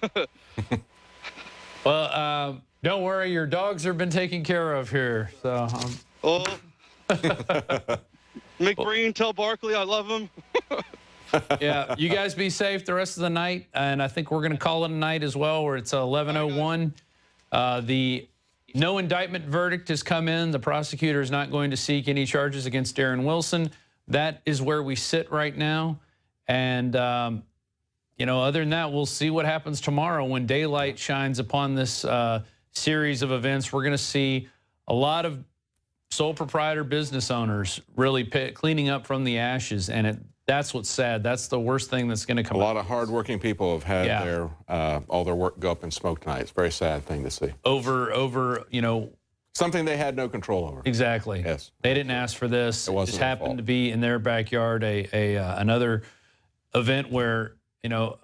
Well, don't worry. Your dogs have been taken care of here. So. McBreen, tell Barkley I love him. Yeah, you guys be safe the rest of the night, and I think we're going to call it a night as well, where it's 11:01. The no indictment verdict has come in. The prosecutor is not going to seek any charges against Darren Wilson. That is where we sit right now, and you know, other than that, we'll see what happens tomorrow when daylight shines upon this series of events. We're going to see a lot of sole proprietor business owners really cleaning up from the ashes, and that's what's sad. That's the worst thing that's going to come. A lot of hardworking people have had their all their work go up in smoke tonight. It's a very sad thing to see. Over, you know, something they had no control over. Exactly. Yes. They didn't ask for this. It just happened to be in their backyard. Another event where, you know,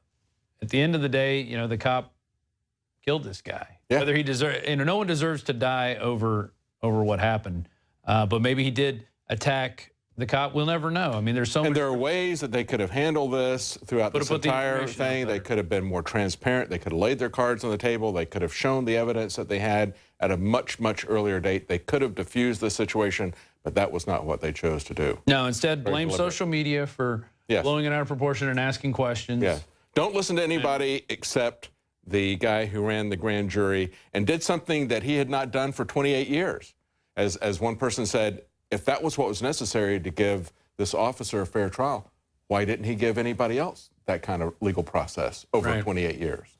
at the end of the day, you know, the cop killed this guy. Yeah. Whether he deserves, you know, no one deserves to die over what happened. But maybe he did attack the cop. We'll never know. I mean, there's so many. And there are ways that they could have handled this throughout this entire thing. They could have been more transparent. They could have laid their cards on the table. They could have shown the evidence that they had at a much, much earlier date. They could have diffused the situation, but that was not what they chose to do. No, instead, blame social media for blowing it out of proportion and asking questions. Yeah. Don't listen to anybody except the guy who ran the grand jury and did something that he had not done for 28 years. As one person said, if that was what was necessary to give this officer a fair trial, why didn't he give anybody else that kind of legal process over 28 years?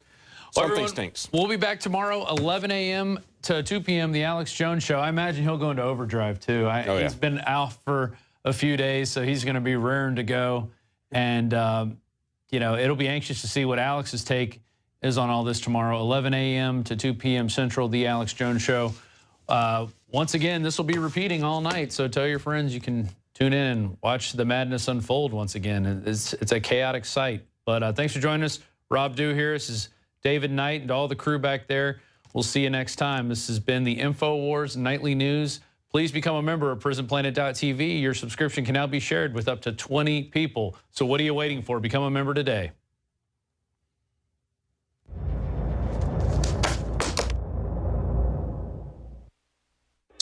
Something stinks. We'll be back tomorrow, 11 a.m. to 2 p.m., the Alex Jones Show. I imagine he'll go into overdrive, too. He's been out for a few days, so he's going to be raring to go. And, you know, it'll be anxious to see what Alex's take is on all this tomorrow, 11 a.m. to 2 p.m. Central, the Alex Jones Show. Once again, this will be repeating all night, so tell your friends you can tune in and watch the madness unfold once again. It's a chaotic sight. But thanks for joining us. Rob Dew here. This is David Knight and all the crew back there. We'll see you next time. This has been the InfoWars Nightly News. Please become a member of prisonplanet.tv. Your subscription can now be shared with up to 20 people. So what are you waiting for? Become a member today.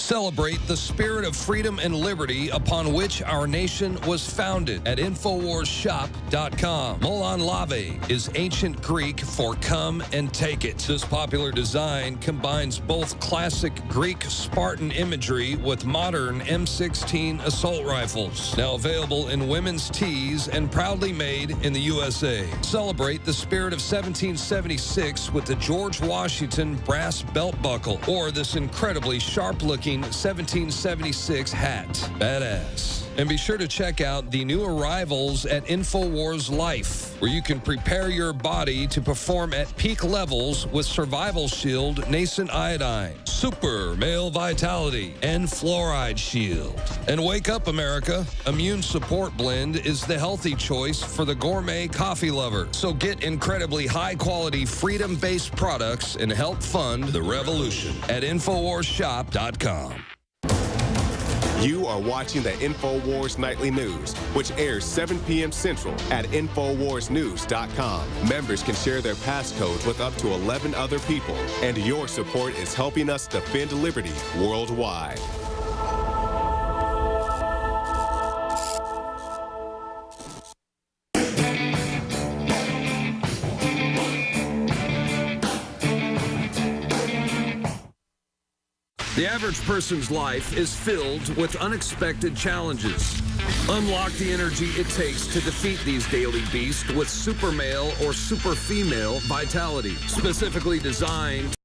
Celebrate the spirit of freedom and liberty upon which our nation was founded at INFOWARSshop.com. Molon Lave is ancient Greek for come and take it. This popular design combines both classic Greek Spartan imagery with modern M16 assault rifles. Now available in women's tees and proudly made in the USA. Celebrate the spirit of 1776 with the George Washington brass belt buckle or this incredibly sharp-looking 1776 hat. Badass. And be sure to check out the new arrivals at INFOWARS Life, where you can prepare your body to perform at peak levels with Survival Shield, Nascent Iodine, Super Male Vitality, and Fluoride Shield. And wake up, America. Immune Support Blend is the healthy choice for the gourmet coffee lover. So get incredibly high-quality, freedom-based products and help fund the revolution at INFOWARSshop.com. You are watching the InfoWars Nightly News, which airs 7 p.m. Central at InfoWarsNews.com. Members can share their passcodes with up to 11 other people, and your support is helping us defend liberty worldwide. The average person's life is filled with unexpected challenges. Unlock the energy it takes to defeat these daily beasts with super male or super female vitality, specifically designed